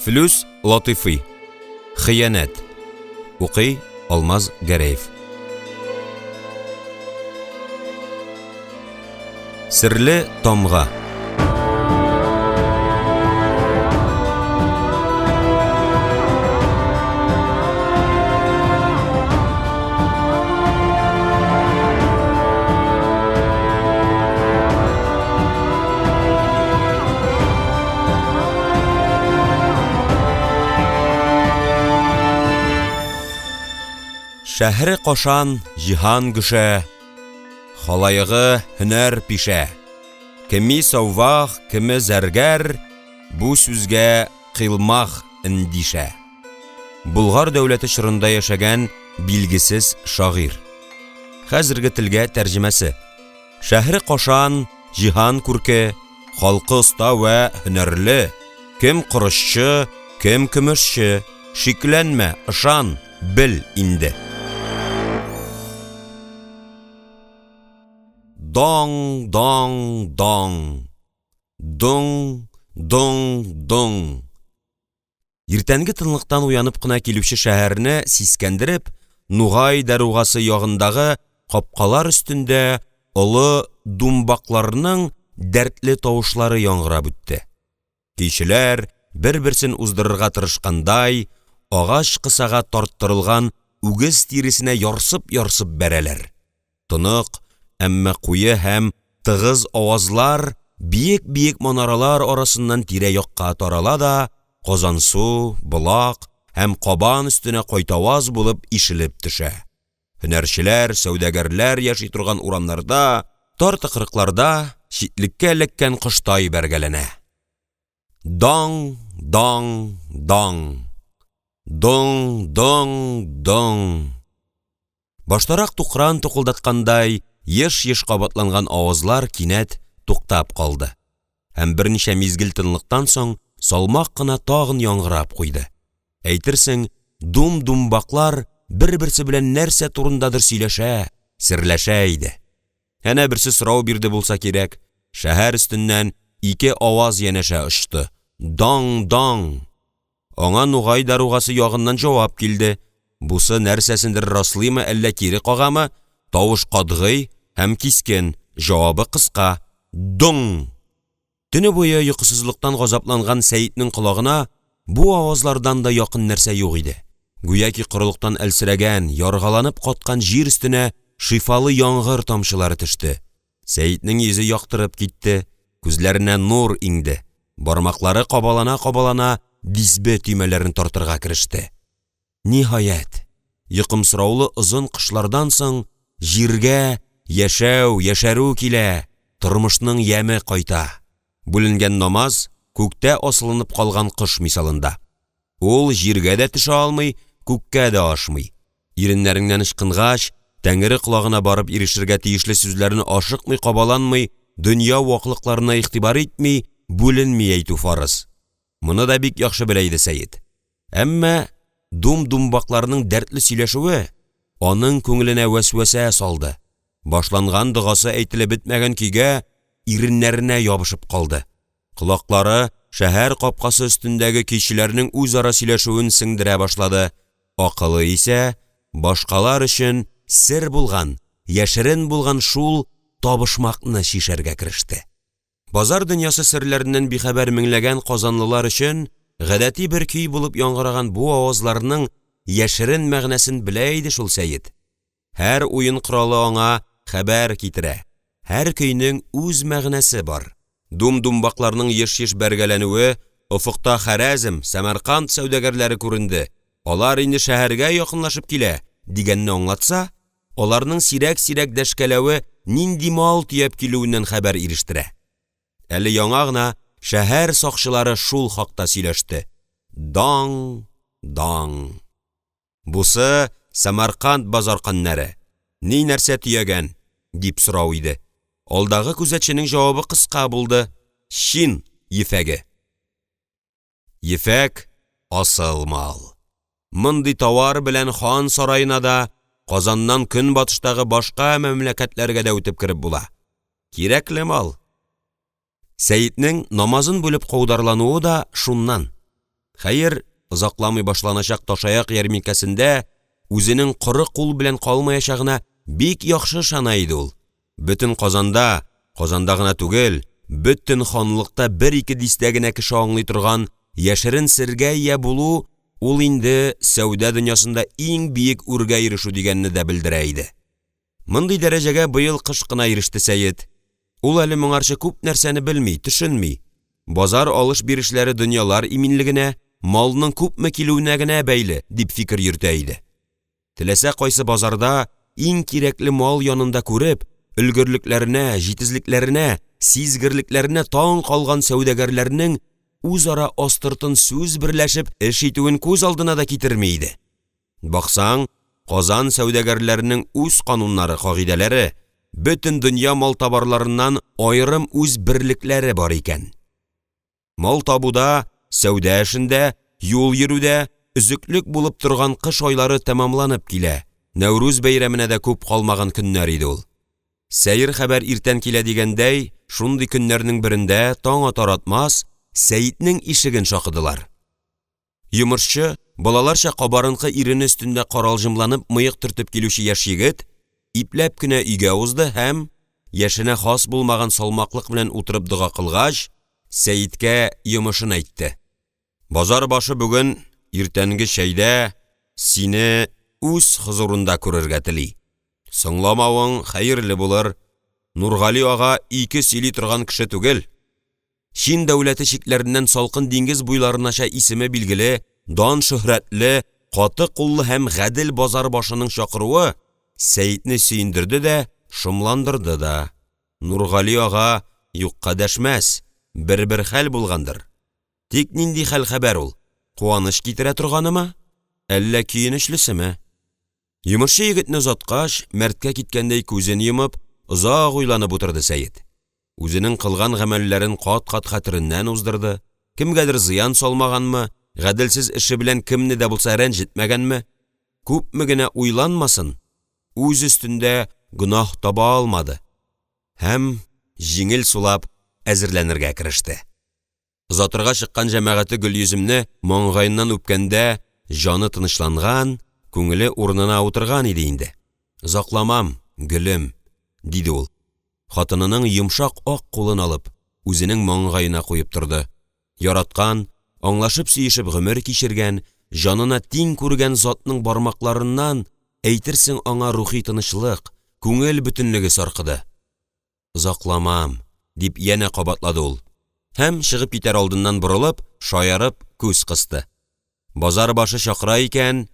Флюс Латифи. Хыянат. Укый Алмаз Гәрәев. Серле тамга. Шәһре кашан, җиһан гүшә, халайыгы һөнәр пишә. Кеми саувах, кеме зәргәр, бу сүзгә кыйлмах индишә. Булгар дәүләте шырында яшәгән билгесез шагыйрь. Хәзерге телгә тәрҗемәсе. Шәһре кашан, җиһан күрке, халкы оста вә һөнәрле. Кем корышчы, кем көмешче, шикләнмә, ышан, бел инде. Дong, dong, dong. Дың, дың, дың. Иртәнге тынлыктан уянып кына килүче шәһәрне сискәндереп, Нугай даругасы ягындагы капкалар өстендә олы думбакларның дәртле тавышлары яңгырап үтте. Кишеләр бер-берсен уздырырга тырышкандай, агач кысага тарттырылган үгез тиресенә ярсып бәрәләр. Тонык, әмма куе һәм тыгыз авазлар биек манаралар арасыннан тирә-якка тарала да, Казансу, Булак һәм Кабан өстенә кайтаваз булып ишелеп төшә. Һөнәрчеләр, сәүдәгәрләр яши торган урамнарда, тар тыкрыкларда читлеккә эләккән коштай бәргәләнә. Даң, даң, даң. Доң, доң, доң. Баштарак тукран тукылдаткандай, еш кабатланган авызлар кинәт туктап калды. Һәм берничә мизгел тынлыктан соң салмак кына тагын яңгырап куйды. Әйтерсең, думбаклар бер-берсе белән нәрсә турындадыр сөйләшә, серләшә иде. Әнә берсе сорау бирде булса кирәк. Шәһәр өстеннән ике аваз янәшә очты. Даң, даң. Аңа Нугай даругасы ягыннан җавап килде. Бусы нәрсәсендер раслыймы, әллә кире кагамы? Тавыш катгый һәм кискен, җавабы кыска. Доң. Төне буе йокысызлыктан газапланган Сәйитнең колагына бу авазлардан да якын нәрсә юк иде. Гүяки корылыктан әлсерәгән, яргаланып каткан җир өстенә шифалы яңгыр тамчылары төште. Сәйитнең йөзе яктырып китте, күзләренә нур иңде. Бармаклары кабалана, дисбе төймәләрен тартырга кереште. Ниһаят, йокымсыраулы озын кышлардан соң җиргә яшәрү килә, тормышның яме кайта. Бүленгән намаз күктә асылынып калган кыш мисалында. Ул җиргә дә төшә алмый, күккә дә ашмый. Иреннәреннән ычкынгач, Тәңре колагына барып ирешергә тиешле сүзләрне ашыкмый, кабаланмый, дөнья ваклыкларына игътибар итми, бүленми әйтү фарыз. Моны да бик яхшы белә иде Сәйит. Әмма думбакларның дәртле сөйләшүе аның күңеленә вәсвәсә салды. Башланган дугасы әйтелеп бетмәгән көйгә иреннәренә ябышып калды. Колаклары шәһәр капкасы өстендәге кишеләрнең үзара сөйләшүен сеңдерә башлады. Акылы исә башкалар өчен сер булган, яшерен булган шул табышмакны шишәргә кереште. Базар дөньясы серләреннән бихәбәр меңләгән казанлылар өчен гадәти бер көй булып яңгыраган бу авазларның яшерен мәгънәсен белә иде шул Сәйит. Һәр уен коралы аңа хәбәр китерә. Һәр көйнең үз мәгънәсе бар. Думбакларның еш бәргәләнүе, офыкта Хәрәзм, Сәмәрканд сәүдәгәрләре күренде. Алар инде шәһәргә якынлашып килә дигәнне аңлатса, аларның сирәк дәшкәләве нинди мал төяп килүеннән хәбәр ирештерә. Әле яңа гына шәһәр сакчылары шул хакта сөйләште. Даң, даң. Бусы Сәмәрканд базарканнары. Ни нәрсә төягән? Дип сорау иде. Алдагы күзәтченең җавабы кыска булды. Чин ефәге. Ефәк асыл мал. Мондый товар белән хан сараена да, Казаннан көнбатыштагы башка мәмләкәтләргә дә үтеп кирип була. Кирәкле мал. Сәйитнең намазын бүлеп каударлануы да шуннан. Хәер, озакламый башланачак ташаяк ярминкәсендә үзенең коры кул белән калмаячагына бик яхшы шана иде ул. Бөтен Казанда гына түгел, бөтен ханлыкта бер-ике дистә генә кеше аңлый торган яшерен сергә ия булу ул инде сәүдә дөньясында иң биек үргә ирешү дигәнне дә белдерә иде. Мондый дәрәҗәгә быел кыш кына иреште Сәет. Ул әле моңарчы күп нәрсәне белми, төшенми. Базар алыш-бирешләре дөньялар иминлегенә, малның күпме килүенә генә бәйле дип фикер йөртә иде. Теләсә кайсы базарда иң кирәкле мал янында күреп, өлгөрлекләренә, җитезлекләренә, сизгерлекләренә таң калган сәүдәгәрләрнең үзара астыртын сүз берләшеп эш итүен күз алдына да китерми иде. Баксаң, Казан сәүдәгәрләренең үз кануннары, кагыйдәләре, бөтен дөнья мал табарларыннан аерым үз берлекләре бар икән. Мал табуда, сәүдә эшендә, юл йөрүдә үзеклек булып торган кыш айлары тәмамланып килә. Нәүрүз бәйрәменә дә күп калмаган көннәр иде ул. Сәер хәбәр иртән килә дигәндәй, шундый көннәрнең берендә таң атар-атмас Сәитнең ишеген шакыдылар. Йомышчы, балаларча кабарынкы ирене өстендә каралҗымланып мыек төртеп килүче яшь егет ипләп кенә өйгә узды һәм яшенә хас булмаган салмаклык белән утырып дога кылгач, Сәиткә йомышын әйтте. Базар башы бүген иртәнге чәйдә сине үз хузурында күрергә тели. Соңламавың хәерле булыр. Нургали ага 2 сөйли торган кеше түгел. Чин дәүләте чикләреннән салкын диңгез буйларынаша исеме билгеле, дан шөһрәтле, каты куллы һәм гадел базар башының чакыруы Сәитне сөендерде дә, шомландырды да. Нургали ага юкка дәшмәс, бер хәл булгандыр. Тик нинди хәл хәбәр ул? Куаныш китерә торганымы? Әллә көенечлесеме? Йомышчы егетне озаткач, мәрткә киткәндәй күзен йомып, озак уйланып утырды Сәит. Үзенең кылган гамәлләрен кат-кат хәтереннән уздырды. Кемгәдер зыян салмаганмы, гаделсез эше белән кемне дә булса рәнҗетмәгәнме? Күпме генә уйланмасын, үз өстендә гөнаһ таба алмады. Һәм җиңел сулап әзерләнергә кереште. Озатырга чыккан җәмәгате Гөлйөземне маңгайыннан үпкәндә, җаны тынычланган, күңеле урынына утырган иде инде. Озакламам, гөлем, диде ул. Хатынының йомшак ак кулын алып, үзенең маңгайына куеп торды. Яраткан, аңлашып сөешеп гомер кичергән, җанына тиң күргән затның бармакларыннан әйтерсең аңа рухи тынычлык, күңел бөтенлеге саркыды. Озакламам, дип яна кабатлады ул. Һәм чыгып китәр алдыннан борылып, шаярып күз кысты. Базар башы чакыра икән,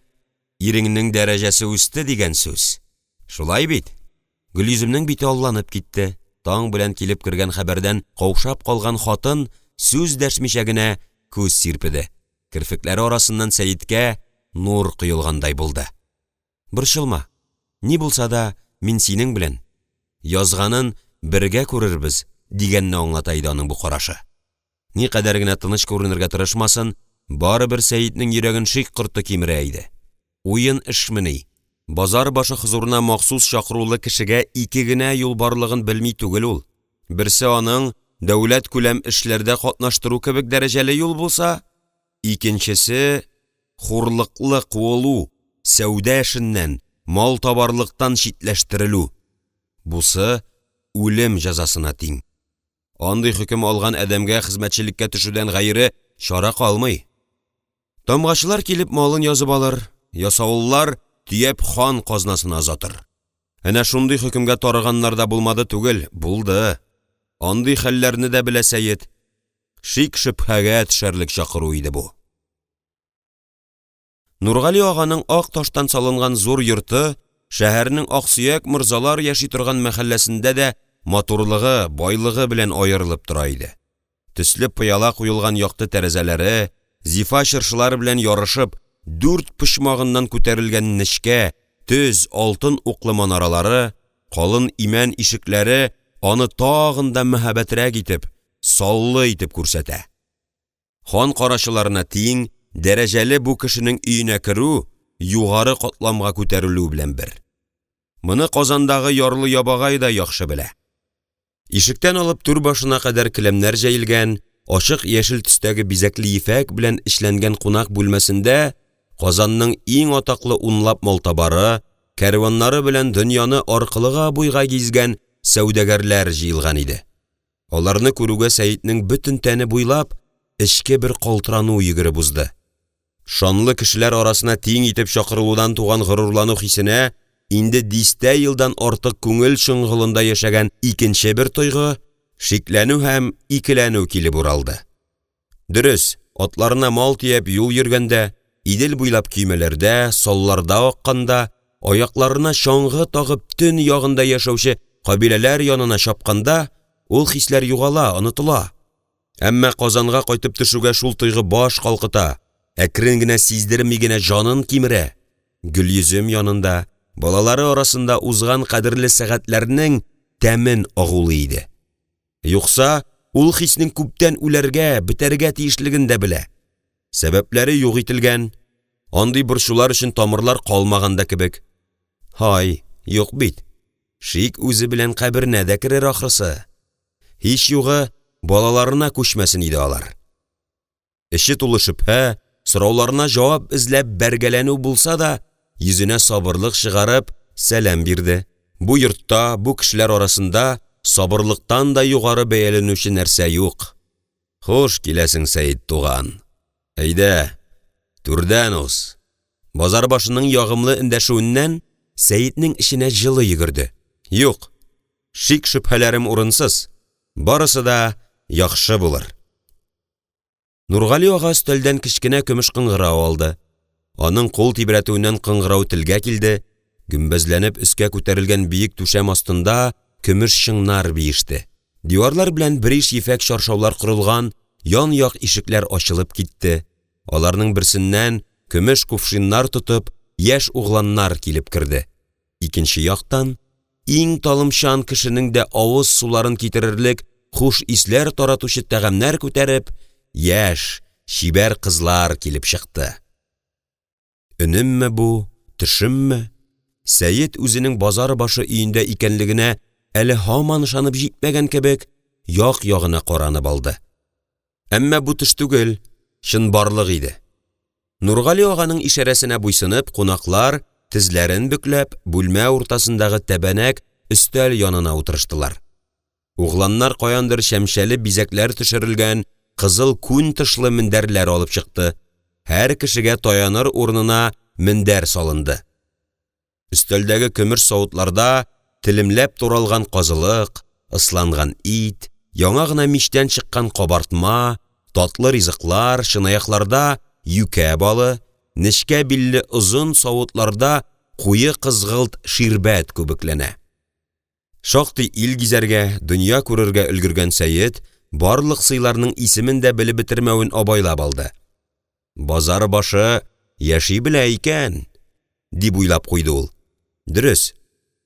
иреңнең дәрәҗәсе үсте дигән сүз. Шулай бит? Гөлйөземнең бите алланып китте. Таң белән килеп кергән хәбәрдән каушап калган хатын сүз дәшмичә генә күз сирпеде. Кирфекләре арасыннан Сәиткә нур кыйлгандай булды. Борчылма. Ни булса да мин синең белән. Язганын бергә күрербез дигәнне аңлата иде аның бу карашы. Никадәр генә тыныч күренергә тырышмасын, барыбер Сәитнең йөрәген шик корты кимерә иде. Уен эшмени. Базар башы хузурына махсус чакырулы кешегә 2 генә юл барлыгын белми түгел ул. Берсе аның дәүләт күләм эшләрдә катнаштыру кебек дәрәҗәле юл булса, икенчесе хурлыклы куылу, сәүдә эшеннән, мал табарлыктан читләштерелү. Бусы үлем җәзасына тиң. Андый хөкем алган адәмгә хезмәтчелеккә төшүдән гайре чара калмый. Тамгачылар килеп малын язып алыр, ясауллар төяп хан казнасын азатыр. Әнә шундый хөкемгә тарыганнар да булмады түгел, булды. Андый хәлләрне дә белә Сәет. Шик-шөбһәгә төшәрлек чакыру иде бу. Нургали аганың ак таштан салынган зур йорты шәһәрнең аксөяк морзалар яши торган мәхәлләсендә дә матурлыгы, байлыгы белән аерылып тора иде. Төсле пыяла куелган якты тәрәзәләре, зифа чыршылар белән ярышып, 4 пычмагыннан күтәрелгән нечкә, төз, алтын уклы манаралары, калын имән ишекләре аны тагын да мәһабәтрәк итеп, саллы итеп күрсәтә. Хан карашыларына тиң, дәрәҗәле бу кешенең өенә керү, югары катламга күтәрелү белән бер. Моны Казандагы ярлы ябагай да яхшы белә. Ишектән алып түр башына кадәр келәмнәр җәелгән, ашык яшел төстәге бизәкле ефәк белән эшләнгән кунак бүлмәсендә Казанның иң атаклы унлап малтабары, кәрваннары белән дөньяны аркылыга буйга гизгән сәүдәгәрләр җыелган иде. Аларны күрүгә Сәетнең бөтен тәне буйлап эчке бер калтырану йөгереп узды. Шанлы кешеләр арасына тиң итеп чакырылудан туган горурлану хисенә инде 10 елдан артык күңел шыңгылында яшәгән икенче бер тойгы, шикләнү һәм икеләнү килеп уралды. Дөрес, атларына мал тиеп юл йөргәндә, Идел буйлап көймәләрдә, салларда акканда, аякларына чаңгы тагып төн ягында яшәүче кабиләләр янына чапканда, ул хисләр югала, онытыла. Әмма Казанга кайтып төшүгә шул тойгы баш калкыта, әкрен генә сиздерми генә җанын кимерә. Гөлйөзем янында, балалары арасында узган кадерле сәгатьләрнең тәмен агулы иде. Юкса, ул хиснең күптән үләргә, бетәргә тиешлеген дә белә. Сәбәпләре юк ителгән, андый борчулар өчен тамырлар калмаганда кебек. Хай, юк бит. Шик үзе белән каберенә дә керер ахрысы. Һич югы балаларына күчмәсен иде алар. Эче тулы шөбһә, сорауларына җавап эзләп бәргәләнү булса да, йөзенә сабырлык чыгарып сәлам бирде. Бу йортта, бу кешеләр арасында сабырлыктан да югары бәяләнүче нәрсә юк. Хош киләсең, Сәет туган. Әйдә, түрдән уз. Базар башының ягымлы эндәшүеннән Сәетнең ишенә җылы йөгерде. Юк, шик шөбһәләрем урынсыз. Барысы да яхшы булыр. Нургали ага өстәлдән кечкенә көмеш кыңгырау алды. Аның кул тибрәтүеннән кыңгырау телгә килде. Гөмбәзләнеп өскә күтәрелгән биек түшәм астында көмеш шыңнар биеште. Диварлар белән бериш ефәк чаршаулар корылган, ян-як ишекләр ачылып китте. Аларның берсеннән көмеш кувшиннар тотып, яшь угланнар килеп керде. Икенче яктан, иң талымчан кешенең дә авыз суларын китерерлек хуш исләр таратучы тәгамнәр күтәреп, яшь, чибәр кызлар килеп чыкты. Өнемме бу, төшемме? Сәет үзенең базар башы өендә икәнлегенә әле һаман ышанып җитмәгән кебек, як-ягына каранып алды. Әмма бу төш түгел, чынбарлык иде. Нургали аганың ишарәсенә буйсынып, кунаклар тезләрен бөкләп, бүлмә уртасындагы тәбәнәк өстәл янына утырыштылар. Угланнар каяндыр шәмшәле бизәкләр төшерелгән кызыл күн тышлы мендәрләр алып чыкты. Һәр кешегә таяныр урынына мендәр салынды. Өстәлдәге көмеш савытларда телемләп туралган казылык, ысланган ит, яңа гына мичтән чыккан кабартма, татлы ризыклар, чынаякларда юкә балы, нечкә билле озын савытларда куе кызгылт ширбәт күбекләнә. Шактый ил гизәргә, дөнья күрергә өлгергән Сәет барлык сыйларның исемен дә белеп бетермәвен абайлап алды. Базар башы яши белә икән, дип уйлап куйды ул. Дөрес,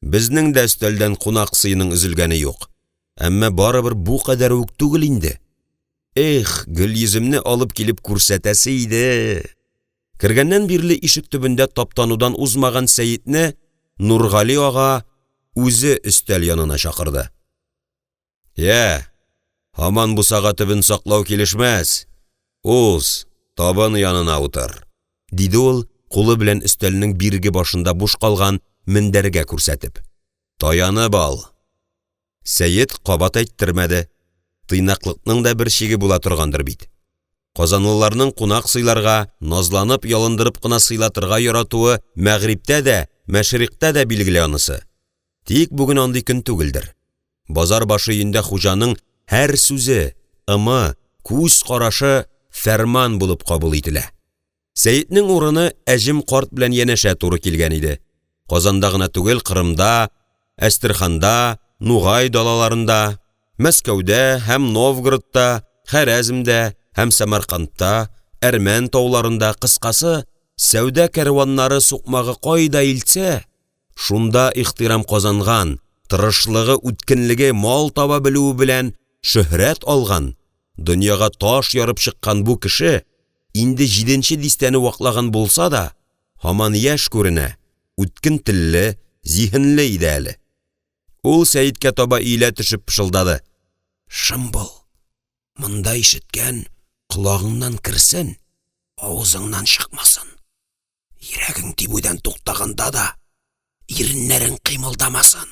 безнең дә өстәлдән кунак сыйының өзелгәне юк. Әмма барыбер бу кадәр үк түгел инде. Эх, Гөлйөземне алып килеп күрсәтәсе иде. Кергәннән бирле ишек төбендә таптанудан узмаган Сәетне Нургали ага үзе өстәл янына чакырды. Я, һаман бу сага төбен саклау килешмәс. Уз, табын янына утыр, диде ул, кулы белән өстәлнең бирге башында буш калган мендәргә күрсәтеп. Таянып ал. Сәет кабат әйттермәде. Тыйнаклыкның да бер чиге була торгандыр бит. Казанлыларның кунак сыйларга, назланып ялындырып кына сыйлатырга яратуы Мәгъриптә дә, Мәшриктә дә билгеле анысы. Тик бүген андый көн түгелдер. Базар башы өендә хуҗаның һәр сүзе, ымы, күз карашы фәрман булып кабул ителә. Сәетнең урыны Әҗим карт белән янәшә туры килгән иде. Казанда гына түгел, Кырымда, Әстерханда, Нугай далаларында, Мәскәүдә һәм Новгородта, Хәрәзмдә һәм Самаркандта, Әрмән тауларында, кыскасы, сәүдә кәрваннары сукмагы кайда илтсә, шунда ихтирам казанган, тырышлыгы, үткенлеге, мал таба белүе белән шөһрәт алган, дөньяга таш ярып чыккан бу кеше инде 7нче дистәне ваклаган булса да, һаман яшь күренә, үткен телле, зиһенле иде әле. Ул Сәеткә таба иелә төшеп пышылдады. Шым бул. Мында ишеткән құлағыңнан кірсін, ауызыңнан шықмасын. Йөрәгең тибүдән туктаганда да, иреннәрең кыймылдамасын.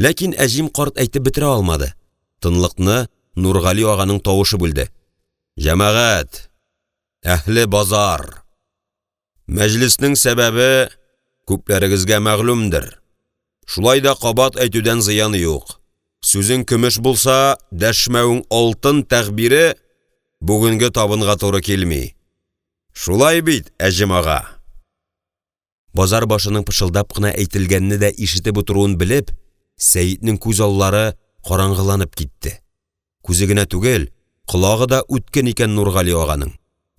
Ләкин әҗим карт әйтеп бетерә алмады. Тынлыкны Нургали аганың тавышы бүлде. Җәмәгать, әһле базар. Мәҗлеснең сәбәбе күпләрегезгә мәгълүмдер. Шулай да кабат әйтүдән зыян юк. Сүзең көмеш булса, дәшмәүең алтын тәгъбире бүгенге табынга туры килми. Шулай бит, әҗим ага. Базар башының пышылдап кына әйтелгәнне дә ишетеп утыруын белеп, Сәйитнең күз аллары караңгыланып китте. Күзе генә түгел, колагы да үткен икән Нургали аганың.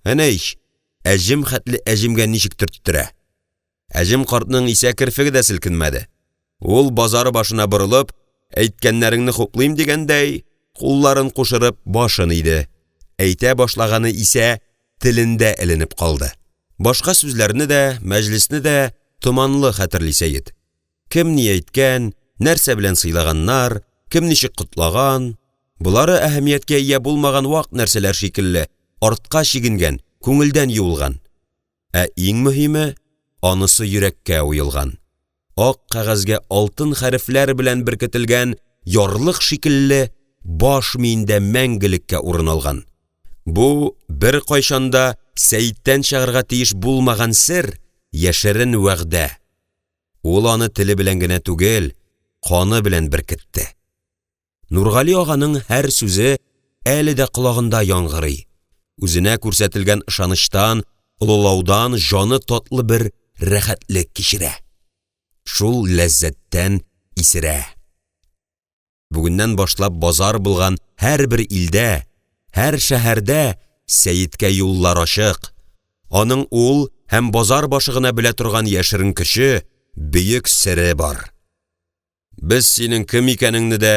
Әнә ич, әҗим хәтле әҗимгә ничек төрттөрә. Әҗим картның исә кирфеге дә селкенмәде. Ул базар башына борылып, әйткәннәреңне хуплыйм дигәндәй, кулларын кушырып башын иде. Әйтә башлаганы исә телендә эленеп калды. Башка сүзләрне дә, мәҗлисне дә томанлы хәтерли Сәйит. Кем ни әйткән, нәрсә белән сыйлаганнар, кем ничек кутлаган, булары әһәмияткә ия булмаган вак нәрсәләр шикелле, артка чигенгән, күңелдән юылган. Ә иң мөһиме, анысы йөрәккә уелган. Ак кәгазьгә алтын хәрефләр белән беркетелгән ярлык шикелле баш миендә мәңгелеккә урын алган. Бу бер кайшанда Сәйиттән чыгарга тиеш булмаган сер, яшерен вәгъдә. Ул аны теле белән генә түгел, каны белән беркетте. Нургали аганың һәр сүзе әле дә колагында яңгырый. Үзенә күрсәтелгән ышаныштан, улылаудан җаны татлы бер рәхәтлек кичерә. Шул ләззәттән исерә. Бүгеннән башлап базар булган һәр бер илдә, һәр шәһәрдә Сәйиткә юллар ачык. Аның ул һәм базар башыгына белә торган яшерен көче, бөек сире бар. Без синең кем икәнеңне дә,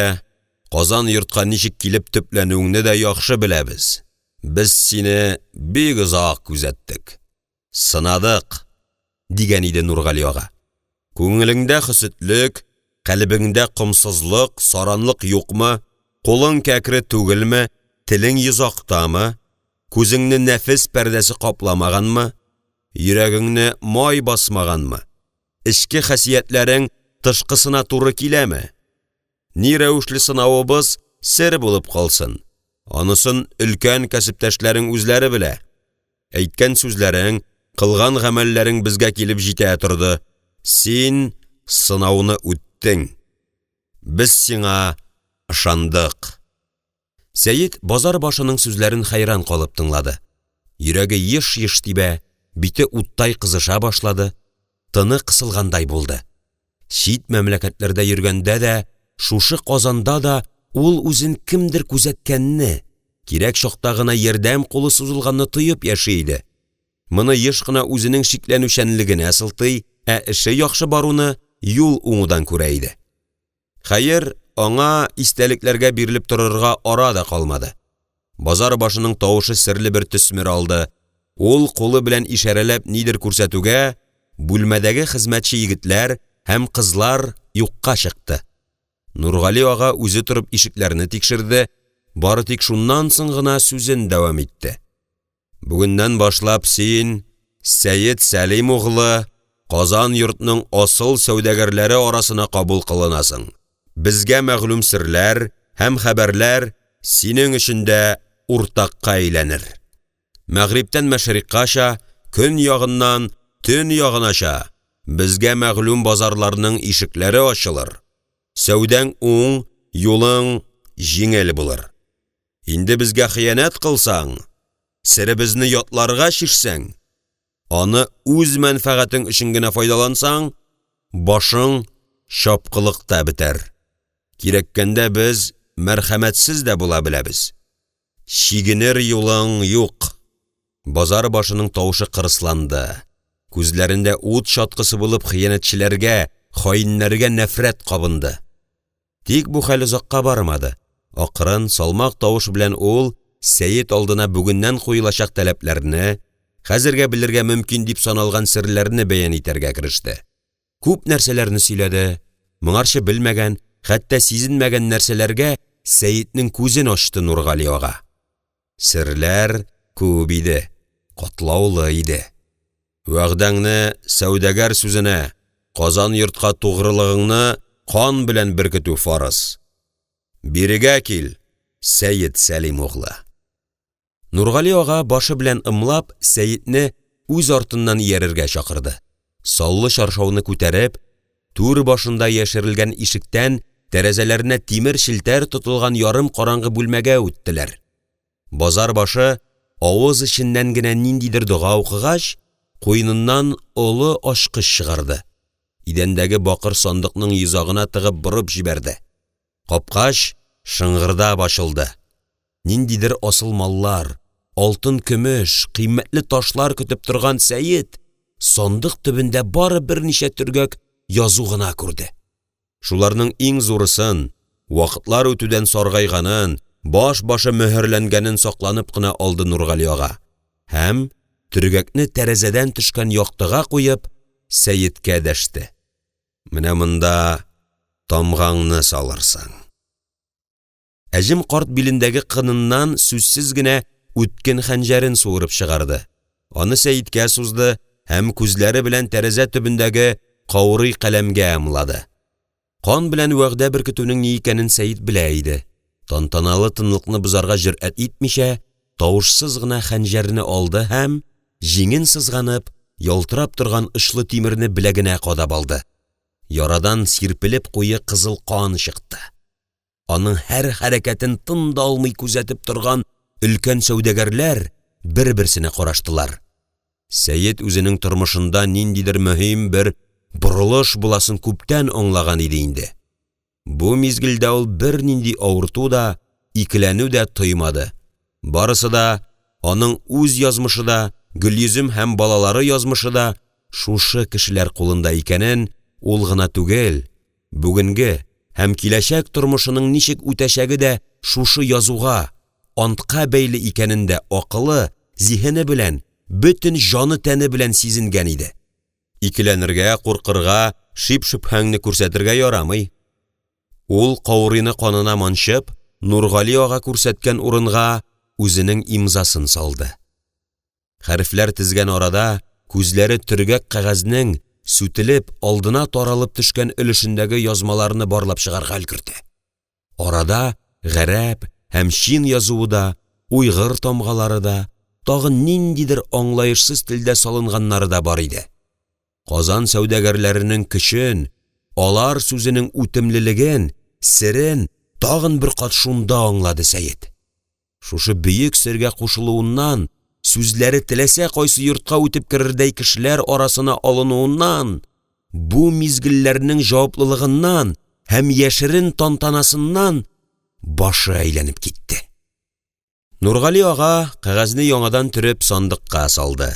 Казан йортка ничек килеп төпләнүеңне дә яхшы беләбез. Без сине бик озак күзәттек. Сынадык, дигән иде Нургали ага. Күңелеңдә хөсетлек, калбыңдә кымсызлык, саранлык юкмы? Кулың кәкре түгелме? Телең йозактамы? Күзеңне нәфис пәрдәсе капламаганмы? Йөрәгеңне май басмаганмы? Ичке хәсиятләрең тышкысына туры киләме? Ни рәвешле сынавыбыз сер булып калсын. Анысын өлкән кәсептәшләрең үзләре белә. Әйткән сүзләрең, кылган гамәлләрең безгә килеп җитә торды. Син сынауны үттең. Без сиңа ышандык. Сәйит базар башының сүзләрен хайран калып тыңлады. Йөрәге еш-еш тибә, бите уттай кызыша башлады, тыны кысылгандай булды. Чит мәмләкәтләрдә йөргәндә дә, шушы Казанда да ул үзен кемдер күзәткәнне, кирәк чакта гына ярдәм кулы сузылганны тоеп яши иде. Моны еш кына үзенең шикләнүчәнлегенә сылтый, ә эше яхшы баруны юл уңудан күрә иде. Хәер, аңа истәлекләргә бирелеп торырга ара да калмады. Базар башының тавышы серле бер төсмер алды. Ул кулы белән ишарәләп нидер күрсәтүгә, бүлмәдәге хезмәтче егетләр һәм кызлар юкка чыкты. Нургали ага үзе торып ишекләрне тикшерде, бары тик шуннан соң гына сүзен дәвам итте. Бүгеннән башлап син, Сәйит Сәлим углы, Казан йортның асыл сәүдәгәрләре арасына кабул кылынасың. Безгә мәгълүм серләр һәм хәбәрләр синең өчендә уртакка әйләнер. Мәгъриптән мәшриккача, көн ягыннан төн ягынача безгә мәгълүм базарларның ишекләре ачылыр. Сәүдәң уң, юлың җиңел булыр. Инде безгә хыянат кылсаң, сиребезне ятларга шишсәң, аны үз мәнфәгатең өчен генә файдалансаң, башың шапкылыкта бетәр. Кирәккәндә без мәрхәмәтсез дә була беләбез. Чигенер юлың юк. Базар башының тавышы кырысланды. Күзләрендә ут чаткысы булып хыянатчыларга, хаиннәргә нәфрәт кабынды. Тик бу хәл озакка бармады. Акрын, салмак тавыш белән ул Сәйит алдына бүгеннән куелачак таләпләрне, хәзергә белергә мөмкин дип саналган серләрне бәян итәргә кереште. Күп нәрсәләрне сөйләде. Моңарчы белмәгән, хәтта сизенмәгән нәрсәләргә Сәйетнең күзен ачты Нургали ага. Серләр күп иде, катлаулы иде. Вәгъдәңне сәүдәгәр сүзенә, Казан йортка тугрылыгыңны кан белән беркетү фарыз. Бирегә кил, Сәйет Сәлим углы. Нургали ага башы белән ымлап Сәйетне үз артыннан иярергә чакырды. Саллы шаршауны күтәреп, түр башында яшерелгән ишектән тәрәзәләренә тимер шилтәр тотылган ярым караңгы бүлмәгә үттеләр. Базар башы авыз эченнән генә ниндидер дуга укыгач, куйныннан олы ашкыч чыгарды. Идәндәге бакыр сандыкның йозагына тыгып борып җибәрде. Капкач шыңгырда башылды. Ниндидер асыл маллар, алтын көмеш, кыйммәтле ташлар көтеп торган Сәйет сандык төбендә бары берничә төргәк язу гына күрде. Шуларның иң зурысын, вакытлар үтүдән саргайганын, баш-башы мөһерләнгәнен сакланып кына алды Нургали ага. Һәм төргәкне тәрәзәдән төшкән яктыга куеп, Сәйеткә дәште. Менә монда тамгаңны салырсың. Әҗем карт билендәге кыныннан сүзсез генә үткен хәнҗәрен суырып чыгарды. Аны Сәйеткә сузды һәм күзләре белән тәрәзә төбендәге каурый каләмгә ымлады. Кан белән вәгъдә беркетүнең ни икәнен Сәйет белә иде. Тантаналы тынлыкны бозарга җөрьәт итмичә, тавышсыз гына хәнҗәрне алды һәм, җиңен сызганып, ялтырап торган ышлы тимерне беләгенә кадап алды. Ярадан сирпелеп куе кызыл кан чыкты. Аның һәр хәрәкәтен тын да алмый күзәтеп торган өлкән сәүдәгәрләр бер-берсенә караштылар. Сәйет үзенең тормышында ниндидер мөһим бер борылыш буласын күптән аңлаган иде инде. Бу мизгелдә ул бер нинди авырту да, икеләнү дә тоймады. Барысы да, аның үз язмышы да, Гөлйөзем һәм балалары язмышы да шушы кешеләр кулында икәнен ул гына түгел, бүгенге һәм киләчәк тормышының ничек үтәчәге дә шушы язуга, антка бәйле икәнен дә акылы, зиһене белән, бөтен җаны тәне белән сизенгән иде. Икеләнергә, куркырга, шип-шөбһәңне күрсәтергә ярамый. Ул каурыйны канына манчып, Нургали ага күрсәткән урынга үзенең имзасын салды. Хәрефләр тезгән арада күзләре төргәк кәгазьнең сүтелеп алдына таралып төшкән өлешендәге язмаларны барлап чыгарга өлгерде. Арада гарәп һәм чин язуы да, уйгыр тамгалары да, тагын ниндидер аңлаешсыз телдә салынганнары да бар иде. Казан сәүдәгәрләренең көчен, алар сүзенең үтемлелеген, серен тагын бер кат шунда аңлады Сәйет. Шушы бөек сергә кушылуыннан, сүзләре теләсә кайсы йортка үтеп керердәй кешеләр арасына алынуыннан, бу мизгелләрнең җаваплылыгыннан һәм яшерен тантанасыннан башы әйләнеп китте. Нургали ага кәгазьне яңадан төреп сандыкка салды.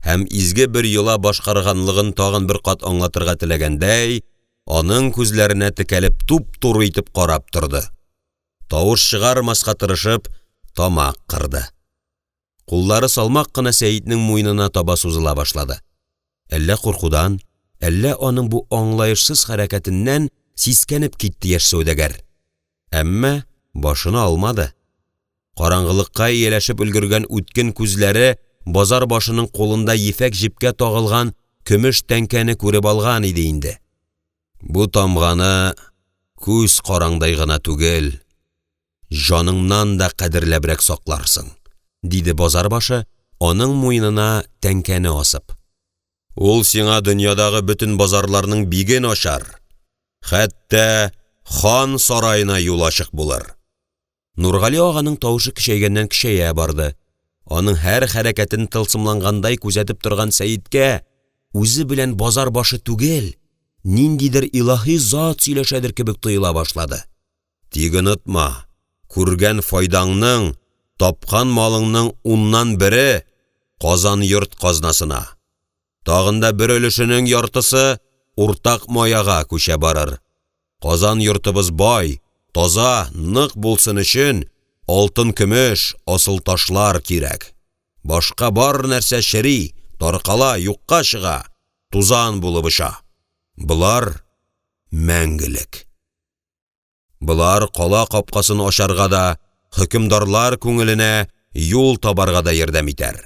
Һәм изге бер йола башкарганлыгын тагын бер кат аңлатырга теләгәндәй, аның күзләренә текәлеп туп-туры итеп карап торды. Тавыш чыгармаска тырышып, тамак кырды. Куллары салмак кына Сәйетнең муенына таба сузыла башлады. Әллә куркудан, әллә аның бу аңлаешсыз хәрәкәтеннән сискәнеп китте яшь сәүдәгәр. Әмма башына алмады. Караңгылыкка ияләшеп өлгергән үткен күзләре базар башының кулында ефәк җипкә тагылган көмеш тәңкәне күреп алган иде инде. Бу тамганы күз караңдай гына түгел, җаныңнан да кадерләбрәк сакларсың, диде базар башы, аның муенына тәңкәне асып. Ул сиңа дөньядагы бөтен базарларның биген ачар, хәтта хан сарайына юл ачык булыр. Нургали аганың тавышы көчәйгәннән көчәя барды. Аның һәр хәрәкәтен тылсымлангандай күзәтеп торган Сәйеткә үзе белән базар башы түгел, ниндидер илаһи зат сөйләшәдер кебек тоела башлады. Тик онытма, күргән файдаңның, тапкан малыңның 10ннан 1 Казан йорт казнасына. Тагында бер өлешенең яртысы уртак маяга күчә барыр. Казан йортыбыз бай, таза, нык булсын өчен алтын көмеш, асыл ташлар кирәк. Башка бар нәрсә шери, таркала, юкка чыга, тузан булып оша. Булар мәңгелек. Бұлар қала қапқасын ашарға да, хөкімдарлар көңіліне юл табарға да ярдәм итәр.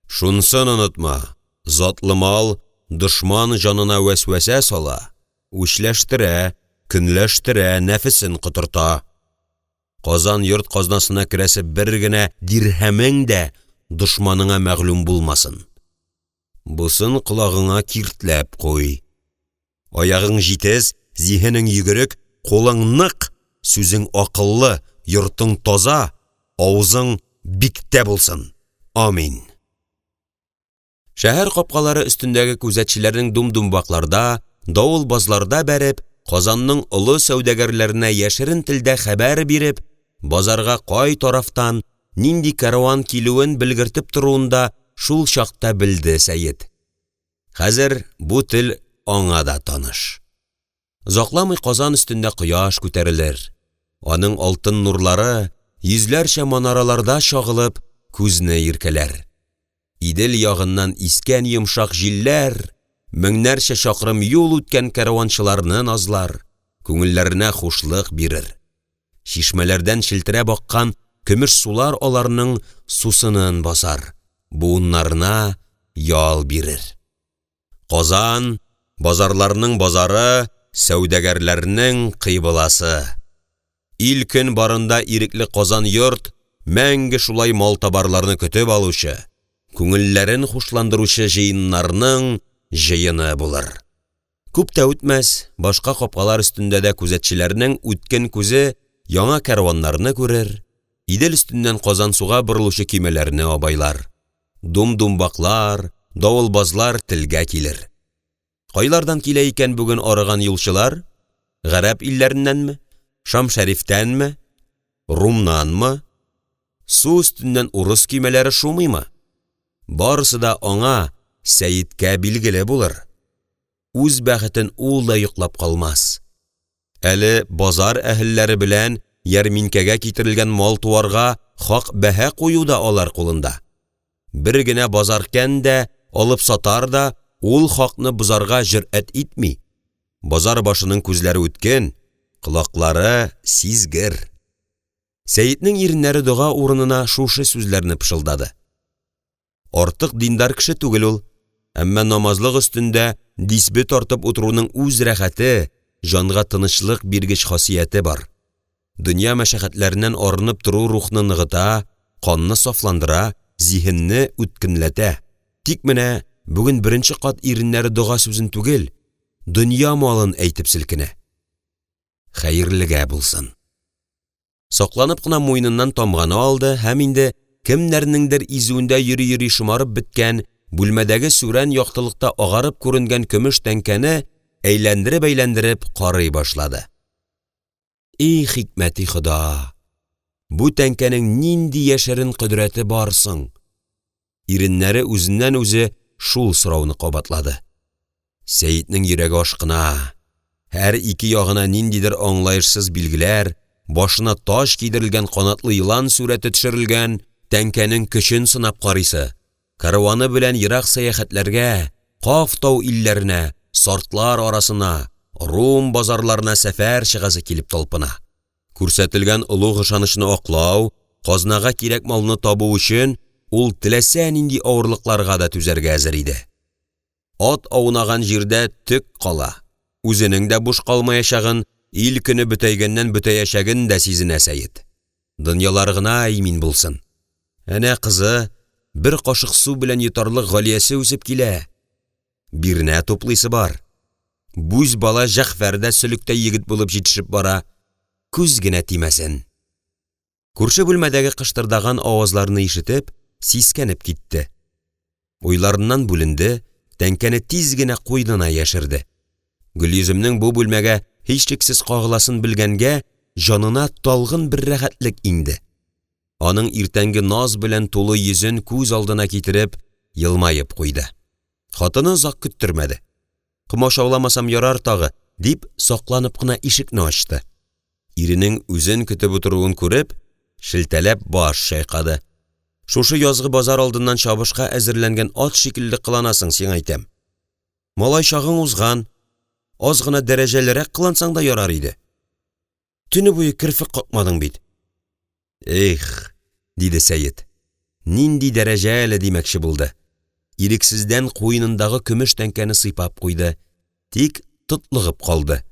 Шунсын онытма, затлы мал дошман жанына вәсвәсә сала, үшләштірә, көнләштірә, нәфісін құтырта. Казан йорт казнасына керәсе бір генә дирһәмең дә дошманыңа мәгълүм булмасын. Бусын құлағыңа киртләп қой. Аяғың җитез, зиһенең йөгерек, қолың нык, сүзең акыллы, йортың таза, авызың биктә булсын. Амин. Шәһәр капкалары өстендәге күзәтчеләрнең думбакларда, давылбазларда бәреп, Казанның олы сәүдәгәрләренә яшерен телдә хәбәр биреп, базарга кай тарафтан нинди караван килүен белгертеп торуында шул чакта белде Сәйет. Хәзер бу тел аңа да таныш. Закламый Казан өстендә кояш күтәрелер. Аның алтын нурлары йөзләрчә манараларда шагылып күзне иркәләр. Идел ягыннан искән йомшак җилләр меңнәрчә чакрым юл үткән караванчыларны назлар, күңелләренә хушлык бирер. Шишмәләрдән шилтерә баккан көмеш сулар аларның сусынын басар, буыннарына ял бирер. Казан базарларның базары, сәүдәгәрләрнең кыйбыласы. Ил көн барында ирекле Казан йорт мәңге шулай мал табарларны көтеп алучы, күңелләрен хушландыручы җыеннарның җыены булыр. Күп тә үтмәс, башка капкалар өстендә дә күзәтчеләрнең үткен күзе яңа караваннарны күрер, Идел өстеннән Казан суга борылучы кимәләрне абайлар. Думбаклар, давылбазлар телгә килер. Кайлардан килә икән бүген арыган юлчылар? Гарәп илләреннәнме? Шам Шәрифтәнме? Румнанмы? Су өстеннән урыс кимәләре шумыймы? Барысы да аңа Сәйеткә билгеле булыр. Үз бәхетен ул да йоклап калмас. Әле базар әһелләре белән ярминкәгә китерелгән мал туарга хак бәһә кую да алар кулында. Бер генә базаркән дә алып сатар да ул хакны бузарга җөрьәт итми. Базар башының күзләре үткен, колаклары сизгер. Сәйетнең иреннәре дуга урынына шушы сүзләрне пышылдады. Артык диндар кеше түгел ул, әмма намазлык өстендә дисбе тартып утыруның үз рәхәте, җанга тынычлык биргеч хасияте бар. Дөнья мәшәкатьләреннән арынып тору рухны ныгыта, канны сафландыра, зиһенне үткенләтә. Тик менә бүген беренче кат иреннәре дуга сүзен түгел, дөнья малын әйтеп селкенә. Хәерлегә булсын. Сакланып кына муйныннан тамганы алды һәм инде кемнәрнеңдер изүендә йөри шомарып беткән, бүлмәдәге сүрән яктылыкта агарып күренгән көмеш тәңкәне әйләндереп карый башлады. И хикмәти Хода! Бу тәңкәнең нинди яшерен кодрәте барсың? Иреннәре үзеннән үзе шул сорауны кабатлады. Сәйетнең йөрәге ашкына. Һәр ике ягына ниндидер аңлаешсыз билгеләр, башына таш кидерелгән канатлы йылан сүрәте төшерелгән, тәңкәнең көчен сынап карыйсы. Караваны белән ерак сәяхәтләргә, Каф тау илләренә, сортлар арасына, Рум базарларына сәфәр чыгасы килеп талпына. Күрсәтелгән улуг ышанычны аклау, казнага кирәк малны табу өчен ул теләсә нинди авырлыкларга да түзәргә әзер иде. Ат аунаган җирдә төк кала. Үзенең дә буш калмаячагын, ил көне бөтәйгәннән бөтәячәген дә сизенә Сәйет. Дөньялар гына имин булсын. Әнә кызы бер кашык су белән йотарлык галиясе үсеп килә. Бирнә туплыйсы бар. Бүз бала Җәгъфәрдә сөлектә егет булып җитешеп бара. Күз генә тимәсен. Күрше бүлмәдәге кыштырдаган авазларны ишетеп, сискәнеп китте. Уйларыннан бүленде, тәңкәне тиз генә куйдына яшерде. Гөлйөземнең бу бүлмәгә һичшиксез кагыласын белгәнгә, җанына талгын бер рәхәтлек инде. Аның иртәнге наз белән тулы йөзен күз алдына китереп, елмаеп куйды. Хатыны озак көттермәде. Комашауламасам ярар тагы, дип сакланып кына ишекне ачты. Иренең үзен көтеп утыруын күреп, шелтәләп баш шайкады. Шушы язгы базар алдыннан чабышка әзерләнгән ат шикелле кыланасың син әйтәм. Малай чагың узган, аз гына дәрәҗәлерәк кылансаң да ярар иде. Түні бойы кірфік қақмадың бит. Эх, диде Сәйет. Нинди дәрәжә әле димәкче булды. Ирексізден қойынындағы көмеш тәңкәне сыйпап қойды. Тик тұтлығып қалды.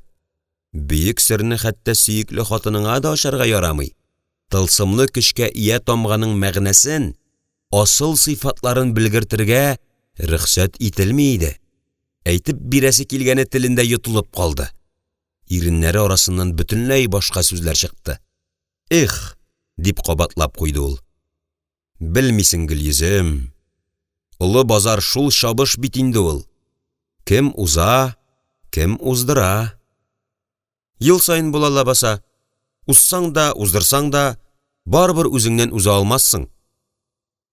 Бейік сірні хәтті сүйіклі хатыныңа да ашарға ярамый. Тылсымлы көшкә ия тамғаның мәгънәсен, асыл сыйфатларын білгіртірге рөхсәт ителмейді. Әйтіп бирәсе килгәне тілінде йотылып қалды. Иреннәре арасыннан бүтінләй башқа сүзләр шықты. Эх, дип қабатлап қойды ул. Білмисің Гөлйөзем. Улы базар шул шабыш бит инде ул. Кем уза, кем уздыра. Ел сайын була лабаса. Уссаң да, уздырсаң да, барбыр үзеңнән үза алмассың.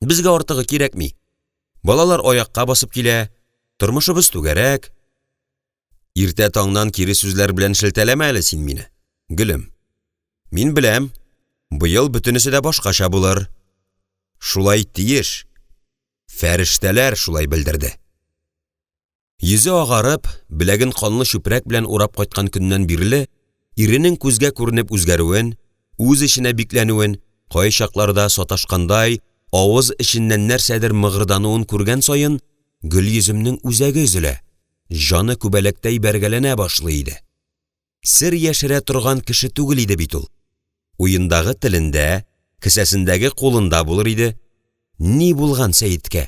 Безгә артыгы кирәкми. Балалар аяққа басып килә, тормышыбыз түгәрәк. Иртә таңнан кире сүзләр белән шелтәләмә әле син мине. Гөлем. Мин беләм, быел бөтенесе дә башкача булыр. Шулай тиеш. Фәрештәләр шулай белдерде. Йөзе агарып, беләген канлы чүпрәк белән урап кайткан көннән бирле, иренең күзгә күренеп үзгәрүен, үз эшенә бикләнүен, кай чакларда саташкандай, авыз эченнән нәрсәдер мыгырдануын күргән саен, Гөлйөземнең үзәге өзелә, жаны күбәләктәй бәргәләнә башлый иде. Сер яшерә торган кеше түгел иде бит ул. Уендагы телендә, кесәсендәге кулында булыр иде. Ни булган Сәйеткә?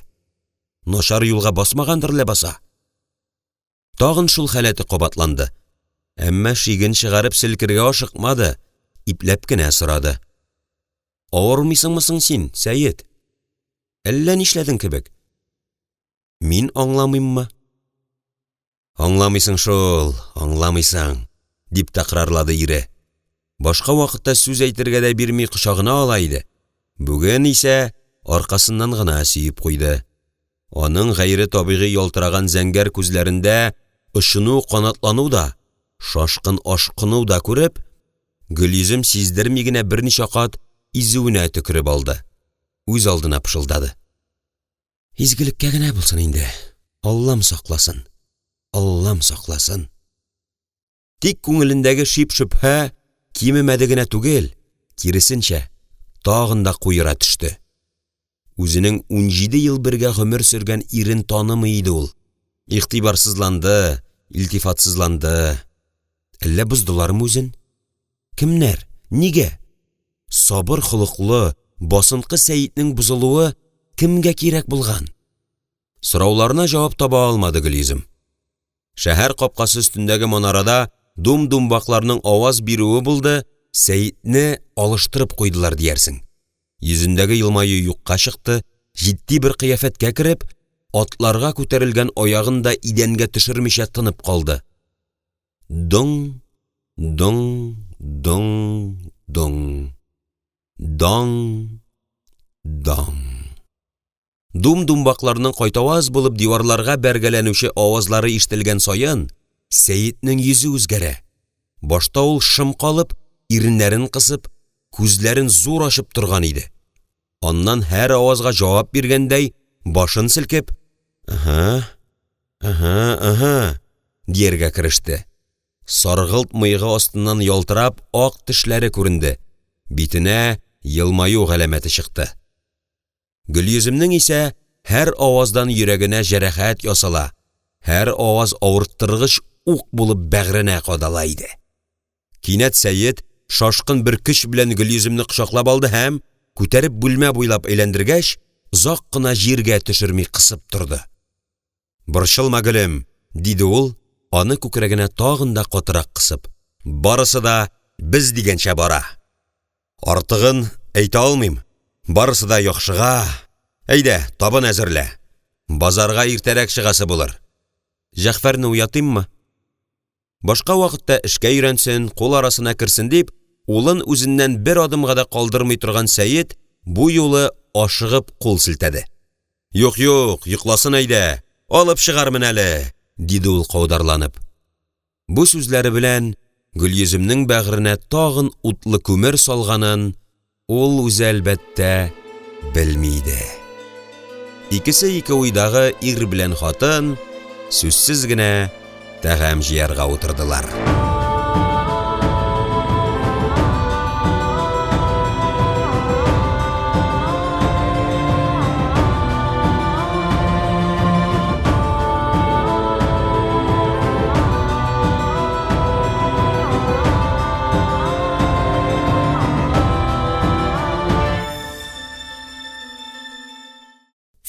Нашар юлга басмагандыр ләбаса. Тагын шул хәләте кабатланды. Әмма шиген чыгарып селкергә ашыкмады, ипләп кенә сорады. Авырмыйсыңмы син, Сәйет? Әллә нишләдең кебек? Мин аңламыйммы? Аңламыйсың шул, аңламыйсың, дип тәкрарлады ире. Башка вакытта сүз әйтергә дә бирми кочагына ала иде. Бүген исә аркасыннан гына сөеп куйды. Аның гайре табигый ялтыраган зәңгәр күзләрендә ышыну, канатлану да, шашкын ашкыну да күреп, Гөлйөзем сиздерми генә берничә кат изүенә төкереп алды. Үз алдына пышылдады. Изгелеккә генә булсын инде. Аллам сакласын. Аллам сакласын. Тик күңелендәге шип-шөбһә кимемәде генә түгел, киресенчә, тагын да куера төште. Үзенең 17 ел бергә гомер сөргән ирен танымый иде ул. Игътибарсызланды, илтифатсызланды. Әллә буздылармы үзен? Кемнәр? Нигә? Сабыр холыклы, басынкы Сәйетнең бузылуы кемгә кирәк булган? Сорауларына җавап таба алмады Гөлйөзем. Шәһәр капкасы өстендәге манарада дум-думбакларның аваз бирүе булды, Сәйетне алыштырып куйдылар диярсең. Йөзендәге елмаю юкка чыкты, җитди бер кыяфәткә кереп, атларга күтәрелгән аягын да идәнгә төшермичә тынып калды. Доң, доң, доң, доң. Даң, даң. Дум-думбакларның кайтаваз булып диварларга бәргәләнүче авазлары ишетелгән саен, Сәйетнең йөзе үзгәрә. Башта ул шым калып, иреннәрен кысып, күзләрен зур ачып торган иде. Аннан һәр авазга җавап биргәндәй, башын селкеп, «Аһа, дияргә кереште. Саргылт мыйгы астыннан ялтырап ак тешләре күренде. Битенә елмаю галәмәте чыкты. Гөлйөземнең исә һәр аваздан йөрәгенә җәрәхәт ясала. Һәр аваз авырттыргыч ук булып бәгъренә кадала иде. Кинәт Сәйет шашкын бер көч белән Гөлйөземне кочаклап алды һәм, күтәреп бүлмә буйлап әйләндергәч, озак кына җиргә төшерми кысып торды. «Борчылма, Гөлем», диде ул, аны күкрәгенә тагын да катырак кысып. «Барысы да без дигәнчә бара. Артыгын әйтә алмыйм. Барысы да яхшыга. Әйдә, табын әзерлә. Базарга иртәрәк чыгасы булыр. Җәгъфәрне уятыйммы?» Башка вакытта эшкә өйрәнсен, кул арасына керсен дип, улын үзеннән бер адымга да калдырмый торган Сәйет бу юлы ашыгып кул селтәде. «Юк, йокласын әйдә. Алып чыгармын әле», диде ул каударланып. Бу сүзләре белән Гөлйөземнең бәгыренә тагын утлы күмер салганын ул үзе әлбәттә белмиде. Икесе ике уйдагы ир белән хатын сүзсез генә тәгам җыярга утырдылар.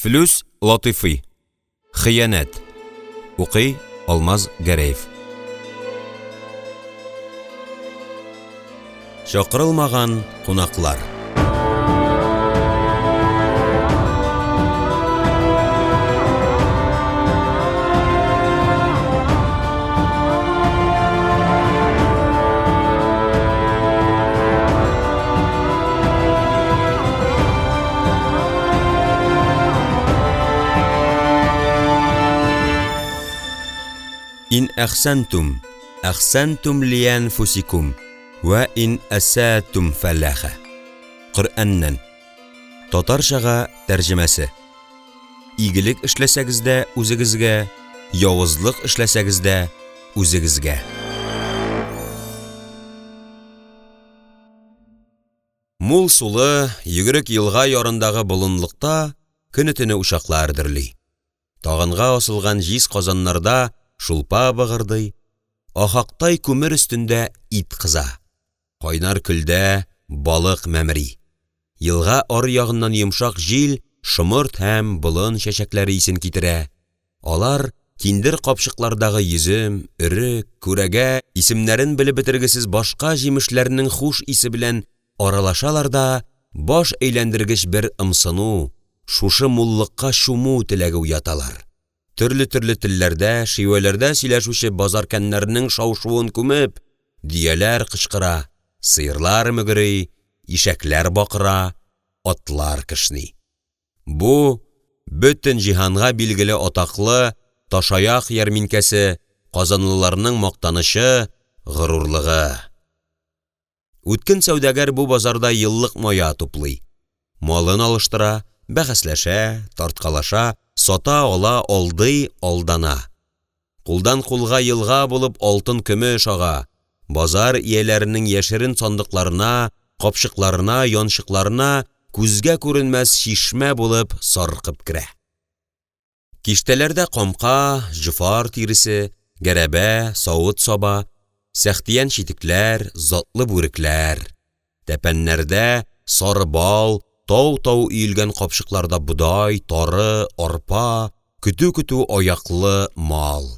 Флүс Латифи. Хыянат. Укый Алмаз Гәрәев. Чакырылмаган кунаклар. إن أحسنتم أحسنتم لأنفسكم وإن أسأتم فلها. Qur'an'dan. Tatarchaga tarjimasi. İyilik işlesegizde o'zingizga, yovuzlik işlesegizde o'zingizga. Мул сулы, йөгерек елга ярындагы болынлыкта көне-төне ушаклар дирли. Тагынга асылган җиз казаннарда шулпа быгырдый, ахактай күмер өстендә ит кыза. Кайнар көлдә балык мәмри. Елга ар ягыннан йомшак җил, шымырт һәм болын чәчәкләре исен китерә. Алар киндер капчыклардагы йөзем, өрек, күрәгә исемнәрен белеп бетергесез башка җимешләрнең хуш исе белән аралашалар да, баш әйләндергеч бер ымсыну, шушы муллыкка шуму теләге уяталар. Төрле-төрле телләрдә, шивәләрдә сөйләшүче базаркәннәрнең шау-шуын күмеп, дияләр кычкыра, сыерлар мөгри, ишәкләр бакыра, атлар кешни. Бу бөтен җиһанга билгеле атаклы Ташаяк ярминкәсе, казанлыларның мактанышы, горурлыгы. Үткен сәүдәгәр бу базарда еллык мая туплый. Малын алыштыра, бәхәсләшә, тарткалаша, сата ала, алдый, алдана. Кулдан кулга елга булып алтын көмеш ага. Базар ияләренең яшерен сандыкларына, капчыкларына, янчыкларына күзгә күренмәс шишмә булып саркып керә. Киштәләрдә камка, җифар тиресе, гәрәбә, савыт саба, сәхтиян читекләр, затлы бүрекләр. Тәпәннәрдә сары бал, тау-тау өелгән капчыкларда будай, тары, арпа, көтү-көтү аяклы мал.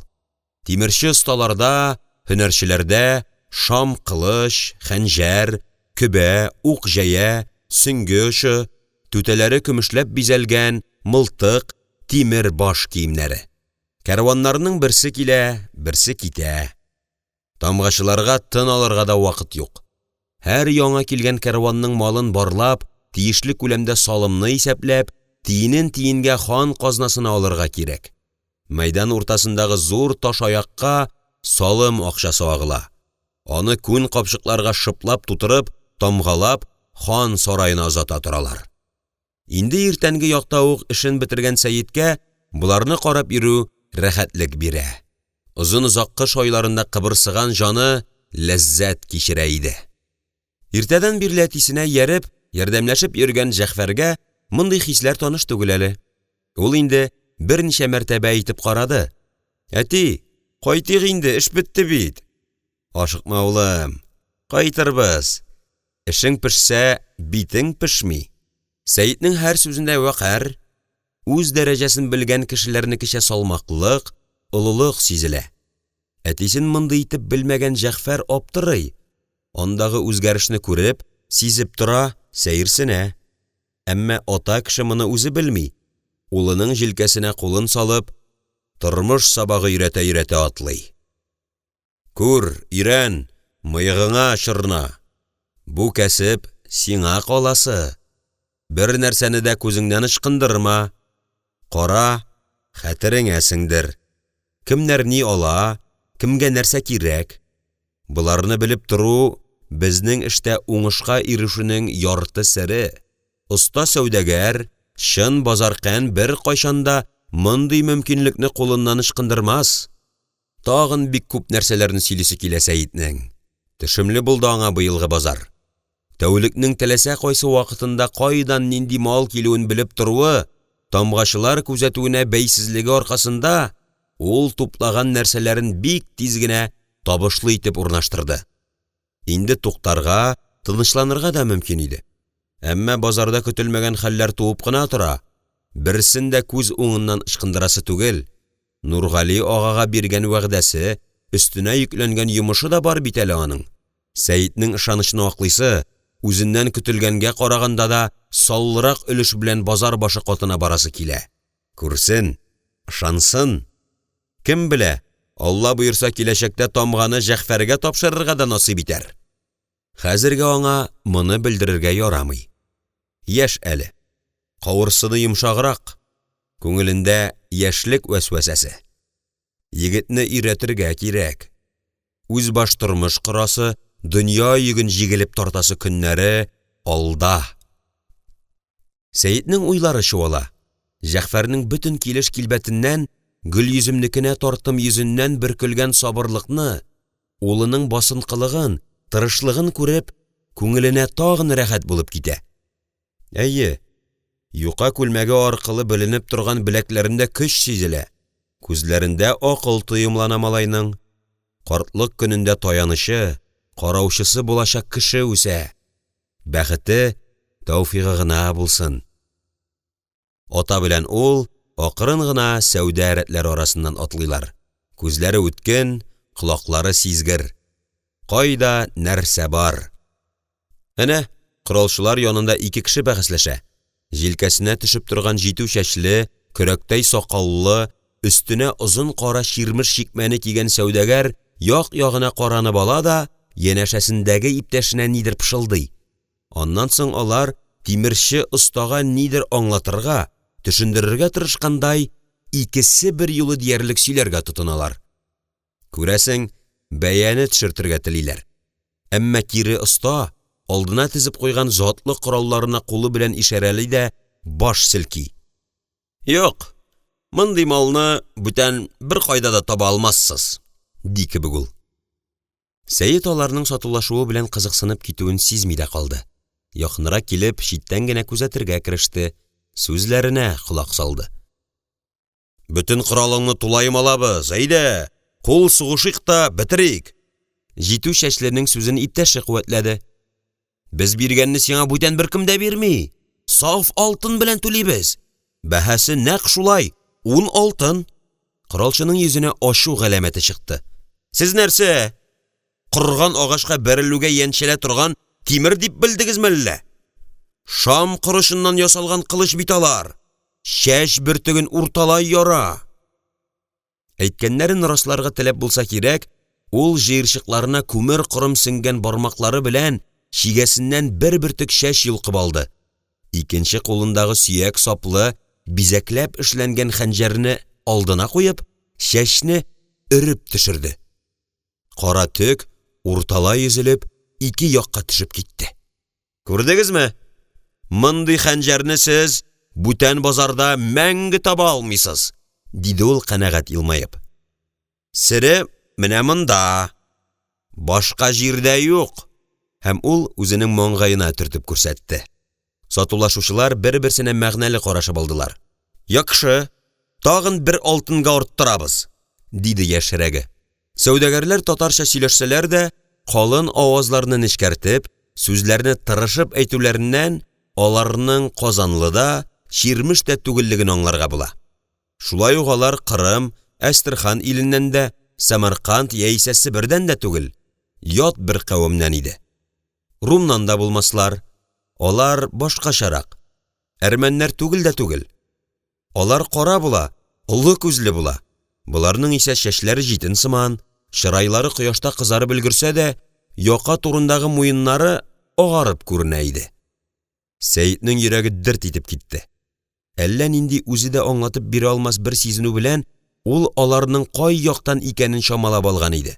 Тимерче осталарда, һөнәрчеләрдә шам кылыч, хәнҗәр, көбә, ук җәя, сөңге ошы, түтәләре көмешләп бизәлгән мылтык, тимер баш киемнәре. Кәрваннарның берсе килә, берсе китә. Тамгачыларга тын алырга да вакыт юк. Һәр яңа килгән кәрванның малын барлап, тиешле күләмдә салымны исәпләп, тиенен-тиенгә хан казнасына алырга кирәк. Мәйдан уртасындагы зур таш аякка салым акчасы агыла. Аны күн капчыкларга шыплап тутырып, тамгалап, хан сарайына озата торалар. Инде иртәнге якта ук эшен бетергән Сәйиткә буларны карап йөрү рәхәтлек бирә. Озын-озак кыш айларында кыбырсыган жаны ләззәт кичерә иде. Иртәдән бирле әтисенә ярып, ярдәмләшеп йөргән Җәгъфәргә мондый хисләр таныш түгел әле. Ул инде берничә мәртәбә әйтеп карады. Әти, кайтыйк инде, эш бетте бит. Ашыкма улым, кайтырбыз. Эшең пешсә, битең пешми. Сәйитнең һәр сүзендә вакар, үз дәрәҗәсен белгән кешеләрнекечә салмаклык, улылык сизелә. Әтисен мондый итеп белмәгән Җәгъфәр аптырый. Андагы үзгәрешне күреп, сизеп тора, сәерсенә. Әмма ата кеше моны үзе белми. Улының җилкәсенә кулын салып, тормыш сабагы өйрәтә-өйрәтә атлый. Күр, ирән, мыегыңа чырна. Бу кәсеп сиңа каласы. Бер нәрсәне дә күзеңнән ычкындырма. Кара, хәтереңә сеңдер. Кемнәр ни ала, кемгә нәрсә кирәк. Буларны белеп тору безнең эштә уңышка ирешүнең ярты сере. Оста сәүдәгәр, чын базаркән бер кайчанда мондый мөмкинлекне кулыннан ычкындырмас. Тагын бик күп нәрсәләрне сөйлисе килә Сәйитнең. Төшемле булды аңа быелгы базар. Тәүлекнең теләсә кайсы вакытында кайдан нинди мал килүен белеп торуы, тамгачылар күзәтүенә бәйсезлеге аркасында ул туплаган нәрсәләрен бик тиз генә табышлы итеп урнаштырды. Инде туктарга, тынычланырга да мөмкин иде. Әмма базарда көтелмәгән хәлләр туып кына тора. Берсен дә күз уңыннан ышкындырасы түгел. Нургали агага биргән вәгъдәсе, өстенә йөкләнгән йомышы да бар бит әле аның. Сәйитнең ышанычын аклыйсы, үзеннән көтелгәнгә караганда да саллырак өлеш белән базар башы катына барасы килә. Күрсен, ышансын. Кем белә, Алла буйырса киләчәктә тамганы Җәгъфәргә тапшырырга да насыйп итәр. Хәзергә аңа моны белдерергә ярамый. Яшь әле. Кавырсыны йомшаграк. Күңелендә яшьлек вәсвәсәсе. Егетне өйрәтергә кирәк. Үз баш тормыш кырасы, дөнья йөген җигелеп тартасы көннәре алда. Сәйитнең уйлары чуала. Җәгъфәрнең бөтен килеш килбәтеннән, Гөлйөземнекенә тартым йөзеннән бөркелгән сабырлыкны, улының басынкылыгын, тырышлыгын күреп, күңеленә тагын рәхәт булып китә. Әйе, юка күлмәге аркылы беленеп торган беләкләрендә көч сизелә. Күзләрендә акыл тоемлана малайның. Картлык көнендә таянышы, караучысы булачак кеше үсә. Бәхете, тәүфигы гына булсын. Ата белән ул акрын гына сәүдә рәтләре арасыннан атлыйлар. Күзләре үткен, колаклары сизгер. Кайда нәрсә бар? Әнә, коралчылар янында ике кеше бәхәсләшә. Җилкәсенә төшеп торган җитү чәчле, көрәктәй сакаллы, өстенә озын кара ширмеш шикмәне кигән сәүдәгәр як-ягына каранып ала да, янәшәсендәге иптәшенә нидер пышылдый. Аннан соң алар тимерче остага нидер аңлатырга, төшендерергә тырышкандай, икесе бер юлы диярлек сөйләргә тотыналар. Күрәсең, бәяне төшертергә телиләр. Әмма кире оста алдына тезеп куйган затлы коралларына кулы белән ишарәли дә баш селки. Юк, мондый малны бүтән бер кайда да таба алмассыз, ди кебек ул. Сәйит аларның сатулашуы белән кызыксынып китүен сизми дә калды. Якынрак килеп, читтән генә күзәтергә кереште, сүзләренә колак салды. Бүтән коралыңны тулайым алабыз, әйдә, кул сугышыйк та битерик. Җитү чәчленең сүзен иптәше куәтләде. Без биргәнне сиңа бүтән беркем дә бирми. Саф алтын белән түлибез. Бәһәсе нәкъ шулай, 10 алтын. Коралчының йөзенә ачу галәмәте чыкты. Сез нәрсә? Курган агачка бәрелүгә янчелә торган тимер дип белдегезме әллә? Шам корышыннан ясалган кылыч бит алар. Чәч бөртеген урталай яра. Әйткәннәрен расларга теләп булса кирәк, ул җыерчыкларына күмер корым сеңгән бармаклары белән чигәсеннән бер бөртек чәч йолкып алды. Икенче кулындагы сөяк саплы, бизәкләп эшләнгән хәнҗәрне алдына куеп, чәчне өреп төшерде. Кара төк урталай йөзелеп, ике якка төшеп китте. Күрдегезме? Мондый хәнҗәрне сез бүтән базарда мәңге таба алмыйсыз, диде ул канәгать илмаеп. Сире менә монда. Башка җирдә юк. Һәм ул үзенең маңгаена төртеп күрсәтте. Сатулашучылар бер-берсенә мәгънәле карашып алдылар. Яхшы, тагын бер алтынга арттырабыз, диде яшьрәге. Сәүдәгәрләр татарча сөйләшсәләр дә, калын авазларны нечкәртеп, сүзләрне тырышып әйтүләреннән аларның Казанлыда чирмеш тә түгеллеген аңларга була. Шулай ук алар Кырым, Әстерхан иленнән дә, Самарканд яисә Себердән дә түгел, ят бер кавемнән иде. Румнан да булмаслар. Алар башкачарак. Әрмәннәр түгел дә түгел. Алар кара була, олы күзле була. Буларның исә чәчләре җитен сыман, чырайлары кояшта кызарып өлгерсә дә, яка турындагы муеннары агарып күренә иде. Сәйитнең йөрәге дерт итеп китте. Әллә нинди үзе дә аңлатып бирә алмас бер сизенү белән ул аларның кай яктан икәнен чамалап алган иде.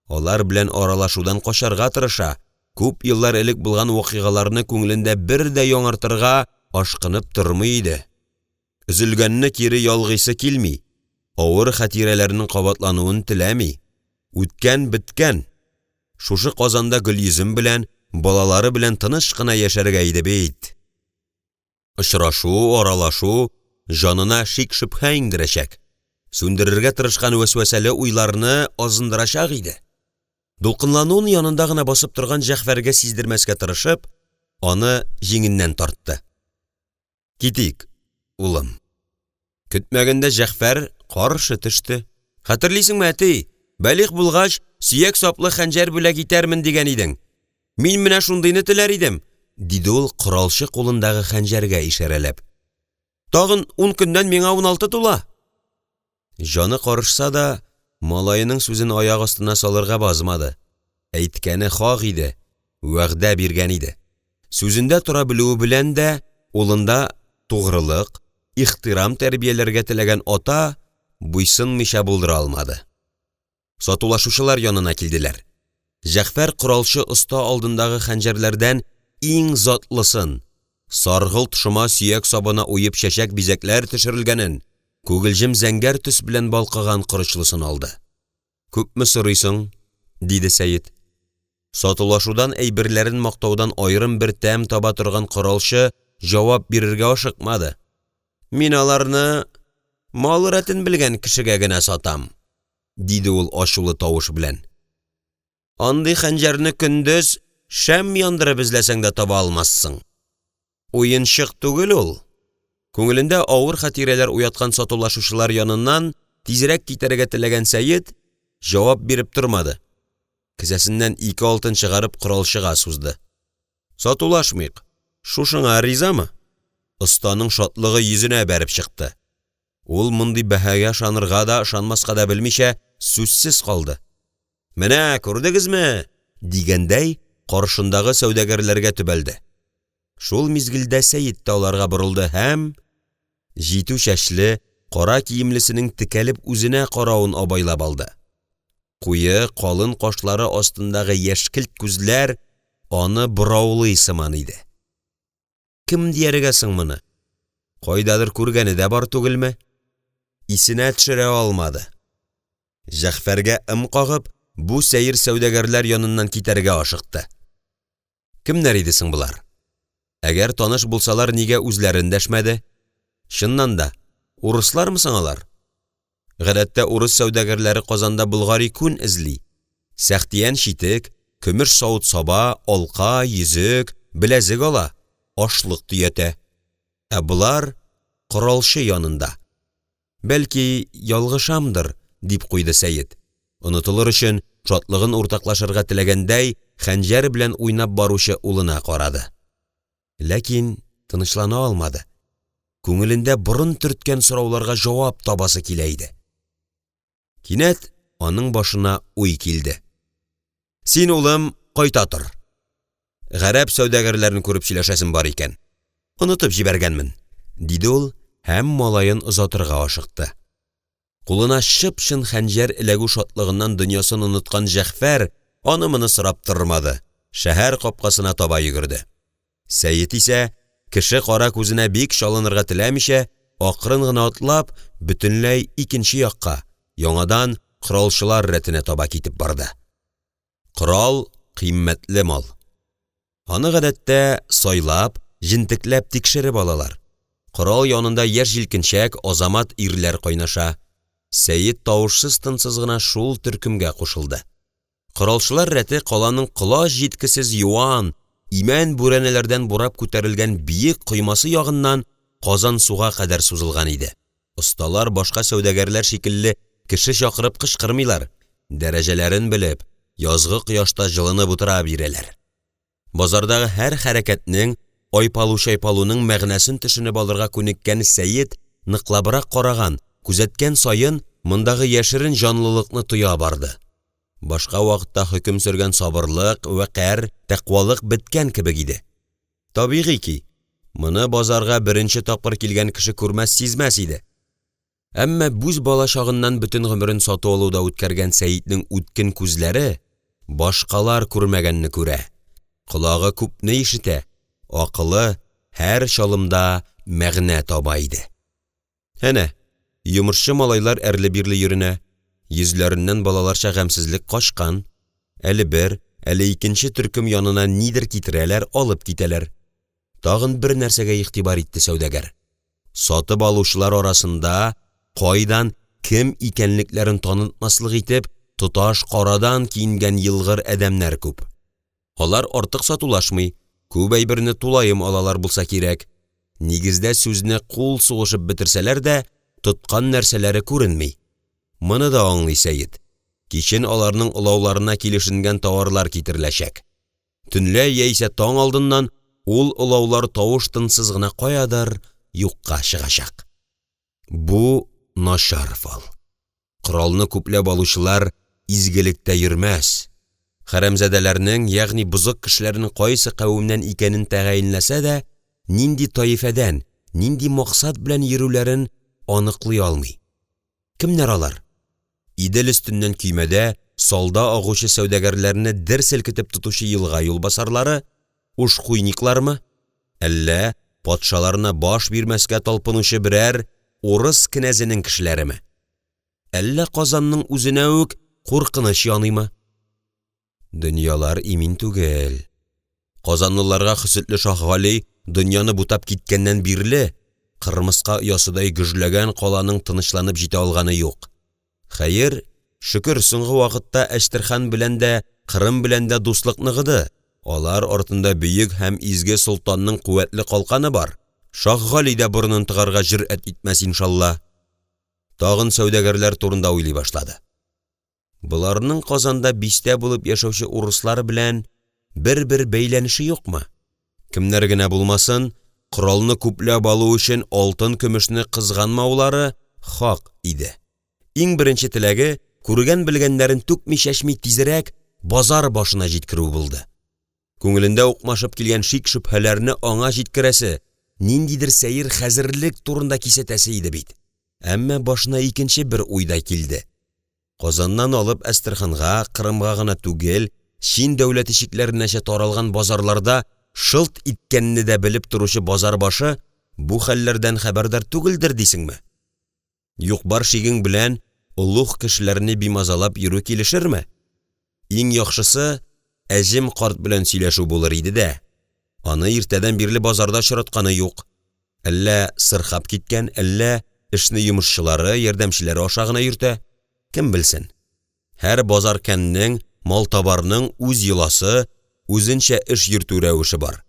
Алар белән аралашудан качарга тырыша, күп еллар элек булган вакыйгаларны күңелендә бер дә яңартырга ашкынып тормый иде. Üzülгәнне кире ялгыйсы килми, авыр хатирәләрнең кабатлануын теләми. Үткән биткән. Шушы Казанда Гөлйөзем белән, балалары белән тыныч кына яшәргә иде бит. Очрашу, аралашу җанына шик-шөбһә иңдерәчәк. Сүндерергә тырышкан вәсвәсәле уйларны азындырачак иде. Дулкынлануын янында гына басып торган Җәгъфәргә сиздермәскә тырышып, аны җиңеннән тартты. Китик. улым. Көтмәгәндә Җәгъфәр каршы төште. Хәтерлисеңме, әти? Бәлиғ булгач, сөяк саплы хәнҗәр бүләк итәрмен дигән идең. Мин менә шундыйны теләр идем, диде ул коралчы кулындагы хәнҗәргә ишарәләп. Тагын 10 көндән миңа 16 тула. Җаны карышса да, малаеның сүзен аяк астына салырга базмады. Әйткәне хак иде, вәгъдә биргән иде. Сүзендә тора белүе белән дә, улында тугрылык, ихтирам тәрбияләргә теләгән ата буйсынмыйча булдыра алмады. Сатулашучылар янына килделәр. Җәгъфәр коралчы оста алдындагы хәнҗәрләрдән иң затлысын, саргылт шома сөяк сабына уеп чәчәк бизәкләр төшерелгәнен, күгелҗем зәңгәр төс белән балкыган корычлысын алды. Күпме сорыйсың? Диде Сәйид. Сатулашудан әйберләрен мактаудан аерым бер тәм таба торган коралчы җавап бирергә ашыкмады. Мин аларны мал рәтен белгән кешегә генә сатам, диде ул ачулы тавыш белән. Андый хәнҗәрне көндез шәм яндырып эзләсәң дә таба алмассың. Уенчык түгел ул. Күңелендә авыр хатирәләр уяткан сатулашучылар яныннан тизрәк китәргә теләгән Сәйид җавап биреп тормады. Кесәсеннән 2 алтын чыгарып коралчыга сузды. Сатулашмыйк. Шушыңа ризамы? Останың шатлыгы йөзенә бәреп чыкты. Ул мондый бәһәгә шанырга да, шанмаска да белмичә сүзсез калды. Менә күрдегезме? Дигәндәй, каршындагы сәүдәгәрләргә төбәлде. Шул мизгелдә Сәйид тә аларга борылды һәм җитү чәчле, кара киемлесенең текәлеп үзенә каравын абайлап алды. Куе, калын кашлары астындагы яшькелт күзләр аны бораулый сыман иде. Кем дияргә соң моны? Кайдадыр күргәне дә бар түгелме? Исенә төшерә алмады. Җәгъфәргә кагып, бу сәйер сәүдәгәрләр яныннан китәргә ашыкты. Кемнәр иде соң булар? Әгәр таныш булсалар, нигә үзләрен дәшмәде? Чыннан да, урыслармы соң алар? Гадәттә урыс сәүдәгәрләре Казанда Булгари күн эзли. Сәхтиян читек, көмеш савыт саба, алка, йөзек, беләзек ала, ашлык төятә. Ә булар коралчы янында. Бәлки, ялгышамдыр, дип куйды Сәйид. Онытылыр өчен шатлыгын уртаклашырга теләгәндәй, хәнҗәр белән уйнап баручы улына карады. Ләкин тынычлана алмады. Күңелендә борын төрткән сорауларга җавап табасы килә иде. Кинәт аның башына уй килде. Син, улым, кайта тор. Гарәп сәүдәгәрләрен күреп сөйләшәсем бар икән. Онытып җибәргәнмен, диде ул һәм малаен озатырга ашыкты. Кулына шып-шын хәнҗәр эләгү шатлыгыннан дөньясын оныткан Җәгъфәр аны-моны сорап тормады. Шәһәр капкасына таба йөгерде. Сәйид исә, кеше кара күзенә бик шалынырга теләмичә, акрын гына атлап, бөтенләй икенче якка, яңадан коралчылар рәтенә таба китеп барды. Корал кыйммәтле мал. Аны гадәттә сайлап, җентекләп тикшереп алалар. Корал янында яшь җилкенчәк, азамат ирләр кайнаша. Сәйид тавышсыз тынсыз гына шул төркемгә кушылды. Коралчылар рәте каланың колаш җиткесез юан, имән бүрәнәләрдән бурап күтәрелгән биек коймасы ягыннан Казан суга кадәр сузылган иде. Осталар башка сәүдәгәрләр шикелле кеше чакырып кычкырмыйлар, дәрәҗәләрен белеп, язгы кояшта җылынып утыра бирәләр. Базардагы һәр хәрәкәтнең, айпалу-чайпалуның мәгънәсен төшенеп алырга күнеккән Сәйид ныклабрак караган, күзәткән саен мондагы яшерен җанлылыкны тоя барды. Башка вакытта хөкем сөргән сабырлык, вәкар, тәкъвалык беткән кебек иде. Табигый ки, моны базарга беренче тапкыр килгән кеше күрмәс, сизмәс иде. Әмма бүз бала чагыннан бөтен гомерен сату алуда үткәргән Сәйиднең үткен күзләре башкалар күрмәгәнне күрә. Колагы күпне ишетә, акылы һәр чалымда мәгънә таба иде. Әнә, йомырчы малайлар әрле-бирле йөренә, йөзләреннән балаларча гамсезлек качкан, әле бер, әле икенче төркем янына нидер китерәләр, алып китәләр. Тагын бер нәрсәгә игътибар итте сәүдәгәр. Сатып алучылар арасында кайдан кем икәнлекләрен танытмаслык итеп, тоташ карадан киенгән йылгыр әдәмнәр күп. Алар артык сатулашмый, күп әйберне тулаем алалар булса кирәк. Нигездә сүзне кул сугышып бетерсәләр дә, тоткан нәрсәләре күренми. Моны да аңлый Сәйит. Кичен аларның улауларына килешенгән товарлар китереләчәк. Төнлә яисә таң алдыннан ул улаулар тавыш-тынсыз гына каядыр юкка чыгачак. Бу начар фал. Коралны күпләп алучылар изгелектә йөрмәс. Хәрәмзәдәләрнең, ягъни бузык кешеләрнең кайсы кавемнән икәнен тәгаенләсә дә, нинди таифәдән, нинди максат белән йөрүләрен аныклый алмый. Кемнәр алар? Идел өстеннән көймәдә салда агучы сәүдәгәрләрне дер селкетеп тотучы елга юлбасарлары, ушкуйниклармы? Әллә патшаларына баш бирмәскә талпынучы берәр урыс князенең кешеләреме? Әллә Казанның үзенә үк куркыныч яныймы? Дөньялар имин түгел. Казанлыларга хөсетле Шаһ Гали дөньяны бутап киткәннән бирле кырмыска оясыдай гөжләгән каланың тынычланып җитә алганы юк. Хәер, шөкер, соңгы вакытта Әчтерхан белән дә, Кырым белән дә дуслык ныгыды. Алар артында бөек һәм изге солтанның куәтле калканы бар. Шаһ Гали дә борынын тыгарга җөрьәт итмәс иншалла. Тагын сәүдәгәрләр турында уйлый башлады. Буларның Казанда бистә булып яшәүче урыслар белән бер-бер бәйләнеше юкмы? Кемнәр генә булмасын, коралны күпләп алу өчен алтын-көмешне кызганмаулары хак иде. Иң беренче теләге күргән-белгәннәрен түкми-чәчми тизрәк базар башына җиткерү булды. Күңелендә укмашып килгән шик-шөбһәләрне аңа җиткерәсе, ниндидер сәер хәзерлек турында кисәтәсе иде бит. Әмма башына икенче бер уйда килде. Казаннан алып Әстерханга, Кырымга гына түгел, Чин дәүләте чикләренәчә таралган базарларда шылт иткәнне дә белеп торучы базар башы бу хәлләрдән хәбәрдар түгелдер дисеңме? Юк, бар шигең белән улуг кешеләрне бимазалап йөрү килешерме? Иң яхшысы Әҗем карт белән сөйләшү булыр иде дә. Аны иртәдән бирле базарда чыратканы юк. Әллә сырхап киткән, әллә эшне йомышчылары, ярдәмчеләре аша гына йөртә. Кем белсен? Һәр базар кәннең, мал-табарның үз йоласы, үзенчә эш йөртү рәвеше бар.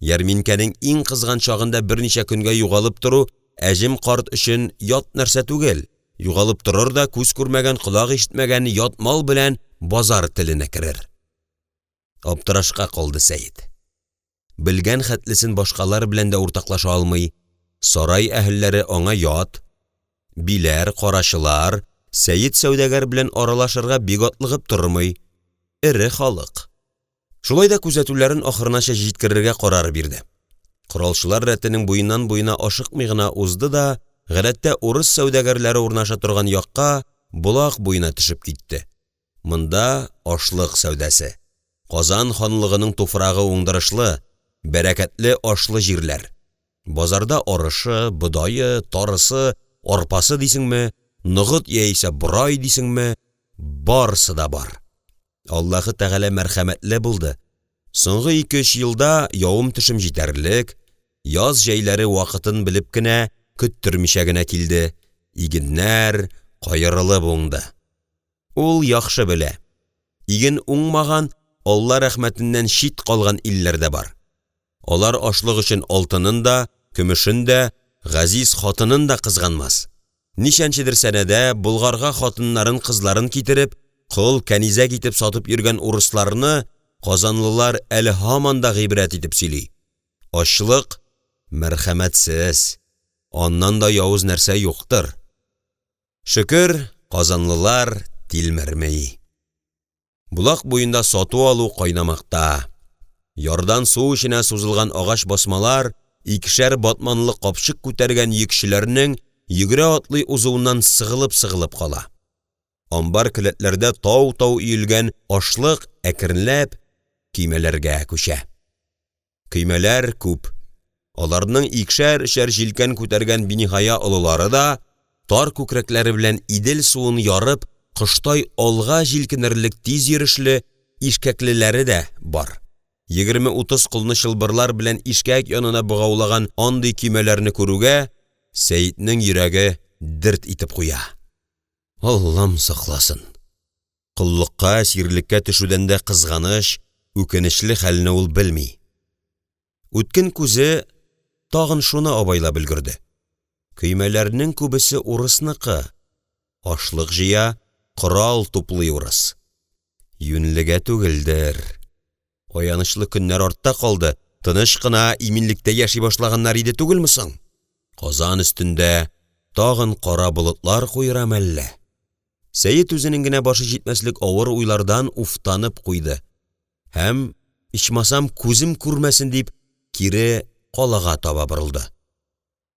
Ярминкәнең иң кызган чагында берничә көнгә югалып тору Әҗем карт өчен ят нәрсә түгел. Югалып торыр да күз күрмәгән, колак ишетмәгән ят мал белән базар теленә керер. Аптырашка калды Сәйит. Белгән хәтлесен башкалар белән дә уртаклаша алмый. Сарай әһелләре аңа ят. Биләр, карашылар, Сәйит сәүдәгәр белән аралашырга бик атлыгып тормый. Эре халык. Шулай да күзәтүләрен ахырынача җиткерергә карар бирде. Коралчылар рәтенең буеннан-буена ашыкмый гына узды да, гадәттә урыс сәүдәгәрләре урнаша торган якка, булак буена төшеп китте. Монда ашлык сәүдәсе. Казан ханлыгының туфрагы уңдырышлы, бәрәкәтле ашлы җирләр. Базарда арышы, бодайы, тарысы, арпасы дисеңме, ныгыт яисә бурай дисеңме, барысы да бар. Аллаһы Тәгалә мәрхәмәтле булды. Соңгы 2-3 елда явым төшем җитәрлек, яз җәйләре вакытын белеп кенә, көттермичә генә килде. Игеннәр кайырылып уңды. Ул яхшы белә. Иген уңмаган, Алла рәхмәтеннән чит калган илләр дә бар. Алар ашлык өчен алтынын да, көмешен дә, газиз хатынын да кызганмас. Нишәнчедер сәнәдә Булгарга хатыннарын, кызларын китереп, кыл кәнизәк итеп сатып йөргән урысларны казанлылар әле һаман да гыйбрәт итеп сөйли. Ачлык мәрхәмәтсез, аннан да явыз нәрсә юктыр. Шөкер, казанлылар тилмермәй. Булак буенда сату алу кайнамакта. Ярдан су эченә сузылган агач басмалар, икешәр батманлы капчык күтәргән йөкчеләрнең йөгерә атлый узуыннан сыгылып кала. Амбар келәтләрдә тау-тау өелгән ашлык әкренләп көймәләргә күчә. Көймәләр күп. Аларның икешәр-өчәр җилкән күтәргән биниһая олылары да тар күкрәкләре белән Идел суын ярып, кыштай алга җилкенерлек тиз йөрешле ишкәклеләре дә бар. 20-30 кылны чылбырлар белән ишкәк янына бугаулаган андый көймәләрне күрүгә Сәйитнең йөрәге дерт итеп куя. Аллам сакласын. Куллыкка, сирлеккә төшүдән дә кызганыч, үкенечле хәлне ул белми. Үткен күзе тагын шуны абайлап өлгерде. Көймәләрнең күбесе урысныкы. Ашлык җыя, корал туплый урыс. Юнлегә түгелдер. Аянычлы көннәр артта калды. Тыныч кына иминлектә яши башлаганнар иде түгелме соң? Казан өстендә тагын кара болытлар куйрам әллә? Сәйет үзенең генә башы җитмәслек авыр уйлардан уфтанып куйды. Һәм ичмасам күзем күрмәсен дип кире калага таба борылды.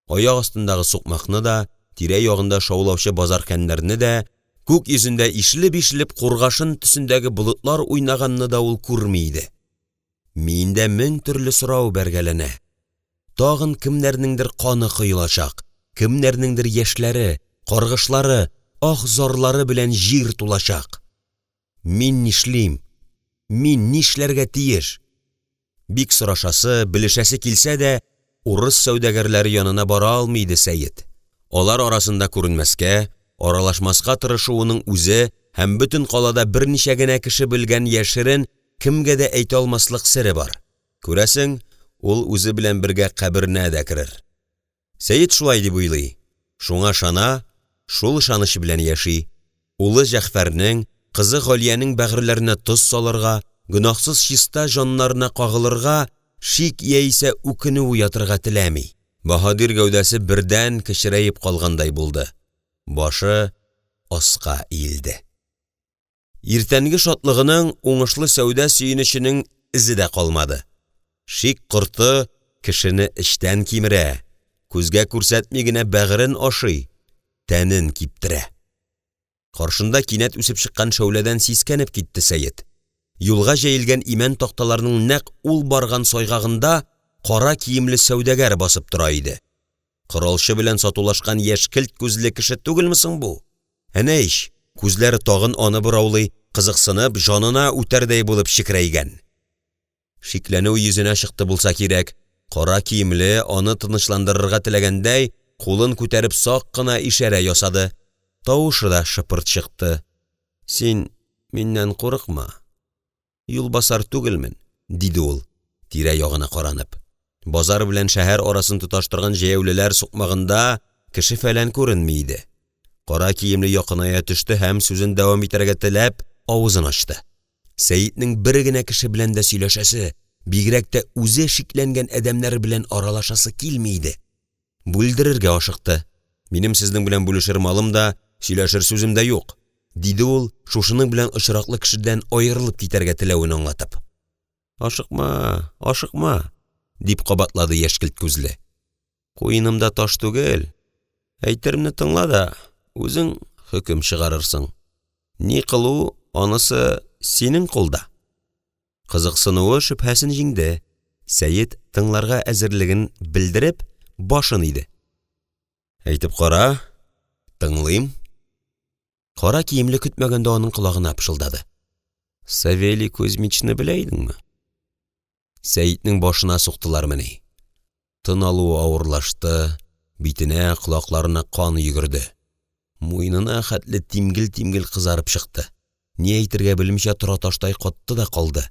Аяк астындагы сукмакны да, тирә-ягында шаулаучы базар кәннәрне дә, күк йөзендә ишлеп-ишлеп кургашын төсендәге болытлар уйнаганны да ул күрми иде. Миндә мең төрле сорау бәргәләнә. Тагын кемнәрнеңдер каны кыйлачак, кемнәрнеңдер яшьләре, каргышлары, ах зарлары белән җир тулачак. Мин нишлим? Мин нишләргә тиеш? Бик сорашасы, белешәсе килсә дә, урыс сәүдәгәрләре янына бара алмый иде Сәйет. Алар арасында күренмәскә, аралашмаска тырышуының үзе һәм бөтен калада берничә генә кеше белгән яшерен кемгә дә әйтә алмаслык сере бар. Күрәсең, ул үзе белән бергә каберенә дә керер. Сәйет шулай дип уйлый. Шуңа шана, шул ышаныч белән яши. Улы Җәгъфәрнең, кызы Галиянең бәгырьләренә тоз салырга, гөнаһсыз чиста җаннарына кагылырга, шик яисә үкенү уятырга теләми. Баһадир гәүдәсе бердән кечерәеп калгандай булды. Башы аска иелде. Иртәнге шатлыгының, уңышлы сәүдә сөенеченең изе дә калмады. Шик корты кешене эчтән кимерә, күзгә күрсәтми генә бәгырен ашый, тәнен киптерә. Каршында кинәт үсеп чыккан шәүләдән сискәнеп китте Сәйет. Юлга җәелгән имән такталарының нәкъ ул барган сайгагында кара киемле сәүдәгәр басып тора иде. Коралчы белән сатулашкан яшькелт күзле кеше түгелме соң бу? Әнә ич, күзләре тагын аны бораулый, кызыксынып, җанына үтәрдәй булып шикрәйгән. Шикләнү йөзенә чыкты булса кирәк. Кара киемле аны тынычландырырга теләгәндәй, кулын күтәреп сак кына ишарә ясады. Тавышы да шыпырт чыкты. Син миннән курыкма. Юлбасар түгелмен, диде ул, тирә-ягына каранып. Базар белән шәһәр арасын тоташтырган җәяүлеләр сукмагында кеше фәлән күренми иде. Кара киемле якыная төште һәм сүзен дәвам итәргә теләп, авызын ачты. Сәйитнең бер генә кеше белән дә сөйләшәсе, бигрәк тә үзе шикләнгән адәмнәр белән аралашасы килми иде. Бүлдерергә ашыкты. Минем сезнең белән бүлешер малым да, сөйләшер сүзем дә юк, диде ул, шушының белән очраклы кешедән аерылып китәргә теләвен аңлатып. Ашыкма, ашыкма, дип кабатлады яшькелт күзле. Куенымда таш түгел. Әйтеремне тыңла да, үзең хөкем чыгарырсың. Ни кылу, анысы синең кулда. Кызыксынуы шөбһәсен җиңде. Сәйет тыңларга әзерлеген белдереп, башын иде. Әйтеп кара, тыңлыйм. Кара киемле көтмәгәндә аның колагына пышылдады. Савелий Кузьмичны белә идеңме? Сәйитнең башына суктылармыни. Тын алуы авырлашты, битенә, колакларына кан йөгерде. Муенына хәтле тимгел-тимгел кызарып чыкты. Ни әйтергә белмичә тора таштай катты да калды.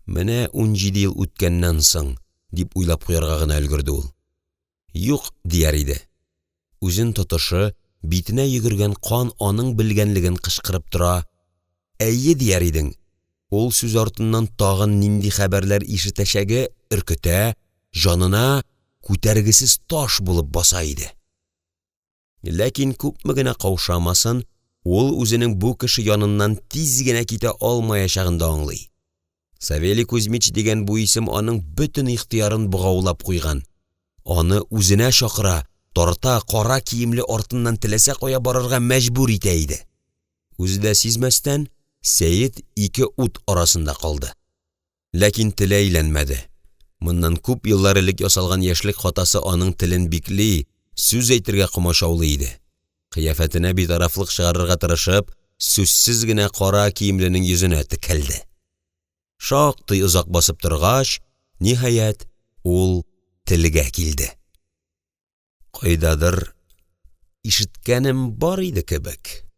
Менә 17 ел үткәннән соң, дип уйлап куярга гына өлгерде ул. Юк, дияр иде. Үзен тотышы, битенә йөгергән кан аның белгәнлеген кычкырып тора. Әйе, дияр идең. Ул сүз артыннан тагын нинди хәбәрләр ишетәчәге өркетә, җанына күтәргесез таш булып баса иде. Ләкин күпме генә каушамасын, ул үзенең бу кеше яныннан тиз генә китә алмаячагын да аңлый. Савелий Кузьмич дигән бу исем аның бөтен ихтыярын богаулап куйган. Аны үзенә чакыра, тарта, кара киемле артыннан теләсә кая барырга мәҗбүр итә иде. Үзе дә сизмәстән, Сәйит ике ут арасында калды. Ләкин теле әйләнмәде. Моннан күп еллар элек ясалган яшьлек хатасы аның телен бикли, сүз әйтергә комачаулы иде. Кыяфәтенә битарафлык чыгарырга тырышып, сүзсез генә кара киемленең йөзенә текәлде. Шактый озак басып торгач, ниһаять, ул телгә килде. Кайдадыр ишеткәнем бар иде кебек.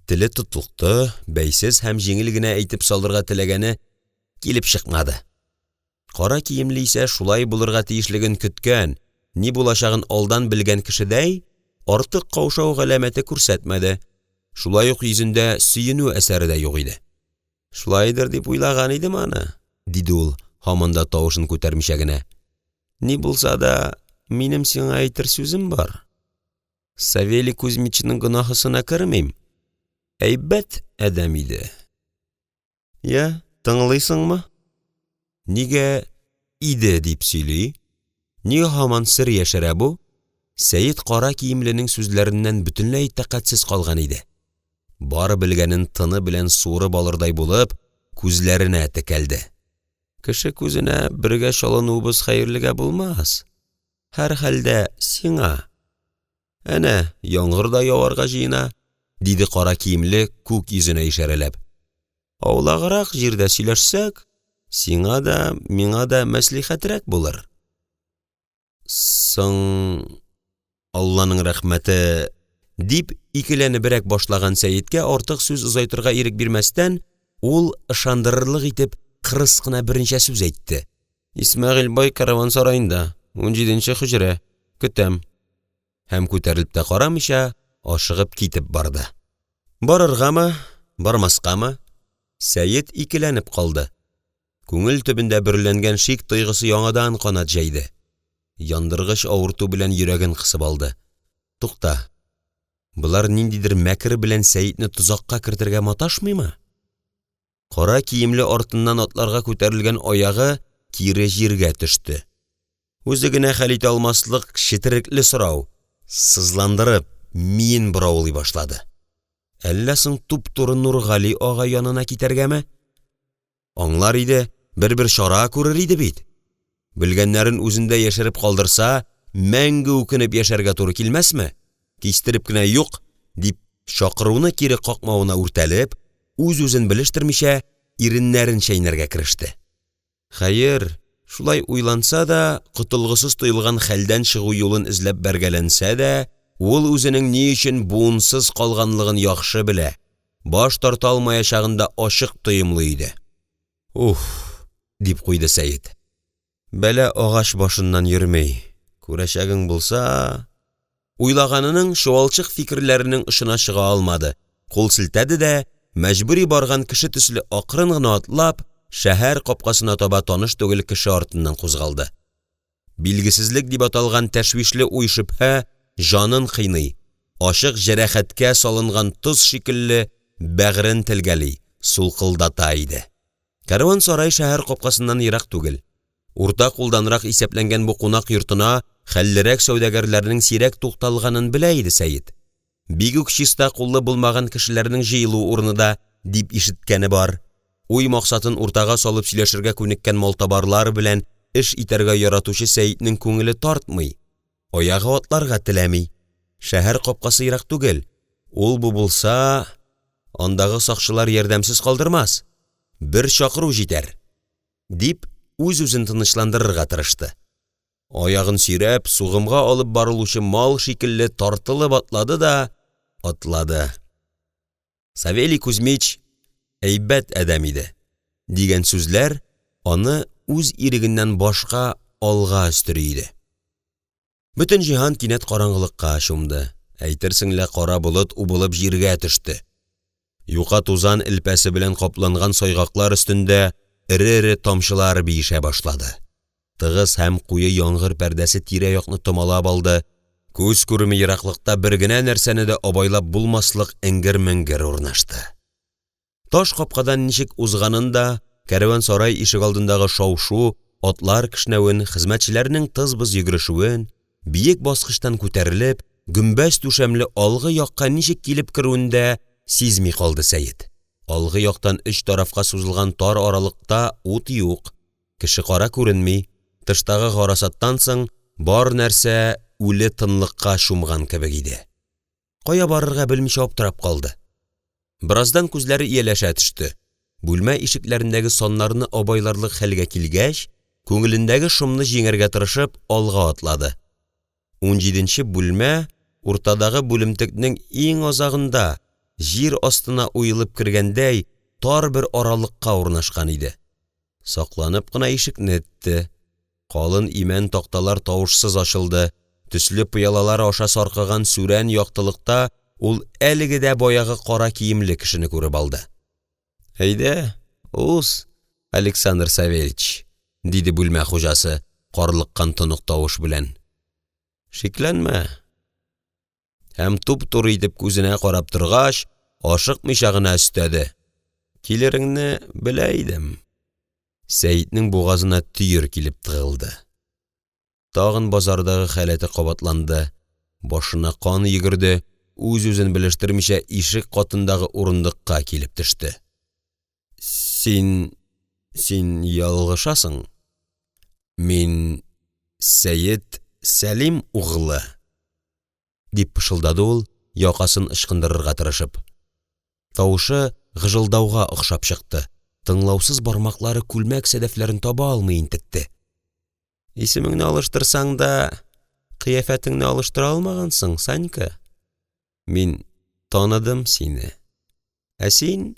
Теле тотлыкты, бәйсез һәм җиңел генә әйтеп салырга теләгәне килеп чыкмады. Кара киемле исә шулай булырга тиешлеген көткән, ни булачагын алдан белгән кешедәй, артык каушау галәмәте күрсәтмәде. Шулай ук йөзендә сөенү әсәре дә юк иде. Шулайдыр дип уйлаган идем аны, диде ул, һаман да тавышын күтәрмичә генә. Ни булса да, минем сиңа әйтер сүзем бар. Савелий Кузьмичның гөнаһысына кермим. Әйбәт әдәм иде. Я, тыңлыйсыңмы? Нигә иде дип сөйли? Нигә һаман сер яшерә бу? Сәйет кара киемленең сүзләреннән бөтенләй тәкатьсез калган иде. Бары белгәнен тыны белән суырып алырдай булып, күзләренә текәлде. Кеше күзенә бергә шалынуыбыз хәерлегә булмас. Һәр хәлдә сиңа. Әнә, яңгыр да яварга җыена, диде кара киемле күк йөзенә ишарәләп. Аулаграк җирдә сөйләшсәк, сиңа да, миңа да мәслихәтрәк булыр. Соң, Алланың рәхмәте, дип икеләнебрәк башлаган Сәйеткә артык сүз озайтырга ирек бирмәстән, ул ышандырырлык итеп кырыс кына беренчә сүз әйтте. Исмәгыйль бай караван-сараенда, 17нче хуҗра, көтәм. Һәм күтәрелеп тә карамыйча, ашыгып китеп барды. Барыргамы, бармаскамы? Сәйет икеләнеп калды. Күңел төбендә бөрләнгән шик тойгысы яңадан канат җәйде. Яндыргыч авырту белән йөрәген кысып алды. Тукта. Булар ниндидер мәкер белән Сәйетне тузакка кертергә маташмыймы? Кара киемле артыннан атларга күтәрелгән аягы кире җиргә төште. Үзе генә хәл итә алмаслык четерекле сорау, сызландырып, миен бораулый башлады. Әллә соң туп-туры Нургали ага янына китәргәме? Аңлар иде, бер чара күрер иде бит. Белгәннәрен үзендә яшереп калдырса, мәңге үкенеп яшәргә туры килмәсме? Кистереп кенә юк, дип чакыруны кире какмауына үртәлеп, үз-үзен белештермичә, иреннәрен чәйнәргә кереште. Хәер, шулай уйланса да, котылгысыз тоелган хәлдән чыгу юлын эзләп бәргәләнсә дә, ул үзенең ни өчен буынсыз калганлыгын яхшы белә. Баш тарта алмаячагында ачык тоемлы иде. Уф, дип куйды Сәйет. Бәлә агач башыннан йөрмәй. Күрәчәгең булса, уйлаганының шуалчык фикерләренең ышына чыга алмады. Кул селтәде дә, мәҗбүри барган кеше төсле акрын гына атлап, шәһәр капкасына таба таныш түгел кеше артыннан кузгалды. Билгесезлек дип аталган тәшвишле уй-шөбһә җанын кыйный. Ашык җәрәхәткә салынган тоз шикелле бәгырен телгәли, сулкылдата иде. Карван-сарай шәһәр капкасыннан ерак түгел. Урта кулданрак исәпләнгән бу кунак йортына хәллерәк сәүдәгәрләрнең сирәк тукталганын белә иде Сәйет. Бик үк чиста куллы булмаган кешеләрнең җыелу урынында дип ишеткәне бар. Уй максатын уртага салып сөйләшергә күнеккән малтабарлар белән эш итәргә яратучы Сәйетнең күңеле тартмый. Аягы атларга теләми. Шәһәр капкасы ерак түгел. Ул бу булса, андагы сакчылар ярдәмсез калдырмас. Бер чакыру җитәр, дип үз-үзен тынычландырырга тырышты. Аягын сөйрәп, сугымга алып барылучы мал шикелле тартылып атлады да, атлады. Савелий Кузьмич әйбәт әдәм иде, дигән сүзләр аны үз ирегеннән башка алга өстери иде. Бөтен җиһан кинәт караңгылыкка чумды. Әйтерсең лә кара болыт убылып җиргә төште. Юка тузан элпәсе белән капланган сайгаклар өстендә эре-эре тамчылар биешә башлады. Тыгыз һәм куе яңгыр пәрдәсе тирә-якны томалап алды. Күз күрми ераклыкта бер генә нәрсәне дә абайлап булмаслык эңгер-меңгер урнашты. Таш капкадан ничек узганын да, кәрван-сарай ишек алдындагы шау-шу, атлар кешнәвен, хезмәтчеләрнең тыз-быз йөгрешүен, биек баскычтан күтәрелеп, гөмбәз түшәмле алгы якка ничек килеп керүендә сизми калды Сәйет. Алгы яктан өч тарафка сузылган тар аралыкта ут юк, кеше кара күренми, тыштагы гарасаттан соң бар нәрсә үле тынлыкка шумган кебек иде. Кая барырга белмичә аптырап калды. Бираздан күзләре ияләшә төште. Бүлмә ишекләрендәге саннарны абайларлык хәлгә килгәч, күңелендәге шумны җиңәргә тырышып, алга атлады. 17нче бүлмә уртадагы бүлемтекнең иң азагында, җир астына уелып кергәндәй, тар бер аралыкка урнашкан иде. Сакланып кына ишекне этте. Калын имән такталар тавышсыз ачылды. Төсле пыялалар аша саркыган сүрән яктылыкта ул әлеге дә баягы кара киемле кешене күреп алды. «Әйдә, уз, Александр Савельич», диде бүлмә хуҗасы карлыккан тонык тавыш белән. «Шикләнмә». Һәм туп-туры итеп күзенә карап торгач, ашыкмыйча гына өстәде. «Килереңне белә идем». Сәйитнең бугазына төер килеп тыгылды. Тагын базардагы хәләте кабатланды. Башына кан йөгерде, үз-үзен белештермичә ишек катындагы урындыкка килеп төште. Син ялгышасың. Мин Сәйит Сәлим угылы, дип пышылдады ул, якасын ычкындырырга тырышып. Тавышы гыжылдауга охшап чыкты. Тыңлаусыз бармаклары күлмәк сәдәфләрен таба алмый интекте. Исемеңне алыштырсаң да, кыяфәтеңне алыштыра алмагансың, Санька. Мин таныдым сине. Ә син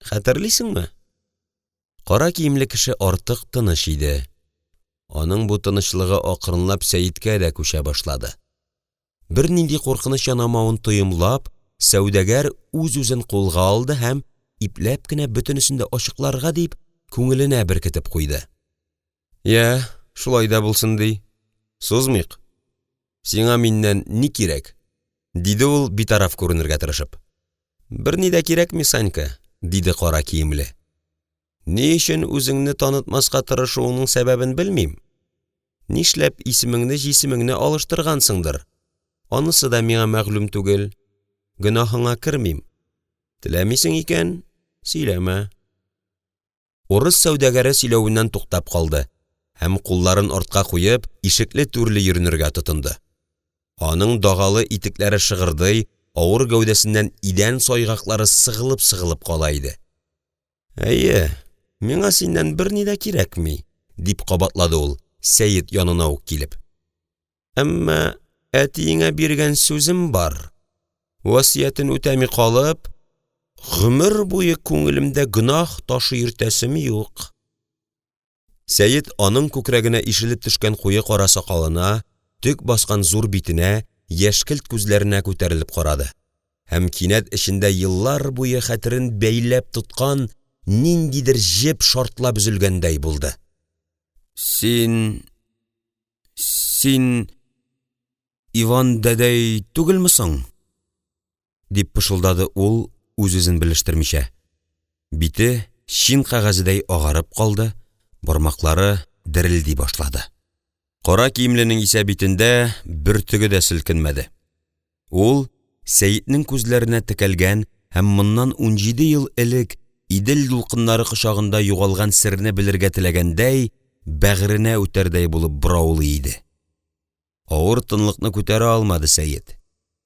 хәтерлисеңме? Кара киемле кеше артык тыныч иде. Аның бу тынычлыгы акрынлап Сәйиткә дә күчә башлады. Бер нинди куркыныч янамавын тоемлап, сәүдәгәр үз-үзен кулга алды һәм ипләп кенә бөтенесен дә ачыкларга дип күңеленә беркетеп куйды. «Я, шулай да булсын ди. Сузмыйк. Сиңа миннән ни кирәк?» диде ул битараф күренергә тырышып. «Бер ни дә кирәкми, Санька», диде кара киемле. «Ни өчен үзеңне танытмаска тырышуыңның сәбәбен белмим. Нишләп исемеңне алыштыргансыңдыр? Анысы да миңа мәгълүм түгел. Гөнаһыңа кермим. Теләмисең икән, сөйләмә». Урыс сәүдәгәре сөйләвеннән туктап калды һәм кулларын артка куеп, ишекле түрле йөренергә тотынды. Аның дагалы итекләре шыгырдый, авыр гәүдәсеннән идән сайгаклары сыгылып кала иде. «Әйе, миңа синнән бер ни дә кирәкми», дип кабатлады ул, Сәйит янына ук килеп. «Әмма әтиеңә биргән сүзем бар. Васиятен үтәми калып, гомер буе күңелемдә гөнаһ ташы йөртәсем юк». Сәйит аның күкрәгенә ишелеп төшкән куе кара сакалына, төк баскан зур битенә, яшькелт күзләренә күтәрелеп карады. Һәм кинәт эчендә еллар буе хәтерен бәйләп тоткан ниндидер җеп шартлап үзелгәндәй булды. Син Иван дәдәй түгелмесең? Дип пышылдады ул, үз-үзен белештермичә. Бите чин кәгазедәй агарып калды, бармаклары дерелди башлады. Кара киемленең исә битендә бер төге дә селкенмәде. Ул Сәйитнең күзләренә текәлгән һәм моннан 17 ел элек Идел дулкыннары кочагында югалган серне белергә теләгәндәй, бәгыренә үтәрдәй булып бораулы иде. Авыр тынлыкны күтәрә алмады Сәйит.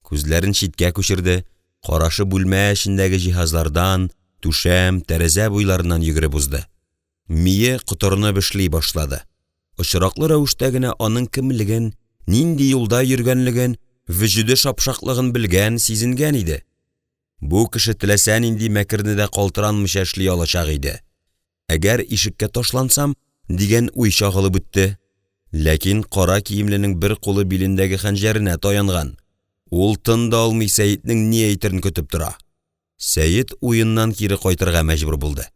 Күзләрен читкә күчерде, карашы бүлмә эчендәге җиһазлардан, түшәм, тәрәзә буйларыннан йөгереп узды. Мие кытырынып эшли башлады. Очраклы рәвештә генә аның кемлеген, нинди юлда йөргәнлеген, вөҗүде шапшаклыгын белгән, сизенгән иде. Бу кеше теләсә нинди мәкерне дә калтыранмыйча эшли алачак иде. Әгәр ишеккә ташлансам, дигән уй чагылып үтте. Ләкин кара киемленең бер кулы билендәге хәнҗәренә таянган. Ул тында алмый Сәйитнең ни әйтерен көтеп тора. Сәйит уеннан кире кайтырга мәҗбүр булды.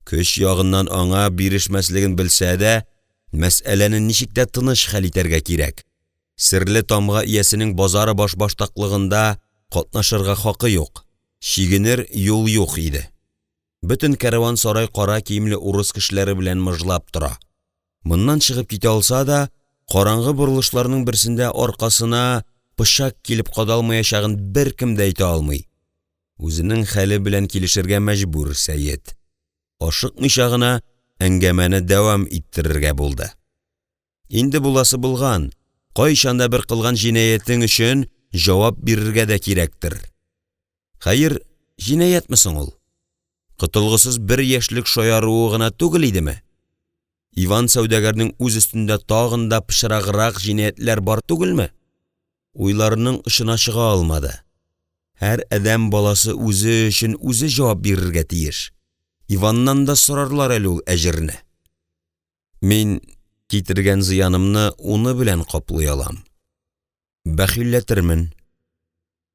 Көч ягыннан аңа бирешмәслеген белсә дә, мәсьәләне ничек тә тыныч хәл итәргә кирәк. Серле тамга иясенең базары баш-баштаклыгында катнашырга хакы юк. Шигенер юл юк иде. Бөтен кәрван сарай кара киемле урыс кешеләре белән мыжлап тора. Моннан чыгып китә алса да, караңгы бурылышларның берсендә аркасына пычак килеп кадалмаячагын беркем дә әйтә алмый. Үзенең хәле белән килешергә мәҗбүр Сәйит. Ашыкмыйча гына әңгәмәне дәвам иттерергә булды. Инде буласы булган, кайчанда бер кылган җинаятың өчен җавап бирергә дә кирәктер. Хәер, җинаятмы соң ул? Кытылгысыз бер яшьлек шаяруу гына түгел идеме? Иван сәүдәгәрнең үз өстендә тагын да пычраграк җинаятләр бар түгелме? Уйларының ышына чыга алмады. Һәр адәм баласы үзе өчен үзе җавап бирергә тиеш. Иваннан да сорарлар әле ул әҗерне. Мин китергән зыянымны уны белән каплый алам. Бәхилләтермен.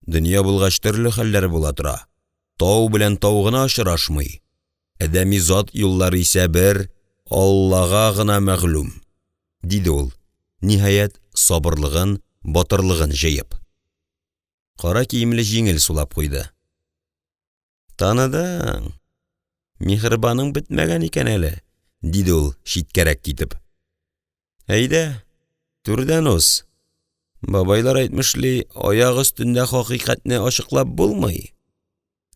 Дөнья булгач төрле хәлләр була тора. Тау белән тау гына очрашмый. Әдәми зат юллары исә бер, Аллага гына мәгълүм, диде ул, ниһаять сабырлыгын, батырлыгын җыеп. Кара киемле җиңел сулап куйды. Таныдың. Михрибаның бетмәгән икән әле, диде ул читкәрәк китеп. Әйдә, түрдән уз. Бабайлар әйтмешли, аяк өстендә хакыйкатьне ачыклап булмый.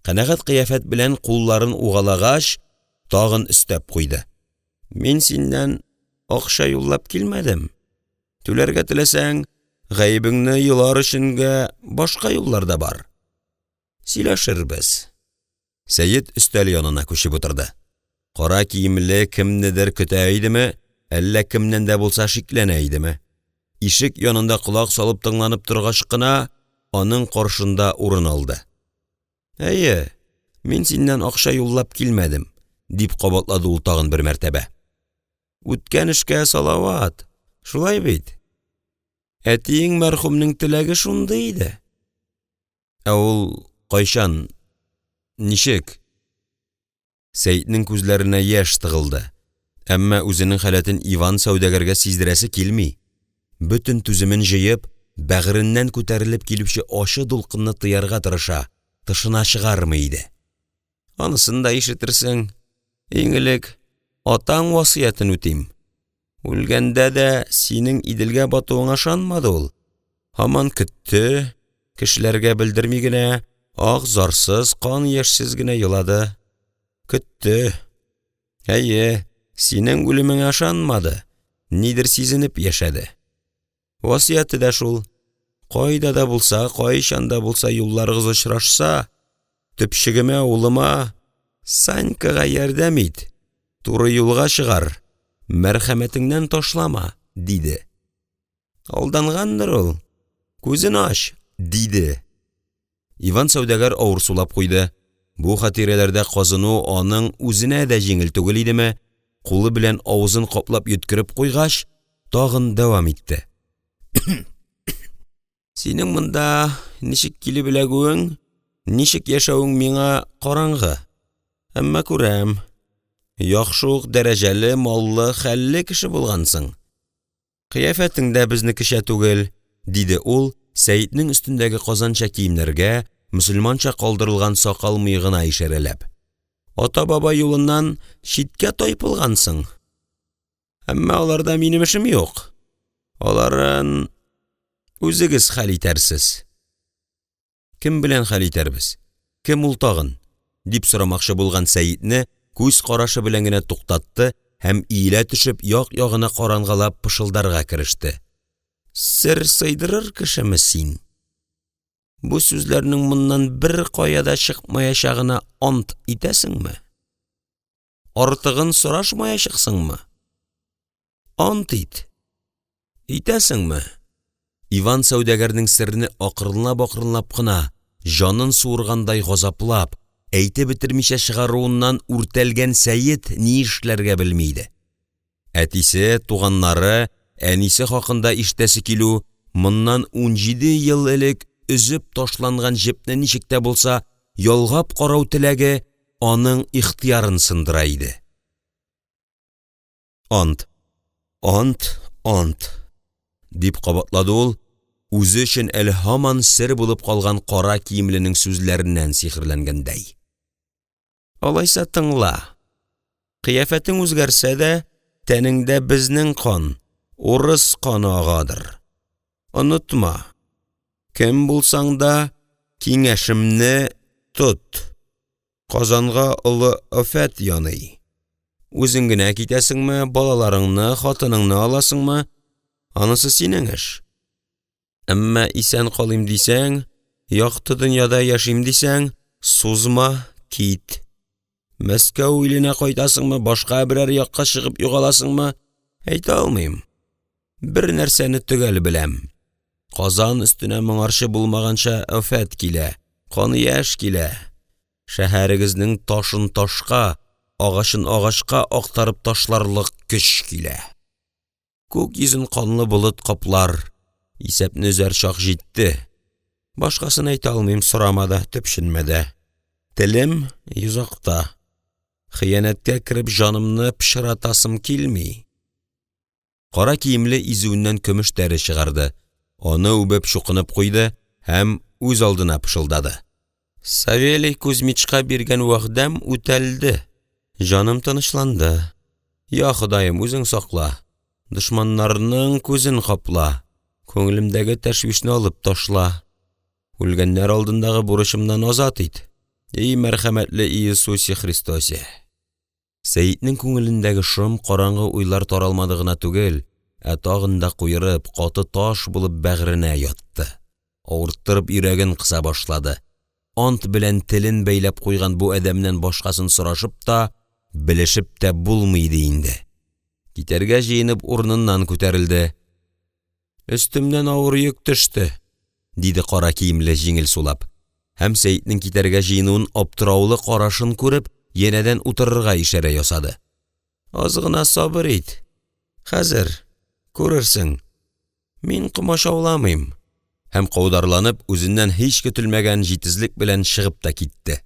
Канәгать кыяфәт белән кулларын угалагач, тагын өстәп куйды. Мин синнән акча юллап килмәдем. Түләргә теләсәң, гаебеңне юлар өченгә башка юллар да бар. Сөйләшербез. Сәйид өстәл янына күчеп утырды. Кара киемле кемнедер көтә идеме, әллә кемнән дә булса шикләнә идеме? Ишек янында колак салып тыңланып торгач кына, аның каршында урын алды. Әйе, мин синнән акча юллап килмәдем, дип кабатлады ул тагын бер мәртәбә. Үткән эшкә салават, шулай бит. Әтиең мәрхүмнең теләге шундый иде. Ә ул кайчан, ничек? Сәйитнең күзләренә яшь тыгылды. Әмма үзенең хәләтен Иван сәүдәгәргә сиздерәсе килми. Бөтен түземен җыеп, бәгыреннән күтәрелеп килүче ачы дулкынны тыярга тырыша, тышына чыгармый иде. Анысын да ишетерсең, иң элек атаң васыятын үтим. Үлгәндә дә синең иделгә батуыңа ышанмады ул. Һаман көтте, кешеләргә белдерми генә, ак зарсыз, кан яшсез генә елады. Көтте. Әйе, синең үлемеңә ышанмады, нидер сизенеп яшәде. Васыяты да шул. Кайда да булса, кайчан да булса юлларыгыз очрашса, төпчегемә улыма, Санькага ярдәм ит. Туры юлга чыгар, мәрхәмәтеңнән ташлама, диде. Алдангандыр ул. Күзен аш, диде. Иван сәүдәгәр авыр сулап куйды. Бу хатирәләрдә казыну аның үзенә дә җиңел түгел идеме? Кулы белән авызын каплап йөткереп куйгач, тагын дәвам итте. Синең монда ничек килеп беләгүең, ничек яшәүең миңа караңгы. Әмма күрәм, яхшы ук дәрәҗәле, маллы, хәлле кеше булгансың. Кыяфәтең дә безнекечә түгел, диде ул, Сәйитнең өстендәге казанча киемнәргә мөселманча калдырылган сакал мыегына ишарәләп. Ата-баба юлыннан читкә тайпылгансың. Әмма аларда минем эшем юк. Аларын үзегез хәл итәрсез. Кем белән хәл итәрбез? Кем ул тагын? Дип сорамакчы булган Сәйитне күз карашы белән генә туктатты һәм иелә төшеп як-ягына карангалап пышылдарга кереште. Сер сыйдырыр кешеме син? Бу сүзләрнең моннан бер каяда чыкмаячагына ант итәсеңме? Артыгын сорашмаячаксыңмы? Ант ит. Итәсеңме? Иван сәүдәгәрнең сирне акрынлап кына, җанын суыргандай газаплап, әйтеп бетермичә чыгаруыннан үртәлгән Сәйит ни эшләргә белмиде. Әтисе, туганнары, әнисе хакында ишетәсе килү, моннан 17 ел элек үзеп ташланган җепне ничек тә булса ялгап карау теләге аның ихтиярын сындыра иде. Ант, дип кабатлады ул, үзе өчен әле һаман сер булып калган кара киемленең сүзләреннән сихерләнгәндәй. Алайса тыңла. Кыяфәтең үзгәрсә дә, тәнеңдә безнең кан, урыс каны агадыр. Онытма. Кем булсаң да, киңәшемне тот. Казанга олы афәт яный. Үзең генә китәсеңме, балаларыңны, хатыныңны аласыңмы? Анысы синең эш. Әмма исән калыйм дисәң, якты дөньяда яшим дисәң, сузма, кит. Мәскәү иленә кайтасыңмы, башка берәр якка чыгып югаласыңмы? Әйтә алмыйм. Бер нәрсәне төгәл беләм. Казан өстенә моңарчы булмаганча афәт килә, каны яшь килә. Шәһәрегезнең ташын ташка, агашын агашка актарып ташларлык көч килә. Күк йөзен канлы болыт каплар. Исәпне зәр чак җитте. Башкасын әйтә алмыйм, сорамада, төпшенмәдә. Телем йозакта. Хыянәткә кирип җанымны пышыратасым килми. Кара киемле изүеннән көмеш тәре чыгарды. Аны үбеп шукынып куйды һәм үз алдына пышылдады. Савелий Кузьмичка биргән вәгъдәм үтәлде. Җаным тынычланды. Я Ходаем, үзең сакла. Дошманнарның күзен капла. Күңелемдәге тәшвишне алып ташла. Үлгәннәр алдындагы бурычымнан азат ит. Ей мәрхәмәтле Иисусе Христосе. Сәйитнең күңелендәге шом караңгы уйлар таралмады гына түгел, тагында куйрып, каты таш булып бәгыренә ятты. Авырттырып йөрәген кыса башлады. Ант белән телен бәйләп куйган бу адәмнән башкасын сорашып та, белешеп тә булмый иде инде. Китәргә җыенып урыныннан күтәрелде. Өстемнән авыр йөк төште, диде кара киемле җиңел сулап. Һәм Сәйитнең китәргә җыенуын аптыраулы карашын күреп, янәдән утырырга ишарә ясады. Аз гына сабыр ит. Хәзер күрерсең. Мин комачауламыйм. Һәм каударланып, үзеннән һич көтелмәгән җитезлек белән чыгып та китте.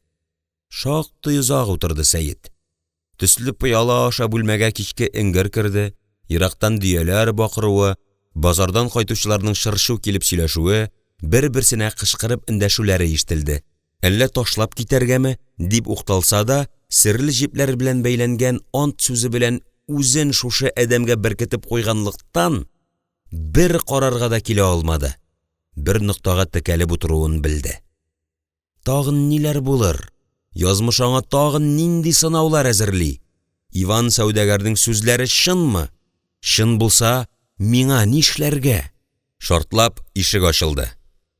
Шактый озак утырды Сәйит. Төсле пыяла аша бүлмәгә кичке эңгер керде, ерактан дөяләр бакыруы, базардан кайтучыларның шыршу килеп сөйләшүе, бер-берсенә кычкырып эндәшүләре ишетелде. Әллә ташлап китәргәме дип укталса да, серле җипләр белән бәйләнгән ант сүзе белән үзен шушы адәмгә беркетеп куйганлыктан бер карарга да килә алмады. Бер ноктага текәлеп утыруын белде. Тагын ниләр булыр? Язмыш аңа тагын нинди сынаулар әзерли? Иван сәүдәгәрнең сүзләре чынмы? Чын булса, миңа нишләргә? Шартлап ишек ачылды.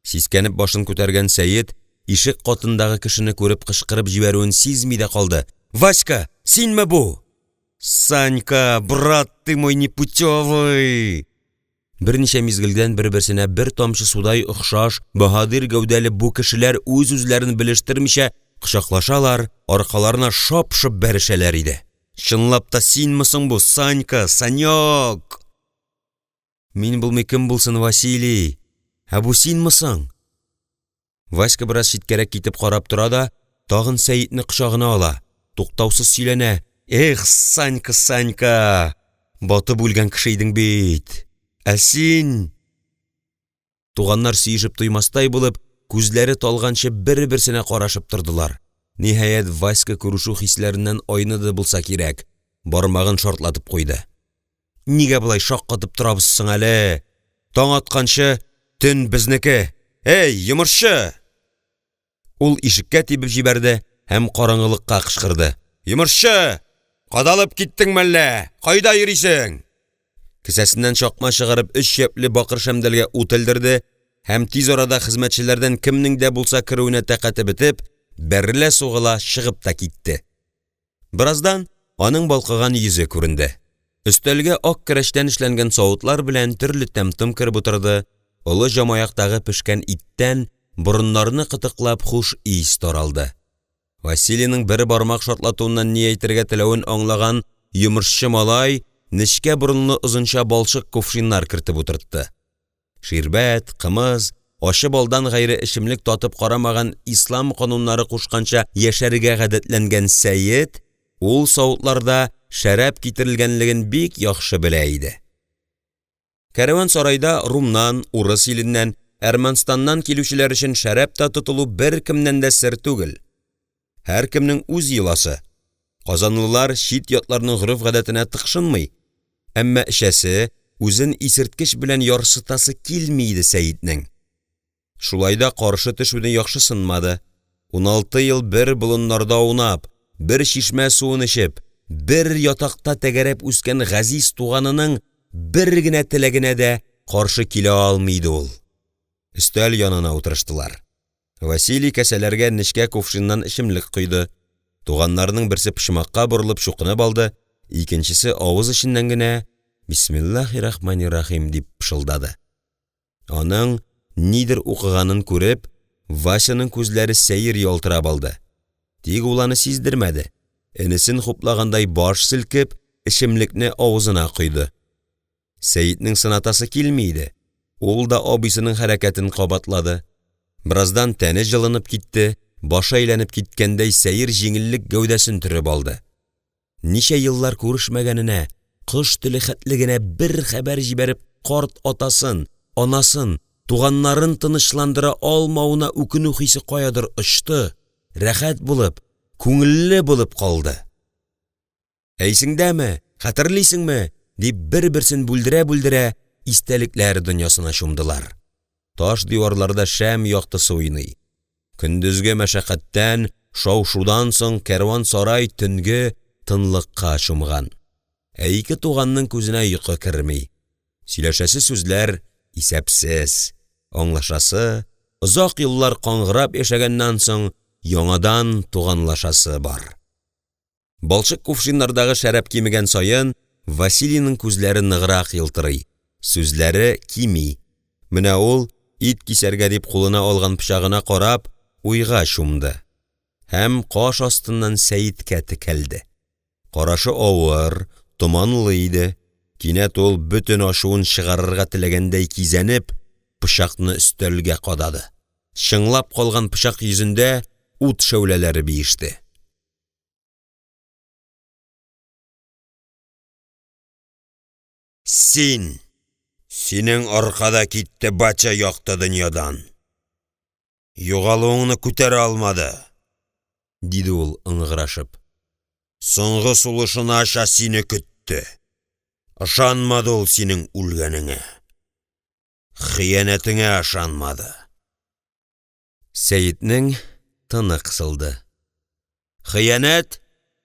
Сискәнеп башын күтәргән Сәйит ишек катындагы кешене күреп кычкырып җибәрүен сизми дә калды. Васька, синме бу? Санька, брат ты мой непутевый! Берничә мизгелдән бер-берсенә бер тамчы судай охшаш, баһадир гәүдәле бу кешеләр үз-үзләрен белештермичә кочаклашалар, аркаларына шап-шып бәрешәләр иде. Чынлап та синме соң бу, Санька, Санёк? Мин булмый кем булсын, Василий? Бу синме соң? Васька бераз читкәрәк китеп карап тора да, тагын Сәйитне кочагына ала. Туктаусыз сөйләнә. Эх, Санька, Санька! Батып үлгән кеше идең бит. Син... Туганнар сөешеп туймастай булып, күзләре талганчы бер-берсенә карашып тордылар. Ниһаять Васька күрешү хисләреннән айныды булса кирәк, бармагын шартлатып куйды. Нигә болай шаккатып торабыз соң әле? Таң атканчы төн безнеке. Эй, йомырчы! Ул ишеккә тибеп җибәрде һәм караңгылыкка кычкырды. Йомырчы! Кадалып киттең мәллә? Кайда йөрисең? Кесәсеннән чакма чыгарып 3 япле бакыр шәмдәлгә утылдырды һәм тиз арада хезмәтчеләрдән кемнең дә булса керүенә тәкате бетеп, бәрелә сугыла чыгып та китте. Бираздан аның балкыган йөзе күренде. Өстәлгә ак керәштән эшләнгән савытлар белән төрле тәм-том киреп утырды. Олы җамаяктагы пешкән иттән борыннарны кытыклап хуш ис таралды. Василийның бер бармак шартлатуыннан ни әйтергә теләвен аңлаган йомырчы малай нечкә борынлы озынча балчык кувшиннар кертеп утыртты. Ширбәт, кымыз, ачы балдан гайре эчемлек татып карамаган ислам кануннары кушканча яшәргә гадәтләнгән Сәйит, ул савытларда шәраб китерелгәнлеген бик яхшы белә иде. Кәрван сарайда Румнан, Урыс иленнән, Әрмәнстаннан килүчеләр өчен шәраб та тотылу бер кемнән дә сер түгел. Һәр кемнең үз йоласы. Казанлылар чит ятларның гырыф-гадәтенә тыкшынмый. Әмма эчәсе үзен исерткеч белән ярсытасы килми иде Сәйитнең. Шулайда каршы төшүне яхшы сынмады. 16 ел бер болыннарда аунап, бер чишмә суын эчеп, бер ятакта тәгәрәп үскән газиз туганының бер генә теләгенә дә каршы килә алмый иде ул. Өстәл янына утырыштылар. Василий кәсәләргә нечкә кувшиннан эчемлек койды. Туганнарның берсе пышмакка борылып шукынып алды, икенчесе авыз эченнән генә Бисмиллаһир-рахманир-рахим дип пышылдады. Аның нидер укыганын күреп, Васяның күзләре сәер ялтырап алды. Тик ул аны сиздермәде. Энесен хуплагандай баш силкеп, ишемлекне авызына куйды. Сәйитнең сынатасы килмейде. Ул да абысының хәрәкәтен кабатлады. Бираздан тәне җылынып китте, башы әйләнеп киткәндәй сәер җиңеллек гәүдәсен төреп алды. Ничә еллар күрешмәгәненә, кыш теле хәтлегенә бер хәбәр җибәреп, карт атасын, анасын, туганнарын тынычландыра алмауына үкенү хисе каядыр очты, рәхәт булып, күңелле булып калды. Әйсеңдәме, хәтерлисеңме? Дип бер-берсен бүлдерә-бүлдерә истәлекләр дөньясына чумдылар. Таш диварларда шәм яктысы уйный. Көндезге мәшәкатьтән, шау-шудан соң кәрван сарай төнге тынлыкка чумган. Ике туганның күзенә йокы керми. Сөйләшәсе сүзләр исәпсез, аңлашасы, озак еллар каңгырап яшәгәннән соң яңадан туганлашасы бар. Балчык кувшиннардагы шәраб кимегән саен Василийның күзләре ныграк елтырый, сүзләре кими. Менә ул ит кисәргә дип кулына алган пычагына карап, уйга чумды. Һәм каш астыннан Сәйиткә текәлде. Карашы авыр, томанлы иде. Кинәт ул бөтен ашуын чыгарырга теләгәндәй кизәнеп, пычакны өстәлгә кадады. Шыңлап калган пычак йөзендә ут шәүләләре биеште. Синең аркада китте бача якты дөньядан. Югалуыңны күтәрә алмады, диде ул ыңгырашып. Соңгы сулышына аша сине көтте. Ышанмады ул синең үлгәнеңә. Хыянәтеңә ышанмады. Сәйитнең тыны кысылды. Хыянәт?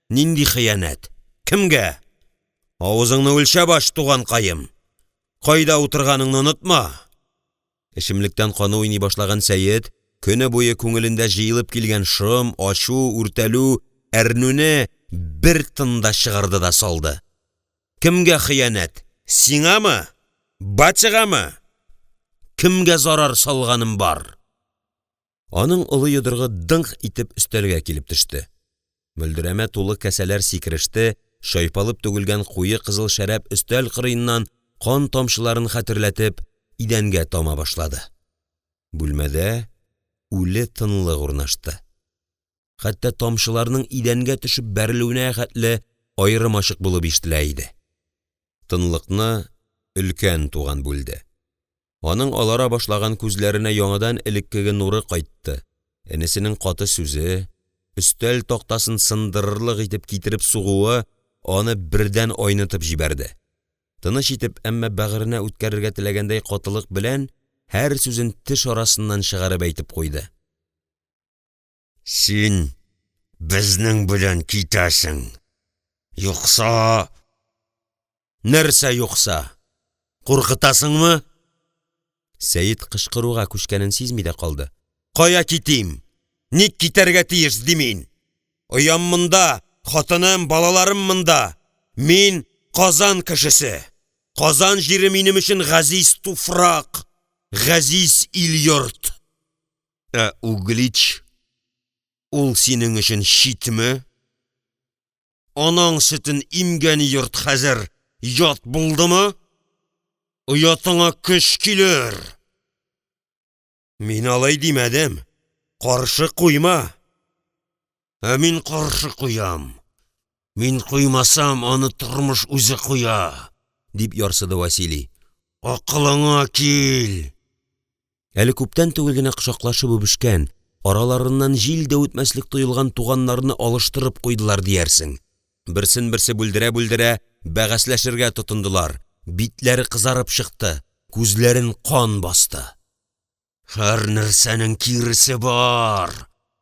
Нинди хыянәт? Кемгә? Авызыңны үлчә баш, туган кайым. Кайда утырганыңны онытма. Ишемлектән каны уйный башлаган Сәйит көне буе күңелендә җыелып килгән шым, ачу, үртәлү, әрнүне бер тында чыгарды да салды. Кемгә хыянәт? Сиңамы? Бачыгамы? Кемгә зарар салганым бар? Аның улы йодрыгы дыңк итеп өстәлгә килеп төште. Мөлдерәмә тулы кәсәләр сикереште, шайпалып түгелгән куе кызыл шәраб өстәл кырыеннан кан тамчыларын хәтерләтеп, идәнгә тама башлады. Бүлмәдә үле тынлык урнашты. Хәтта тамчыларның идәнгә төшеп бәрелүенә хәтле аерым-ачык булып ишетелә иде. Тынлыкны өлкән туган бүлде. Аның алара башлаган күзләренә яңадан элеккеге нуры кайтты. Энесенең каты сүзе, өстәл тактасын сындырырлык итеп китереп сугуы аны бердән айнытып җибәрде. Тыныч итеп, әмма бәгыренә үткәрергә теләгәндәй катылык белән һәр сүзен теш арасыннан чыгарып әйтеп куйды. Син безнең белән китәсең. Юкса... Нәрсә юкса? Куркытасыңмы? Сәйит кычкыруга күчкәнен сизми дә калды. Кая китим? Ник китәргә тиеш димин? Оям монда, хатыным, балаларым монда. Мин Казан кешесе. Казан җире минем өчен газиз туфрак, газиз ил-йорт. Углич, ул синең өчен читме? Анаң сөтен имгән йорт хәзер ят булдымы? Уятыңа көч килер. Мин алай димәдем. Каршы куйма. Мин каршы куям. Мин куймасам, аны тормыш үзе куя, дип ярсыды Василий. Акылыңа кил. Әле күптән түгел генә кочаклашып үбешкән, араларыннан җил дә үтмәслек тоелган туганнарны алыштырып куйдылар диярсең. Берсен-берсе бүлдерә-бүлдерә бәгәсләшергә тотындылар. Битләре кызарып чыкты, күзләрен кан басты. Һәр нәрсәнең киресе бар,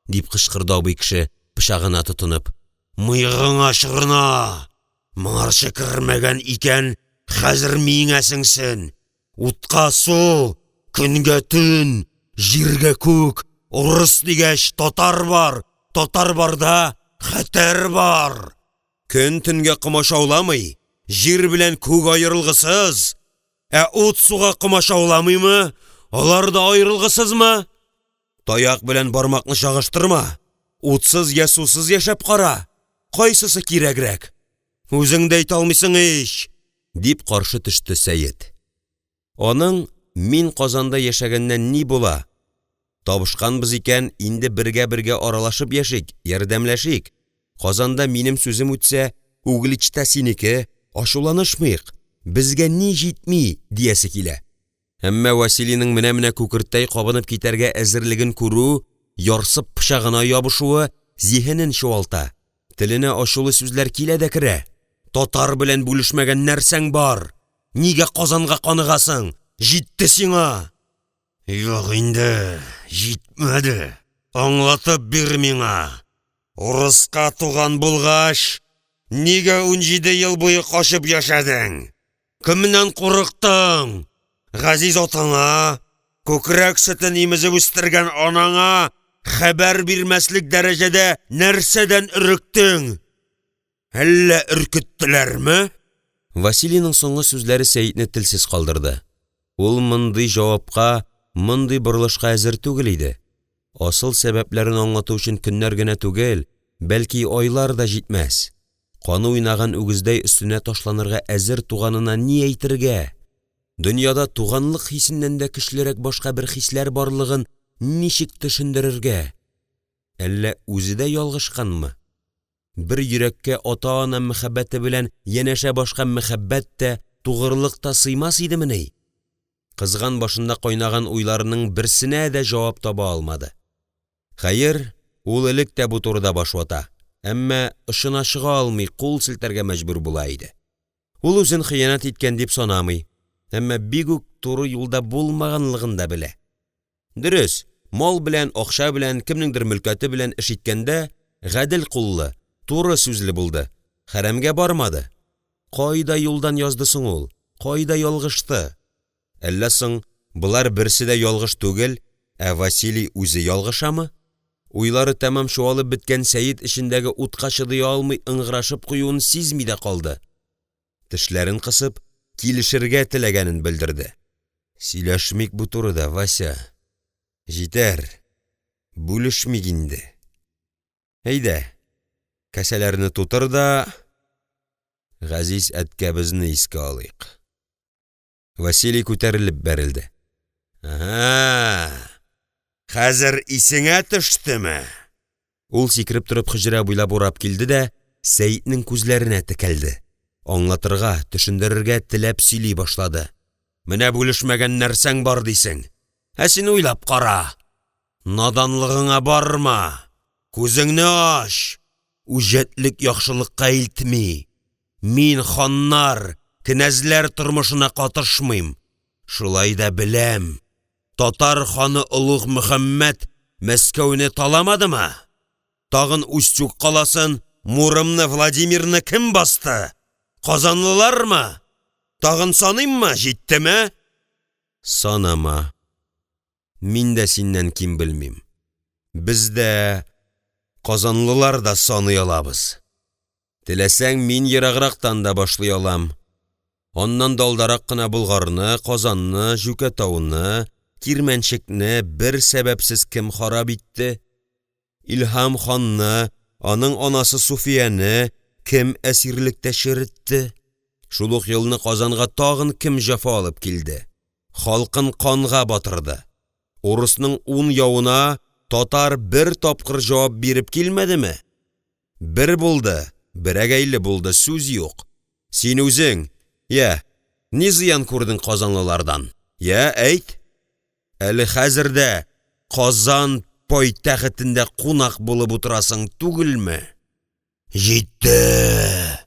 дип кычкырды абый кеше, пычагына тотынып. Мыйгыңа чыгырна. Моңарчы кермәгән икән, хәзер миңә сеңсен. Утка су, көнгә төн, җиргә күк. Урыс дигәч татар бар, татар барда хәтәр бар. Көн төнгә комашауламый, җир белән күк аерылгысыз. Ут суга комашауламыймы? Алар да аерылгысызмы? Таяк белән бармакны чагыштырма. Утсыз я сусыз яшәп кара. кайсысы кирәгрәк? Үзең дә әйтә алмыйсың ич, дип каршы төште Сәйет. Аның мин Казанда яшәгәннән ни була? Табышканбыз икән, инде бергә аралашып яшик, ярдәмләшик. Казанда минем сүзем үтсә, Угличта синеке, ашуланышмыйк. Безгә ни җитми, диясе килә. Әмма Василийның менә күкерттәй кабынып китәргә әзерлеген күрү, ярсып пычагына ябышуы зиһенен чуалта. Теленә ачулы сүзләр килә дә керә. Татар белән бүлешмәгән нәрсәң бар? Нигә Казанга каныгасың? Җитте сиңа. Юк инде, җитмәде. Аңлатып бир миңа. Урыска туган булгач, нигә 17 ел буе кашып яшәдең? Кемнән курыктың? Газиз атаңа, күкрәк сөтен имезеп үстергән анаңа хәбәр бирмәслек дәрәҗәдә нәрсәдән өректең? Әллә өркеттеләрме? Василийның соңгы сүзләре Сәйитне телсез калдырды. Ул мондый җавапка, мондый борылышка әзер түгел иде. Асыл сәбәпләрен аңлату өчен көннәр генә түгел, бәлки айлар да җитмәс. Каны уйнаган үгездәй өстенә ташланырга әзер туганына ни әйтергә? Дөньяда туганлык хисеннән дә көчлерәк башка бер хисләр барлыгын ничек төшендерергә? Әллә үзе дә ялгышканмы? Бер йөрәккә ата-ана мәхәббәте белән янәшә башка мәхәббәт тә, тугырлык та сыймас идеме? Кызган башында кайнаган уйларының берсенә дә җавап таба алмады. Хәер, ул элек тә бу турыда баш вата, әмма ышына чыга алмый, кул селтәргә мәҗбүр була иде. Ул үзен хыянат иткән дип санамый, әмма бик үк туры юлда булмаганлыгын да белә. Дөрес, мал белән, акча белән, кемнеңдер мөлкәте белән эш иткәндә гадел куллы, туры сүзле булды, хәрәмгә бармады. Кайда юлдан язды соң ул? Кайда ялгышты? Әллә соң булар берсе дә ялгыш түгел, ә Василий үзе ялгышамы? Уйлары тәмам чуалып биткән Сәйит эчендәге утка чыдый алмый ыңгырашып куюын сизми дә калды. Тешләрен кысып, килешергә теләгәнен белдерде. Сөйләшмик бу турыда, Вася. Җитәр. Бүлешмик инде. Әйдә. Кәсәләрне тутыр да Газиз әткәбезне искә алыйк. Василий күтәрелеп бәрелде. Хәзер исеңә төштеме? Ул сикереп торып хөҗрә буйлап урап килде дә Сәйитнең күзләренә текәлде. Аңлатырга, төшендерергә теләп сөйли башлады. Менә бүлешмәгән нәрсәң бар дисең. Ә син уйлап кара. Наданлыгыңа барма. Күзеңне аш. Үҗәтлек яхшылыкка илтми. Мин ханнар, кенәзләр тормышына катышмыйм. Шулай да беләм. Татар ханы Улуг Мөхәммәд Мәскәүне таламадымы? Тагын Устюг каласын, Муромны, Владимирны кем басты? Казанлылармы? Тагын саныйммы, җиттеме? Санама. Мин дә синнән ким белмим. Бездә Казанлылар да саный алабыз. Теләсәң мин ераграктан да башлый алам. Оннан далдарак кына Булгарны, Казанны, Жүкәтауны, Кирмәнчекне бер сәбәпсез кем харап итте? Илһам ханны, аның анасы Суфияне кем әсирлектә черетте? Шул ук елны Казанга тагын кем җәфа алып килде? Халкын канга батырды. Урысның 10 явына татар бер тапкыр җавап биреп килмәдеме? Бер булды, берәгәйле булды, сүз юк. Син үзең, ни зыян күрдең казанлылардан? Әйт. Әле хәзердә Казан пайтәхетендә кунак булып утырасың түгелме? Җитте!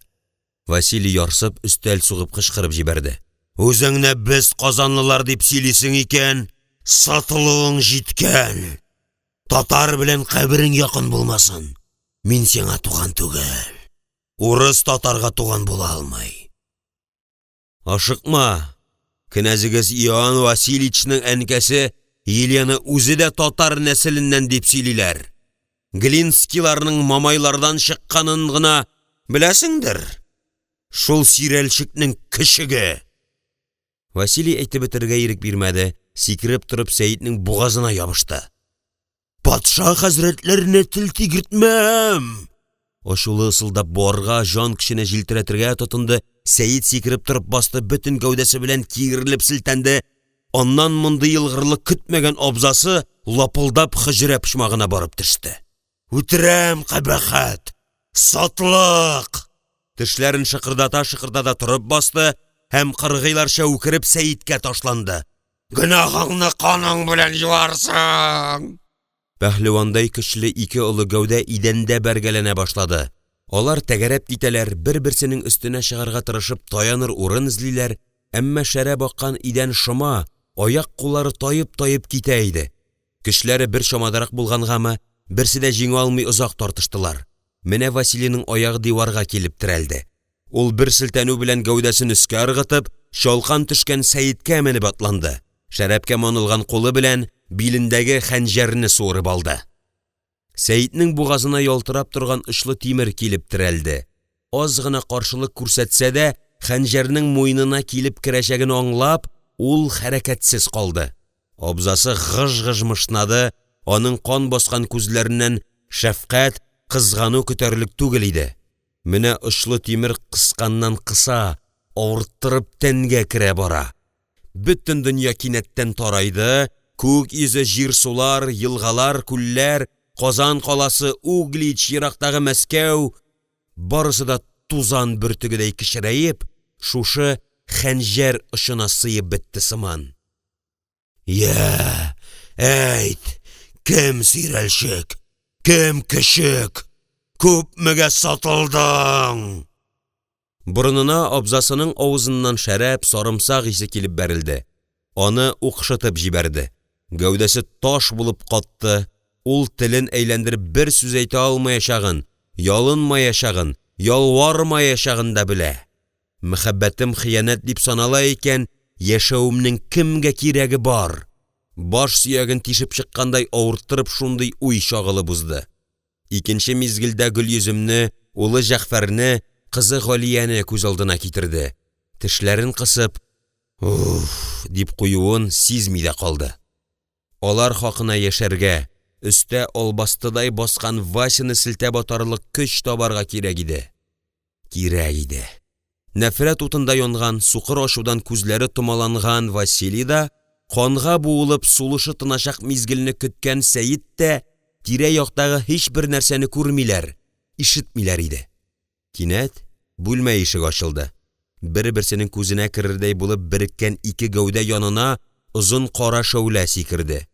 Василий ярсып өстәл сугып кычкырып җибәрде. Үзеңне без казанлылар дип сөйлисең икән, сатылуың җиткән. Татар белән каберең якын булмасын. Мин сиңа туган түгел. Урыс татарга туган була алмый. Ашыкма. Князыгыз Иоанн Васильевичның әнкәсе Елена үзе дә татар нәселеннән дип сөйлиләр. Глинскиларның мамайлардан чыкканын гына беләсеңдер. Шул сирәлчекнең кешеге. Василий әйтеп бетергә ирек бирмәде, сикереп торып Сәйитнең бугазына ябышты. Патша хәзрәтләренә тел тигертмәм. Ашулы ысылдап буарга, жан кешене җилтерәтергә тотынды. Сәйит сикереп торып басты, бөтен гәүдәсе белән киерелеп селтәнде. Аннан мондый елгырлык көтмәгән абзасы лапылдап хөҗрә почмагына барып төште. Үтерәм, кабахәт! Сатлык! Тешләрен шыкырдата торып басты һәм кыргыйларча үкереп Сәйиткә ташланды. Гөнаһыңны каның белән юарсың! Пәһлевандай көчле ике олы гәүдә идәндә бәргәләнә башлады. Алар тәгәрәп китәләр, бер-берсенең өстенә чыгарга тырышып таяныр урын эзлиләр, әмма шәрә баккан идән шома, аяк-куллары тайып китә иде. Көчләре бер шамадарак булгангамы, берсе дә җиңә алмый озак тартыштылар. Менә Василийның аягы диварга килеп терәлде. Ул бер селтәнү белән гәүдәсен өскә ыргытып, шалкан төшкән Сәйиткә менеп атланды. Шәрәпкә манылган кулы белән билендәге хәнҗәрне суырып алды. Сәйитнең бугазына ялтырап торган очлы тимер килеп терәлде. Аз гына каршылык күрсәтсә дә, хәнҗәрнең муенына килеп керәчәген аңлап, ул хәрәкәтсез калды. Абзасы гыж-гыж мышнады, аның кан баскан күзләреннән шәфкать, кызгану көтәрлек түгел иде. Менә очлы тимер кысканнан кыса, авырттырып тәнгә керә бара. Бөтен дөнья кинәттән тарайды, күк йөзе җир-сулар, елгалар, күлләр, Казан каласы, Углич, ерактагы Мәскәү, барысы да тузан бөртегедәй кичерәеп, шушы хәнҗәр ышына сыеп бетте сыман. Я, әйт, кем сирәлчек, кем кешек, күпмегә сатылдың? Борынына абзасының авызыннан шәрәп, сарымсак исе килеп бәрелде. Аны укшытып җибәрде. Гәүдәсе таш булып катты. Ул телен әйләндереп бер сүз әйтә алмаячагын, ялынмаячагын, ялвармаячагын да белә. Мәхәббәтем хыянәт дип санала икән, яшәүемнең кемгә кирәге бар? Баш сөяген тишеп чыккандай авырттырып шундый уй шагылы бузды. Икенче мизгелдә Гөлйөземне, улы Җәгъфәрне, кызы Галияне күз алдына китерде. Тешләрен кысып, «Уф!» дип куюын сизми дә калды. Алар хакына яшәргә, өстә албастыдай баскан Васяны селтәп атарлык көч табарга кирәк иде. Нәфрәт утында янган, сукыр ашудан күзләре томаланган Василий да, канга буылып сулышы тыначак мизгелне көткән Сәйит тә, тирә-яктагы һичбер нәрсәне күрмиләр, ишетмиләр иде. Кинәт бүлмә ишек ачылды. Бер-берсенең күзенә керердәй булып береккән ике гәүдә янына озын кара шәүлә сикерде.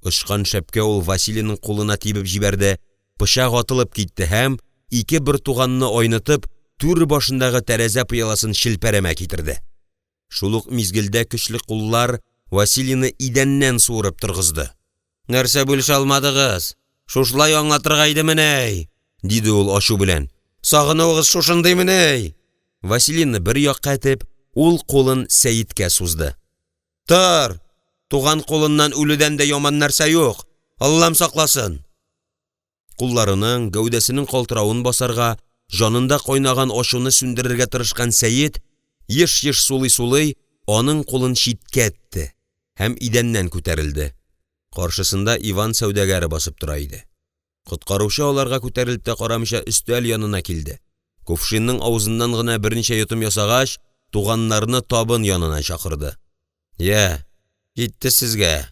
Ышкан шәпкә ул Василийның кулына тибеп җибәрде, пычак атылып китте һәм ике бер туганны айнытып, түр башындагы тәрәзә пыяласын шелпәрәмә китерде. Шул ук мизгелдә көчле куллар Василийны идәннән суырып торгызды. «Нәрсә бүлешә алмадыгыз? Шушлай аңлатырга идеме, диде ул ашу белән. «Сагынуыгыз шушындыймы?» Василийны бер якка этеп, ул кулын Сәйиткә сузды. «Тор! Туган кулыннан үлүдән дә яман нәрсә юк. Аллам сакласын!» Кулларының, гәүдәсенең калтырауын басарга, жанында кайнаган ашуны сүндерергә тырышкан Сәйит, еш-еш сулый-сулый, аның кулын читкә этте һәм идәннән күтәрелде. Каршысында Иван сәүдәгәре басып тора иде. Коткаручы аларга күтәрелеп тә карамыйча өстәл янына килде. Кувшинның авызыннан гына берничә йотым ясагач, туганнарны табын янына чакырды. «Я, китте сезгә,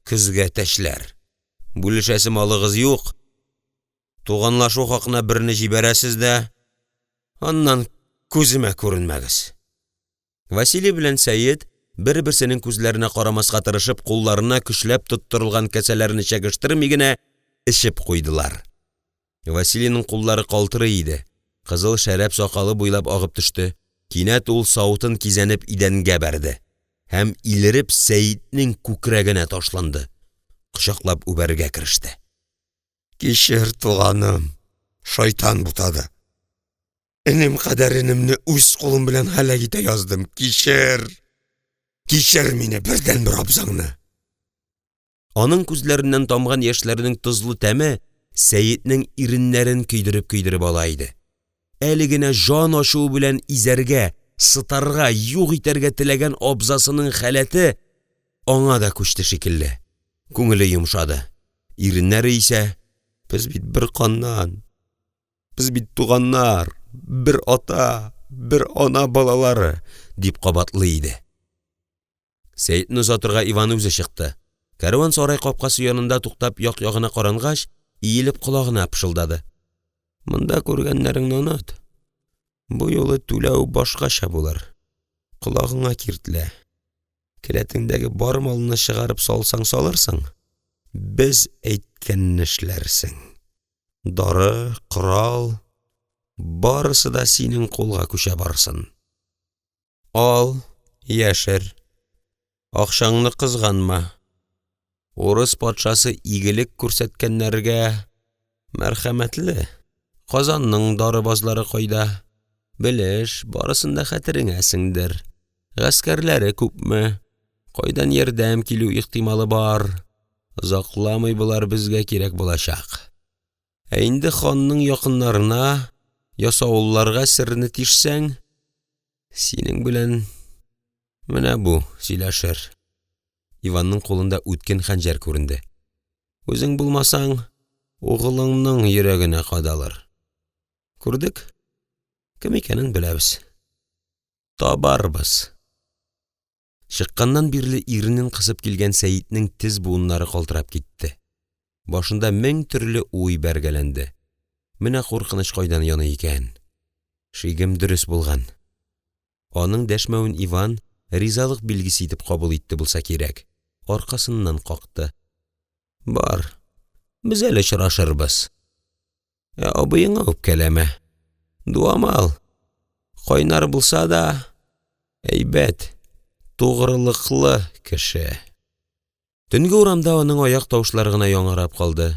көзгә тәшләр. Бүлешәсе малыгыз юк. Туганлашу хакына берне җибәрәсез дә, аннан күземә күренмәгез». Василий белән Сәйит бер-берсенең күзләренә карамаска тырышып, кулларына көчләп тоттырылган кәсәләрне чәгештерми генә эчеп куйдылар. Василийның куллары калтырый иде. Кызыл шәрәп сакалы буйлап агып төште. Кинәт ул савытын кизәнеп идәнгә бәрде һәм илереп Сәйитнең күкрәгенә ташланды. Кочаклап үбәргә кереште. «Кичер, туганым, шайтан бутады. Энем кадәренемне үз кулым белән һәлак итә яздым. Кичер! Кичер мине, бердән бер абзаңны!» Аның күзләреннән тамган яшьләрнең тозлы тәме Сәйитнең иреннәрен көйдереп ала иде. Әле генә жан ашу белән изәргә, сытарга, юк итәргә теләгән абзасының хәләте аңа да күчте шикелле. Күңеле йомшады. Иреннәре исә, без бит бер каннан. Biz бит туганнар, bir ата, bir ана балалары, дип кабатлый иде. Сәйетне озатырга Иван үзе чыкты. Кәрван сарай капкасы янында туктап як-ягына карангач, иелеп колагына пышылдады. Монда күргәннәреңне оныт. Бу юлы түләү башкача булыр. Колагыңа киртлә. Келәтеңдәге бар малны чыгарып салсаң салырсың. Без әйткәнне эшләрсең. Дары, корал, барысы да синең кулга күчә барсын. Ал, яшер. Акчаңны кызганма. Урыс патшасы игелек күрсәткәннәргә мәрхәмәтле. Казанның дарыбазлары кайда? Белеш, барысында хәтереңә сеңдер. Гаскәрләре күпме? Кайдан ярдәм килү ихтималы бар? Озакламый булар безгә кирәк булачак. Ә инде ханның якыннарына, ясаулларга сирне тишсәң, синең белән менә бу сөйләшер. Иванның кулында үткен хәнҗәр күренде. Үзең булмасаң, угылыңның йөрәгенә кадалыр. Күрдек? Кем икәнен беләбез. Табарбыз. Чыкканнан бирле иренен кысып килгән Сәйитнең тез буыннары калтырап китте. Башында мең төрле уй бәргәләнде. Менә куркыныч кайдан яны икән. Шигем дөрес булган. Аның дәшмәвен Иван ризалык билгесе итеп кабул итте булса кирәк. Аркасыннан какты. Бар, без әле очрашырбыз. Абыеңа үпкәләмә. Дуамал. Кайнар булса да, әйбәт, тугрылыклы кеше. Төнге урамда аның аяк тавышлары гына яңгырап калды.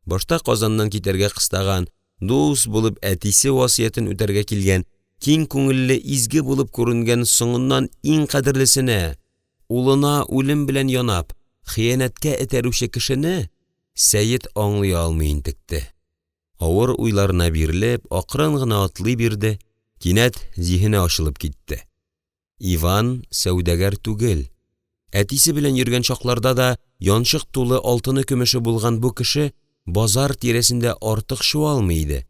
Башта Казаннан китәргә кыстаган, дус булып әтисе васыятын үтәргә килгән, киң күңелле изге булып күренгән соңыннан иң кадерлесенә, улына үлем белән янап, хыянәткә этәрүче кешене Сәйит аңлый алмый интекте. Авыр уйларына бирелеп, акрын гына атлый бирде, кинәт зиһене ачылып китте. Иван сәүдәгәр түгел. Әтисе белән йөргән чакларда да янчык тулы алтыны көмеше булган бу кеше базар тирәсендә артык шуалмый иде.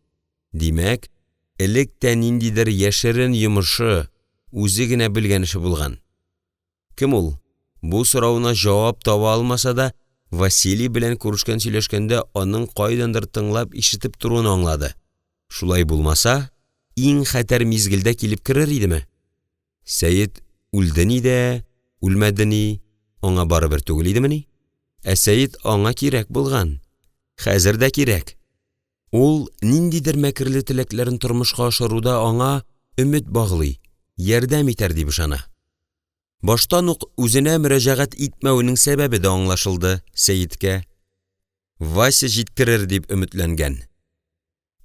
Димәк, электә ниндидер яшерен йомышы, үзе генә белгән эше булган. Кем ул? Бу сорауына җавап таба алмаса да, Василий белән күрешкән сөйләшкәндә аның кайдандыр тыңлап ишетеп торуын аңлады. Шулай булмаса, иң хәтәр мизгелдә килеп керер идеме? Сәйит үлде ни дә, үлмәде ни, аңа барыбер түгел идеме ни? Ә Сәйит аңа кирәк булган. Хәзер дә кирәк. Ул ниндидер мәкерле теләкләрен тормышка ашыруда аңа өмет баглый, ярдәм итәр дип ышана. Баштан ук үзенә мөрәҗәгать итмәүенең сәбәбе дә аңлашылды Сәйиткә. Вася җиткерер дип өметләнгән.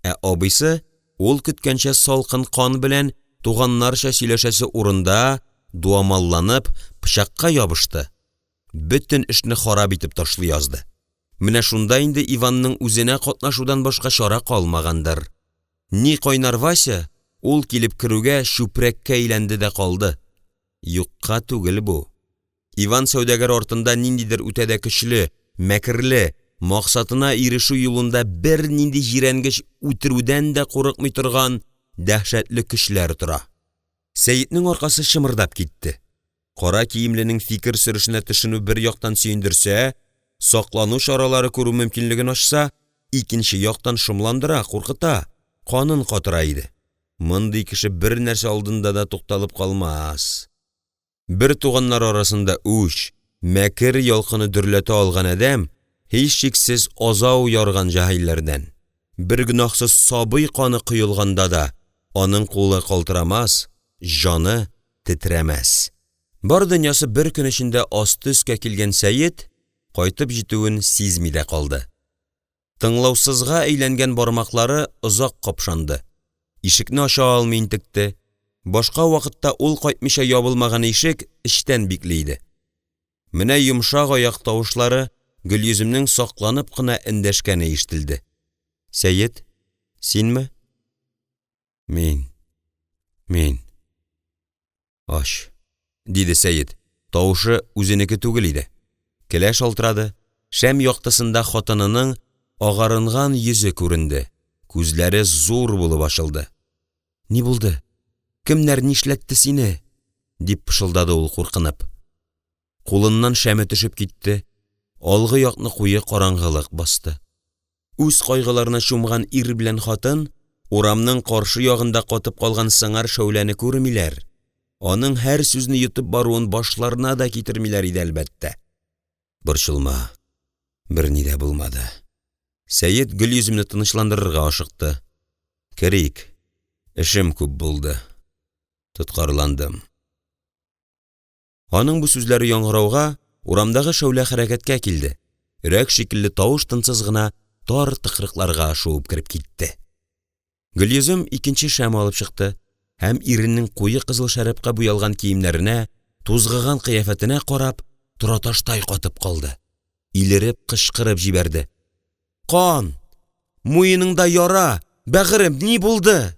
Ә абыйсы ул көткәнчә салкын кан белән туганнарча сөйләшәсе урында дуамалланып пычакка ябышты. Бөтен эшне харап итеп ташлый язды. Менә шунда инде Иванның үзенә катнашудан башка чара калмагандыр. Ни кайнар Вася, ул килеп керүгә чүпрәккә әйләнде дә калды. Юкка түгел бу. Иван сәүдәгәр артында ниндидер үтәдә көчле, мәкерле, максатына ирешү юлында бер нинди җирәнгеч үтерүдән дә курыкмый торган дәһшәтле көчләр тора. Сәйитнең аркасы шымырдап китте. Кара киемленең фикер сөрүшенә төшенү бер яктан сөендерсә, саклану чаралары күрү мөмкинлеген ачса, икенче яктан шомландыра, куркыта, канын катыра иде. Мондый кеше бер нәрсә алдында да тукталып калмас. Бер туганнар арасында үч, мәкер ялкыны дөрләтә алган адәм, һич шиксез азау ярган җаһилләрдән. Бер гөнаһсыз сабый каны кыйлганда да, аның кулы калтырамас, җаны тетрәмәс. Бар дөньясы бер көн эчендә асты-өскә килгән Сәйит кайтып җитүен сизми дә калды. Тыңлаусызга әйләнгән бармаклары озак капшанды. Ишекне ача алмый интекте. Башка вакытта ул кайтмыйча ябылмаган ишек эчтән бикле иде. Менә йомшак аяк тавышлары Гөлйөземнең сакланып кына эндәшкәне ишетелде. Сәйит, синме? Мин. Аш, диде Сәйит. Тавышы үзенеке түгел иде. Келәш шалтырады. Шәм яктысында хатынының агарынган йөзе күренде. Күзләре зур булып ачылды. «Ни булды? Кемнәр нишләтте сине?» дип пышылдады ул куркынып. Кулыннан шәме төшеп китте. Алгы якны куе караңгылык басты. Үз кайгыларына чумган ир белән хатын урамның каршы ягында катып калган сыңар шәүләне күрмиләр. Аның һәр сүзне йотып баруын башларына да китермиләр иде әлбәттә. Борчылма. Берни дә булмады. Сәйет Гөлйөземне тынычландырырга ашыкты. Керик. Эшем күп булды. Тоткарландым. Аның бу сүзләре яңгырауга, урамдагы шәүлә хәрәкәткә килде. Өрәк шикелле тавыш тынсыз гына тар тыкрыкларга шуып кирип китте. Гөлйөзем икенче шәм алып чыкты һәм иренең куе кызыл шәрәпкә буялган киемнәренә, тузгыган кыяфәтенә карап, тораташтай катып калды. Илереп кычкырып җибәрде. «Кан! Муеныңда яра! Бәгырем, ни булды?»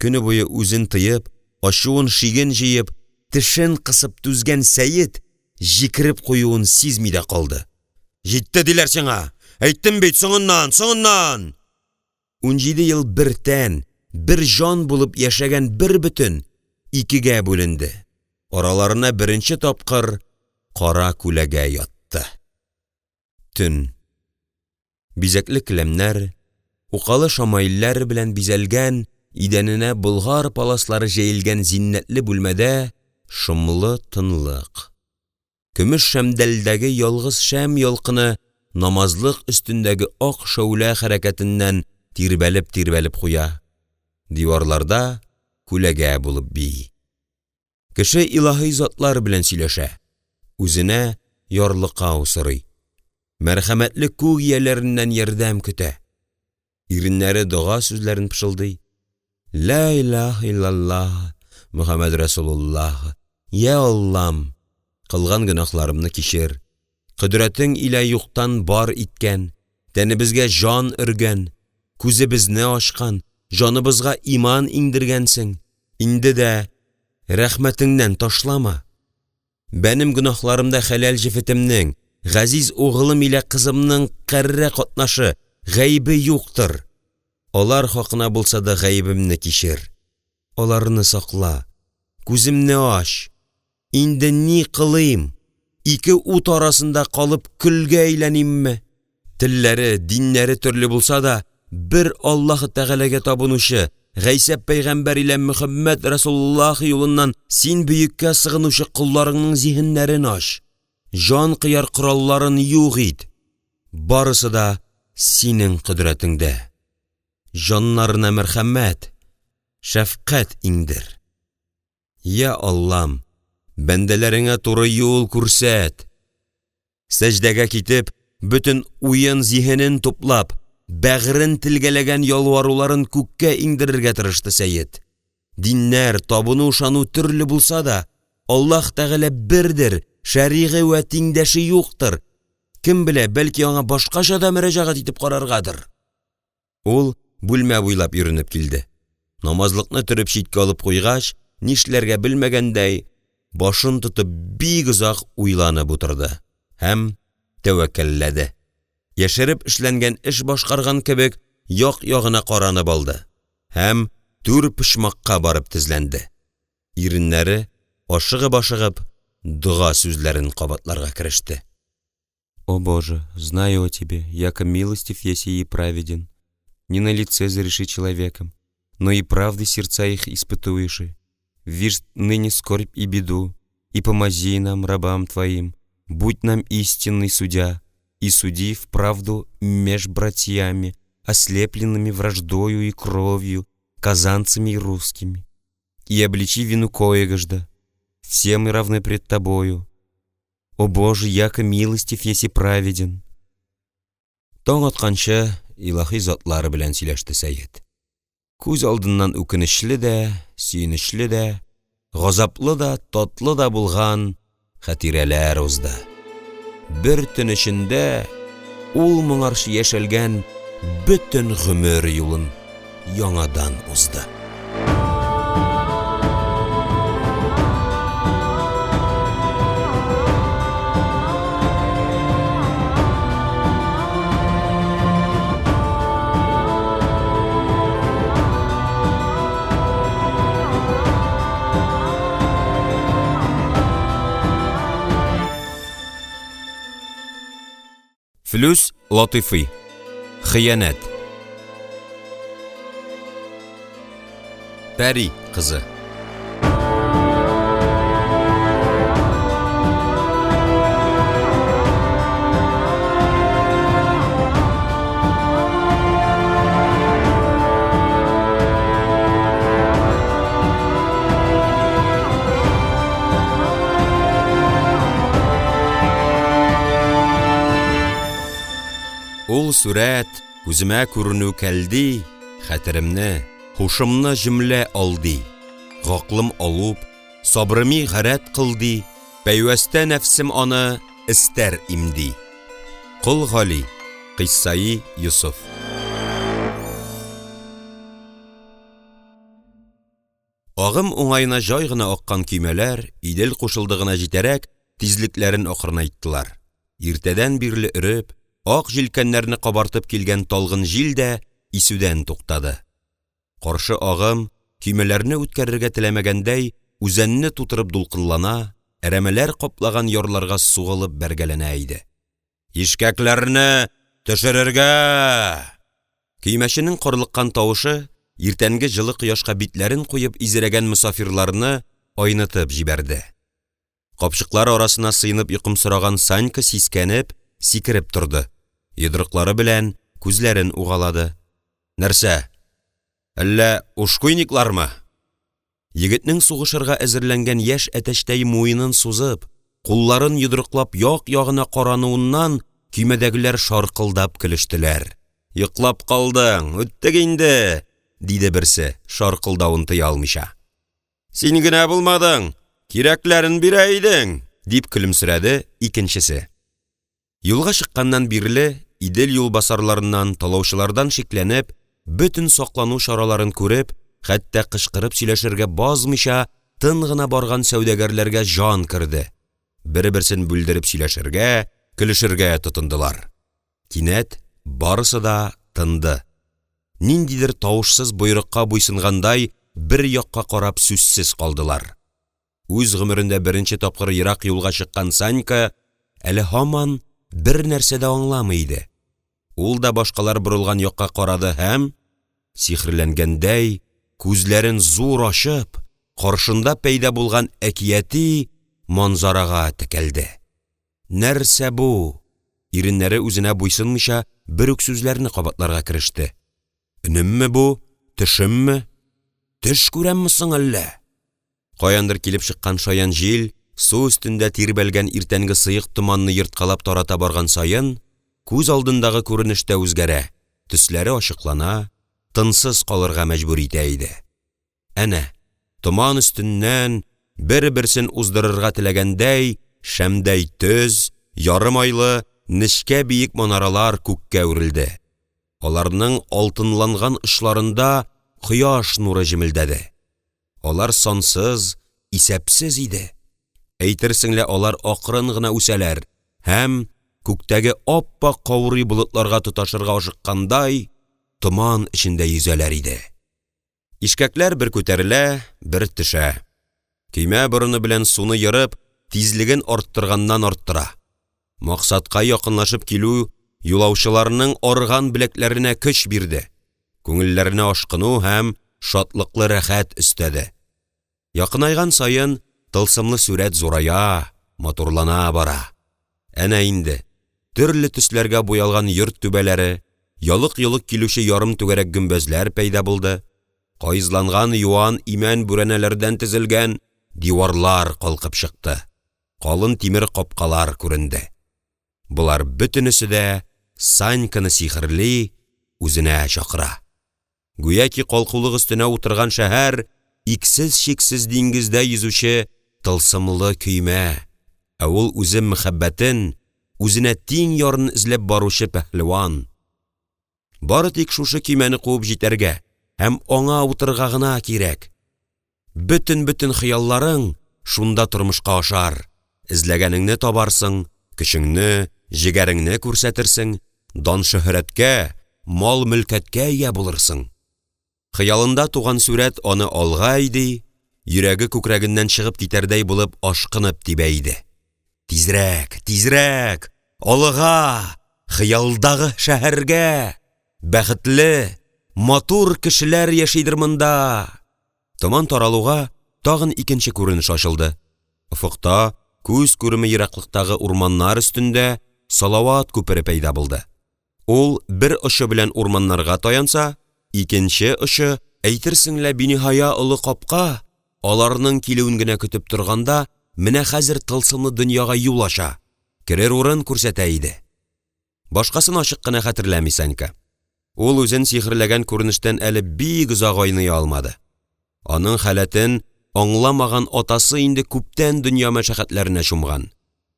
Көне буе үзен тыеп, ачуын шиген җыеп, тешен кысып түзгән Сәйет җикереп куюын сизми дә калды. «Җитте диләр сиңа! Әйттем бит, соңыннан, соңыннан!» 17 ел бер тән, бер җан булып яшәгән бер бөтен икегә бүленде. Араларына беренче тапкыр кара күләгә ятты. Төн. Бизәкле келәмнәр, укалы шамаилләр белән бизәлгән, идәненә болгар паласлары җәелгән зиннәтле бүлмәдә шомлы тынлык. Көмеш шәмдәлдәге ялгыз шәм ялкыны намазлык өстендәге ак шәүлә хәрәкәтеннән тирбәлеп куя. Диварларда күләгә булып бии. Кеше илаһи затлар белән сөйләшә. Үзенә ярлыкка усырый. Мәрхәмәтле күк ияләреннән ярдәм көтә. Иреннәре дуга сүзләрен пышылдый. «Ла илаһа иллаллаһ, Мөхәммәд Расулуллаһ, я Аллам, кылган гөнаһларымны кичер. Кодрәтең илә юктан бар иткән, тәнебезгә жан өргән, күзебезне ачкан, жаныбызга иман иңдергәнсең. Инде дә рәхмәтеңнән ташлама. Бәнем гөнаһларымда хәләл җефетемнең, газиз угылым илә кызымның кәррә катнашы, гайбе юктыр. Алар хакына булса да гайбемне кичер. Аларны сакла. Күземне аш. Инде ни кылыйм? Ике ут арасында калып көлгә әйләнимме? Телләре, диннәре төрле булса да, бер Аллаһ Тәгаләгә табынучы, Гайсә пәйгамбәр илә Мөхәммәд Расулуллаһ юлыннан син бөеккә сыгынучы кулларыңның зиһеннәрен аш. Жан кыяр коралларын юк ит. Барысы да синең кодрәтеңдә. Жаннарына мәрхәмәт, шәфкать иңдер. Я Аллам, бәндәләреңә туры юл күрсәт. Сәҗдәгә китеп, бөтен уен зиһенен туплап, бәгырен тилгәләгән ялваруларын күккә иңдерергә тырышты Сәйет. Диннәр, табыну, ышану төрле булса да, Аллаһ Тәгалә бердер, шәригы вә тиңдәше юктыр. Кем белә, бәлки аңа башкача да мөрәҗәгать итеп караргадыр. Ул бүлмә буйлап йөренеп килде. Намазлыкны төреп читкә алып куйгач, нишләргә белмәгәндәй, башын тотып бик озак уйланып утырды һәм тәвәккәлләде. Яшереп эшләнгән эш башкарган кебек як-ягына каранып алды һәм түр пышмакка барып тезләнде. Иреннәре ашыгып-ашыгып дуга сүзләрен кабатларга кереште. О Боже, знаю о Тебе, яко милостив еси и праведен. Не на лице зареши человеком, но и правды сердца их испытуешь. Вишь ныне скорбь и беду, и помози нам, рабам Твоим, будь нам истинный судья, и суди в правду меж братьями, ослепленными враждою и кровью, казанцами и русскими. И обличи вину коегожда, все мы равны пред Тобою. О Боже, яко милостив еси праведен. Таң атканчы илаһи затлары белән сөйләште Сәйет. Күз алдыннан үкенечле дә, сөенечле дә, газаплы да, татлы да булган хатирәләр узды. Бер төн эчендә ул моңарчы яшәлгән бөтен гомер юлын яңадан узды. Флүс Латифи. Хыянат. Пәри кызы. Ул сүрәт күземә күренү кәлди, хәтеремне, хушымны җөмлә алды. Гақлым алып, сабрыми гарәт кылды, пәйвәстә нәфсем аны истәр имди. Кул Гали, Кыссаи Юсуф. Агым уңайына җай гына аккан көймәләр, Идел кушылдыгына җитәрәк, тизлекләрен акырнайттылар. Иртәдән бирле өреп, ак җилкәннәрне кабартып килгән талгын җил дә исүдән туктады. Каршы агым көймәләрне үткәрергә теләмәгәндәй, үзәнне тутырып дулкынлана, әрәмәләр каплаган ярларга сугылып бәргәләнә иде. Ишкәкләрне төшерергә! Көймәченең карлыккан тавышы иртәнге җылы кояшка битләрен куеп изрәгән мусафирларны айнытып җибәрде. Капчыклар арасына сыйнып йокым сораган Санька сискәнеп, сикереп торды. Йодрыклары белән күзләрен угалады. Нәрсә? Әллә ушкуйниклармы? Егетнең сугышырга әзерләнгән яшь әтәчтәй муенын сузып, кулларын йодрыклап як-ягына карануыннан көймәдәгеләр шаркылдап көлештеләр. Йоклап калдың, үттек инде, диде берсе, шаркылдавын тыя алмыйча. Син генә булмадың, кирәкләрен бирә идең, дип көлемсерәде икенчесе. Юлга чыкканнан бирле Идел юлбасарларыннан, талаучылардан шикләнеп, бөтен саклану чараларын күреп, хәтта кычкырып сөйләшергә базмыйча, тын гына барган сәүдәгәрләргә жан кирде. Бер-берсен бүлдереп сөйләшергә, көлешергә тотындылар. Кинәт барысы да тынды. Ниндидер тавышсыз буйрыкка буйсынгандай, бер якка карап сүзсез калдылар. Үз гомерендә беренче тапкыр ерак юлга чыккан Санька әле һаман бер нәрсә дә аңламый иде. Ул да башкалар борылган якка карады һәм сихрләнгәндәй күзләрен зур ачып, каршында пәйда булган әкияти манзарага текәлде. Нәрсә бу? Иреннәре үзенә буйсынмыйча бер үк сүзләрне кабатларга кереште. Өнемме бу? Төшемме? Төш күрәмме соң әллә? Каяндыр килеп чыккан шаян җил су өстендә тирбәлгән иртәнге сыйык томанны йырткалап тарата барган сайын, күз алдындагы күренеш тә үзгәрә, төсләре ачыклана, тынсыз калырга мәҗбүр итә иде. Әнә, томан өстеннән бер-берсен уздырырга теләгәндәй, шәмдәй төз, ярым айлы, нечкә биек манаралар күккә үрелде. Аларның алтынланган очларында кояш нуры җемелдәде. Алар сансыз, исәпсез иде. Әйтерсеңлә алар акрын гына үсәләр һәм күктәге аппак каурый болытларга тоташырга ашыккандай, томан эчендә йөзәләр иде. Ишкәкләр бер күтәрелә, бер төшә. Көймә борыны белән суны йырып, тизлеген арттырганнан арттыра. Максатка якынлашып килү юлаучыларның арган билекләренә көч бирде. Күңелләренә ашкыну һәм шатлыклы рәхәт өстәде. Якынайган сайын тылсымлы сүрәт зурая, матурлана бара. Әнә инде, төрле төсләргә буялган йорт түбәләре, ялык-йолык килүче ярым түгәрәк гөмбәзләр пәйда булды. Кайызланган юан имән бүрәнәләрдән тезелгән диварлар калкып чыкты. Калын тимер капкалар күренде. Булар бөтенесе дә Саньканы сихерли үзенә чакыра. Гүяки калкулык өстенә утырган шәһәр иксез-чиксез диңгездә йөзүче тылсымлы көймә. Ә ул үзе мәхәббәтен, үзенә тиң ярын эзләп баручы пәһлеван. Бары тик шушы көймәне куып җитәргә һәм аңа утырга гына кирәк. Бөтен хыялларың шунда тормышка ашар. Эзләгәнеңне табарсың, көчеңне, җигәреңне күрсәтерсең, дан шөһрәткә, мал-мөлкәткә ия булырсың. Хыялында туган сүрәт аны алга иде, йөрәге күкрәгеннән чыгып китәрдәй булып ашкынып тибә иде. Тизрәк, тизрәк, алга, хыялдагы шәһәргә. Бәхетле, матур кешеләр яшидер монда. Томан таралуга тагын икенче күренеш ачылды. Уфукта, күз күреме ераклыктагы урманнар өстендә Салават күпере пәйда булды. Ул бер очы белән урманнарга таянса, икенче очы әйтерсең лә биниһая олы капка, аларның килүен генә көтеп торганда, менә хәзер тылсымлы дөньяга юл ача, керер урын күрсәтә иде. Башкасын ачык кына хәтерләми Санька. Ул үзен сихерләгән күренештән әле бик озак айный алмады. Аның халәтен аңламаган атасы инде күптән дөнья мәшәкатьләренә чумган.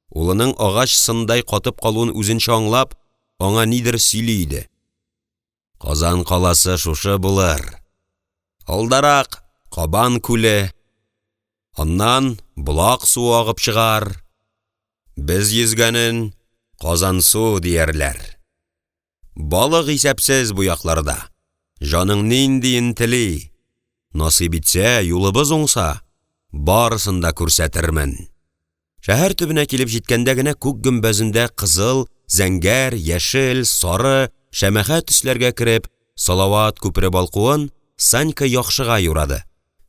Улының агач сындай катып калуын үзенчә аңлап, аңа нидер сөйли иде. Казан каласы шушы булыр. Алдарак Кабан күле. Аннан булак суы агып чыгар. Без йөзгәнен Казан су диярләр. Балык исәпсез бу якларда. Жаның нинди интели. Насыйп итсә, юлыбыз уңса, барысын да күрсәтермен. Шәһәр төбенә килеп җиткәндә генә күк гөмбәзендә кызыл, зәңгәр, яшел, сары, шәмәхә төсләргә кереп, Салават күпере балкуын Санька яхшыга юрады.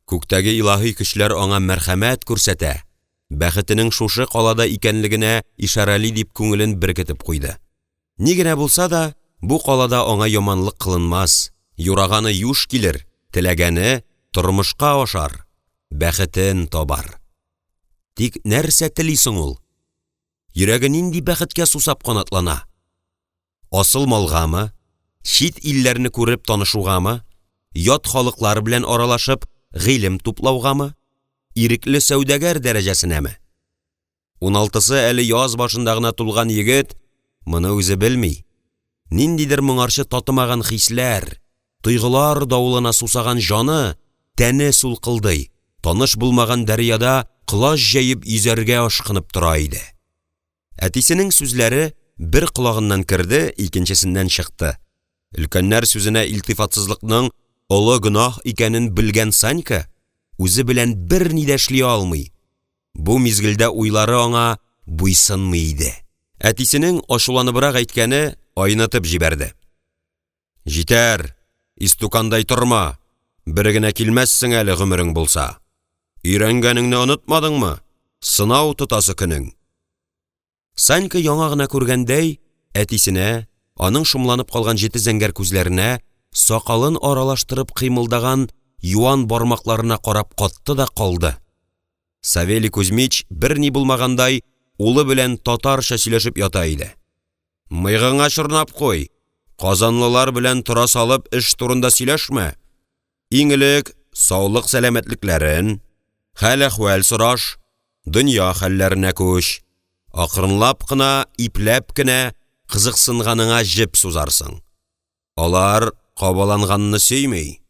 Күктәге илаһи көчләр аңа мәрхәмәт күрсәтә. Бәхетенең шушы калада икәнлегенә ишарәли дип күңелен беркетеп куйды. Ни генә булса да, бу калада аңа яманлык кылынмас. Юраганы юш килер, теләгәне тормышка ашар, бәхетен табар. Тик нәрсә телисең ул? Йөрәге нинди бәхеткә сусап канатлана? Асыл малгамы? Чит илләрне күреп танышугамы? Ят халыклар белән аралашып, гыйлем туплаугамы? Ирекле сәүдәгәр дәрәҗәсенәме? 16-сы әле яз башында гына тулган егет, моны үзе белми. Ниндидер моңарчы татымаган хисләр, тойгылар давылына сусаган жаны, тәне сулкылдый, таныш булмаган дәрьяда кылач җәеп йөзәргә ашкынып тора иде. Әтисенең сүзләре бер колагыннан керде, икенчесеннән чыкты. Өлкәннәр сүзенә илтифатсызлыкның олы гынах икәнен белгән Санька үзе белән бер ни дә эшли алмый. Бу мизгелдә уйлары аңа буйсынмый иде. Әтисенең ачуланыбрак әйткәне айнытып җибәрде. Җитәр, истукандай торма. Бер генә килмәссең әле гомерең булса. Өйрәнгәнеңне онытмадыңмы? Сынау тотасы көнең. Санька яңа гына күргәндәй, әтисенә, аның шумланып калган җете зәңгәр күзләренә, сакалын аралаштырып кыймылдаган юан бармакларына карап катты да калды. Савелий Кузьмич бер ни булмагандай улы белән татарча сөйләшеп ята иде. Мыйгыңа чорнап куй. Казанлылар белән тора салып эш турында сөйләшмә. Иң элек саулык сәламәтлекләрен, хәл-әхвәл сораш, дөнья хәлләренә күч. Акрынлап кына, ипләп кенә кызыксынганыңа җеп сузарсың. Алар кабаланганны сөймей.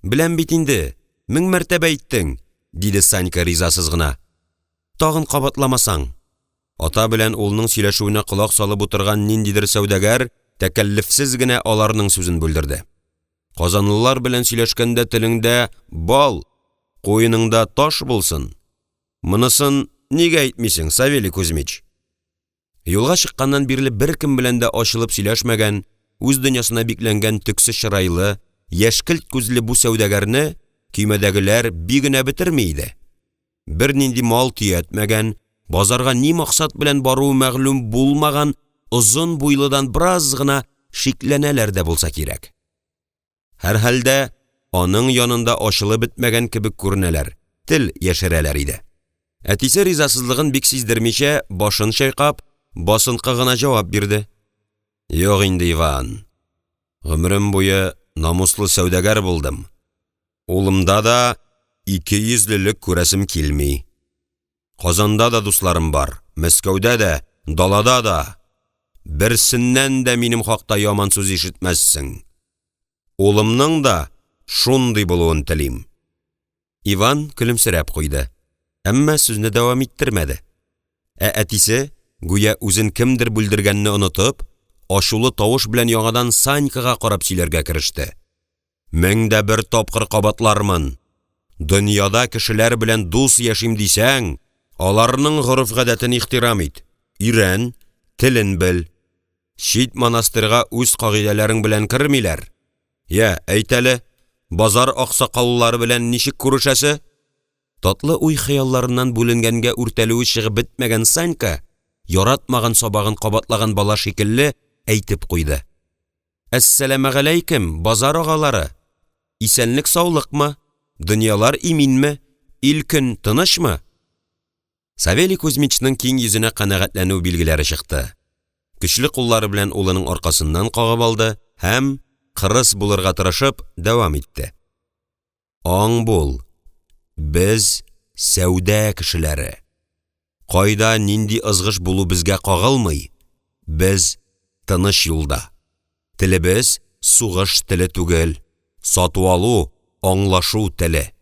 Беләм бит инде, 1000 мәртәбә әйттең, диде Санька ризасыз гына. Тагын кабатламасаң. Ата белән улның сөйләшүенә колак салып утырган ниндидер сәүдәгәр тәкәллифсез генә аларның сүзен бүлдерде. Казанлылар белән сөйләшкәндә телеңдә бал, куеныңда таш булсын. Монысын нигә әйтмисең, Савелий Кузьмич? Юлга чыкканнан бирле беркем белән дә ачылып сөйләшмәгән, үз дөньясына бикләнгән төксе чырайлы, яшькелт күзле бу сәүдәгәрне көймәдәгеләр бик генә битерми иде. Бер нинди мал төятмәгән, базарга ни максат белән баруы мәгълүм булмаган озын буйлыдан бераз гына шикләнәләр дә булса кирәк. Һәр хәлдә аның янында ачылып бетмәгән кебек күренәләр, тел яшерәләр иде. Әтисе ризасызлыгын бик сиздермичә, башын чайкап, басынкы гына җавап бирде. Юк инде, Иван. Гомерем буе намуслы сәүдәгәр булдым. Улымда да 200-лек күрәсем килми. Казанда да дусларым бар, Мәскәүдә дә, далада да. Берсеннән дә минем хакта яман сүз ишетмәссең. Улымның да шундый булуын телим. Иван көлемсерәп куйды. Әмма сүзне дәвам иттермәде. Әтисе, гүя үзен кемдер бүлдергәнне онытып, ашулы тавыш белән яңадан Санькага карап сөйләргә кереште. 1001 тапкыр кабатлармын. Дөньяда кешеләр белән дус яшим дисәң, аларның гореф-гадәтен ихтирам ит. Ирән, телен бел, Шит монастырьга үз кагыйдәләрең белән кирмиләр. Я, әйт әле, базар аксакаллары белән ничек күрешәсе? Татлы уй хыялларыннан бүленгәнгә үртәлүе чыгып бетмәгән Санька, яратмаган сабагын кабатлаган бала шикелле әйтеп куйды. Әссәламәгаләйкем, базар агалары. Исәнлек саулыкмы? Дөньялар иминме? Ил-көн тынышмы? Савелий Кузьмичның киң йөзенә канәгатьләнү билгеләре чыкты. Көчле куллары белән улының аркасыннан кагып алды һәм кырыс булырга тырышып дәвам итте. Аң бул. Без сәүдә кешеләре. Кайда нинди ызгыш булу безгә кагылмый. Без тыныч юлда. Телебез сугыш теле түгел, сату алу, аңлашу теле.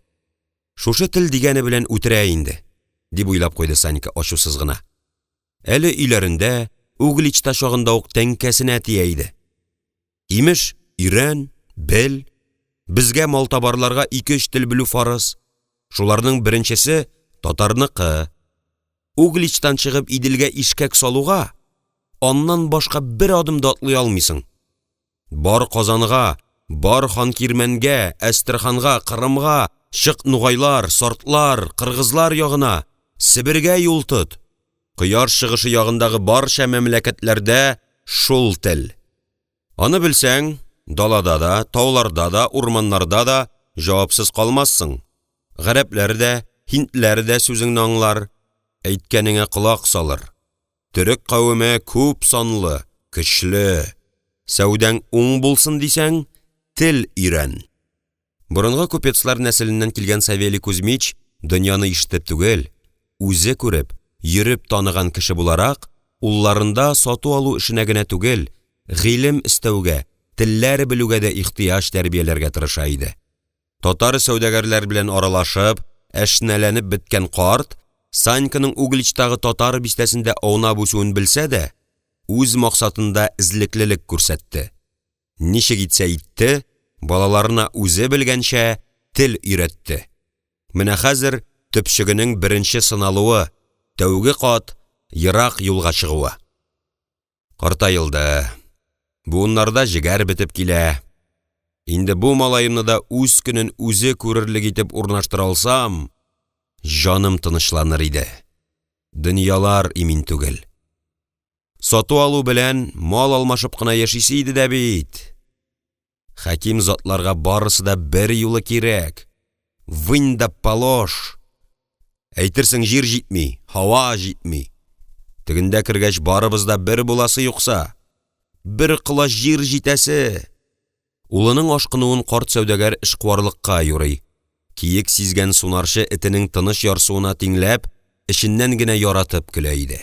Шушы тел дигәне белән үтерә инде, дип уйлап куйды Санька ачусыз гына. Әле өйләрендә Угличта чагында ук тәңкәсенә тия иде. Имеш, ирән, бел, безгә малтабарларга 2-3 тел белү фарыз. Шуларның беренчесе татарныкы. Угличтан чыгып Иделгә ишкәк салуга, аннан башка бер адым да атлый алмыйсың. Бар Казанга, бар Ханкирмәнгә, Әстерханга, Кырымга, чык Нугайлар, Сортлар, Кыргызлар ягына, Сибиргә юл тот. Кыяр чыгышы ягындагы барча мәмләкәтләрдә шул тел. Аны белсәң, далада да, тауларда да, урманнарда да җавапсыз калмассың. Гарәпләр дә, һиндләр дә сүзеңне аңлар, әйткәнеңә колак салыр. Төрек кавеме күп санлы, көчле. Сәүдәң уң булсын дисәң, тел ирән. Борынғы купецлар нәселеннән килгән Савелий Кузьмич дөньяны ишетеп түгел, үзе күреп, йөреп таныган кеше буларак, улларында сату алу эшенә генә түгел, гыйлем истәүгә, телләр белүгә дә ихтыяҗ тәрбияләргә тырыша иде. Татар сәүдәгәрләр белән аралашып, әшнәләнеп беткән карт, Саньканың Угличтагы татар бистәсендә аунап үсүен белсә дә, үз максатында излеклелек күрсәтте. Ничек итсә итте, балаларына үзе белгәнчә тел өйрәтте. Менә хәзер төпчегенең беренче сыналуы, тәүге кат ерак юлга чыгуы. Картайылды. Буыннарда җигәр бетеп килә. Инде бу малаемны да үз көнен үзе күрерлек итеп урнаштыра алсам, җаным тынычланыр иде. Дөньялар имин түгел. Сату алу белән мал алмашып кына яшисе иде дә бит. Хаким затларга барысы да бер юлы кирәк. Вынь да полож. Әйтерсең җир җитми, һава җитми. Тегендә кергәч барыбыз да бер буласы юкса, бер кылач җир җитәсе. Улының ашкынуын карт сәүдәгәр эшкуарлыкка юрый. Киек сизгән сунарчы этенең тыныч ярсуына тиңләп, эшеннән генә яратып көлә иде.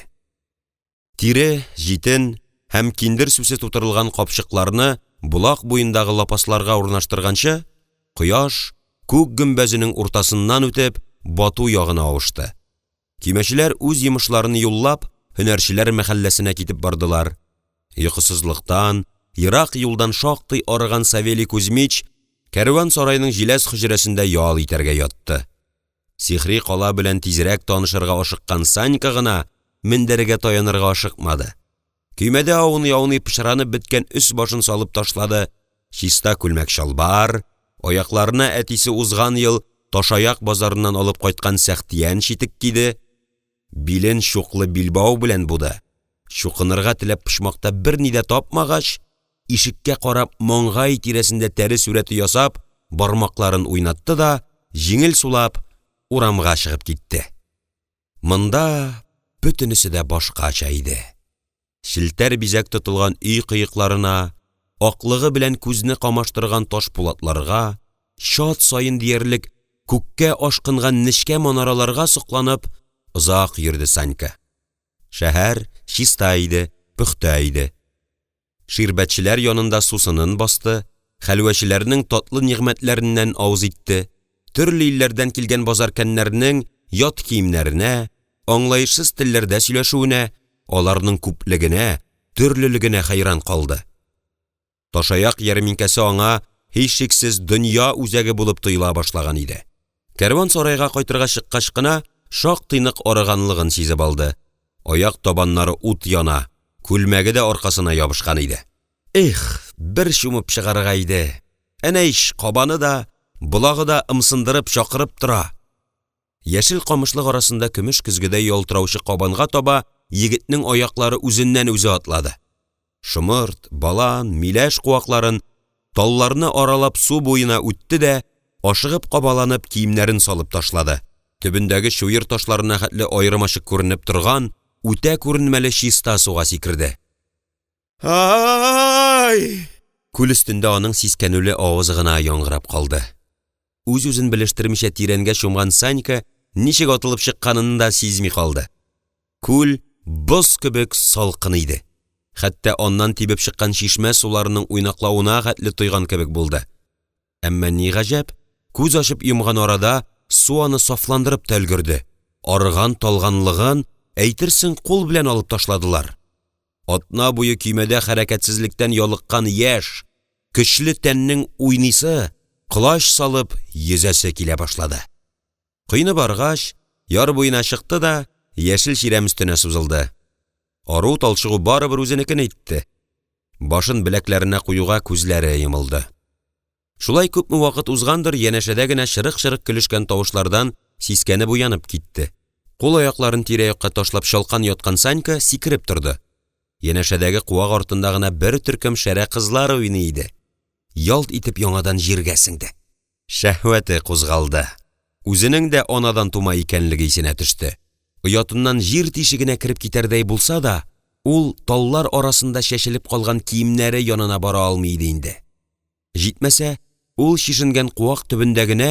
Тире, җитен һәм киндер сүсе тутырылган капчыкларны булак буендагы лапасларга урнаштырганчы, кояш күк гөмбәзенең уртасыннан үтеп бату ягына авышты. Кимәчеләр үз йомышларын юллап, һөнәрчеләр мәхәлләсенә китеп бардылар. Йокысызлыктан, ерак юлдан шактый арыган Савелий Кузьмич кәрван сарайның җиләс хөҗрәсендә ял итәргә ятты. Сихри кала белән тизрәк танышырга ашыккан Санька гына мендәргә таянырга ашыкмады. Көймәдә ауны пышранып беткән үс башын салып ташлады. Чиста күлмәк шалбар, аякларына әтисе узган ел Ташаяк базарыннан алып кайткан сәхтиян читек киде. Билен шуклы билбау белән буды. Шукынырга теләп пышмакта берни дә тапмагач, ишеккә карап маңгай тирәсендә тәре сүрәте ясап, бармакларын уйнатты да, җиңел сулап, урамга чыгып китте. Монда бөтенесе дә башкача иде. Шилтәр бизәк тотылган өй кыйыкларына, аклыгы белән күзне камаштырган таш пулатларга, шат сайын диярлек күккә ашкынган нечкә манараларга сокланып, озак йөрде Санька. Шәһәр чиста иде, пөхтә иде. Ширбәтчеләр янында сусынын басты, хәлвәчеләрнең татлы нигъмәтләреннән авыз итте, төрле илләрдән килгән базаркәннәрнең ят киемнәренә, аңлаешсыз телләрдә сөйләшүенә, аларның күплегенә, төрлелегенә хәйран калды. Ташаяк ярминкәсе аңа һичшиксез дөнья үзәге булып тоела башлаган иде. Кәрван сарайга кайтырга чыккач кына шактый нык арыганлыгын сизеп алды. Аяк табаннары ут яна, Күлмәге дә аркасына ябышкан иде. Эх, бер шумып чыгарга иде. Әнә иш, кабаны да, булагы да ымсындырып чакырып тора. Яшел камышлык арасында көмеш көзгедә ялтыраучы кабанга таба егетнең аяклары үзеннән үзе атлады. Шымырт, балан, миләш куакларын, талларны аралап су буена үтте дә, ашыгып кабаланып киемнәрен салып ташлады. Төбендәге шуйыр ташларына хәтле аермачык күренеп торган, үтә күренмәле чиста суга сикерде. Ай! Күл өстендә аның сискәнүле авызы гына яңгырап калды. Үз-үзен белештермичә тирәнгә чумган Санька ничек атылып чыкканын да сизми калды. Күл боз кебек салкын иде. Хәтта аннан тибеп чыккан чишмә суларының уйнаклауына хәтле тойган кебек булды. Әмма ни гаҗәп, күз ачып йомган арада су аны сафландырып та өлгерде. Арыган-талганлыгын әйтерсең кул белән алып ташладылар. Атна буе көймәдә хәрәкәтсезлектән ялыккан яшь, көчле тәннең уйныйсы, кылач салып йөзәсе килә башлады. Кыйны баргач, яр буена чыкты да, яшел чирәм өстенә сузылды. Ару талчыгу барыбер үзенекен әйтте. Башын беләкләренә куюга күзләре йомылды. Шулай күпме вакыт узгандыр, янәшәдә генә шырык-шырык көлешкән тавышлардан сискәнеп уянып китте. Кул аякларын тирә-якка ташлап шалкан яткан Санька сикереп торды. Янәшәдәге куак артында гына бер төркем шәрә кызлар уйный иде. Ялт итеп яңадан җиргә сеңде. Шәһвәте кузгалды. Үзенең дә анадан тума икәнлеге исенә төште. Оятыннан җир тишегенә кирип китәрдәй булса да, ул таллар арасында шәшелеп калган киемнәре янына бара алмый иде инде. Җитмәсә, ул шишенгән куак төбендә генә,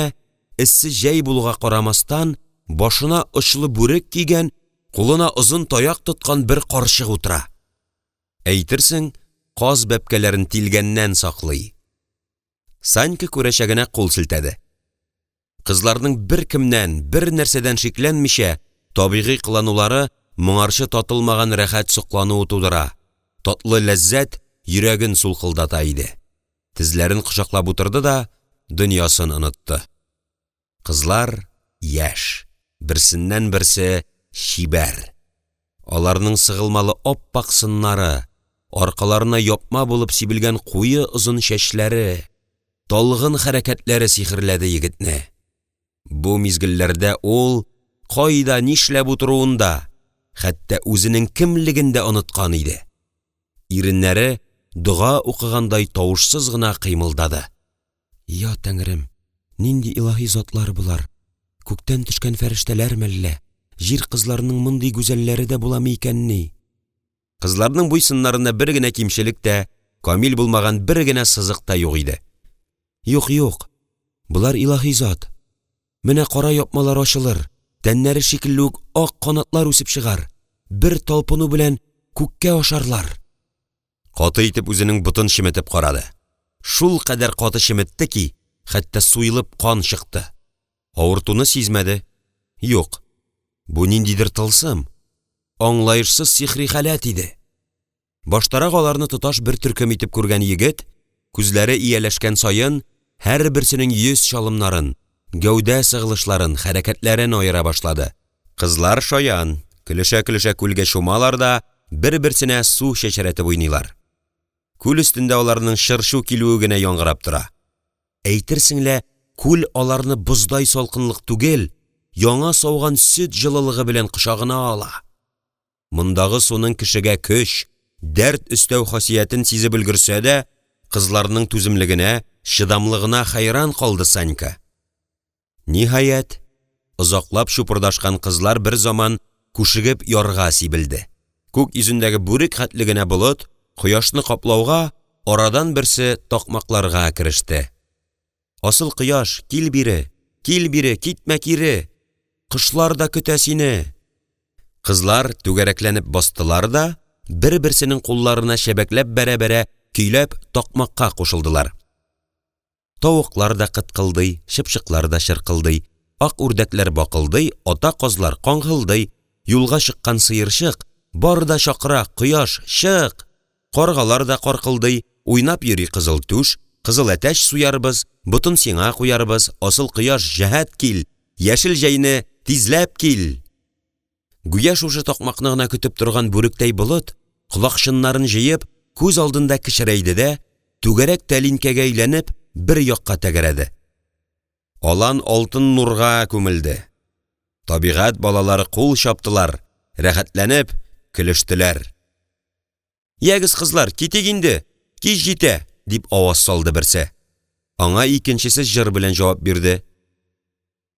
эссе җәй булуга карамастан, башына очлы бүрек кигән, кулына озын таяк тоткан бер карчык утыра. Әйтерсең, каз бәпкәләрен тилгәннән саклый. Санька күрәчәгенә кул селтәде. Кызларның бер кемнән, бер нәрсәдән шикләнмичә, табигый кыланулары моңарчы татылмаган рәхәт соклануы тудыра. Татлы ләззәт йөрәген сулкылдата иде. Тезләрен кочаклап утырды да, дөньясын онытты. Кызлар яшь, берсеннән берсе чибәр. Аларның сыгылмалы оппак сыннары, аркаларына япма булып сибелгән куе озын чәчләре, талгын хәрәкәтләре сихерләде егетне. Бу мизгелләрдә ул кайда нишләп утыруында, хәтта үзенең кемлеген дә оныткан иде. Иреннәре дуга укыгандай тавышсыз гына кыймылдады. Я Тәңрем, нинди илаһи затлар булар? Күктән төшкән фәрештәләрме әллә? Җир кызларының мондый гүзәлләре дә буламы икәнни? Кызларның буй сыннарында бер генә кимчелек тә, камил булмаган бер генә сызык та юк иде. Юк, булар илаһи зат. Менә кара япмалар ачылыр, тәннәре шикелле үк ак канатлар үсеп чыгар, бер талпыну белән күккә ашарлар. Каты итеп үзенең ботын шиметеп карады. Шул кадәр каты шиметте ки, хәтта суйлып кан чыкты. Авыртуны сизмәде. Юк, бу ниндидер тылсым, аңлаешсыз сихри халәт иде. Баштарак аларны тоташ бер төркем итеп күргән егет, күзләре ияләшкән саен, һәр берсенең йөз чалымнарын, гәүдә сыгылышларын, хәрәкәтләрен аера башлады. Кызлар шаян, көлешә-көлешә күлгә чумалар да, бер-берсенә су шәшәрәтеп уйныйлар. Күл өстендә аларның шыршу килүе генә яңгырап тора. Әйтерсеңлә, күл аларны боздай салкынлык түгел, яңа сауган сөт җылылыгы белән кочагына ала. Мондагы суның кешегә көч, дәрт өстәү хасиятен сизеп өлгерсә дә, кызларның түземлегенә, чыдамлыгына хайран калды Санька. Ниһаять, озаклап шупырдашкан кызлар бер заман күшегеп ярга сибелде. Күк йөзендәге бүрек хәтле генә болыт, кояшны каплауга, арадан берсе такмакларга кереште. Асыл кояш, кил бире, китмә кире. Кышлар да көтә сине. Кызлар түгәрәкләнеп бастылар да, бер-берсенең кулларына шәбәкләп бәрә-бәрә көйләп такмакка кушылдылар. Тавыклар да кыткылдый, шыпшыклар да шыркылдый, ак үрдәкләр бакылдый, ата казлар каңгылдый, юлга чыккан сыерчык, бар да чакыра, кояш, чык. Каргалар да каркылдый, уйнап йөри кызыл түш, кызыл әтәч суярбыз, ботын сиңа куярбыз, асыл кояш җәһәт кил, яшел җәйне тизләп кил. Гүя шушы такмакны гына көтеп торган бүректәй болыт, Құлақшыннарын жиып, көз алдында кішірейді де, түгәрәк тәлинкәгә әйләнеп, бір яққа тәгәрәде. Алан алтын нурга күмелде. Табигать балалары кул шаптылар, рәхәтләнеп, көлештеләр. Ягыз кызлар, китик инде, кич җитә, дип аваз салды берсе. Аңа икенчесе җыр белән җавап бирде.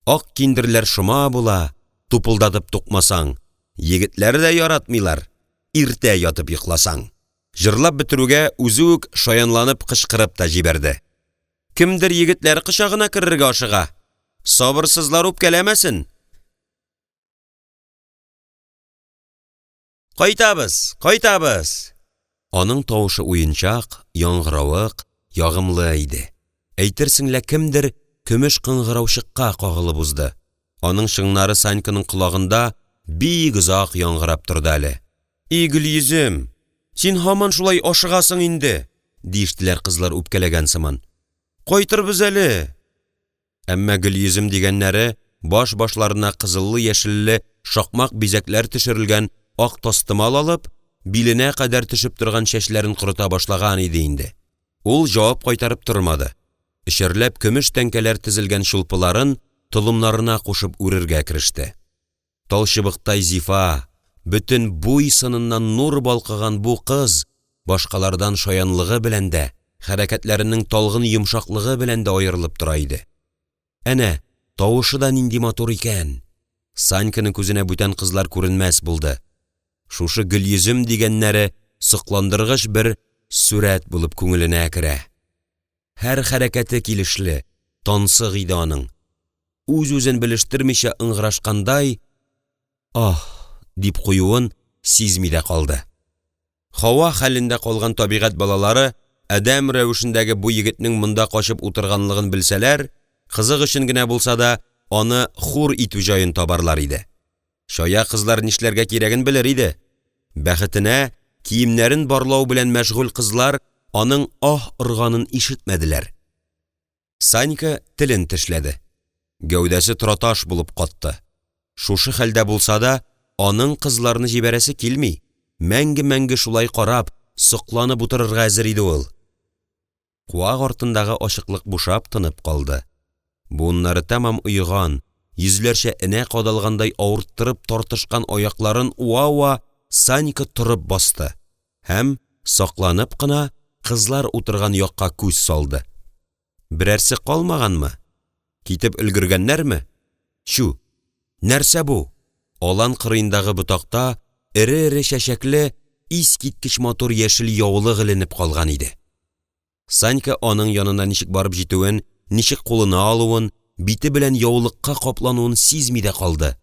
Ак киндерләр шома була, тупылдатып тукмасаң, егетләр дә яратмыйлар, иртә ятып йокласаң. Җырлап бетерүгә үзе үк шаянланып кычкырып та җибәрде. Кемдер егетләр кычагына керергә ашыга. Сабырсызлар үпкәләмәсен. Кайтабыз, кайтабыз. Аның тавышы уенчак, яңгыравык, ягымлы иде. Әйтерсең лә кемдер көмеш кыңгыраучыкка кагылып узды. Аның шыңнары Саньканың колагында бик озак яңгырап торды әле. Гөлйөзем, син һаман шулай ашыгасың инде, диештеләр кызлар үпкәләгән сыман. Кайтырбыз әле. Әмма Гөлйөзем дигәннәре баш-башларына кызыллы-яшелле шакмак бизәкләр төшерелгән ак тастымал алып, биленә кадәр төшеп торган чәчләрен корыта башлаган иде инде. Ул җавап кайтарып тормады. Ишәрләп көмеш тәңкәләр тезелгән шулпыларын толымнарына кушып үрергә кереште. Талчыбыктай зифа, бөтен буй сыныннан нур балкыган бу кыз башкалардан шаянлыгы белән дә, хәрәкәтләренең талгын йомшаклыгы белән дә аерылып тора иде. Әнә, тавышы да нинди матур икән. Саньканың күзенә бүтән кызлар күренмәс булды. Шушы Гөлйөзем дигәннәре сокландыргыч бер сүрәт булып күңеленә керә. Һәр хәрәкәте килешле, тансык иде аның. Үз-үзен белештермичә ыңгырашкандай, дип куюын сизми дә калды. Һава хәлендә калган табигать балалары адәм рәвешендәге бу егетнең монда качып утырганлыгын белсәләр, кызык өчен генә булса да, аны хур итү җаен табарлар иде. Шая кызлар нишләргә кирәген белер иде. Бәхетенә, киемнәрен барлау белән мәшгуль кызлар аның ырганын ишетмәделәр. Санька телен тешләде. Гәүдәсе траташ булып катты. Шушы хәлдә булса да, аның кызларны җибәрәсе килми. Мәңге-мәңге шулай карап, сокланып утырырга әзер иде ул. Куак артындагы ачыклык бушап тынып калды. Буыннары тәмам уйган, йөзләрчә энә кадалгандай авырттырып тартышкан аякларын уа-уа Санька турып басты. Һәм сакланып кына кызлар утырган якка күз салды. Берәрсе калмаганмы? Китеп өлгергәннәрме? Шу, нәрсә бу? Алан кырыендагы ботакта эре-эре чәчәкле, искиткеч матур яшел яулык эленеп калган иде. Санька аның янына ничек барып җитүен, ничек кулына алуын, бите белән яулыкка каплануын сизми дә калды.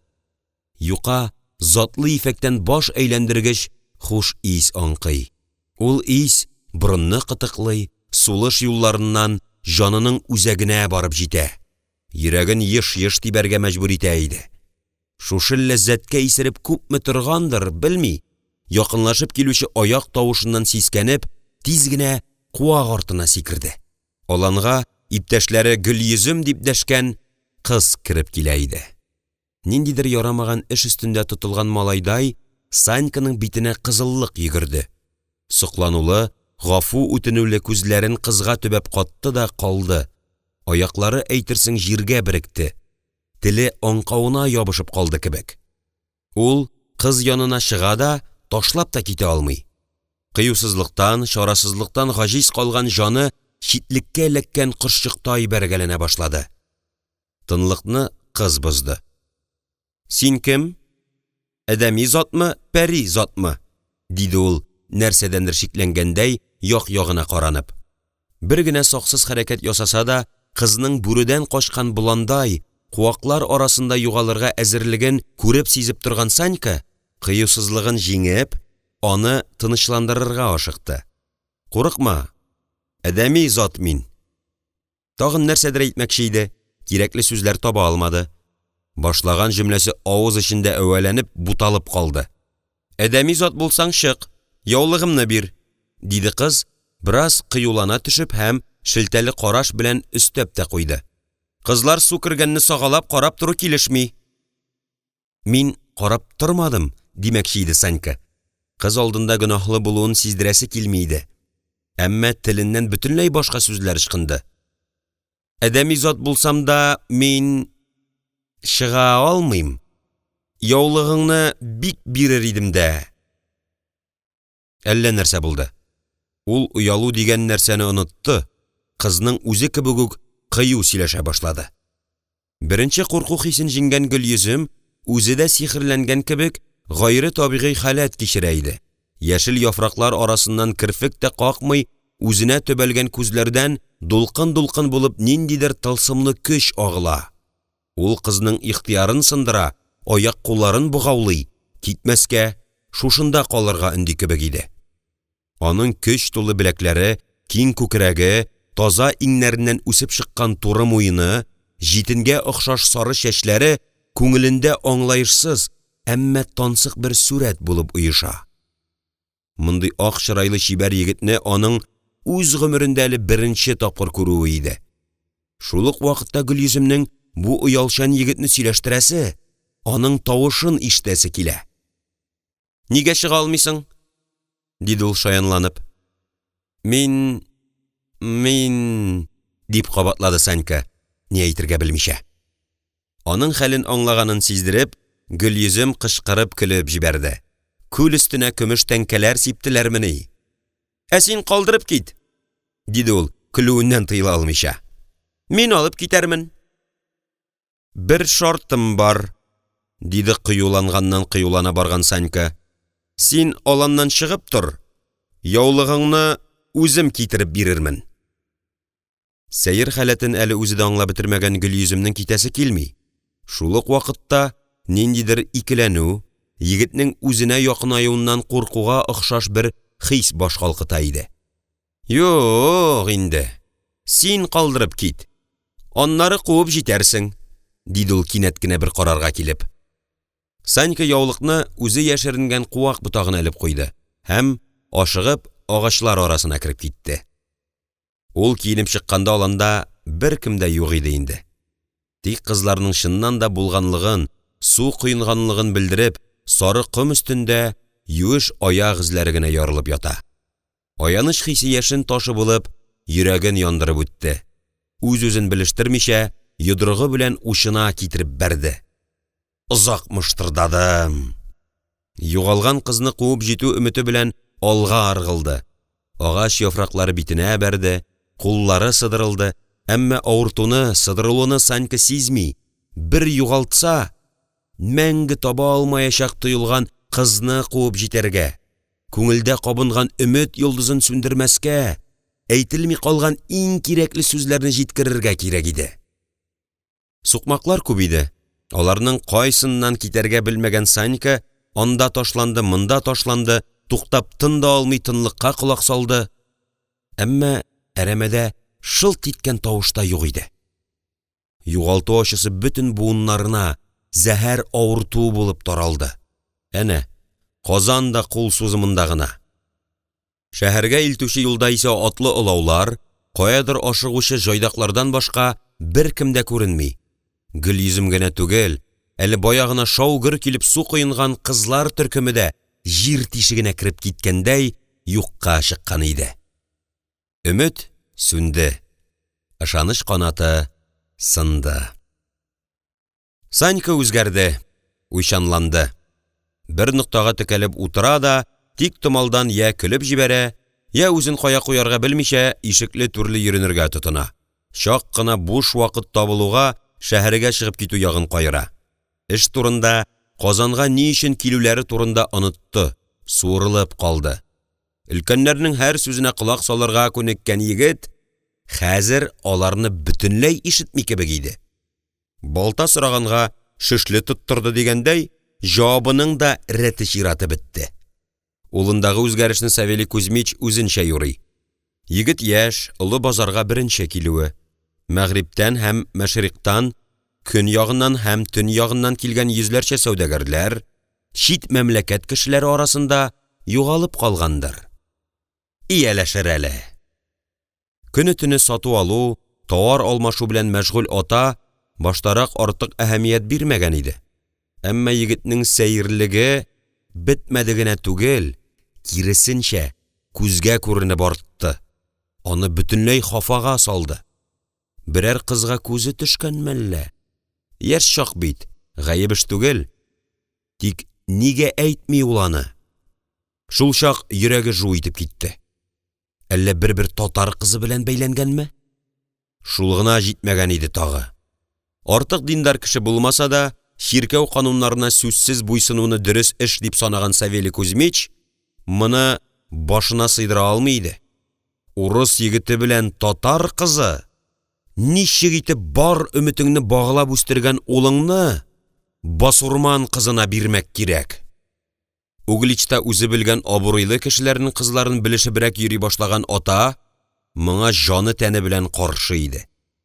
Юка, затлы ифәктән баш әйләндергеч хуш ис аңкый. Ул ис борынны кытыклый, сулыш юлларыннан җанының үзәгенә барып җитә. Йөрәген еш-еш тибәргә мәҗбүр итә иде. Шушы ләззәткә исереп күпме торгандыр, белми. Якынлашып килүче аяк тавышыннан сискәнеп, тиз генә куак артына сикерде. Аланга иптәшләре Гөлйөзем дип дәшкән кыз кирип килә иде. Ниндидер ярамаган эш өстендә тотылган малайдай Саньканың битенә кызыллык йөгерде. Сокланулы, гафу үтенүле күзләрен кызга төбәп катты да калды. Аяклары әйтерсең җиргә беректе. Теле аңкавына ябышып калды кебек. Ул кыз янына чыга да, ташлап та китә алмый. Кыюсызлыктан, шарасызлыктан гаҗиз калган җаны читлеккә эләккән кыршыктай бәргәләнә башлады. Тынлыкны кыз бозды. Син кем? Адәми затмы, пәри затмы? Диде ул, нәрсәдәндер шикләнгәндәй, як-ягына каранып. Бер генә саксыз хәрәкәт ясаса да, кызның бүредән качкан буландай, куаклар арасында югалырга әзерлеген күреп сизеп торган Санька, кыюсызлыгын җиңеп, аны тынычландырырга ашыкты. Курыкма, адәми зат мин. Тагын нәрсәдер әйтмәкче иде, кирәкле сүзләр таба алмады. Башлаган җөмләсе авыз эчендә әвәләнеп буталып калды. Адәми зат булсаң чык, яулыгымны бир, диде кыз, бераз кыюлана төшеп һәм шелтәле караш белән өстәп тә куйды. Кызлар су кергәнне сагалап карап туры килешми. Мин карап тормадым, димәкче иде Санька. Кыз алдында гөнаһлы булуын сиздерәсе килмейді. Әмма теленнән бөтенләй башка сүзләр ышкынды. Әдәми зат булсам да, мин чыга алмыйм. Яулыгыңны бик бирер идем дә. Әллә нәрсә булды. Ул уялу дигән нәрсәне онытты. Кызның үзе кебек үк кыю сөйләшә башлады. Беренче курку хисен җиңгән Гөлйөзем үзе дә сихерләнгән кебек гайры табигый халәт кичерә иде. Яшел яфраклар арасыннан кирфек тә какмый, үзенә төбәлгән күзләрдән дулкын-дулкын булып ниндидер тылсымлы көч агыла. Ул кызның ихтиярын сындыра, аяк-кулларын бугаулый, китмәскә, шушында калырга өнди кебек иде. Аның көч тулы беләкләре, киң күкрәге, таза иңнәреннән үсеп чыккан туры муены, җитенгә охшаш сары чәчләре күңелендә аңлаешсыз, әмма тансык бер сурәт булып уйыша. Мондый ак чырайлы чибәр егетне аның үз гомерендә әле беренче тапкыр күрүе иде. Шул ук вакытта Гөлйөземнең бу уялчан егетне сөйләштерәсе, аның тавышын ишетәсе килә. Нигә чыга алмыйсың? Диде ул шаянланып. Мин дип кабатлады Санька, ни әйтергә белмичә. Аның хәлен аңлаганын сиздереп, Гөлйөзем кычкырып көлеп җибәрде. Күл өстенә көмеш тәңкәләр сиптеләрмени? Ә син калдырып кит, диде ул, көлүеннән тыйыла алмыйча. Мин алып китәрмен. Бер шартым бар, диде кыюланганнан-кыюлана барган Санька. Син аланнан чыгып тор, яулыгыңны үзем китереп бирермен. Сәер халәтен әле үзе дә аңлап бетермәгән Гөлйөземнең китәсе килми. Шул ук вакытта ниндидер икеләнү, егетнең үзенә якынаюыннан куркуга охшаш бер хис баш калкыта иде. Юк инде, син калдырып кит. Аннары куып җитәрсең, диде ул кинәт кенә бер карарга килеп. Санька яулыкны үзе яшеренгән куак ботагына элеп куйды һәм ашыгып агачлар арасына кирип китте. Ул киенеп чыкканда аланда бер кем дә юк иде инде. Тик кызларның чыннан да булганлыгын, су куйынганлыгын белдереп, сары ком өстендә юеш аяк эзләре генә ярылып ята. Аяныч хисе яшен ташы булып, йөрәген яндырып үтте. Үз-үзен белештермичә, йодрыгы белән учына китереп бәрде. Озак мыштырдадым. Югалган кызны куып җитү өмете белән алга аргылды. Агач яфраклары битенә бәрде, куллары сыдырылды, әмма авыртуны, сыдырылуны Санька сизми. Бер югалтса, мәңге таба алмаячак тоелган кызны куып җитәргә, күңелдә кабынган өмет йолдызын сүндермәскә, әйтелми калган иң кирәкле сүзләрне җиткерергә кирәк иде. Сукмаклар күп иде. Аларның кайсыннан китәргә белмәгән Санька анда ташланды, монда ташланды, туктап тында алмый тынлыкка колак салды. Әмма әрәмәдә шылт иткән тавышта юк иде. Югалту ачысы бөтен буыннарына зәһәр авырту булып таралды. Әнә, Казан да кул сузымында гына. Шәһәргә илтүче юлда исә атлы олаулар, каядыр ашыгучы җайдаклардан башка бер кем дә күренми. Гөлйөзем генә түгел, әле баягына шау-гөр килеп су куйынган кызлар төркеме дә җир тишегенә кирип киткәндәй юкка чыккан иде. Өмет сүнде. Ышаныч канаты сынды. Санька үзгәрде, уйчанланды. Бер ноктага текәлеп утыра да, тик томалдан я көлеп җибәрә, я үзен кая куярга белмичә ишекле түрле йөренергә тотына. Чак кына буш вакыт табылуга шәһәргә чыгып китү ягын кайыра. Эш турында, Казанга ни өчен килүләре турында онытты, суырылып калды. Өлкәннәрнең һәр сүзенә колак салырга күнеккән егет хәзер аларны бөтенләй ишетми кебек иде. Балта сораганга шишле тоттырды дигәндәй, җавабының да рәте чираты бетте. Улындагы үзгәрешне Савелий Кузьмич үзенчә юрый. Егет яшь, олы базарга беренче килүе. Мәгъриптән һәм мәшриктан, көн ягыннан һәм төн ягыннан килгән йөзләрчә сәүдәгәрләр, чит мәмләкәт кешеләре арасында югалып калгандыр. Ияләшер әле. Көне-төне сату алу, товар алмашу белән мәшгуль ата баштарак артык әһәмият бирмәгән иде. Әмма егетнең сәерлеге бетмәде генә түгел, киресенчә, күзгә күренеп артты. Аны бөтенләй хафага салды. Берәр кызга күзе төшкән мәллә? Яшь чак бит, гаеп эш түгел. Тик нигә әйтми ул аны? Шул чак йөрәге жу итеп китте. Әллә бер татар кызы белән бәйләнгәнме? Шул гына җитмәгән иде тагы. Артык диндар кеше булмаса да, чиркәү кануннарына сүзсез буйсынуны дөрес эш дип санаган Савелий Кузьмич моны башына сыйдыра алмый иде. Урыс егете белән татар кызы? Ничек итеп бар өметеңне баглап үстергән улыңны басурман кызына бирмәк кирәк? Угличта үзе белгән абруйлы кешеләрнең кызларын белешебрәк йөри башлаган ата моңа җаны тәне белән каршы иде.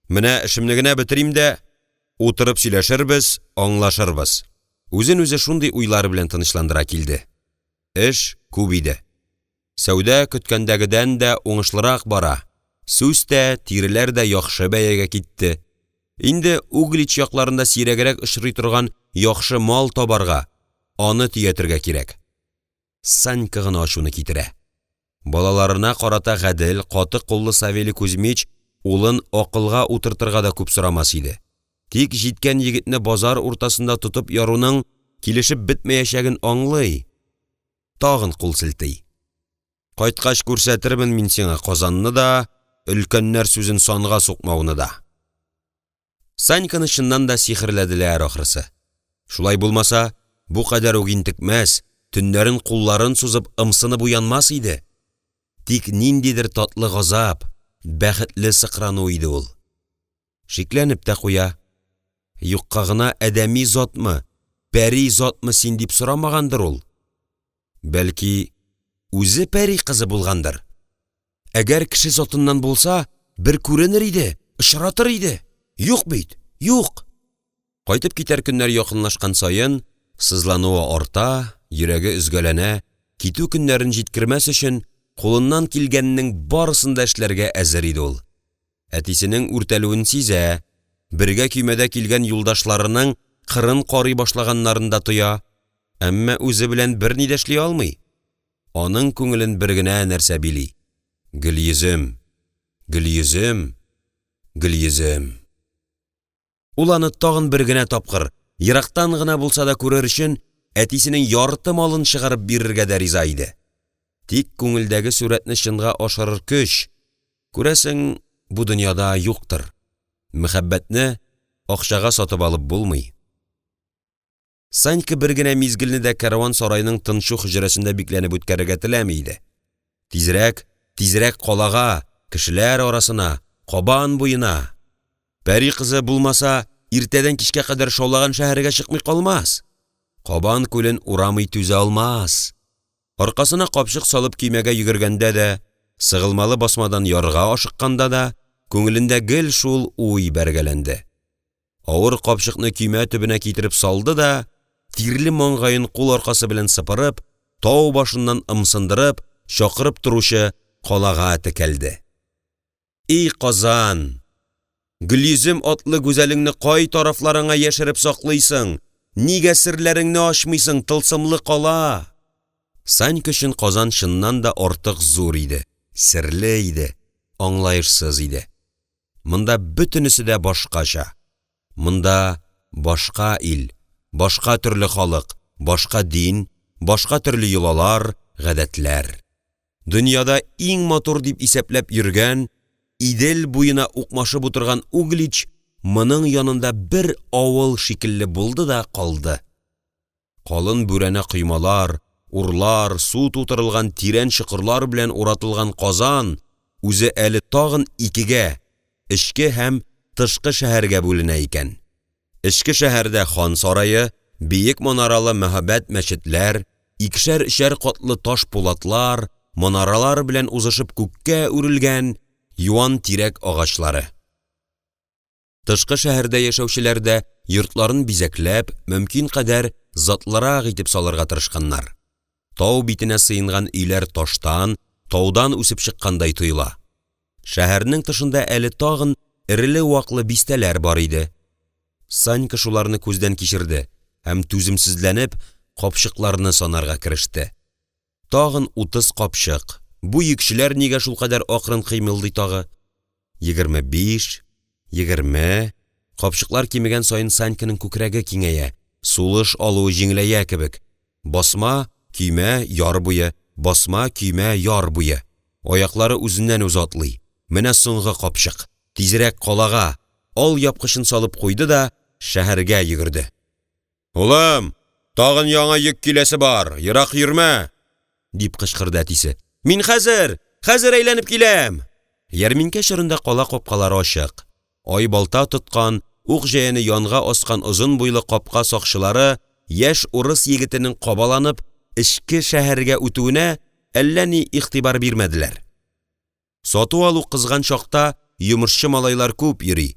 Менә эшемне генә битерим дә, утырып сөйләшербез, аңлашырбыз. Үзен-үзе шундый уйлар белән тынычландыра килде. Эш күп иде. Сәүдә көткәндәгедән дә уңышлырак бара. Сүз дә, тиреләр дә яхшы бәягә китте. Инде Углич якларында сирәгрәк очрый торган яхшы мал табарга, аны төятергә кирәк. Санька гына ачуны китерә. Балаларына карата гадел, каты куллы Савелий Кузьмич улын акылга утыртырга да күп сорамас иде. Тик җиткән егетне базар уртасында тотып яруның килешеп бетмәячәген аңлый. Тагын кул селтей. Кайткач күрсәтермен мин сиңа Казанны да, өлкәннәр сүзен санга сукмауны да. Саньканы чыннан да сихерләделәр ахрысы. Шулай булмаса, бу кадәр үк интекмәс, төннәрен кулларын сузып ымсынып уянмас иде. Тик ниндидер татлы газап, бәхетле сыкрану иде ул. Шикләнеп тә куя. Юкка гына әдәми затмы, пәри затмы син дип сорамагандыр ул. Бәлки, үзе пәри кызы булгандыр. Әгәр кеше затыннан булса, бер күренер иде, ышратыр иде. Юк бит, юк. Кайтып китәр көннәр якынлашкан саен, сызлануы арта, йөрәге өзгәләнә, китү көннәрен җиткермәс өчен кулыннан килгәннең барысын да эшләргә әзер иде ул. Әтисенең үртәлүен сизә, бергә көймәдә килгән юлдашларының кырын карый башлаганнарын да тоя, әмма үзе белән берни дә эшли алмый. Аның күңелен бер генә нәрсә били. Гөлйөзем, Гөлйөзем, Гөлйөзем. Ул аны тагын бер генә тапкыр, ерактан гына булса да күрер өчен, әтисенең ярты малын чыгарып бирергә дә риза иде. Тик күңелдәге сүрәтне чынга ашырыр көч, күрәсең, бу дөньяда юктыр. Мәхәббәтне акчага сатып алып булмый. Санька бер генә мизгелне дә караван сарайның тынчу хөҗрәсендә бикләнеп үткәрергә теләми иде. Тизрәк калага, кешеләр арасына, Кабан буена. Пәри кызы булмаса, иртәдән кичкә кадәр шаулаган шәһәргә чыкмый калмас. Кабан күлен урамый түзә алмас. Аркасына капчык салып көймәгә йөгергәндә дә, сыгылмалы басмадан ярга ашыкканда да, күңелендә гел шул уй бәргәләнде. Авыр капчыкны көймә төбенә китереп салды да, тирле маңгаен кул аркасы белән сыпырып, тау башыннан ымсындырып, чакырып торучы калага текәлде. И Казан! Гөлйөзем атлы гүзәлеңне кай тарафларыңа яшереп саклыйсың? Нигә серләреңне ачмыйсың, тылсымлы кала? Санька өчен Казан чыннан да артык зур иде, серле иде, аңлаешсыз иде. Монда бөтенесе дә башкача. Монда башка ил, башка төрле халык, башка дин, башка төрле йолалар, гадәтләр. Дөньяда иң матур дип исәпләп йөргән, Идел буена укмашып утырган Углич моның янында бер авыл шикелле булды да калды. Калын бүрәнә кыймалар, урлар, су тутырылган тирән чокырлар белән уратылган Казан үзе әле тагын икегә, эчке һәм тышкы шәһәргә бүленә икән. Эчке шәһәрдә хан сарае, биек манаралы мәһабәт мәчетләр, икешәр-ишәр катлы таш пулатлар, манаралар белән узышып күккә үрелгән юан тирәк агачлары. Тышкы шәһәрдә яшәүчеләр дә йортларын бизәкләп, мөмкин кадәр затлырак итеп салырга тырышканнар. Тау битенә сыенган өйләр таштан, таудан үсеп чыккандай тоела. Шәһәрнең тышында әле тагын иреле-ваклы бистәләр бар иде. Санька шуларны күздән кичерде һәм түземсезләнеп, капчыкларны санарга кереште. Тагын 30 капчык. Бу йөкчеләр нигә шулкадәр акрын кыймылдый тагы? 25, 20. Капчыклар кимегән сайын Саньканың күкрәге киңәя, сулыш алуы җиңеләя кебек. Басма, көймә, яр буе, басма, көймә, яр буе. Аяклары үзеннән үз атлый. Менә соңгы капчык. Тизрәк калага. Ал япкычын салып куйды да шәһәргә йөгерде. Улым, тагын яңа йөк киләсе бар, ерак йөрмә, дип кычкырды әтисе. Мин хәзер әйләнеп киләм. Ярминкә чорында кала капкалары ачык. Ай балта тоткан, ук җәяне янга аскан озын буйлы капка сакчылары яшь урыс егетенең кабаланып эчке шәһәргә үтүенә әллә ни игътибар бирмәделәр. Сату алу кызган чакта йомышчы малайлар күп йөри.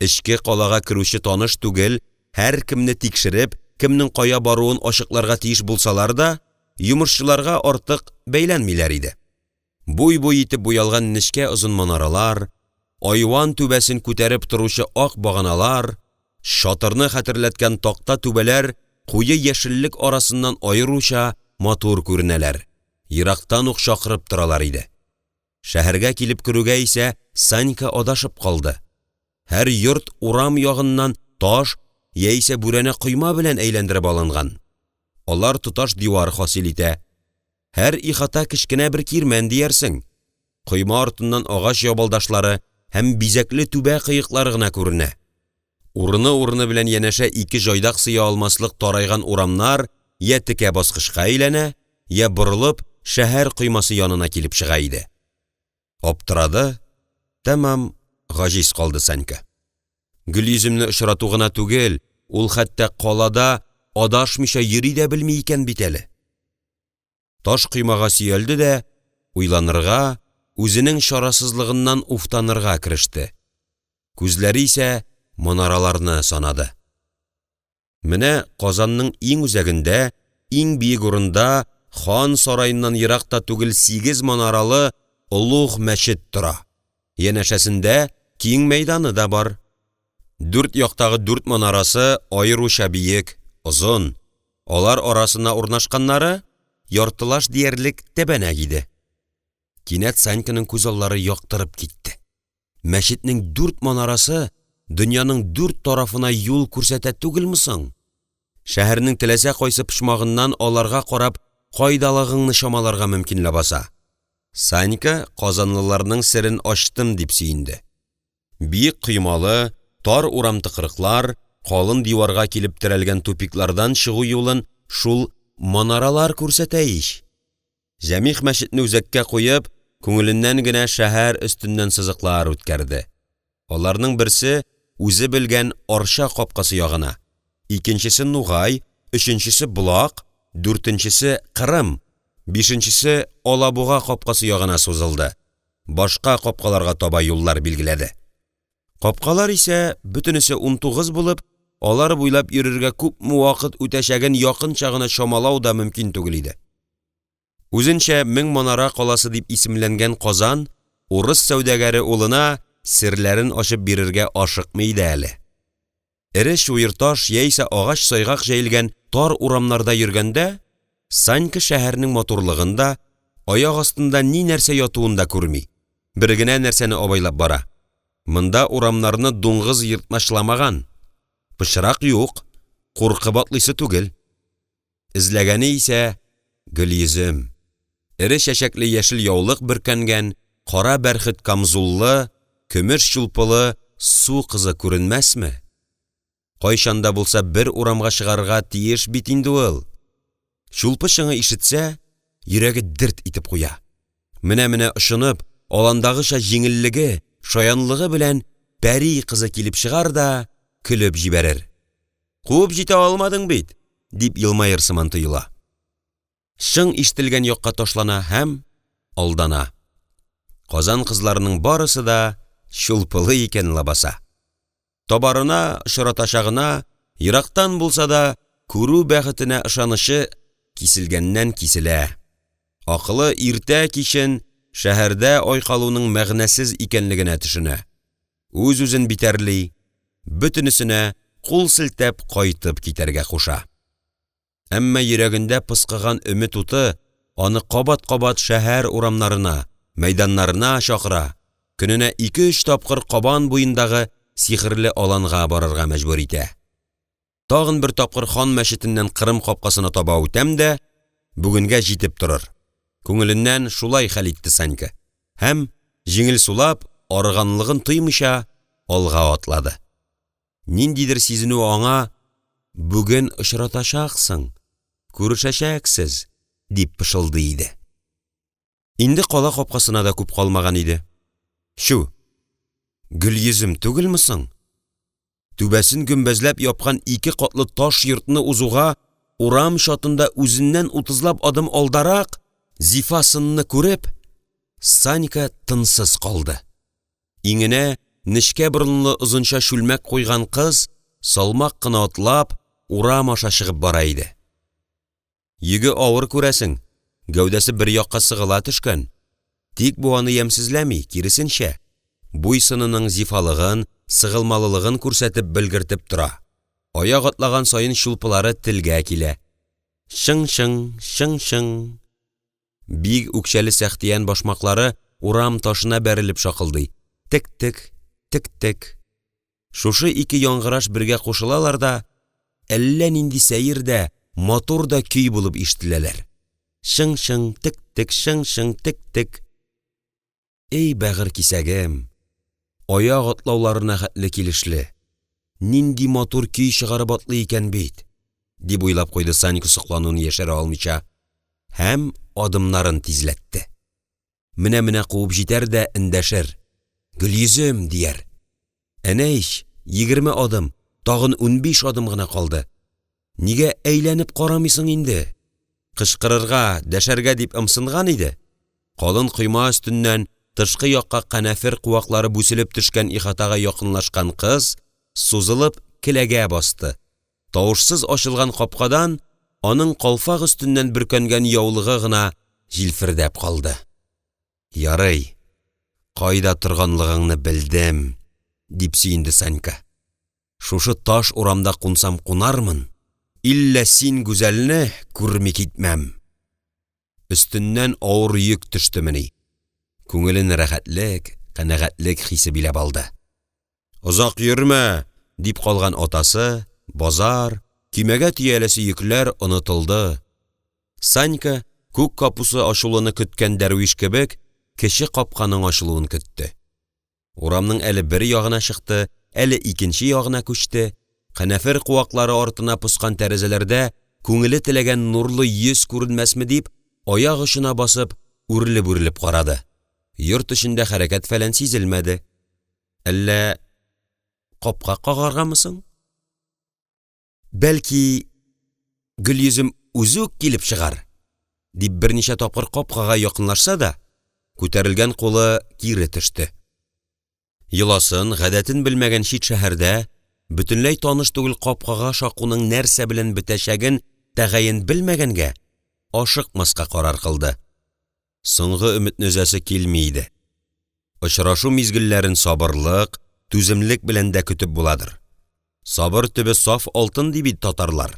Эчке калага керүче таныш түгел, һәр кемне тикшереп, кемнең кая баруын ачыкларга тиеш булсалар да, йомышчыларга артык бәйләнмиләр иде. Буй-буй итеп буялган нечкә озын манаралар, айван түбәсен күтәреп торучы ак баганалар, шатырны хәтерләткән такта түбәләр куе яшеллек арасыннан аеруча матур күренәләр. Ерактан ук шакырып торалар иде. Шәһәргә килеп керүгә исә Санька адашып калды. Һәр йорт урам ягыннан таш яисә бүрәнә койма белән әйләндереп алынган. Алар туташ дивар хасил итә. Һәр ихата кечкенә бер кирмән диярсең. Койма артыннан агач ябалдашлары һәм бизәкле түбә кыйыклары гына күренә. Урыны белән янәшә ике җайдак сыя алмаслык тарайган урамнар я текә баскычка әйләнә, я борылып шәһәр коймасы янына килеп чыга иде. Аптырады, тәмам гаҗиз калды Санька. Гөлйөземне очрату гына түгел, ул хәтта калада адашмыйча йөри дә белми икән бит әле. Таш коймага сөялде дә, уйланырга, үзенең шарасызлыгыннан уфтанырга кереште. Күзләре исә манараларны санады. Менә Казанның иң үзәгендә, иң биек урында, хан сарайыннан еракта түгел 8 манаралы олуг мәчет тора. Янәшәсендә киң мәйданы да бар. 4 яктагы 4 манарасы аеруча биек, озын. Алар арасына урнашканнары яртылаш диярлек тәбәнәк иде. Кинәт Саньканың күз аллары яктырып китте. Мәчетнең 4 манарасы дөньяның 4 тарафына юл күрсәтә түгелме соң? Шәһәрнең теләсә кайсы пышмагыннан аларга карап кайдалыгыңны чамаларга мөмкин лабаса. Санька казанлыларның серен ачтым дип сөенде. Биек кыймалы, тар урам тыкрыклар, калын диварга килеп терәлгән тупиклардан чыгу юлын шул манаралар күрсәтә ич. Җәмих мәчетне үзәккә куеп, күңеленнән генә шәһәр өстеннән сызыклар үткәрде. Аларның берсе үзе белгән арча капкасы ягына, икенчесе Нугай, өченчесе Булак, дүртенчесе Кырым, бишенчесе Алабуга капкасы ягына сузылды. Башка капкаларга таба юллар билгеләде. Капкалар исә бөтенесе 19 булып, алар буйлап йөрергә күпме вакыт үтәчәген якынча гына чамалау да мөмкин түгел иде. Үзенчә 1000 манара каласы дип исемләнгән Казан урыс сәүдәгәре улына серләрен ачып бирергә ашыкмый иде әле. Эре шуйырташ яисә агач сайгак җәелгән тар урамнарда йөргәндә, Санька шәһәрнең матурлыгында, аяк астында ни нәрсә ятуын да күрми. Бер генә нәрсәне абайлап бара. Монда урамнарны дуңгыз йыртмашламаган. Пычрак юк, куркып атлыйсы түгел. Изләгәне исә Гөлйөзем. Эре чәчәкле яшел яулык бөркәнгән, кара бәрхет камзуллы, көмеш чулпылы су кызы күренмәсме? Кайчанда булса бер урамга чыгарга тиеш бит инде ул. Чулпы шыңы ишетсә, йөрәге дерт итеп куя. Менә ышынып, аландагыча җиңеллеге, шаянлыгы белән пәри кызы килеп чыгар да көлеп җибәрер. Куып җитә алмадың бит, дип елмайыр сыман тоела. Шың ишетелгән якка ташлана һәм алдана. Казан кызларының барысы да чулпылы икән лабаса. Табарына, шыратачагына, ерактан булса да, күрү бәхетенә ышанышы киселгәннән киселә. Акылы иртә кичен шәһәрдә айкалуның мәгънәсез икәнлегенә төшенә. Үз-үзен битәрли, бөтенесенә кул селтәп кайтып китәргә куша. Әмма йөрәгендә пыскыган өмет уты аны кабат-кабат шәһәр урамнарына, мәйданнарына чакыра, көненә 2-3 тапкыр Кабан буендагы сихерле аланга барырга мәҗбүр итә. Тагын бер тапкыр хан мәчетеннән Кырым капкасына таба үтәм дә, бүгенгә җитеп торыр. Күңеленнән шулай хәл итте Санька. Һәм җиңел сулап, арыганлыгын тоймыйча, алга атлады. Ниндидер сизенү аңа "Бүген очратачаксың, күрешәчәксез" дип пышылды иде. Инде кала капкасына да күп калмаган иде. Шу, Гөлйөзем түгелме соң? Түбәсен гөмбәзләп япкан 2 катлы таш йортны узуга, урам шатында үзеннән 30лап адым алдарак Зифасынны күреп, Санька тынсыз калды. Иңенә нечкә борынлы озынча шүлмәк куйган кыз салмак кына атлап урам аша чыгып бара иде. Йөге авыр күрәсең, гәүдәсе бер якка сыгыла төшкән. Тик бу аны ямсызләми, киресенчә, буйсынының зифалыгын, сыгылмалылыгын күрсәтеп белгертеп тора. Аяк атлаган сайын шулпылары телгә килә. Шың-шың, шың-шың. Биг үкчәле сәхтиян башмаклары урам ташына бәрелеп шакылдый. Тик-тик, тик-тик. Шушы 2 яңгыраш бергә кушылалар да, әллә нинди сәердә, матур да көй булып ишетеләләр. Шың-шың, тик-тик, шың-шың, тик-тик. Эй бәгыр кисәгем, аяк атлауларына хәтле килешле. Нинди матур көй чыгарып атлый икән бит, дип уйлап куйды Санька соклануын яшерә алмыйча. Һәм адымнарын тизләтте. Менә куып җитәр дә эндәшер. Гөлйөзем дияр. Әнә ич, 20 адым, тагын 15 адым гына калды. Нигә әйләнеп карамыйсың инде? Кычкырырга, дәшәргә дип ымсынган иде. Калын койма өстеннән тышкы якка канәфер куаклары бүселеп төшкән ихатага якынлашкан кыз сузылып келәгә басты. Тавышсыз ачылган капкадан аның калфак өстеннән бөркәнгән яулыгы гына җилфердәп калды. Ярый, кайда торганлыгыңны белдем, дип сөенде Санька. Шушы таш урамда кунсам кунармын, иллә син гүзәлне күрми китмәм. Өстеннән авыр йөк төштемени. Күңелен рәхәтлек, канәгатьлек хисе биләп алды. Озак йөрмә, дип калган атасы, базар, кимәгә тияләсе йөкләр онытылды. Санька күк капусы ачылуны көткән дәрвиш кебек, кече капканың ачылуын көтте. Урамның әле бер ягына чыкты, әле икенче ягына күчте. Канәфер куаклары артына пускан тәрәзәләрдә күңеле теләгән нурлы йөз күренмәсме дип, аяк очына басып, үрелеп карады. Йорт эчендә хәрәкәт фәлән сизелмәде. Әллә капка кагарганмысың? Бәлки Гөлйөзем үзе үк килеп чыгар, дип берничә тапкыр капкага якынлашса да, күтәрелгән кулы кире төште. Йоласын, гадәтен белмәгән чит шәһәрдә бөтенләй таныш түгел капкага шакуның нәрсә белән бетәчәген тәгаен белмәгәнгә, ашыкмаска карар кылды. Соңгы өмет нөзәсе килми иде. Очрашу мизгелләрен сабырлык, түземлек белән дә көтеп буладыр. Сабыр төбе саф алтын дип бит татарлар.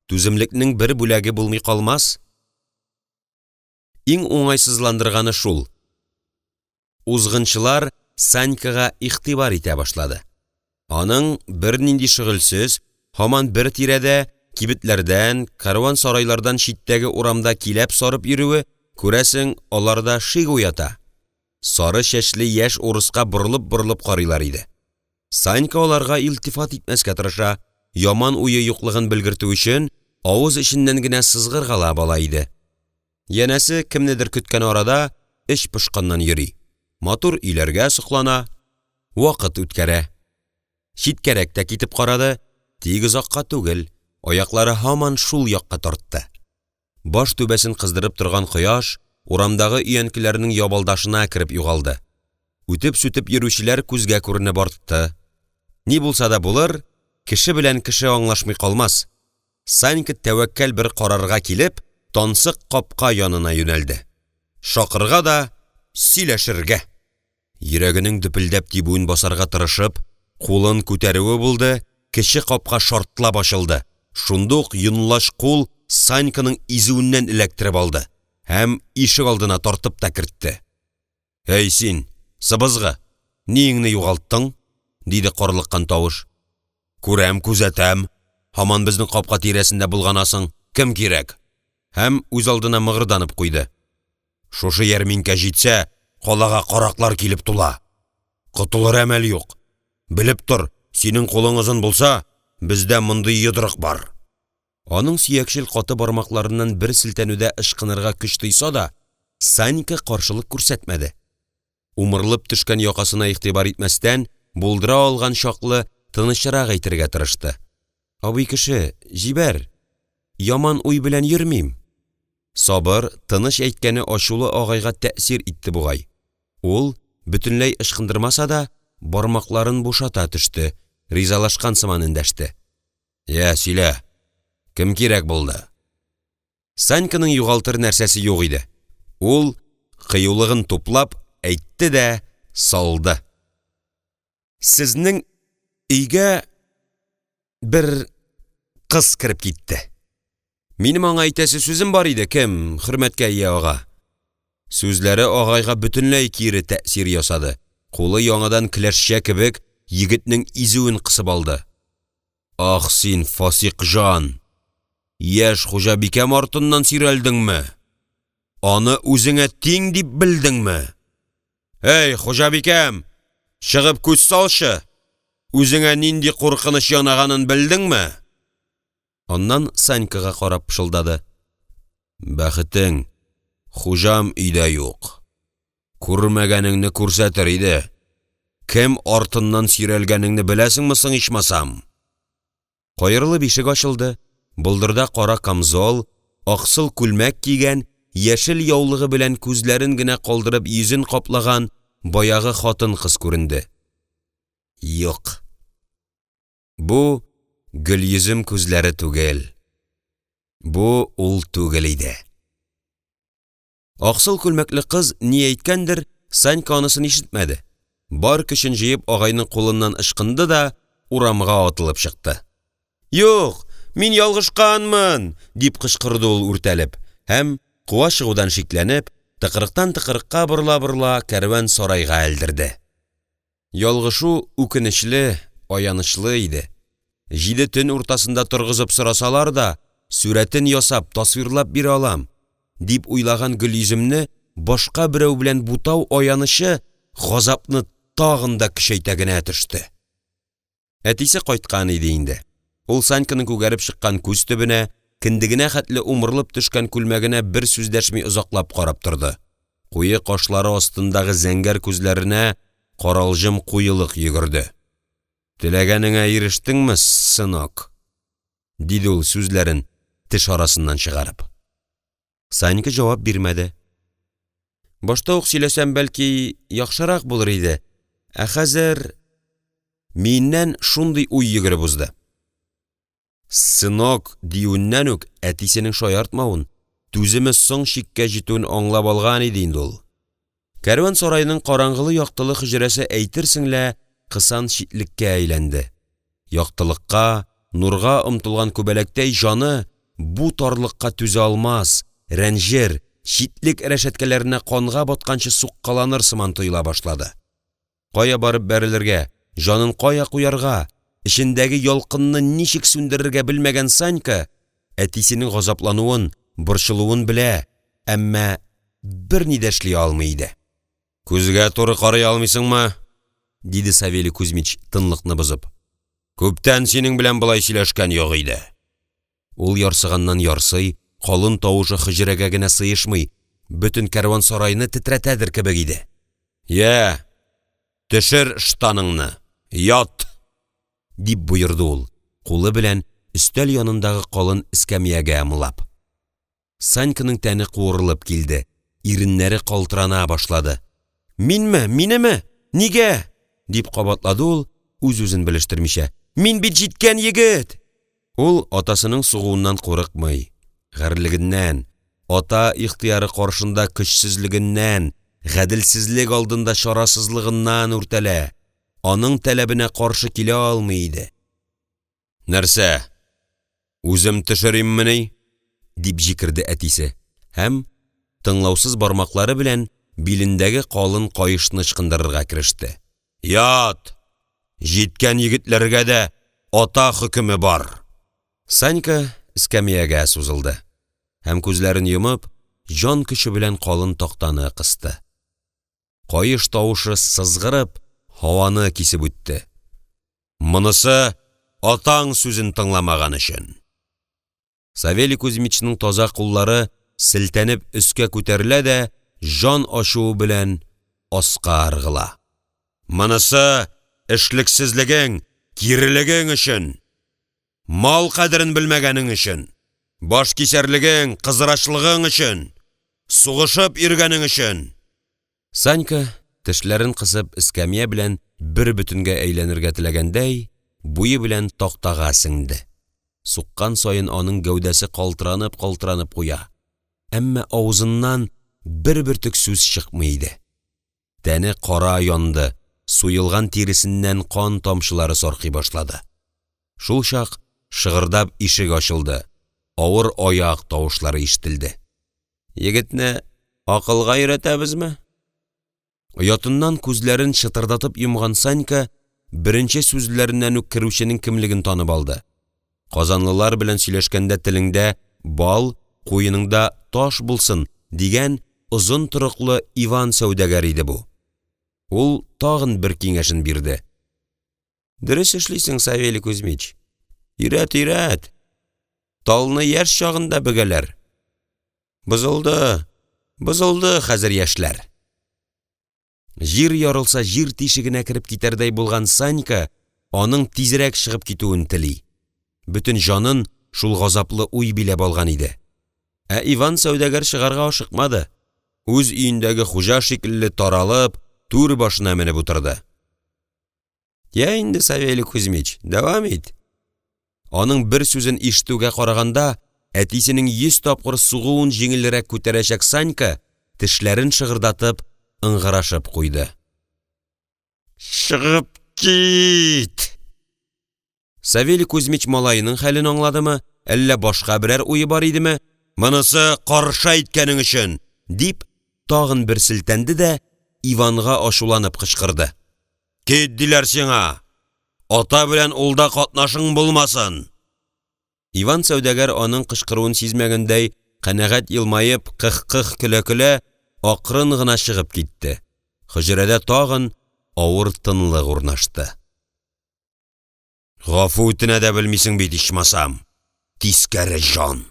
Түземлекнең бер бүләге булмый калмас. Иң уңайсызландырганы шул. Узгынчылар Санькага игътибар итә башлады. Аның бер нинди шөгыльсез, һаман бер тирәдә кибетләрдән, карван-сарайлардан читтәге урамда киләп сарып йөрүе, күрәсең, аларда шик уята. Сары чәчле яшь урыска борылып карыйлар иде. Санька аларга илтифат итмәскә тырыша, яман уе юклыгын белгертү өчен авыз эченнән генә сызгыргалап ала иде. Янәсе кемнедер көткән арада эш пошканнан йөри. Матур өйләргә соклана, вакыт үткәрә. Читкәрәк тә китеп карады, тик озакка түгел, аяклары һаман шул якка тартты. Баш түбәсен кыздырып торган кояш урамдагы өянкеләрнең ябалдашына кирип югалды. Үтеп-сүтеп йөрүчеләр күзгә күренеп артты. Ни булса да булыр, кеше белән кеше аңлашмый калмас. Санька тәвәккәл бер карарга килеп, тансык капка янына юнәлде. Шакырга да, сөйләшергә. Йөрәгенең дөпелдәп тибүен басарга тырышып, кулын күтәрүе булды, кеше капка шартлап ачылды. Шундук юнлаш кул Саньканың изүеннән эләктереп алды. һәм ишек алдына тартып та кертте. «Эй син, сыбызгы, ниңне югалттың?» диде карлыккан тавыш. «Күрәм, күзәтәм, һаман безнең капка тирәсендә булганасың, кем кирәк?» Һәм үз алдына мыгырданып куйды. «Шушы ярминкә җитсә, калага караклар килеп тула. Котылыр әмәл юк. Белеп тор, синең кулың озын булса, бездә мондый йодрык бар». Аның сөякчел каты бармакларыннан бер селтәнүдә ышкынырга көч тойса да, Санька каршылык күрсәтмәде. Умырлып төшкән якасына игътибар итмәстән, булдыра алган чаклы тынычрак әйтергә тырышты. «Абый кеше, җибәр. Яман уй белән йөрмим». Сабыр, тыныч әйткәне ачулы агайга тәэсир итте бугай. Ул, бөтенләй ышкындырмаса да, бармакларын бушата төште, ризалашкан сыман эндәште. «Я, сөйлә, кем кирәк булды?» Саньканың югалтыр нәрсәсе юк иде. Ул, кыюлыгын туплап, әйтте дә салды. «Сезнең өйгә бер кыз кирип китте. Минем аңа әйтәсе сүзем бар иде, кем, хөрмәткә ия ага». Сүзләре агайга бөтенләй кире тәэсир ясады. Кулы яңадан кләшчә кебек егетнең изүен кысып алды. «Ах син, фасык жан! Яшь хуҗабикәм артыннан сирәлдеңме? Аны үзеңә тиң дип белдеңме? Эй, хуҗабикәм, чыгып күз салшы! Үзеңә нинди куркыныч янаганын белдеңме?» Аннан Санькага карап пышылдады. «Бәхетең, хуҗам өйдә юк. Күрмәгәнеңне күрсәтер иде. Кем артыннан сирәлгәнеңне беләсеңме соң ичмасам?» Кайырлы бишек ачылды. Булдырда кара камзол, аксыл күлмәк кигән, яшел яулыгы белән күзләрен генә калдырып йөзен каплаган баягы хатын кыз күренде. Юк. Бу Гөлйөзем күзләре түгел. Бу ул түгел иде. Аксыл күлмәкле кыз ни әйткәндер, Санька анысын ишетмәде. Бар көчен җыеп агайның кулыннан ышкынды да урамга атылып чыкты. «Юк, мин ялгышканмын!» дип кычкырды ул үртәлеп, һәм куа чыгудан шикләнеп, тыкрыктан тыкрыкка борла-борла кәрван сарайга элдерде. Ялгышу үкенечле, аянычлы иде. 7 төн уртасында торгызып сорасалар да, сүрәтен ясап, тасвирлап бирә алам, дип уйлаган Гөлйөземне башка берәү белән бутау аянышы газапны тагын да көчәйтә генә төште. Әтисе кайткан иде инде. Ул Саньканың күгәреп чыккан күз төбенә, киндигенә хәтле умырлып төшкән күлмәгенә бер сүз дәшми озаклап карап торды. Куе кашлары астындагы зәңгәр күзләренә каралҗым куелык йөгерде. «Теләгәнеңә ирештеңме, сынок?» диде ул сүзләрен теш арасыннан чыгарып. Санька җавап бирмәде. «Башта ук сөйләсәм, бәлки, яхшырак булыр иде. Ә хәзер...» Миннән шундый уй йөгереп узды. «Сынок» диюеннән үк әтисенең шаяртмавын, түземе соң чиккә җитүен аңлап алган иде инде ул. Кәрван сарайының караңгылы яктылы хөҗрәсе әйтерсең лә кысан читлеккә әйләнде. Яктылыкка, нурга омтылган күбәләктәй җаны бу тарлыкка түзә алмас, рәнҗер, читлек рәшәткәләренә канга батканчы суккаланыр сыман тоела башлады. Кая барып бәрелергә, җанын кая куярга, эчендәге ялкынны ничек сүндерергә белмәгән Санька әтисенең газаплануын, борчылуын белә, әмма берни дә эшли алмый иде. «Күзгә туры карый алмыйсыңмы?» диде Савелий Кузьмич тынлыкны бозып. «Күптән синең белән булай сөйләшкән юк иде». Ул ярсыганнан ярсый, калын тавышы хөҗрәгә генә сыешмый, бөтен кәрван сарайны тетрәтәдер кебек иде. «Я, төшер штаныңны, ят!» дип буйырды ул, кулы белән өстәл янындагы калын эскәмиягә ымлап. Саньканың тәне куырылып килде, иреннәре калтырана башлады. «Минме? Минеме? Нигә?» дип кабатлады ул, үз-үзен белештермичә. «Мин бит җиткән егет!» Ул атасының сугуыннан курыкмый, гәрлегеннән, ата ихтияры каршында көчсезлегеннән, гаделсезлек алдында чарасызлыгыннан үртәлә. Аның таләбенә каршы килә алмый иде. «Нәрсә? Үзем төшериммени?» дип җикерде әтисе. Һәм тыңлаусыз бармаклары белән билендәге калын каешны ычкындырырга кереште. Ят! Җиткән егетләргә дә ата хөкеме бар. Санька эскәмиягә сузылды. Һәм күзләрен йомып, җан көче белән калын тактаны кысты. Каеш тавышы сызгырып, һаваны кисеп үтте. Монысы атаң сүзен тыңламаган өчен. Савелий Кузьмичның таза куллары селтәнеп өскә күтәрелә дә, жан ачуы белән аска ыргыла. Монысы эшлексезлегең, кирелегең өчен, мал кадерен белмәгәнең өчен, баш кисәрлегең, кызырачлыгың өчен, сугышып йөргәнең өчен. Санька тешләрен кысып эскәмия белән бер бөтенгә әйләнергә теләгәндәй, буе белән тактага сеңде. Суккан сайын аның гәүдәсе калтыранып куя. Әмма авызыннан бер бөртек сүз чыкмый иде. Тәне кара янды, суйылган тиресеннән кан тамчылары саркый башлады. Шул чак шыгырдап ишек ачылды. Авыр аяк тавышлары ишетелде. Егетне акылга өйрәтәбезме? Оятыннан күзләрен чытырдатып йомган Санька беренче сүзләреннән үк керүченең кимлеген танып алды. Казанлылар белән сөйләшкәндә телеңдә бал, куеныңда таш булсын дигән озын торыклы Иван сәүдәгәр иде бу. Ул тагын бер киңәшен бирде. Дөрес эшлисең, Савелий Кузьмич. Ирәт. Талны яшь чагында бөгәләр. Бызылды хәзер яшьләр. Җир ярылса җир тишегенә кереп китәрдәй булган Санька аның тизрәк чыгып китүен тели. Бүтән җанын шул газаплы уй биләп алган иде. Ә Иван сәүдәгәр чыгарга ашыкмады. Үз өендәге хуҗа шикелле таралып, түр башына менеп утырды. Я инде, Савелий Кузьмич, дәвам ит. Аның бер сүзен ишетүгә караганда, әтисенең 100 тапкыр сугуын җиңелрәк күтәрәчәк Санька тешләрен шыгырдатып ыңгырашып куйды. Чыгып кит! Савелий Кузьмич малайының хәлен аңладымы, әллә башка берәр уйы бар идеме? Монысы каршы әйткәнең өчен, дип тагын бер селтәнде дә Иванга ачуланып кычкырды. Кит диләр сиңа! Ата белән улда катнашың булмасын! Иван сәүдәгәр аның кычкыруын сизмәгәндәй, канәгать елмаеп, кых-кых көлә-көлә, акрын гына чыгып китте. Хөҗрәдә тагын авыр тынлык урнашты. Гафу үтенә дә белмисең бит ичмасам. Тискәре җан!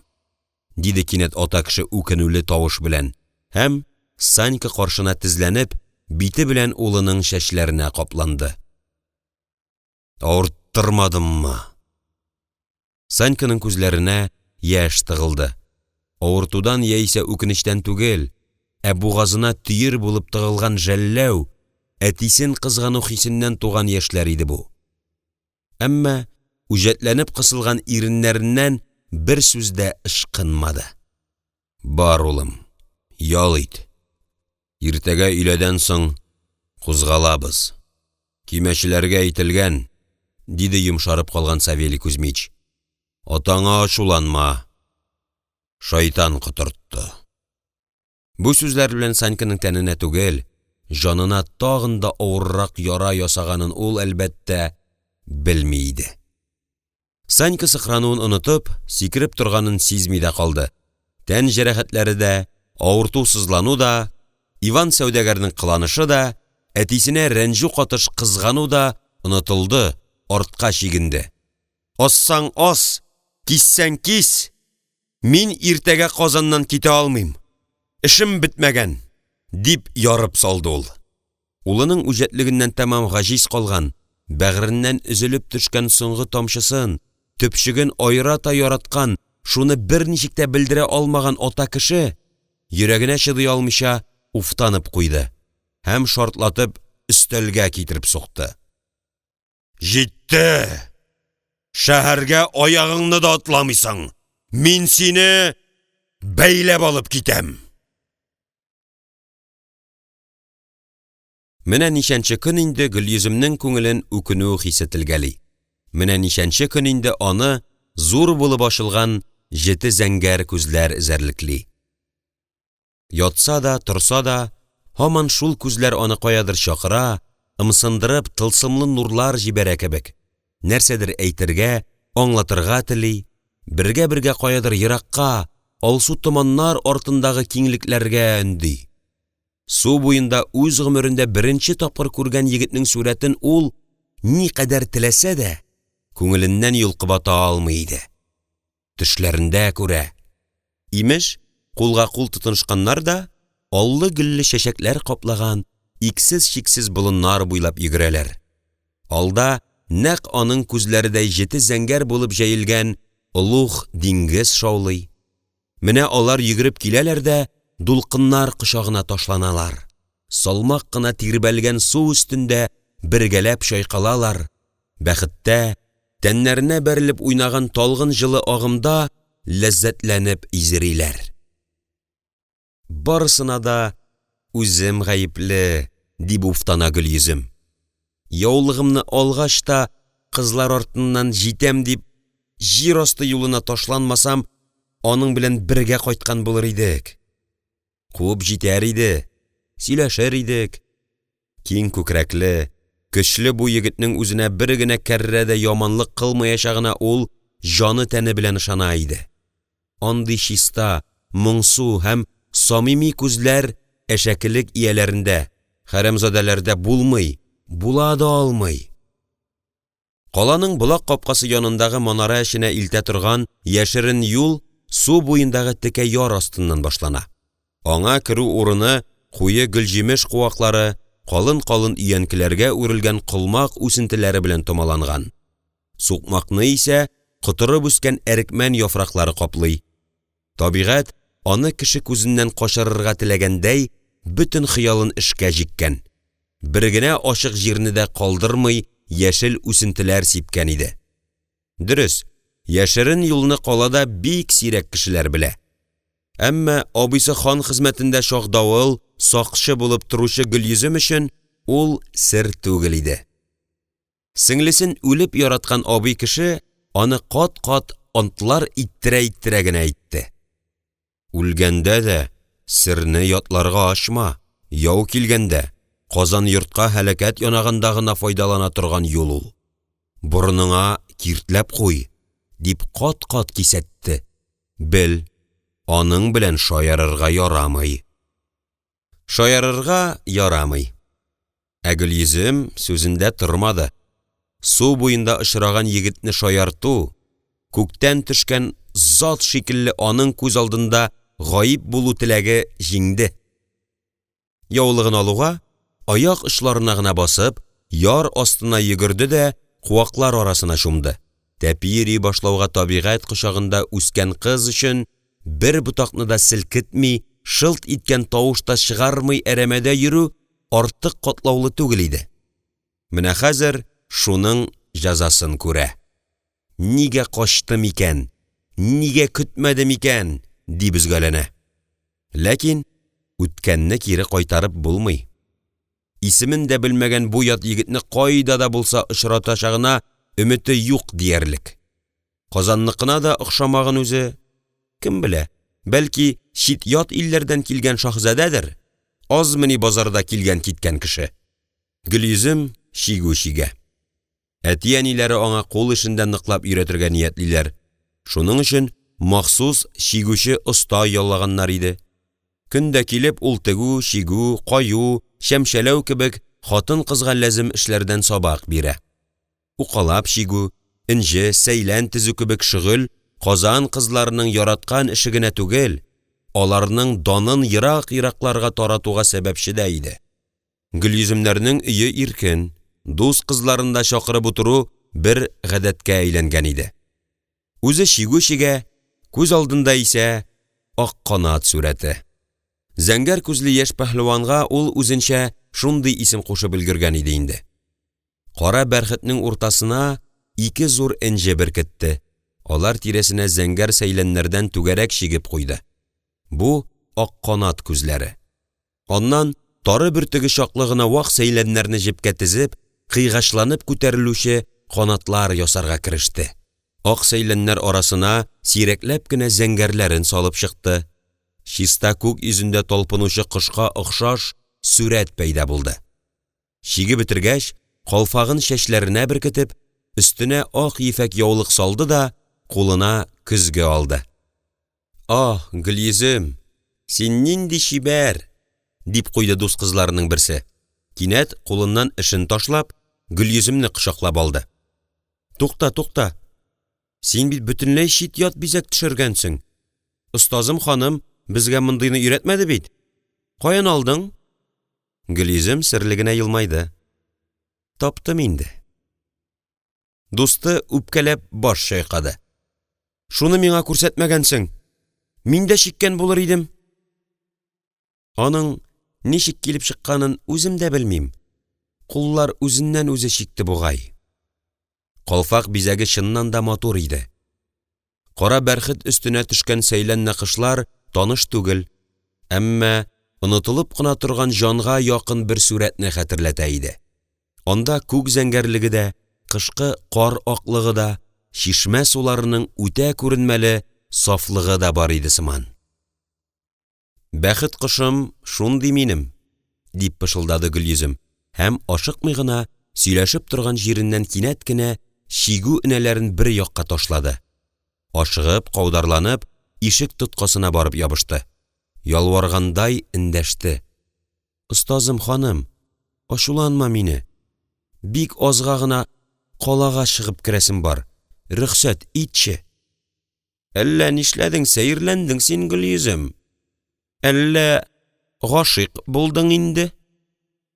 Диде кинәт ата кеше үкенүле тавыш белән. Һәм Санька каршына тезләнеп, бите белән улының чәчләренә капланды. Авырттырмадыммы? Саньканың күзләренә яшь тыгылды. Авыртудан яисә үкенечтән түгел, ә бугазына төер булып тыгылган жәлләү, әтисен кызгану хисеннән туган яшьләр иде бу. Әмма үҗәтләнеп кысылган иреннәреннән бер сүз дә ышкынмады. Бар улым, ял ит. Иртәгә өйләдән соң кузгалабыз. Кимәчеләргә әйтелгән, диде йомшарып калган Савелий Кузьмич. Атаңа ачуланма. Шайтан котыртты. Бу сүзләр белән Саньканың тәненә түгел, җанына тагын да авыррак яра ясаганын ул әлбәттә белми иде. Санька сыкрануын онытып, сикереп торганын сизми дә калды. Тән җәрәхәтләре дә, авырту-сызлану да, Иван сәүдәгәрнең кыланышы да, әтисенә рәнҗү катыш кызгану да онытылды, артка чигенде. Ассаң ас, киссәң кис. Мин иртәгә Казаннан китә алмыйм. Эшем бетмәгән, дип ярып салды ул. Улының үҗәтлегеннән тәмам гаҗиз калган, бәгыреннән өзелеп төшкән соңгы тамчысын, төпчеген айрата яраткан, шуны берничек тә белдерә алмаган ата кеше йөрәгенә чыдый алмыйча уфтанып куйды һәм шартлатып өстәлгә китереп сукты. Җитте! Шәһәргә аягыңны да атламыйсың. Мин сине бәйләп алып китәм. Менә нишәнче көн инде Гөлйөземнең күңелен үкенү хисетелгәли. Менә нишәнче көн инде аны зур булып ачылган 7 зәңгәр күзләр эзәрлекли. Ятса да, торса да, һаман шул күзләр аны каядыр чакыра, ымсындырып тылсымлы нурлар җибәрә кебек. Нәрсәдер әйтергә, аңлатырга тели, бергә каядыр еракка, алсу томаннар артындагы киңлекләргә өнди. Су буенда үз гомерендә беренче тапкыр күргән егетнең сурәтен ул ни кадәр теләсә дә, күңеленнән йолкып ата алмый иде. Төшләрендә күрә. Имеш, кулга-кул тотынышканнар да аллы-гөлле чәчәкләр каплаган иксез-чиксез болыннар буйлап йөгерәләр. Алда нәкъ аның күзләридәй җете зәңгәр булып җәелгән улуг диңгез шаулый. Менә алар йөгереп киләләр дә дулкыннар кочагына ташланалар. Салмак кына тирбәлгән су өстендә бергәләп чайкалалар. Бәхеттә, тәннәренә бәрелеп уйнаган талгын җылы агымда ләззәтләнеп изериләр. Барысына да үзем гаепле, дип уфтана Гөлйөзем. Яулыгымны алгач та кызлар артыннан җитәм дип, җир асты юлына ташланмасам, аның белән бергә кайткан булыр идек. Куып җитәр иде, сөйләшер идек. Киң күкрәкле, көчле бу егетнең үзенә бер генә кәррә дә яманлык кылмаячагына ул җаны тәне белән ышана иде. Андый чиста, моңсу һәм самими күзләр әшәкелек ияләрендә, хәрәмзадәләрдә булмый, була да алмый. Каланың булак капкасы янындагы манара эченә илтә торган яшерен юл су буендагы текә яр астыннан башлана. Аңа керү урыны куе гөлҗимеш куаклары, калын-калын өянкеләргә үрелгән кылмак үсентеләре белән томаланган. Сукмакны исә кытырып үскән әрекмән яфраклары каплый. Табигать аны кеше күзеннән качырырга теләгәндәй бөтен хыялын эшкә җиккән. Бер генә ачык җирне дә калдырмый яшел үсентеләр сипкән иде. Дөрес, яшерен юлны калада бик сирәк кешеләр белә. Әмма абыйсы хан хезмәтендә шаһдавыл, сакчы булып торучы Гөлйөзем өчен ул сер түгел иде. Сеңлесен үлеп яраткан абый кеше аны кат-кат антлар иттерә генә әйтте. Үлгәндә дә сирне ятларга ачма, яу килгәндә Казан йортка һәлакәт янагында гына файдалана торган юл ул. Бурыныңа киртләп куй, дип кат-кат кисәтте. Бел, аның белән шаярырга ярамый. Шаярырга ярамый. Гөлйөзем сүзендә тормады. Су буенда очраган егетне шаярту, күктән төшкән зат шикелле аның күз алдында гаип булу теләге җиңде. Яулыгын алуга, аяк очларына гына басып, яр астына йөгерде дә куаклар арасына чумды. Тәпири башлауга табигать кочагында үскән кыз өчен бер бутакны да селкетми, шылт иткән тавышта чыгармый әрәмәдә йөрү артык катлаулы түгел иде. Менә хәзер шуның җәзасын күрә. Нигә качтым икән? Нигә көтмәдем икән? Дип үзгәләнә. Ләкин үткәнне кире кайтарып булмый. Исемен дә белмәгән бу ят егетне кайда да булса очратачагына өмете юк диярлек. Казанныкына да охшамаган үзе, кем белә, бәлки чит ят илләрдән килгән шаһзадәдер, азмыни базарда килгән киткән кеше. Гөлйөзем шигү-шигә. Әтиәниләре аңа кул эшендә ныклап өйрәтергә ниятлиләр. Шуның өчен махсус шигүче оста яллаганнар иде. Көндә килеп ул тегү, шигү, каю, шәмшәләү кебек хатын-кызга ләзем эшләрдән сабак бирә. Укалап шигү, инҗе, сәйлән тезү кебек шөгыль Казан кызларының яраткан эше генә түгел, аларның данын ерак-еракларга таратуга сәбәпче дә иде. Гөлйөземнәрнең өе иркен, дус кызларында чакырып утыру бер гадәткә әйләнгән иде. Үзе шигү-шигә, күз алдында исә ак канат сүрәте. Зәңгәр күзле яшь пәһлеванга ул үзенчә шундый исем кушып өлгергән иде инде. Кара бәрхетнең уртасына ике зур энҗе беркетте. Алар тирәсенә зәңгәр сәйләннәрдән түгәрәк шигеп куйды. Бу ак канат күзләре. Аннан тары бөртеге чаклы гына вак сәйләннәрне җепкә тезеп, кыйгачланып күтәрелүче канатлар ясарга кереште. Ак сәйләннәр арасына сирәкләп кенә зәңгәрләрен салып чыкты. чиста күк йөзендә талпынучы кошка охшаш сүрәт пәйда булды. Чиге бетергәч, калфагын чәчләренә беркетеп, өстенә ак ефәк яулык салды да, кулына көзгө алды. «Ах, Гөлйөзем, син нинди чибәр!» дип куйды дус кызларының берсе. Кинәт кулыннан эшен ташлап, Гөлйөземне кочаклап алды. Тукта. Син бит бөтенләй чит ят бизәк төшергәнсең. Остазым ханым безгә мондыйны өйрәтмәде бит. Каян алдың? Гөлйөзем серлегенә елмайды. Таптым инде. Дусты үпкәләп баш чайкады. Шуны миңа күрсәтмәгәнсең. Мин дә чиккән булыр идем. Аның ничек килеп чыкканын үзем дә белмим. Куллар үзеннән үзе чикте бугай. Калфак бизәге чыннан да матур иде. Кара бәрхет өстенә төшкән сәйлән накышлар таныш түгел, әмма онытылып кына торган җанга якын бер сүрәтне хәтерләтә иде. Анда күк зәңгәрлеге дә, кышкы кар аклыгы да, чишмә суларының үтә күренмәле сафлыгы да бар иде сыман. «Бәхет кошым шундый минем», дип пышылдады Гөлйөзем, һәм ашыкмый гына сөйләшеп торган җиреннән кинәт кенә чигү энәләрен бер якка ташлады. Ашыгып, каударланып, ишек тоткасына барып ябышты. Ялваргандай эндәште. «Остазым ханым, ашуланма мине. Бик азга гына калага чыгып керәсем бар. Рөхсәт итче». «Әллә нишләдең, сәерләндең син, Гөлйөзем? Әллә гашыйк булдың инде?»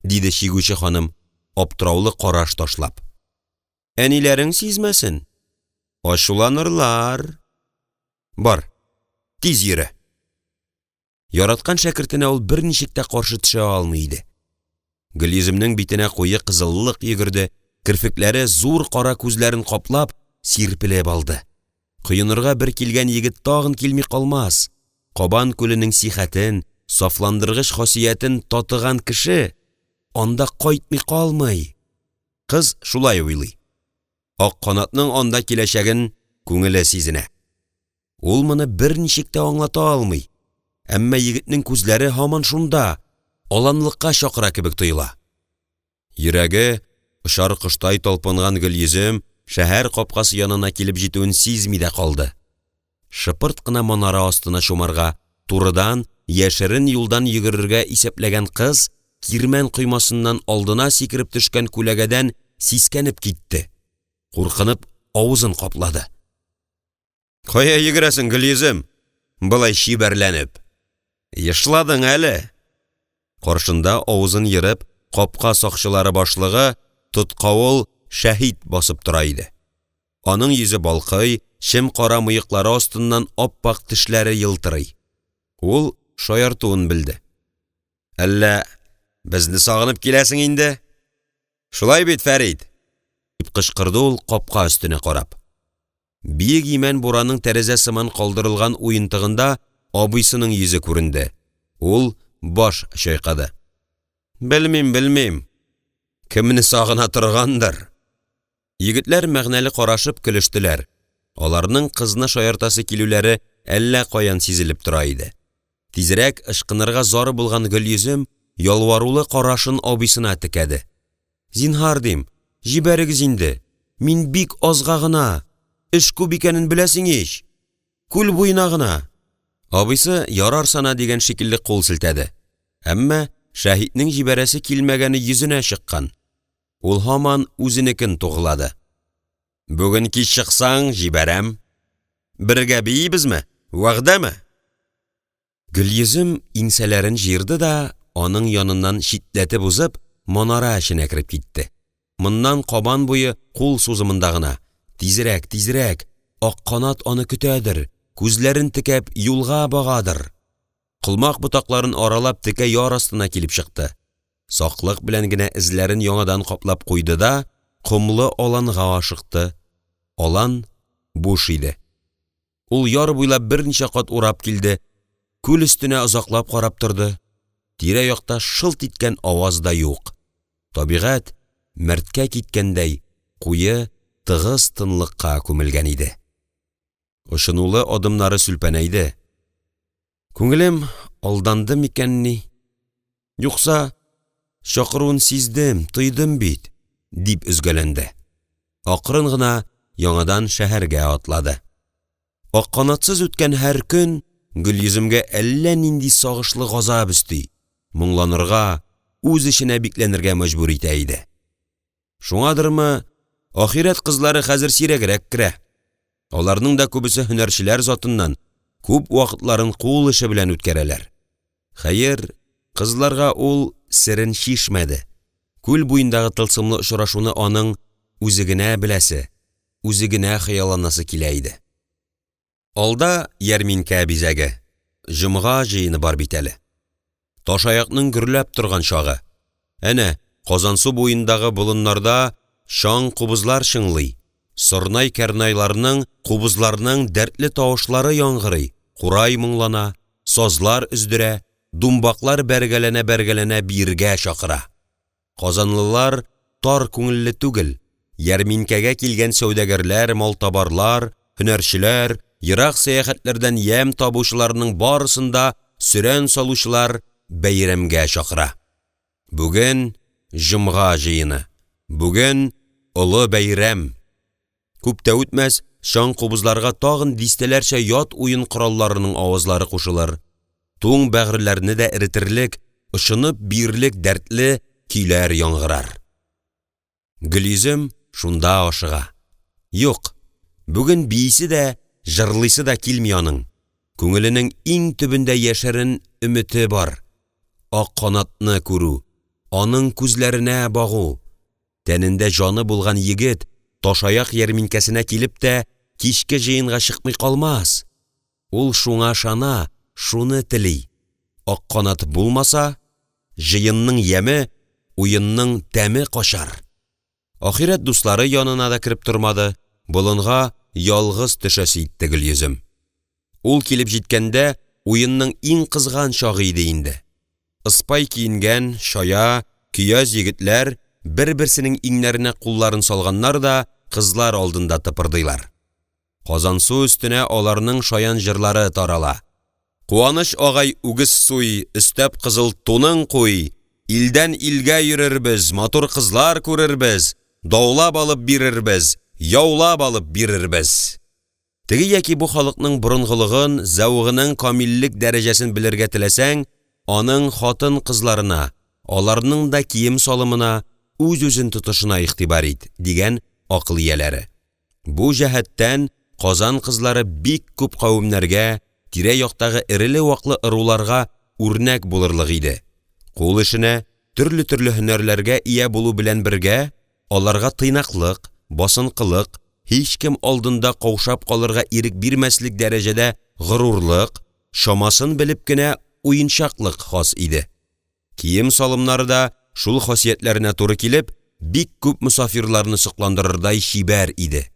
диде чигүче ханым, аптыраулы караш ташлап. «Әниләрең сизмәсен. Ашуланырлар. Бар, тиз йөрә». Яраткан шәкертенә ул берничек тә каршы төшә алмый иде. Гөлйөземнең битенә куе кызыллык йөгерде, кирфекләре зур кара күзләрен каплап, сирпелеп алды. Кыенырга бер килгән егет тагын килми калмас. Кабан күленең сихәтен, сафландыргыч хасиятен татыган кеше анда кайтмый калмый. Кыз шулай уйлый. Ак канатның анда киләчәген күңеле сизенә. Ул моны берничек тә аңлата алмый. Әмма егетнең күзләре һаман шунда, аланлыкка чакыра кебек тоела. Йөрәге ошар коштай талпынган Гөлйөзем шәһәр капкасы янына килеп җитүен сизми дә калды. Шыпырт кына манара астына чумарга, турыдан, яшерен юлдан йөгерергә исәпләгән кыз кирмән коймасыннан алдына сикереп төшкән күләгәдән сискәнеп китте. Куркынып, авызын каплады. «Кая йөгерәсең, Гөлйөзем? Былай чибәрләнеп. Йышладың әле?» Каршында авызын йырып, капка сакчылары башлыгы Тоткавыл Шәһид басып тора иде. Аның йөзе балкый, чим кара мыеклары астыннан аппак тешләре йылтырый. Ул шаяртуын белде. «Әллә безне сагынып киләсең инде? Шулай бит, Фәрид?» дип кычкырды ул капка өстенә карап. Биек имән бураның тәрәзә сыман калдырылган уентыгында абыйсының йөзе күренде. Ул баш чайкады. Белмим. Кемне сагына торгандыр?» Егетләр мәгънәле карашып көлештеләр. Аларның кызны шаяртасы килүләре әллә каян сизелеп тора иде. Тизрәк ышкынырга зары булган Гөлйөзем ялварулы карашын абыйсына текәде. «Зинһар дим, җибәрегез инде. Мин бик азга гына. Эш күп икәнен беләсең ич. Күл буена гына». Абыйсы ярар сана дигән шикелле кул селтәде. Әмма Шәһиднең җибәрәсе килмәгәне йөзенә чыккан. Ул һаман үзенекен тугылады. «Бүген кич чыксаң, җибәрәм. Бергә биебезме? Вәгъдәме?» Гөлйөзем иңсәләрен җыерды да, аның яныннан читләтеп узып, манара эченә кирип китте. Моннан кабан буе кул сузымында гына. Тизрәк, ак канат аны көтәдер, күзләрен текәп юлга багадыр. Кылмак ботакларын аралап текә яр астына килеп чыкты. Саклык белән генә эзләрен яңадан каплап куйды да, кумлы аланга ашыкты. Алан буш иде. Ул яр буйлап берничә кат урап килде. Күл өстенә озаклап карап торды. Тирә-якта шылт иткән аваз да юк. Табигать мәрткә киткәндәй, куе, тыгыз тынлыкка күмелгән иде. Ошынулы адымнары сүлпәнәйде. Күңелем алданды микәнни? Юкса, шакыруын сиздем, тойдым бит, дип үзгәләнде. Акрын гына яңадан шәһәргә атлады. Акканатсыз үткән һәр көн Гөлйөземгә әллә нинди сагышлы газап өсти, моңланырга, үз эшенә бикләнергә мәҗбүр итә иде. Шуңадырмы, ахирәт кызлары хәзер сирәгрәк керә. Аларның да күбесе һөнәрчеләр затыннан күп вакытларын кул эше белән үткәрәләр. Хәер, кызларга ул серен шишмәде. Күл буендагы тылсымлы очрашуны аның үзе генә беләсе, үзе генә хыялланасы килә иде. Алда ярминкә бизәге, җомга җыены бар бит әле. Ташаякның гөрләп торган чагы. Әнә, Казансу буендагы болыннарда шаң кубызлар шыңлый. Сорнай-кәрнайларның, кубызларның дәртле тавышлары яңгырый. Курай моңлана, сазлар үздерә, думбаклар бәргәләнә биргә чакыра. Казанлылар тар күңелле түгел. Ярминкәгә килгән сәүдәгәрләр, малтабарлар, һөнәрчеләр, ерак сәяхәтләрдән ям табучыларның барысында сүрән салучылар бәйрәмгә чакыра. Бүген җомга җыены. Бүген олы бәйрәм. Күп тә үтмәс, шаң кубызларга тагын дистәләрчә ят уен коралларының авызлары кушылыр. Туң бәгырьләрне дә эретерлек, ышынып бирлек дәртле көйләр яңгырар. Гөлйөзем шунда ашыга. Юк, бүген бийсе дә, җырлыйсы да килми аның. Күңеленең иң төбендә яшәрен өмете бар. Ак канатны күрү, аның күзләренә багу. Тәнендә җаны булган егет Ташаяк ярминкәсенә килеп тә кичке җыенга чыкмый калмас. Ул шуңа шана, шуны тели. Ак канат булмаса, җыенның яме, уенның тәме качар. Ахирәт дуслары янына да кирип тормады. Болынга ялгыз төшәсе итте Гөлйөзем. Ул килеп җиткәндә уенның иң кызган чагы иде инде. Ыспай киенгән, шая, көяз егетләр бер-берсенең иңнәренә кулларын салганнар да кызлар алдында тыпырдыйлар. Казансу өстенә аларның шаян җырлары тарала. Куаныш агай үгез суй, өстәп кызыл туның куй, илдән илгә йөрербез, матур кызлар күрербез, даулап алып бирербез, яулап алып бирербез. Теге яки бу халыкның борынгылыгын, зәвыгының камиллек дәрәҗәсен белергә теләсәң, аның хатын кызларына, аларның да кием салымына, үз-үзен тотышына игътибар ит, дигән акыл ияләре. Бу җәһәттән Казан кызлары бик күп кавемнәргә, тирә-яктагы иреле-ваклы ыруларга үрнәк булырлык иде. Кул эшенә, төрле һөнәрләргә ия булу белән бергә, аларга тыйнаклык, басынкылык, һич кем алдында каушап калырга ирек бирмәслек дәрәҗәдә горурлык, шамасын белеп кенә уенчаклык хас иде. Кием салымнары да шул хасиятләренә туры килеп, бик күп мусафирларны сокландырырдай шибәр иде.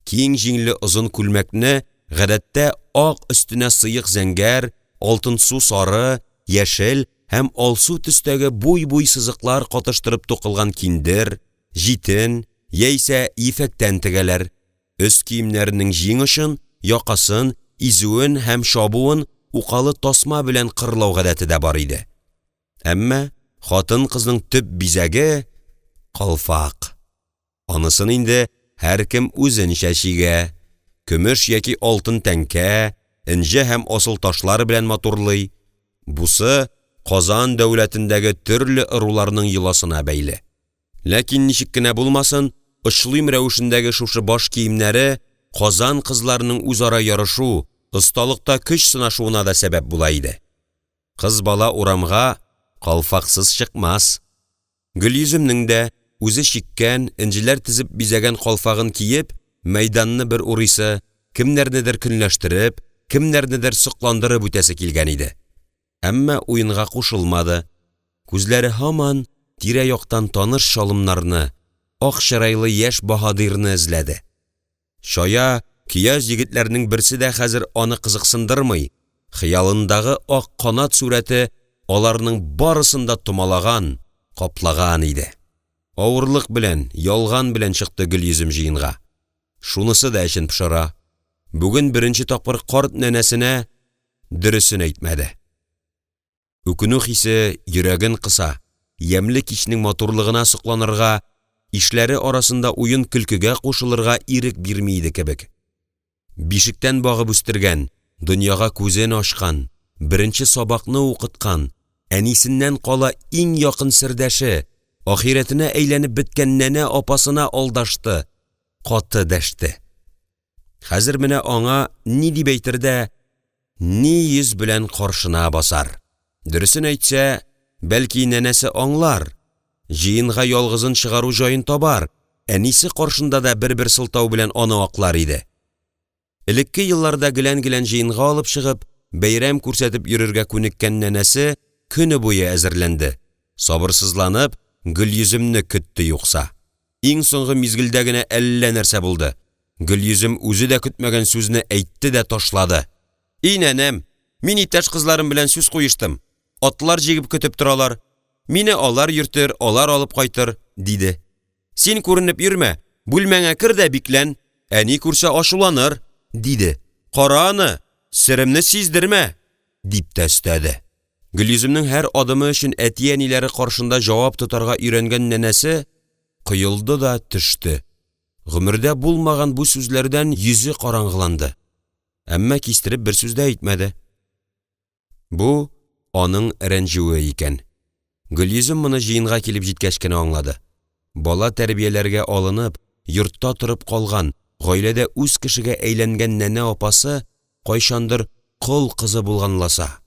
Киң җиңле озын күлмәкне гадәттә ак өстенә сыек зәңгәр, алтын су сары, яшел һәм алсу төстәге буй-буй сызыклар катыштырып тукылган киндер, җитен яисә ефәктән тегәләр. Өс киемнәренең җиңешен, якасын, изүен һәм шабуын укалы тасма белән кырлау гадәте дә бар иде. Әмма хатын кызның төп бизәге калфак. Анысын инде һәр кем үзенчә чигә. Көмеш яки алтын тәңкә, инҗе һәм асыл ташлар белән матурлый. Бусы Казан дәүләтендәге төрле ыруларның йоласына бәйле. Ләкин ничек кенә булмасын, очлыйм рәвешендәге шушы баш киемнәре Казан кызларының үзара ярышу, осталыкта көч сынашуына да сәбәп була иде. Кыз бала урамга калфаксыз чыкмас. Гөлйөземнең дә үзе чиккән, инҗеләр тизеп бизәгән калфагын киеп, мәйданны бер урыйсы, кемнәрнедер көнләштереп, кемнәрнедер сокландырып үтәсе килгән иде. Әмма уенга кушылмады. Күзләре һаман тирә-яктан таныш шалымнарны, ак чырайлы яшь баһадирны эзләде. Шая, көяз егетләрнең берсе дә хәзер аны кызыксындырмый. Хыялындагы ак канат сүрәте аларның барысында томалаган, каплаган иде. Авырлык белән, ялган белән чыкты Гөлйөзем җыенга. Шунысы да эшен пошыра. Бүген беренче тапкыр карт нәнәсенә дөресен әйтмәде. Үкүнү хисе йөрәген кыса, ямлы кичнең матурлыгына сокланырга, ишләре арасында уен көлкегә кушылырга ирек бирмейде кебек. Бишектән багып үстергән, дөньяга күзен ачкан, беренче сабакны укыткан, әнисеннән кала иң якын сердәше, ахиретенә әйләнеп беткән нәнә апасына алдашты, каты дәште. Хәзер менә аңа ни дип әйтергә, ни йөз белән каршына басар. Дөресен әйтсә, бәлки нәнәсе аңлар, җыенга ялгызын чыгару җаен табар, әнисе каршында да бер-бер сылтау белән аны аклар иде. Элекке елларда гелән-гелән җыенга алып чыгып, бәйрәм күрсәтеп йөрергә күнеккән нәнәсе көне буе әзерләнде. Сабырсызланып, Гөлйөземне көтте юкса. Иң соңгы мизгелдә генә әллә нәрсә булды. Гөлйөзем үзе дә көтмәгән сүзне әйтте дә ташлады. "И нәнәм, мин иптәш кызларым белән сүз куештым. Атлар җигеп көтеп торалар. Мине алар йөртер, алар алып кайтыр", диде. "Син күренеп йөрмә, бүлмәңә кер дә биклән, әни күрсә ачуланыр", диде. "Кара аны, серемне сиздермә", дип тәстәде. Гөлйөземнең һәр адымы өчен әти-әниләре каршында җавап тотарга өйрәнгән нәнәсе кыелды да төште. Гомердә булмаган бу сүзләрдән йөзе караңгыланды. Әмма кистереп бер сүз дә әйтмәде. Бу аның рәнҗүе икән. Гөлйөзем моны җыенга килеп җиткәч кенә аңлады. Бала тәрбияләргә алынып, йортта торып калган, гаиләдә үз кешегә әйләнгән нәнә апасы кайчандыр кол кызы булганласа.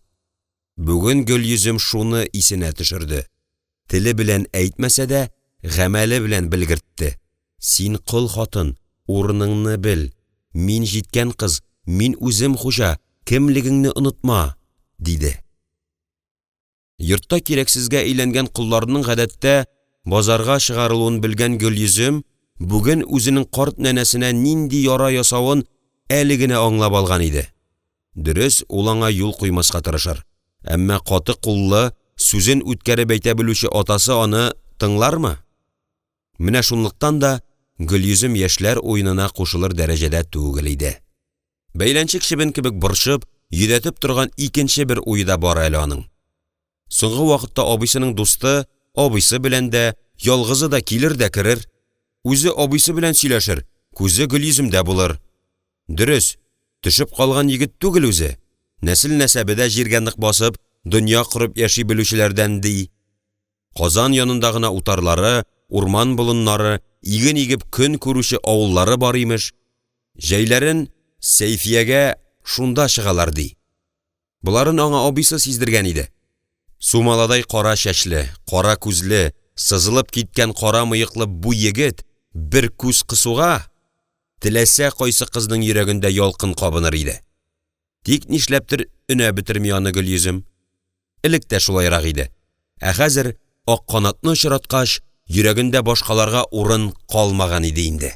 Бүген Гөлйөзем шуны исенә төшерде. Теле белән әйтмәсә дә, гамәле белән белгертте. "Син кол хатын, урыныңны бел. Мин җиткән кыз, мин үзем хуҗа, кемлегеңне онытма", диде. Йортта кирәксезгә әйләнгән кулларның гадәттә базарга чыгарылуын белгән Гөлйөзем бүген үзенең карт нәнәсенә нинди яра ясавын әле генә аңлап алган иде. Дөрес, ул аңа юл куймаска тырышыр. Әмма каты куллы, сүзен үткәреп әйтә белүче атасы аны тыңлармы? Менә шунлыктан да Гөлйөзем яшьләр уенына кушылыр дәрәҗәдә түгел иде. Бәйләнчек чебен кебек борчып, йөдәтеп торган икенче бер уйда бар әле аның. Соңгы вакытта абыйсының дусты, абыйсы белән дә, ялгызы да килер дә керер. Үзе абыйсы белән сөйләшер, күзе Гөлйөземдә булыр. Дөрес, төшеп калган егет түгел үзе. Нәсел-нәсәбедә җиргә нык басып, дөнья курып яши белүчеләрдән ди. Казан янында гына утарлары, урман болыннары, иген игеп көн күрүче авыллары бар имеш. Җәйләрен Сәйфиягә шунда чыгалар ди. Буларын аңа абыйсы сиздергән иде. Сумаладай кара чәчле, кара күзле, сызылып киткән кара мыеклы бу егет бер күз кысуга теләсә кайсы кызның йөрәгендә ялкын кабыныр иде. Тик нишләптер өнә битерми аны Гөлйөзем. Элек тә шулайрак иде. Ә хәзер ак канатны очраткач, йөрәгендә башкаларга урын калмаган иде инде.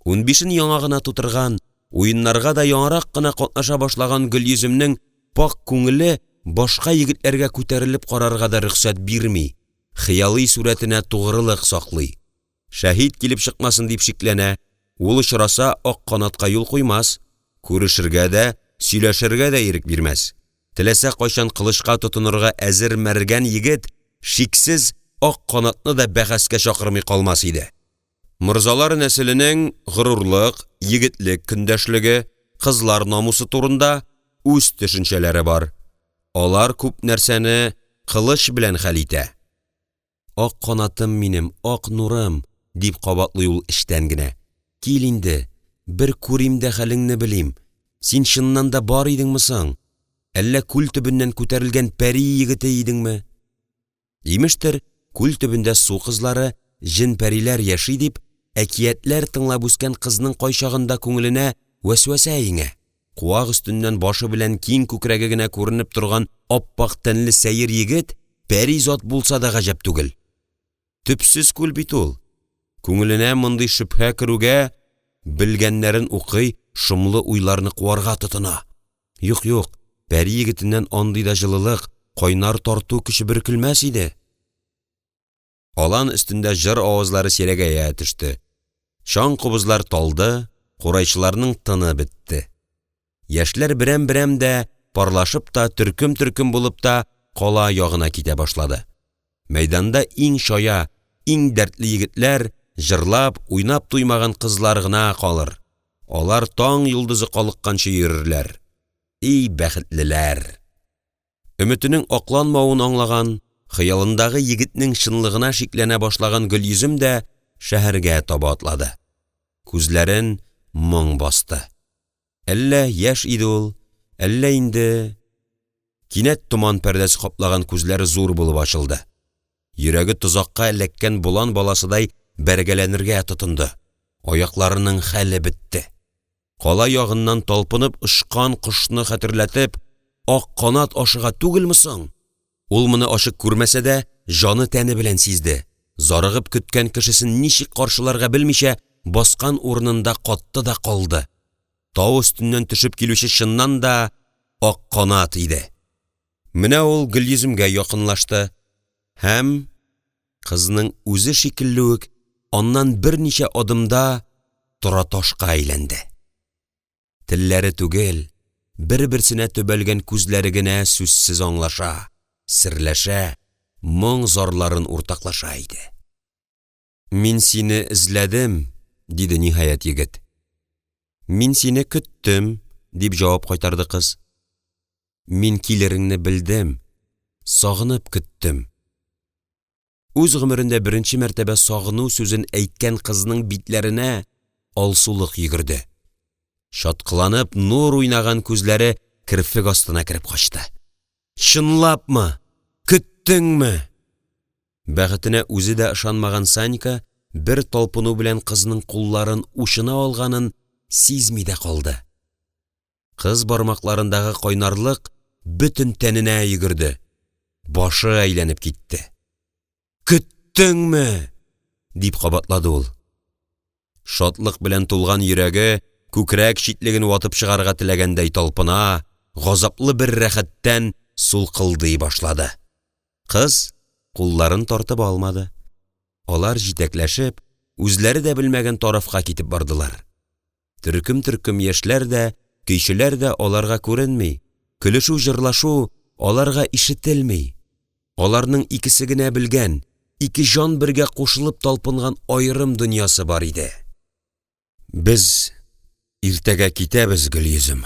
15-ен яңа гына тутырган, уеннарга да яңарак кына катнаша башлаган Гөлйөземнең пак күңеле башка егетләргә күтәрелеп карарга да рөхсәт бирми, хыялый сүрәтенә тугрылык саклый. Шәһид килеп чыкмасын дип шикләнә, ул очраса ак канатка юл куймас, күрешергә дә, сөйләшергә дә ирек бирмәс. Теләсә кайчан кылычка тотынырга әзер мәргән егет шиксез ак канатны да бәхәскә чакырмый калмас иде. Мырзалар нәселенең горурлык, егетлек көндәшлеге, кызлар намусы турында үз төшенчәләре бар. Алар күп нәрсәне кылыч белән хәл итә. "Ак канатым минем, ак нурым", дип кабатлый ул эштән генә. "Кил инде, бер күрим дә хәлеңне белим. Син чыннан да бар идеңме соң? Әллә күл төбеннән күтәрелгән пәри егете идеңме?" Имештер, күл төбендә су кызлары, җен-пәриләр яши дип, әкиятләр тыңлап үскән кызның кайчагында күңеленә вәсвәсә иңә. Куак өстеннән башы белән киң күкрәге генә күренеп торган аппак тәнле сәер егет пәри зат булса да гаҗәп түгел. Төпсез күл бит ул. Күңеленә мондый шөбһә керүгә, белгәннәрен укый, шомлы уйларны куарга тотына. Юк, пәри егетеннән андый да җылылык, кайнар тарту көче бөркелмәс иде. Алан өстендә җыр авазлары сирәгәя төште. Шаң кубызлар талды, курайчыларның тыны бетте. Яшьләр берәм-берәм дә парлашып та, төркем булып та, кала ягына китә башлады. Мәйданда иң шая, иң дәртле егетләр җырлап, уйнап туймаган кызлар гына калыр. Алар таң йолдызы калыкканчы йөрерләр. И бәхетлеләр! Өметенең акланмавын аңлаган, хыялындагы егетнең чынлыгына шикләнә башлаган Гөлйөзем дә шәһәргә таба атлады. Күзләрен моң басты. Әллә яшь иде ул, әллә инде... Кинәт туман пәрдәсе каплаган күзләре зур булып ачылды. Йөрәге тозакка эләккән болан баласыдай бәргәләнергә тотынды. Аякларының хәле бетте. Кала ягыннан талпынып ышкан кошны хәтерләтеп, ак канат ашыга түгелме соң? Ул моны ашык күрмәсә дә, җаны тәне белән сизде. Зарыгып көткән кешесен ничек каршыларга белмичә, баскан урынында катты да калды. Тау өстеннән төшеп килүче чыннан да ак канат иде. Менә ул Гөлйөземгә якынлашты һәм кызның үзе шикелле үк аннан берничә адымда тораташка әйләнде. Телләре түгел, бер-берсенә төбәлгән күзләре генә сүзсез аңлаша, серләшә, моң зарларын уртаклаша иде. Мин сине эзләдем, диде ниһаять егет. Мин сине көттем, дип җавап кайтарды кыз. Мин килереңне белдем, сагынып көттем. Үз гомерендә беренче мәртәбә сагыну сүзен әйткән кызның битләренә алсулык йөгерде. Шаткыланып, нур уйнаган күзләре кирпек астына кирип качты. Чынлапмы? Көттеңме? Бәхетенә үзе дә ышанмаган Санька бер талпыну белән кызның кулларын ушына алганын сизми дә калды. Кыз бармакларындагы кайнарлык бөтен тәненә йөгерде. Башы әйләнеп китте. Көттеңме? Дип кабатлады ул. Шатлык белән тулган йөрәге күкрәк читлеген ватып чыгарга теләгәндәй талпына, газаплы бер рәхәттән сулкылдый башлады. Кыз кулларын тартып алмады. Алар җитәкләшеп, үзләре дә белмәгән тарафка китеп бардылар. Төркем яшьләр дә, көйчеләр дә аларга күренми, көлешү, җырлашу аларга ишетелми. Аларның икесе генә белгән, ике җан бергә кушылып талпынган аерым дөньясы бар иде. Без иртәгә китәбез, Гөлйөзем.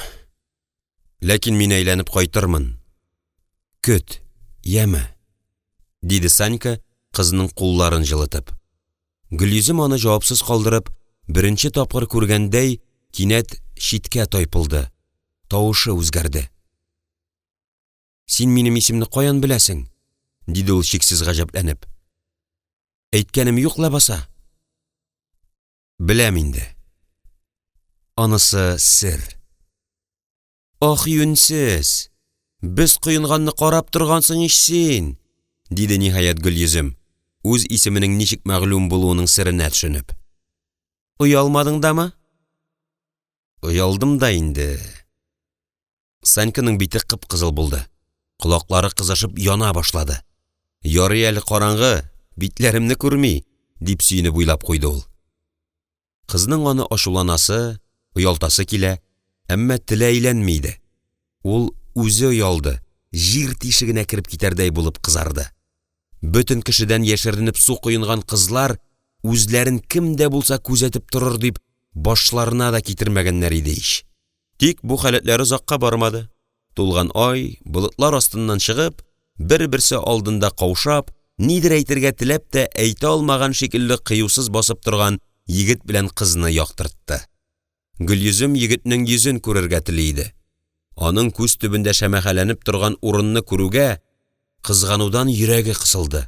Ләкин мин әйләнеп кайтырмын. Көт, яме, диде Санька кызның кулларын җылытып. Гөлйөзем аны җавапсыз калдырып, беренче тапкыр күргәндәй, кинәт читкә тайпылды. Тавышы үзгәрде. Син минем исемне каян беләсең? Диде ул чиксез гаҗәпләнеп. Әйткәнем юк лабаса? Беләм инде. Анысы сер. Ах, юнсез. Без кыенганны карап торгансың ич син, диде ниһаять Гөлйөзем, үз исеменең ничек мәгълүм булуының сиренә төшенеп. Уялмадың дамы? Уялдым да инде. Саньканың бите кып-кызыл булды. Колаклары кызышып яна башлады. Ярый әле караңгы, битләремне күрми, дип сөйнеп уйлап куйды ул. Кызның аны ачуланасы, уялтасы килә, әмма теле әйләнмәйде. Ул үзе уялды, җир тишегенә кирип китәрдәй булып кызарды. Бөтен кешедән яшеренеп су куенган кызлар үзләрен кемдә булса күзәтеп торыр дип башларына да китермәгәннәр иде ич. Тик бу хәләтләре озакка бармады. Тулган ай, болытлар астыннан чыгып, бер-берсе алдында каушап, нидер әйтергә теләп тә әйтә алмаган шикелле кыюсыз басып торган егет белән кызны яктыртты. Гөлйөзем егетнең йөзен күрергә тели иде. Аның күз төбендә шәмәхәләнеп торган урынны күрүгә кызганудан йөрәге кысылды.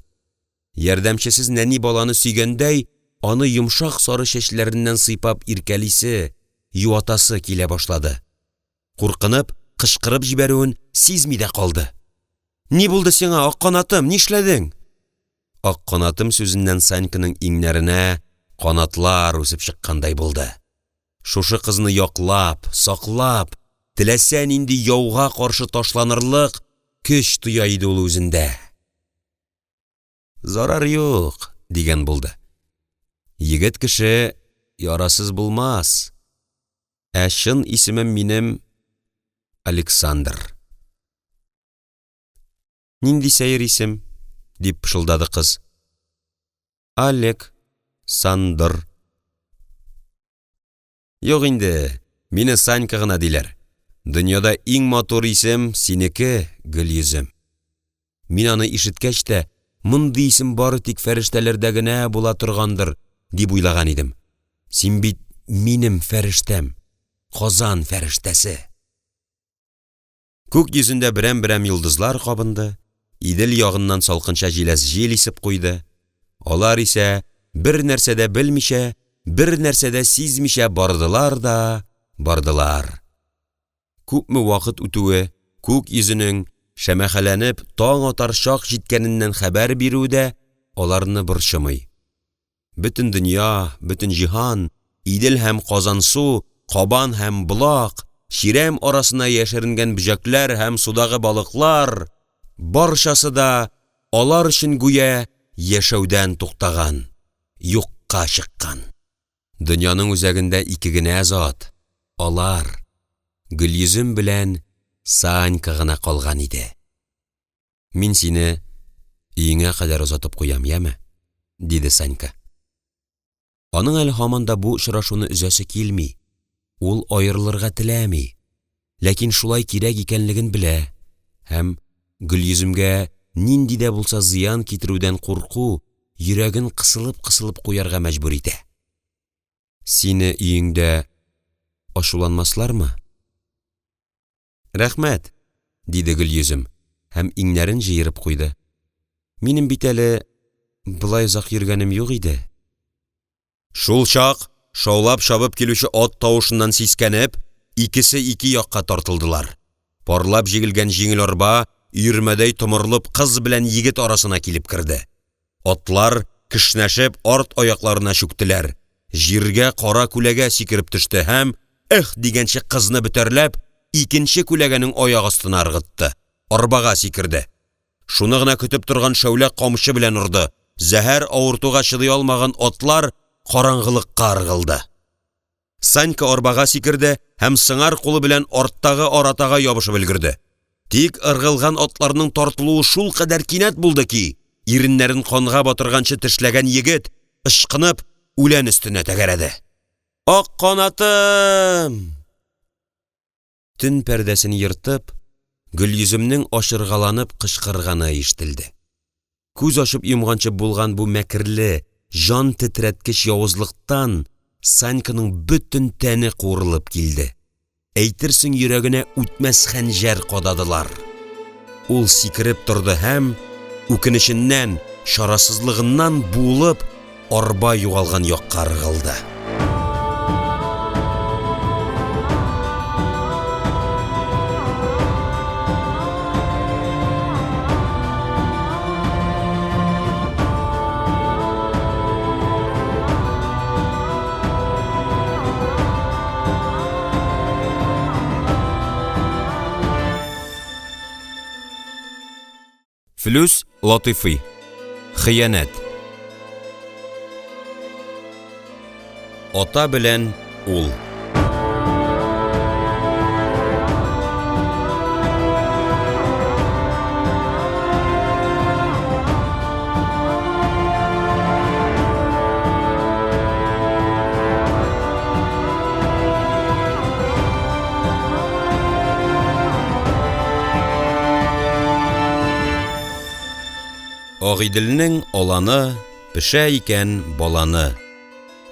Ярдәмчесез нәни баланы сөйгәндәй, аны йомшак сары чәчләреннән сыйпап иркәлисе, юатасы килә башлады. Куркынып, кычкырып җибәрүен сизми дә калды. Ни булды сиңа, ак канатым, нишләдең? Ак канатым сүзеннән Саньканың иңнәренә канатлар үсеп чыккандай булды. Шушы кызны яклап, саклап, теләсә нинди яуга каршы ташланырлык көч туя иде ул үзендә. Зарар юк, дигән булды. Егет кеше ярасыз булмас. Чын исемем минем Александр. Нинди сәер исем? Дип пышылдады кыз. Александр. Юк инде, мине Санька гына диләр. Дөньяда иң матур исем синеке, Гөлйөзем. Мин аны ишеткәч тә, мондый исем бары тик фәрештәләрдә генә була торгандыр, дип уйлаган идем. Син бит минем фәрештәм, Казан фәрештәсе. Күк йөзендә берәм-берәм йолдызлар кабынды, Идел ягыннан салкынча җиләс җил исеп куйды. Алар исә бер нәрсә дә белмичә, бер нәрсә дә сизмичә бардылар да бардылар. Күпме вакыт үтүе, күк йөзенең шәмәхәләнеп таң атар чак җиткәненнән хәбәр бирүдә аларны борчымый. Бөтен дөнья, бөтен җиһан, Идел һәм Казансу, Кабан һәм Булак, Ширәм арасына яшеренгән бөҗәкләр һәм судагы балыклар, барчасы да алар өчен гүя яшәүдән туктаган, юкка чыккан. Дөньяның үзәгендә ике генә зат, алар Гөлйөзем белән Санька гына калган иде. Мин сине өеңә кадәр озатып куям, яме? Диде Санька. Аның әле һаман да бу очрашуны үзәсе килми. Ул аерылырга теләми, ләкин шулай кирәк икәнлеген белә һәм Гөлйөземгә нинди дә булса зыян китерүдән курку йөрәген кысылып куярга мәҗбүр итә. Сине өеңдә ачуланмаслармы? Рәхмәт, диде Гөлйөзем һәм иңнәрен җыерып куйды. Минем бит әле былай озак йөргәнем юк иде. Шул чак шаулап шабып килүче ат тавышыннан сискәнеп, икесе ике якка тартылдылар. Парлап җигелгән җиңел арба өермәдәй томырылып кыз белән егет арасына килеп керде. Атлар кешнәшеп арт аякларына чүктеләр. Җиргә кара күләгә сикереп төште һәм дигәнче кызны бетәрләп, икенче күләгәнең аяк астына ыргытты. Арбага сикерде. Шуны гына көтеп торган шәүлә камчы белән урды. Зәһәр авыртуга чыдый алмаган атлар караңгылыкка ыргылды. Санька арбага сикерде һәм сыңар кулы белән арттагы аратага ябышып өлгерде. Тик ыргылган атларның тартылуы шул кадәр кинәт булды ки, иреннәрен канга батырганчы тешләгән егет ышкынып үлән өстенә тәгәрәде. Ак канатым! Төн пәрдәсен йыртып, Гөлйөземнең ашыргаланып кычкырганы ишетелде. Күз ачып йомганчы булган бу мәкерле, жан тетрәткеч явызлыктан Саньканың бөтен тәне куырылып килде. Әйтерсең йөрәгенә үтмәс хәнҗәр кададылар. Ул сикереп торды һәм үкенеченнән, шарасызлыгыннан буылып, арба югалган якка ыргылды. Флүс Латыйфи. Хыянәт. Ата белән ул. Агыйделнең аланы пешә икән баланы.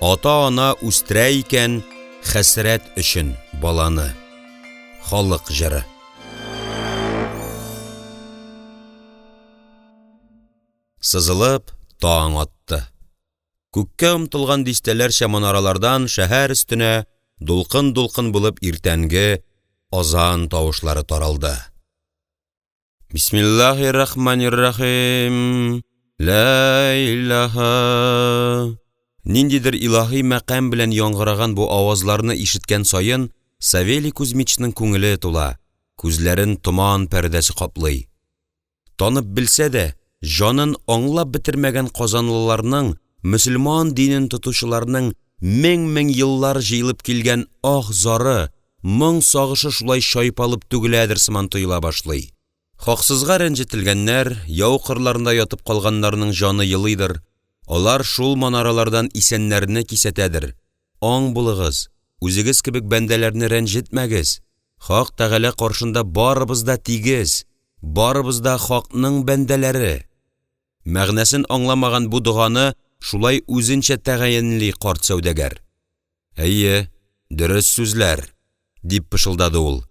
Ата-ана үстерә икән хәсрәт өчен баланы. Халык җыры. Сызылып таң атты. Күккә омтылган дистәләрчә манаралардан шәһәр өстенә дулкын-дулкын булып иртәнге азан тавышлары таралды. Бисмиллаһир-рахманир-рахим. Ла илаха. Ниндидер илаһи мәкам белән яңгыраган бу авазларны ишеткән саен Савелий Кузьмичның күңеле тула, күзләрен томан пәрдәсе каплый. Танып белсә дә, җанын аңлап бетермәгән казанлыларның, мөселман динен тотучыларның мең-мең еллар җыелып килгән ах зары, моң сагышы шулай шайпалып түгеләдер сыман тоела башлый. Хаксызга рәнҗетелгәннәр, яу кырларында ятып калганнарның җаны йылыйдыр. Алар шул манаралардан исәннәрне кисәтәдер. Аң булыгыз, үзегез кебек бәндәләрне рәнҗетмәгез. Хак Тәгалә каршында барыбыз да тигез, барыбыз да Хакның бәндәләре. Мәгънәсен аңламаган бу дуганы шулай үзенчә тәгаенли карт сәүдәгәр. Әйе, дөрес сүзләр, дип пышылдады ул.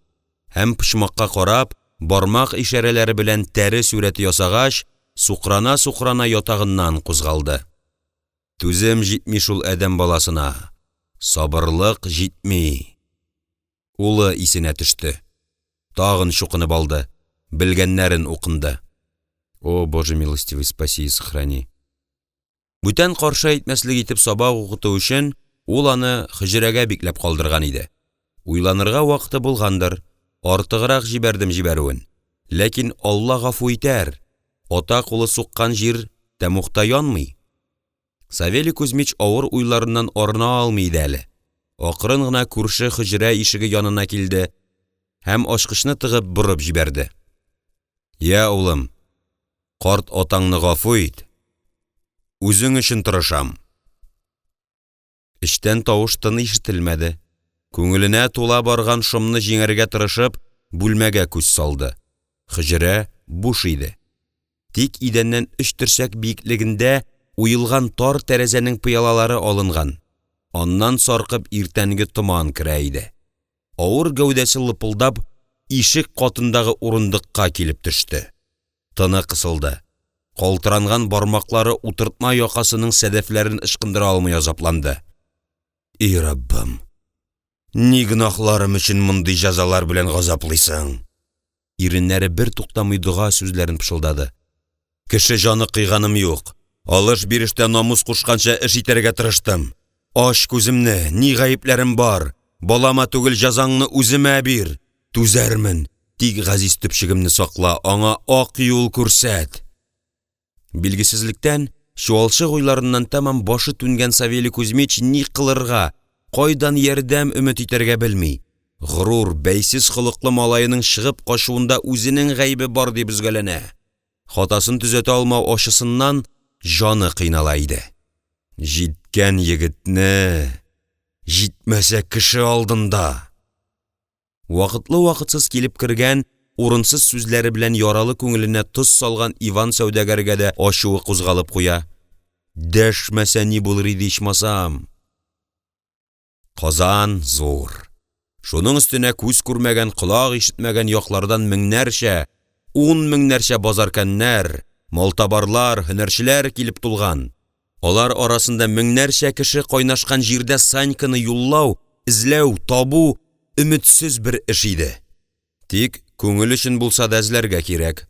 Һәм пычмакка карап, бармак ишарәләре белән тәре сүрәте ясагач, сукрана ятагыннан кузгалды. Түзем җитми шул адәм баласына. Сабырлык җитми. Улы исенә төште. Тагын шукынып алды. Белгәннәрен укынды. О, Боже милостивый, спаси и сохрани. Бүтән каршы әйтмәслек итеп сабак укыту өчен ул аны хөҗрәгә бикләп калдырган иде. Уйланырга вакыты булгандыр. Артыграк җибәрүен. Ләкин Алла гафу итәр. Ата кулы суккан җир тәмухта янмый. Савелий Кузьмич авыр уйларыннан арына алмый иде әле. Акрын гына күрше хөҗрә ишеге янына килде һәм ачкычны тыгып бурып җибәрде. Я улым, карт атаңны гафу ит. Үзең өчен тырышам. Иштән тавыш тын ишетелмәде. Күңеленә тула барган шомны җиңәргә тырышып, бүлмәгә күз салды. Хөҗрә буш иде. Тик идәннән 3 терсәк биеклегендә уелган тар тәрәзәнең пыялалары алынган. Аннан саркып иртәнге томан керә иде. Авыр гәүдәсе лыпылдап, ишек катындагы урындыкка килеп төште. Тыны кысылды. Калтыранган бармаклары утыртма якасының сәдәфләрен ышкындыра алмый азапланды. И Раббым, ни гынахларым өчен мондый җәзалар белән газаплыйсың? Иреннәре бер туктамый дуга сүзләрен пышылдады. Кеше җаны кыйганым юк. Алыш-бирештә намус кушканча эш итәргә тырыштым. Аш күземне, ни гаепләрем бар? Балама түгел җәзаңны үземә бир. Түзәрмен. Тик газиз төпчегемне сакла, аңа ак юл күрсәт. Билгесезлектән, чуалчык уйларыннан тәмам башы түнгән Савелий Кузьмич ни кылырга, кайдан ярдәм өмет итәргә белми. Горур, бәйсез хылыклы малайының чыгып кашуында үзенең гаебе бар дип үзгәләнә. Хатасын төзәтә алмау ашысыннан җаны кыйнала иде. Җиткән егетне, җитмәсә кеше алдында. Вакытлы-вакытсыз килеп кергән, урынсыз сүзләре белән яралы күңеленә тоз салган Иван сәүдәгәргә дә ачуы кузгалып куя. Дәшмәсә ни булыр иде ичмасам. Казан зур. Шуның өстенә күз күрмәгән, колак ишетмәгән яклардан меңнәрчә, 10 меңнәрчә базаркәннәр, малтабарлар, һөнәрчеләр килеп тулган. Алар арасында меңнәрчә кеше кайнашкан җирдә Саньканы юллау, эзләү, табу өметсез бер эш иде. Тик күңел өчен булса да эзләргә кирәк.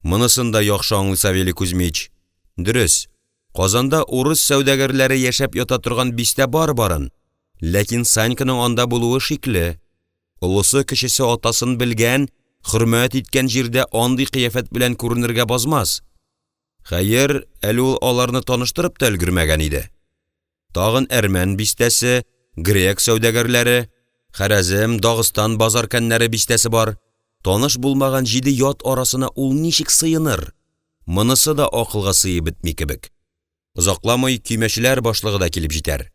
Монысын да яхшы аңлый Савелий Кузьмич. Дөрес, Казанда урыс сәүдәгәрләре яшәп ята торган бистә барын. Ләкин Саньканың анда булуы шикле. Улысы кешесе атасын белгән, хөрмәт иткән җирдә андый кыяфәт белән күренергә базмас. Хәер, әле ул аларны таныштырып та өлгермәгән иде. Тагын әрмән бистәсе, грек сәүдәгәрләре, Хәрәзем, Дагыстан базаркәннәре бистәсе бар. Таныш булмаган 7 ят арасына ул ничек сыеныр? Монысы да акылга сыйып бетми кебек. Озакламый көймәчеләр башлыгы да килеп җитәр.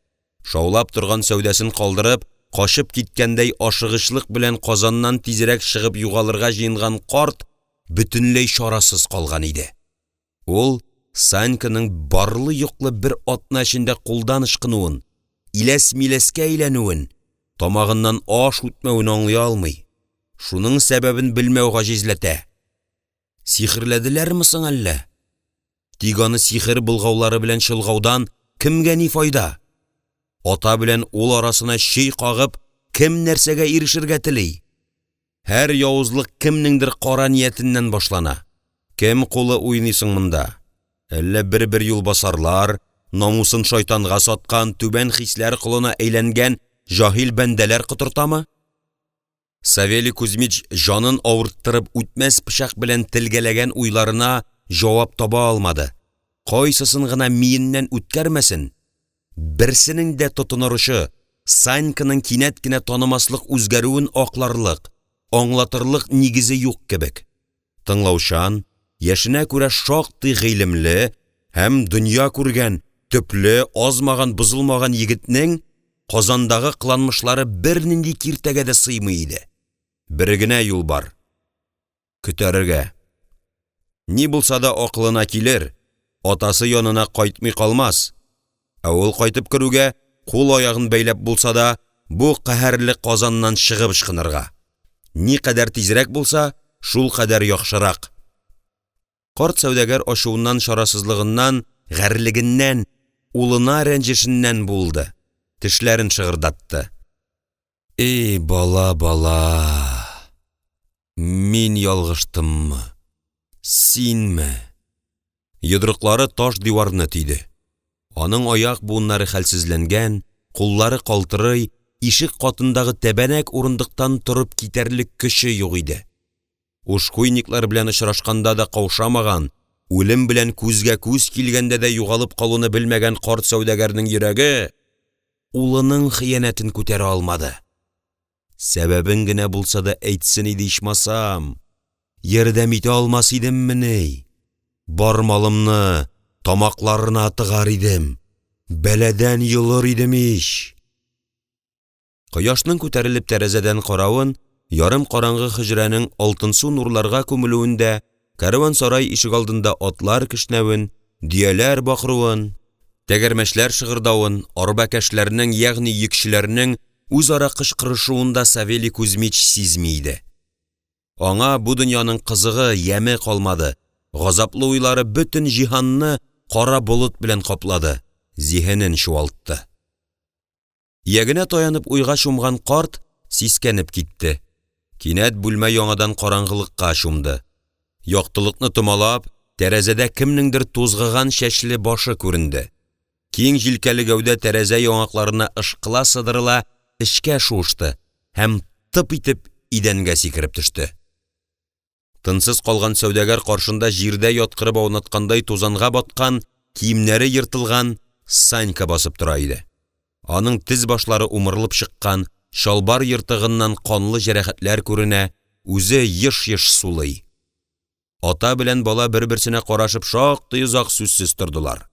Шаулап торган сәүдәсен калдырып, кашып киткәндәй ашыгычлык белән Казаннан тизрәк чыгып югалырга җыенган карт бөтенләй чарасыз калган иде. Ул Саньканың барлы-юклы бер атна эчендә кулдан ышкынуын, иләс-миләскә әйләнүен, тамагыннан аш үтмәвен аңлый алмый. Шуның сәбәбен белмәү гаҗизләтә. Сихерләделәрме соң әллә? Тик аны сихер булгаулары белән чылгаудан кемгә ни файда? Ата белән ул арасына чөй кагып, кем нәрсәгә ирешергә тели? Һәр явызлык кемнеңдер кара ниятеннән башлана. Кем кулы уйныйсың монда? Әллә бер юлбасарлар, намусын шайтанга саткан, түбән хисләр кулына әйләнгән җаһил бәндәләр кытыртамы? Савелий Кузьмич җанын авырттырып үтмәс пычак белән телгәләгән уйларына җавап таба алмады. Кайсысын гына миеннән үткәрмәсен, берсенең дә тотынырышы, Саньканың кинәт кенә танымаслык үзгәрүен акларлык, аңлатырлык нигезе юк кебек. Тыңлаушан, яшенә күрә шактый гыйлемле һәм дөнья күргән, төпле, азмаган, бозылмаган егетнең Казандагы кыланмышлары бернинди киртәгә дә сыймый иде. Бер генә юл бар. Көтәргә. Ни булса да акылына килер, атасы янына кайтмый калмас. Ә ул кайтып керүгә, кул аягын бәйләп булса да, бу каһәрле Казаннан чыгып ышкынырга. Ни кадәр тизрәк булса, шул кадәр яхшырак. Карт сәүдәгәр ачуыннан, шарасызлыгыннан, гәрлегеннән, улына рәнҗешеннән булды. Тешләрен шыгырдатты. Эй, бала, бала. Мин ялгыштыммы? Синме? Йодрыклары таш диварны тиде. Аның аяк буыннары хәлсезләнгән, куллары калтырый, ишек катындагы тәбәнәк урындыктан торып китәрлек көче юк иде. Ушкуйниклар белән очрашканда да каушамаган, үлем белән күзгә күз килгәндә дә югалып калуны белмәгән карт сәүдәгәрнең йөрәге улының хыянәтен күтәрә алмады. Сәбәбен генә булса да әйтсен иде ичмасам. Ярдәм итә алмас идеммени? Бармалымны тамакларына тыгар идем. Бәләдән йылыр идем ич. Кояшның күтәрелеп тәрәзәдән каравын, ярым караңгы хижрәнең алтынсу нурларга күмелүендә, кәрван сарай ишек алдында атлар кешнәвен, дөяләр бакыруын, тәгәрмәчләр шыгырдавын, арбакәшләрнең, ягъни йөкчеләрнең үзара кычкырышуында Савелий Кузьмич сизми иде. Аңа бу дөньяның кызыгы, яме калмады. Газаплы уйлары бөтен җиһанны кара болыт белән каплады, зиһенен чуалтты. Ягына таянып уйга чумган карт сискәнеп китте. Кинәт бүлмә яңадан караңгылыкка чумды. Яктылыкны томалап, тәрәзәдә кемнеңдер тузгыган чәчле башы күренде. Киң җилкәле гәүдә тәрәзә яңакларына ышкыла сыдырыла, эчкә шуышты һәм тып итеп идәнгә сикереп төште. Тынсыз калган сәүдәгәр каршында җирдә яткырып аунаткандай тузанга баткан, киемнәре йыртылган Санька басып тора иде. Аның тез башлары умырылып чыккан, шалбар йыртыгыннан канлы җәрәхәтләр күренә, үзе еш-еш сулый. Ата белән бала бер-берсенә карашып шактый озак сүзсез тордылар.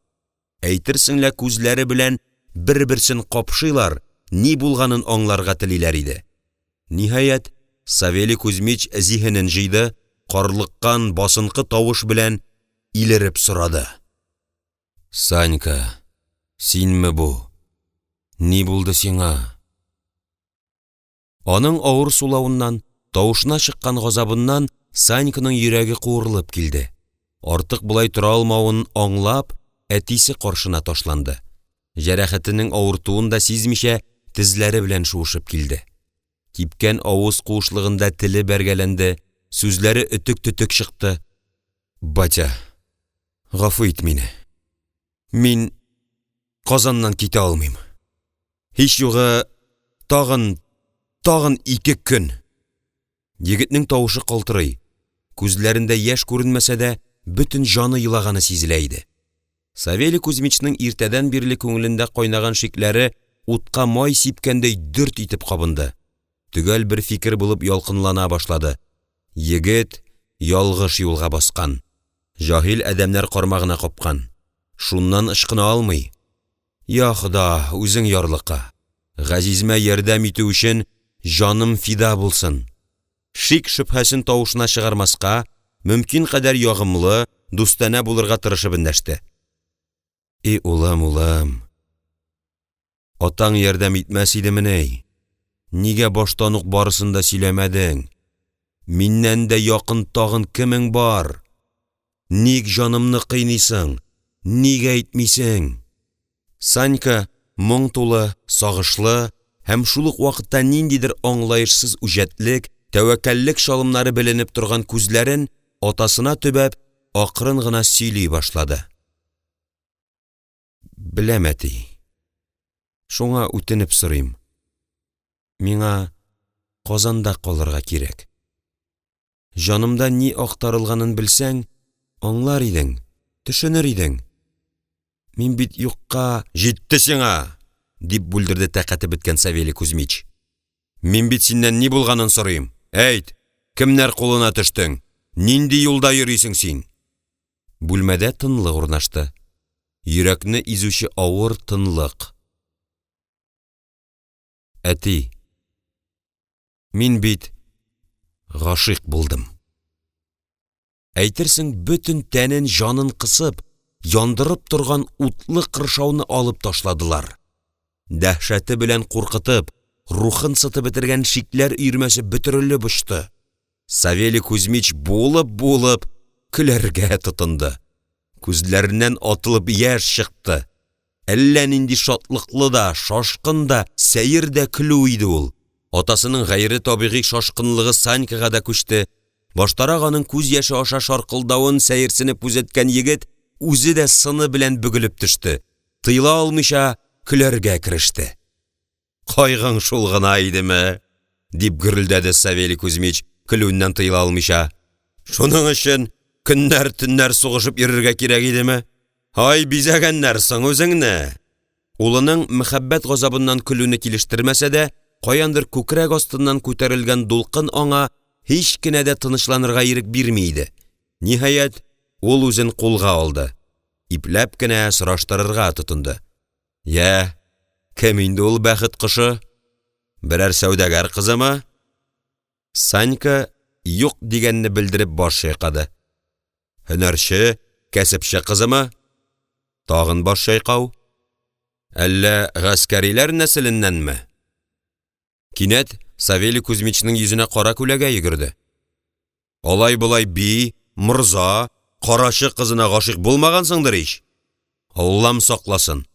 Әйтерсеңлә күзләре белән бер-берсен капшыйлар, ни булганын аңларга телиләр иде. Ниһаять, Савелий Кузьмич зиһенен җыйды, карлыккан басынкы тавыш белән илереп сорады. Санька, синме бу? Ни булды сиңа? Аның авыр сулавыннан, тавышына чыккан газабыннан Саньканың йөрәге куырылып килде. Артык булай тора алмавын аңлап, әтисе каршына ташланды. Җәрәхәтенең авыртуын да сизмичә, тезләре белән шуышып килде. Кипкән авыз куышлыгында теле бәргәләнде, сүзләре өтек-төтек чыкты. Батя, гафу ит мине. Мин Казаннан китә алмыйм. Һич югы тагын 2 көн. Егетнең тавышы калтырый. Күзләрендә яшь күренмәсә дә, бөтен җаны елаганы сизелә иде. Савелий Кузьмичның иртәдән бирле күңелендә кайнаган шикләре утка май сипкәндәй дөрт итеп кабынды. Төгәл бер фикер булып ялкынлана башлады. Егет ялгыш юлга баскан. Җаһил адәмнәр кармагына капкан. Шуннан ышкына алмый. Я Худа, үзең ярлыкка. Газизмә ярдәм итү өчен җаным фида булсын. Шик шөбһәсен тавышына чыгармаска, мөмкин кадәр ягымлы, дустана булырга тырышып эндәште. И улам. Атаң ярдәм итмәс идеме? Нигә баштан ук барысын да сөйләмәдең? Миннән дә якын тагын кемең бар? Ник җанымны кыйныйсың? Нигә әйтмисең? Санька моң тулы, сагышлы һәм шул ук вакытта ниндидер аңлаешсыз үҗәтлек, тәвәккәллек шалымнары беленеп торган күзләрен атасына төбәп, акрын гына сөйли башлады. Беләм, әти. Шуңа үтенеп сорыйм. Миңа Казанда калырга кирәк. Җанымда ни актарылганын белсәң, аңлар идең, төшенер идең. Мин бит юкка җитте сиңа, дип бүлдерде тәкате беткән Савелий Кузьмич. Мин бит синнән ни булганын сорыйм. Әйт, кемнәр кулына төштең? Нинди юлда йөрисең син? Бүлмәдә тынлык урнашты. Йөрәкне изүче авыр тынлык. Әти, мин бит гашыйк булдым. Әйтерсең, бөтен тәнен җанын кысып, яндырып торган утлы кыршауны алып ташладылар. Дәһшәте белән куркытып, рухын сытып бетергән шикләр өйрмәсе бөтерелеп очты. Савелий Кузьмич булып көләргә тотынды. Күзләреннән атылып яшь чыкты. Әллә нинди шатлыклы да, шашкын да, сәер дә көлү иде ул. Атасының гайре табигый шашкынлыгы Санькага да күчте. Баштарак аның күз яше аша шаркылдавын сәерсенеп күзәткән егет үзе дә сыны белән бөгелеп төште. Тыйла алмыйча көләргә кереште. Кайгың шул гына идеме? Дип гүрелдәде Савелий Кузьмич, көлүннән тыйла алмыйча. Шуның өчен көннәр-төннәр сугышып йөрергә кирәк идеме? Ай, бизәгәннәр соң үзеңне. Улының мәхәббәт газабыннан көлүне килештермәсә дә, каяндыр күкрәк астыннан күтәрелгән дулкын аңа һич кенә дә тынычланырга ирек бирми иде. Ниһаять, ул үзен кулга алды. Ипләп кенә сораштырырга тотынды. Я, кем инде ул бәхет кышы? Берәр сәүдәгәр кызымы? Санька юк дигәнне белдереп баш чайкады. Һөнәрче, кәсепче кызымы? Тагын баш чайкау. Әллә гаскәриләр нәселеннәнме? Кинәт Савелий Кузьмичның йөзенә кара күләгә йөгерде. Алай-болай би, мырза, карачы кызына гашыйк булмагансыңдыр ич. Аллам сакласын.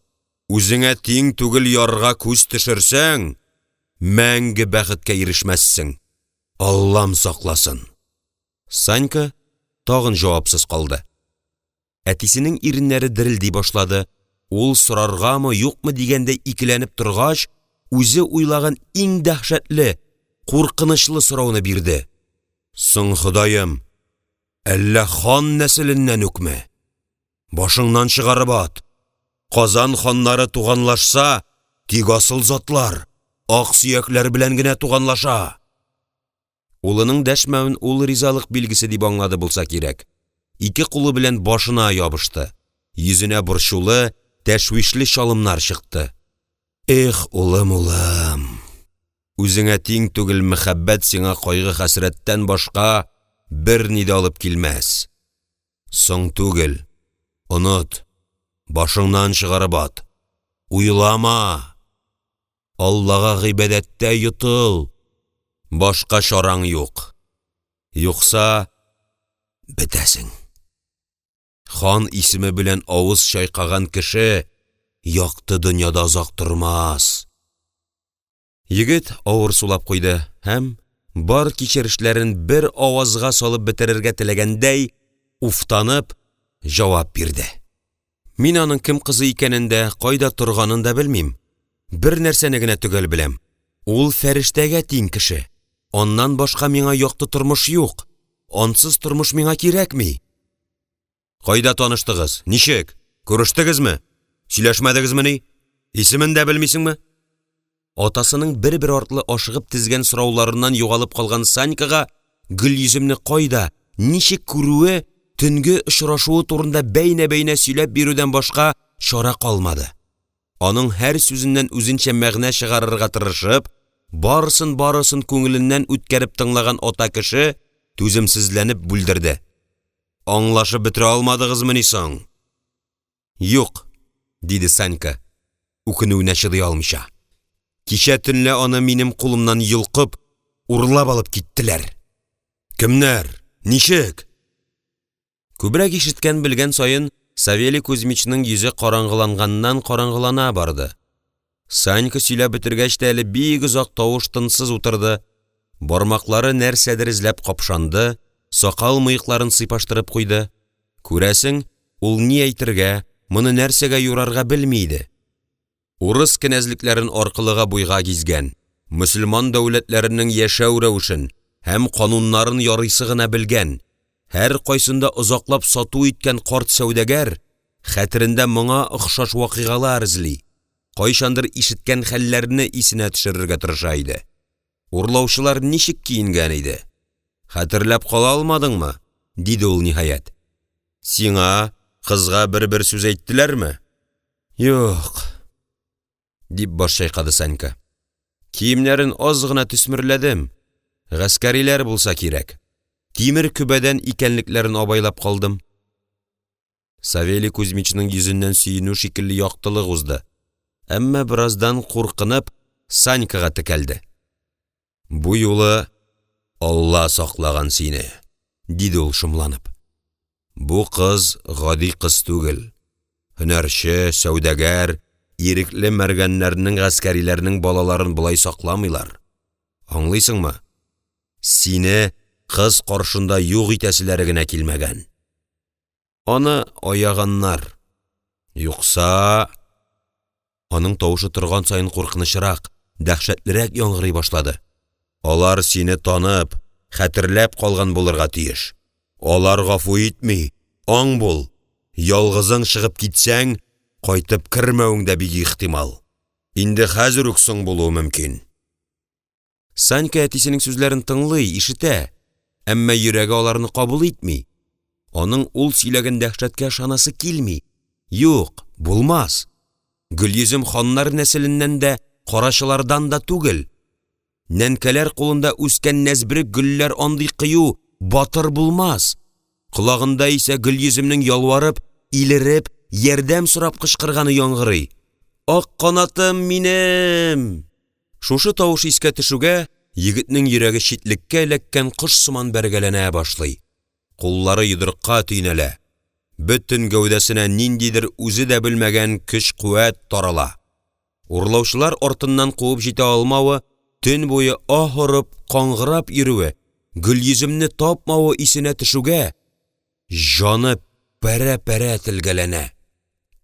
Үзеңә тиң түгел ярга күз төшерсәң, мәңге бәхеткә ирешмәссең. Аллам сакласын. Санька тагын җавапсыз калды. Әтисенең иреннәре дерелди башлады. Ул сораргамы, юкмы дигәндә икеләнеп торгач, үзе уйлаган иң дәһшәтле, куркынычлы сорауны бирде. Соң Ходаем, әллә хан нәселеннән үкме? Башыңнан чыгарып ат. Казан ханнары туганлашса, тик асыл затлар, ак сөякләр белән генә туганлаша. Улының дәшмәвен ул ризалык билгесе дип аңлады булса кирәк. Ике кулы белән башына ябышты. Йөзенә борчулы, тәшвишле чалымнар чыкты. Эх, улым. Үзеңә тиң түгел мәхәббәт сиңа кайгы хәсрәттән башка бер ни дә алып килмәс. Соң түгел. Онот. Башыңнан чыгарып ат. Уйлама. Аллага гыйбадәттә йотыл. Башка чараң юк. Юкса бетәсең. Хан исеме белән авыз чайкаган кеше якты дөньяда озак тормас. Егет авыр сулап куйды һәм бар кичерешләрен бер авазга салып бетерергә теләгәндәй, уфтанып җавап бирде. Мин аның кем кызы икәнен дә, кайда торганын да белмим. Бер нәрсәне генә төгәл беләм. Ул фәрештәгә тиң кеше. Оннан башка миңа якты тормыш юк. Ансыз тормыш миңа кирәкми. Кайда таныштыгыз? Ничек? Күрештегезме? Сөйләшмәдегезме ни? Исемен дә белмисеңме? Атасының бер-бер артлы ашыгып тезгән сорауларыннан югалып калган Санькага Гөлйөземне кайда, ничек күрүе, төнге очрашуы турында бәйнә-бәйнә сөйләп бирүдән башка чара калмады. Аның һәр сүзеннән үзенчә мәгънә чыгарырга тырышып, барысын күңеленнән үткәреп тыңлаган ата кеше түземсезләнеп бүлдерде. Аңлашып бетерә алмадыгызмы ни соң? Юк, диде Санька, үкенүенә чыдый алмыйча. Кичә төнлә аны минем кулымнан йолкып, урлап алып киттеләр. Кемнәр? Ничек? Күбрәк ишеткән белгән саен Савелий Кузьмичның йөзе караңгыланганнан караңгылана барды. Санька сөйләп бетергәч тә әле бик озак тавыш тынсыз утырды. Бармаклары нәрсәдер эзләп капшанды, сакал-мыекларын сыйпаштырып куйды. Күрәсең, ул ни әйтергә, моны нәрсәгә юрарга белми иде. Урыс кенәзлекләрен аркылыга буйга гизгән, мөселман дәүләтләренең яшәү рәвешен һәм кануннарын ярыйсы гына белгән, һәр кайсында озаклап сату иткән карт сәүдәгәр хәтерендә моңа охшаш вакыйгалар эзли. Кайчандыр ишеткән хәлләрне исенә төшерергә тырыша иде. Урлаучылар ничек киенгән иде? Хәтерләп кала алмадыңмы? диде ул ниһаят. Сиңа, кызга бер сүз әйттеләрме? Юк, дип баш чайкады Санька. Киемнәрен аз гына төсмерләдем. Гаскәриләр булса кирәк. Тимер күбәдән икәнлекләрен абайлап калдым. Савелий Кузьмичның йөзеннән сөенү шикелле яктылык узды. Әмма бираздан куркынып Санькага текәлде. Бу юлы Алла саклаган сине, диде ул шомланып. Бу кыз гади кыз түгел. Һөнәрче, сәүдәгәр, ирекле мәргәннәрнең гаскәриләрнең балаларын булай сакламыйлар. Аңлыйсыңмы? Сине кыз каршында юк итәселәре генә килмәгән. Аны аяганнар. Юкса... Аның тавышы торган сайын куркынычрак, дәһшәтлерәк яңгырый башлады. Алар сине танып, хәтерләп калган булырга тиеш. Алар гафу итми, аң бул. Ялгызың чыгып китсәң, кайтып кирмәүең дә бик ихтимал. Инде хәзер үк соң булуы мөмкин. Санька әтисенең сүзләрен тыңлый, ишетә, әмма йөрәге аларны кабул итми. Аның ул сөйләгән дәһшәткә ышанасы килми. Юк, булмас. Гөлйөзем ханнар нәселеннән дә, карашылардан да түгел. Нәнкәләр кулында үскән нәзбрек гөлләр андый кыю, батыр булмас. Колагында исә Гөлйөземнең ялварып, илереп, ярдәм сорап кычкырганы яңгырый. Ак канатым минем! Шушы тавыш искә төшүгә, егетнең йөрәге читлеккә эләккән кош сыман бәргәләнә башлый. Куллары йодрыкка төйнәлә. Бөтен гәүдәсенә ниндидер үзе дә белмәгән көч-куәт тарала. Урлаучылар артыннан куып җитә алмавы, төн буе ахырып, каңгырап йөрүе, Гөлйөземне тапмавы исенә төшүгә, җаны пәрә-пәрә телгәләнә.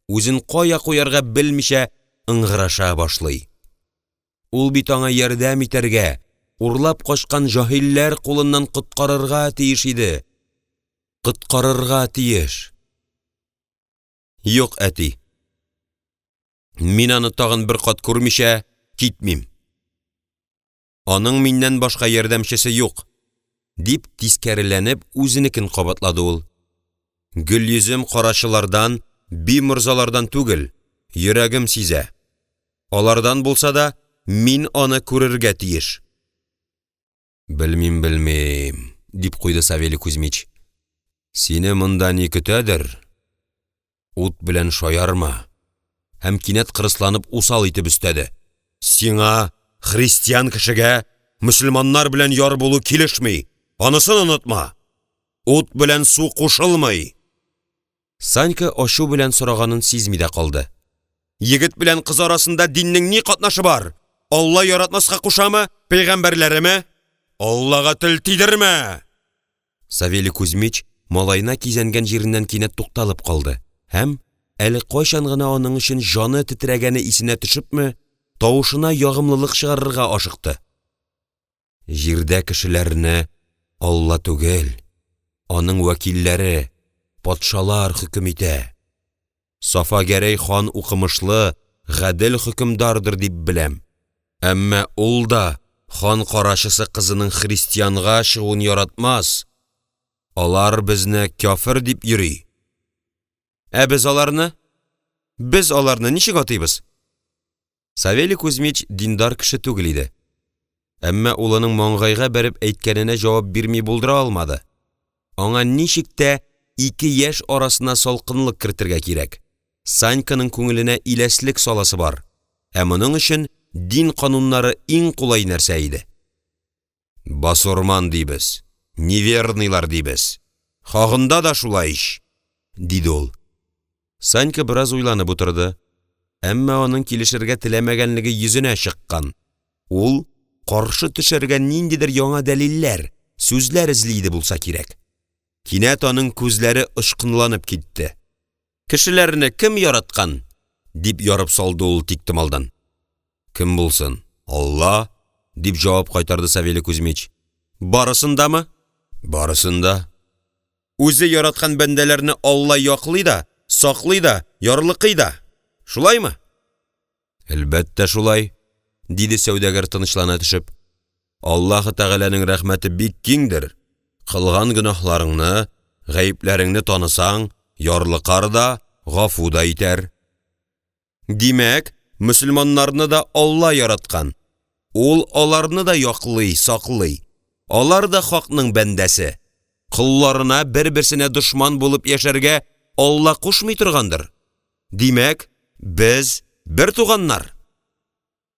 Үзен кая куярга белмичә ыңгыраша башлый. Ул бит аңа ярдәм итәргә, урлап качкан җаһилләр кулыннан коткарырга тиеш иде. Коткарырга тиеш. Юк, әти. Мин аны тагын бер кат күрмичә китмим. Аның миннән башка ярдәмчесе юк, дип тискәреләнеп үзенекен кабатлады ул. Гөлйөзем карашылардан, биморзалардан түгел, йөрәгем сизә. Алардан булса да, мин аны күрергә тиеш. Белмим, дип куйды Савелий Кузьмич. Сине монда ни көтәдер? Ут белән шаярма. Һәм кинәт кырысланып усал итеп өстәде. Сиңа, христиан кешегә, мөселманнар белән яр булу килешми. Анысын онытма. Ут белән су кушылмый. Санька ачу белән сораганын сизми дә калды. Егет белән кыз арасында диннең ни катнашы бар? Алла яратмаска кушамы, пәйгамбәрләреме? Аллага тел тидермә. Савелий Кузьмич малайна кизәнгән җиреннән кинәт тукталып калды. Һәм әле кайчан гына аның өчен җаны тетрәгәне исенә төшепме, тавышына ягымлылык чыгарырга ашыкты. Җирдә кешеләрне Алла түгел, аның вәкилләре, патшалар хөкем итә. Сафа Гәрәй хан укымышлы, гадел хөкемдардыр дип беләм. Әмма ул да хан карашысы кызының христианга чыгуын яратмас. Алар безне кафир дип йөри. Без аларны? Без аларны ничек атыйбыз? Савелий Кузьмич диндар кеше түгел иде. Әмма улының маңгайга бәреп әйткәненә җавап бирми булдыра алмады. Аңа ничек тә 2 яшь арасына салкынлык кертергә кирәк. Саньканың күңеленә иләслек саласы бар. Ә моның өчен дин кануннары иң кулай нәрсә иде. Басурман дибез, неверныйлар дибез. Хагында да шулай ич, диде ул. Санька бераз уйланып утырды. Әмма аның килешергә теләмәгәнлеге йөзенә чыккан. Ул каршы төшәргә ниндидер яңа дәлилләр, сүзләр эзли иде булса кирәк. Кинәт аның күзләре ышкынланып китте. Кешеләрне кем яраткан? Дип ярып салды ул тиктималдан. Кем булсын? Алла, дип җавап кайтарды Савелий Кузьмич. Барысындамы? Барысында. Үзе яраткан бәндәләрне Алла яклый да, саклый да, ярлыкый да. Шулаймы? Әлбәттә шулай, диде сәүдәгәр тынычлана төшеп. Аллаһы Тәгаләнең рәхмәте бик киңдер. Кылган гөнаһларыңны Гаепләреңне танысаң, ярлыкар да, гафу да итәр. Димәк, мөселманнарны да Алла яраткан. Ул аларны да яклый, саклый. Алар да хакның бәндәсе. Кулларына бер-берсенә дошман булып яшәргә Алла кушмый торгандыр. Димәк, без бер туганнар.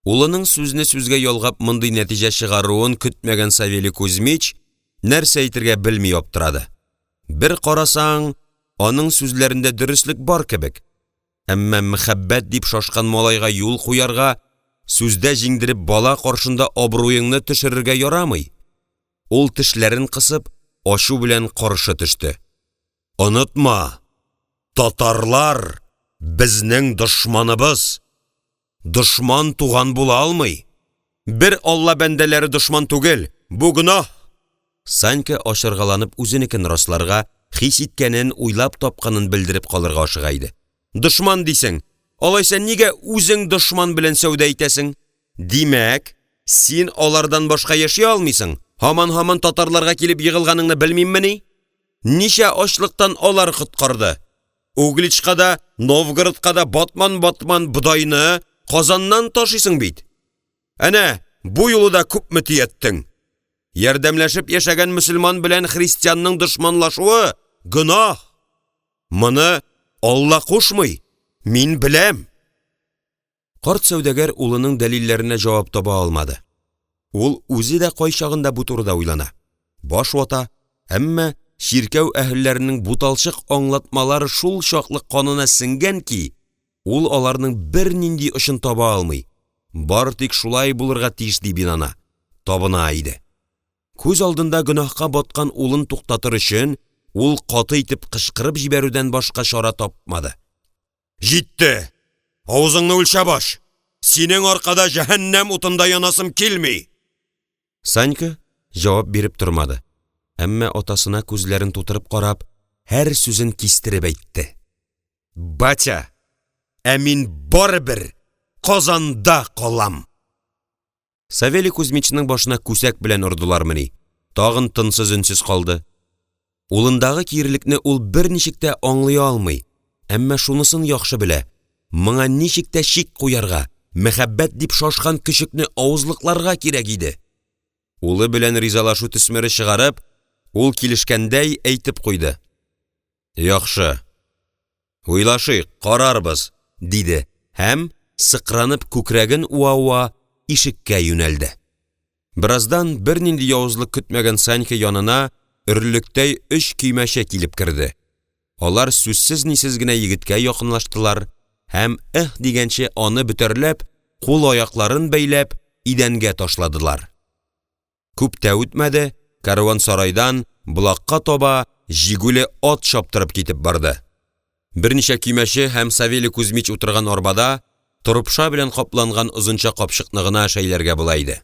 Улының сүзне сүзгә ялгап мондый нәтиҗә чыгаруын көтмәгән Савелий Кузьмич нәрсә әйтергә белми аптырады. Бер карасаң, аның сүзләрендә дөрестлек бар кебек. Әмма мәхәббәт дип шашкан малайга юл куярга, сүздә җиңдереп бала каршында абруеңны төшерергә ярамый. Ул тешләрен кысып, ашу белән каршы төште. Онытма, татарлар безнең дошманыбыз. Дошман туган була алмый. Бер Алла бәндәләре дошман түгел, бу гөнаһ. Санька ашыргаланып үзенекен расларга, хис иткәнен уйлап тапканын белдереп калырга ашыга иде. Дошман дисең, алайса нигә үзең дошман белән сәүдә итәсең? Димәк, син алардан башка яши алмыйсың. Һаман татарларга килеп йыгылганыңны белмиммени? Ничә ачлыктан алар коткарды? Угличка да, Новгородка да батман будайны Казаннан ташыйсың бит. Әнә, бу юлы да күпме тияттең. Ярдәмләшеп яшәгән мөселман белән христианның дошманлашуы гөнаһ. Моны Алла кушмый. Мин беләм. Карт сәүдәгәр улының дәлилләренә җавап таба алмады. Ул үзе дә кайчагында бу турыда уйлана. Баш вата, әмма ширкәү әһелләренең буталчык аңлатмалары шул чаклы канына сиңгән ки, ул аларның бер нинди ышын таба алмый. Бар тик шулай булырга тиеш дип инана, табына иде. Күз алдында гөнаһка баткан улын туктатыр өчен, ул каты итеп кычкырып җибәрүдән башка чара тапмады. Җитте! Авызыңны үлчә баш! Синең аркада җәһәннәм утында янасым килми! Санька җавап биреп тормады. Әмма атасына күзләрен тутырып карап, һәр сүзен кистереп әйтте. Батя, мин барыбер Казанда калам. Савелий Кузьмичның башына күсәк белән урдылармыни? Тагын тынсыз үнсез калды. Улындагы кирлекне ул берничек тә аңлый алмый, әмма шунысын яхшы белә. Моңа ничек тә шик куярга, мәхәббәт дип шашкан көчекне авызлыкларга кирәк иде. Улы белән ризалашу төсмәре чыгарып, ул килешкәндәй әйтеп куйды. Яхшы. Уйлашыйк, карарбыз, диде һәм сыкранып күкрәген уа-уа ишеккә юнәлде. Бираздан бернинди явызлык көтмәгән Санька янына өрлектәй 3 көймәче килеп керде. Алар сүзсез нисез генә егеткә якынлаштылар һәм дигәнче аны бөтерләп, кул-аякларын бәйләп, идәнгә ташладылар. Күп тә үтмәде, карвансарайдан булакка таба Жигуле ат шаптырып китеп барды. Берничә көймәче һәм Савелий Кузьмич утырган арбада торпша белән капланган озынча капчыкны гына шәйләргә була иде.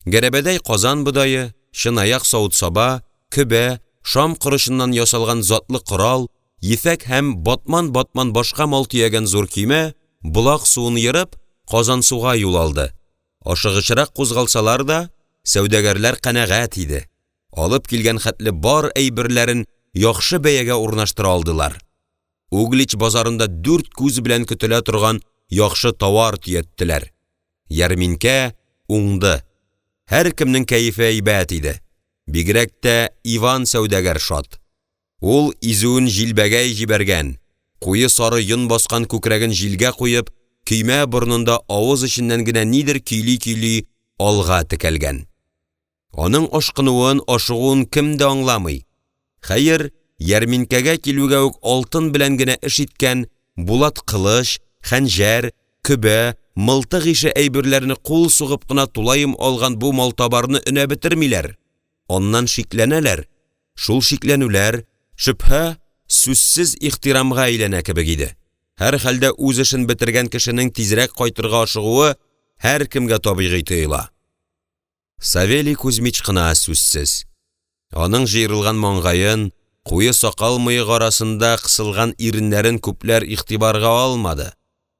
Гәрәбәдәй казан будайы, чынаяк савыт-саба, көбә, шам кырышыннан ясалган затлы корал, ефәк һәм батман башка мал төягән зур көймә булак суын йырып, Казан суга юл алды. Ашыгычрак кузгалсалар да, сәүдәгәрләр канәгать иде. Алып килгән хәтле бар әйберләрен яхшы бәягә урнаштыра алдылар. Углич базарында 4 күз белән көтелә торган яхшы товар төяттеләр. Ярминкә уңды. Һәр кемнең кәефе әйбәт иде. Бигрәк тә Иван сәүдәгәр шат. Ул изүен җилбәгәй җибәргән. Куе сары йон баскан күкрәген җилгә куеп, көймә борнында авыз эченнән генә нидер көйли алга текәлгән. Аның ашкынуын, ашыгуын кем дә аңламый. Хәер, ярминкәгә килүгә үк алтын белән генә эш иткән булат кылыч, хәнҗәр, көбә, мылтык ише әйберләрне кул сугып кына тулайым алган бу малтабарны өнә бетермиләр. Оннан шикләнәләр. Шул шикләнүләр шөбһә сүзсез ихтирамга әйләнә кебек иде. Һәр хәлдә үз эшен бетергән кешенең тизрәк кайтырга ашыгуы һәр кемгә табигый тоела. Савелий Кузьмич кына сүзсез. Аның җыерылган маңгаен, куе сакал мыек арасында кысылган иреннәрен күпләр игътибарга алмады.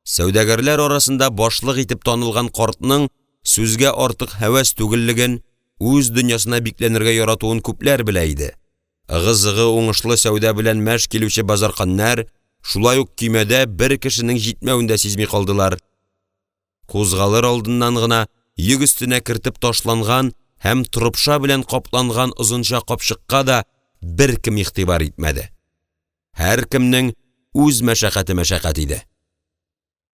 Сәүдәгәрләр арасында башлык итеп танылган картның сүзгә артык һәвәс түгеллеген, үз дөньясына бикләнергә яратуын күпләр белә иде. Ыгы-зыгы уңышлы сәүдә белән мәш килүче базарканнар шулай ук көймәдә бер кешенең җитмәвендә сизми калдылар. Кузгалыр алдыннан гына йөк өстенә кертеп ташланган һәм трупша белән капланган озынча капчыкка да беркем игътибар итмәде. Һәр кемнең үз мәшәкать иде.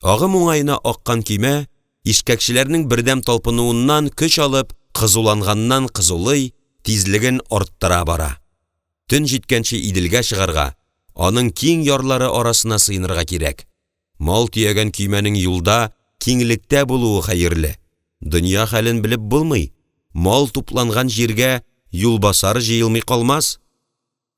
Агым уңайына аккан көймә ишкәкчеләрнең бердәм талпынуыннан көч алып, кызуланганнан кызулый, тизлеген арттыра бара. Төн җиткәнче Иделгә чыгарга, аның киң ярлары арасына сыйнырга кирәк. Мал төягән көймәнең юлда, киңлектә булуы хәерле. Дөнья хәлен белеп булмый. Мал тупланган җиргә юлбасар җыелмый калмас.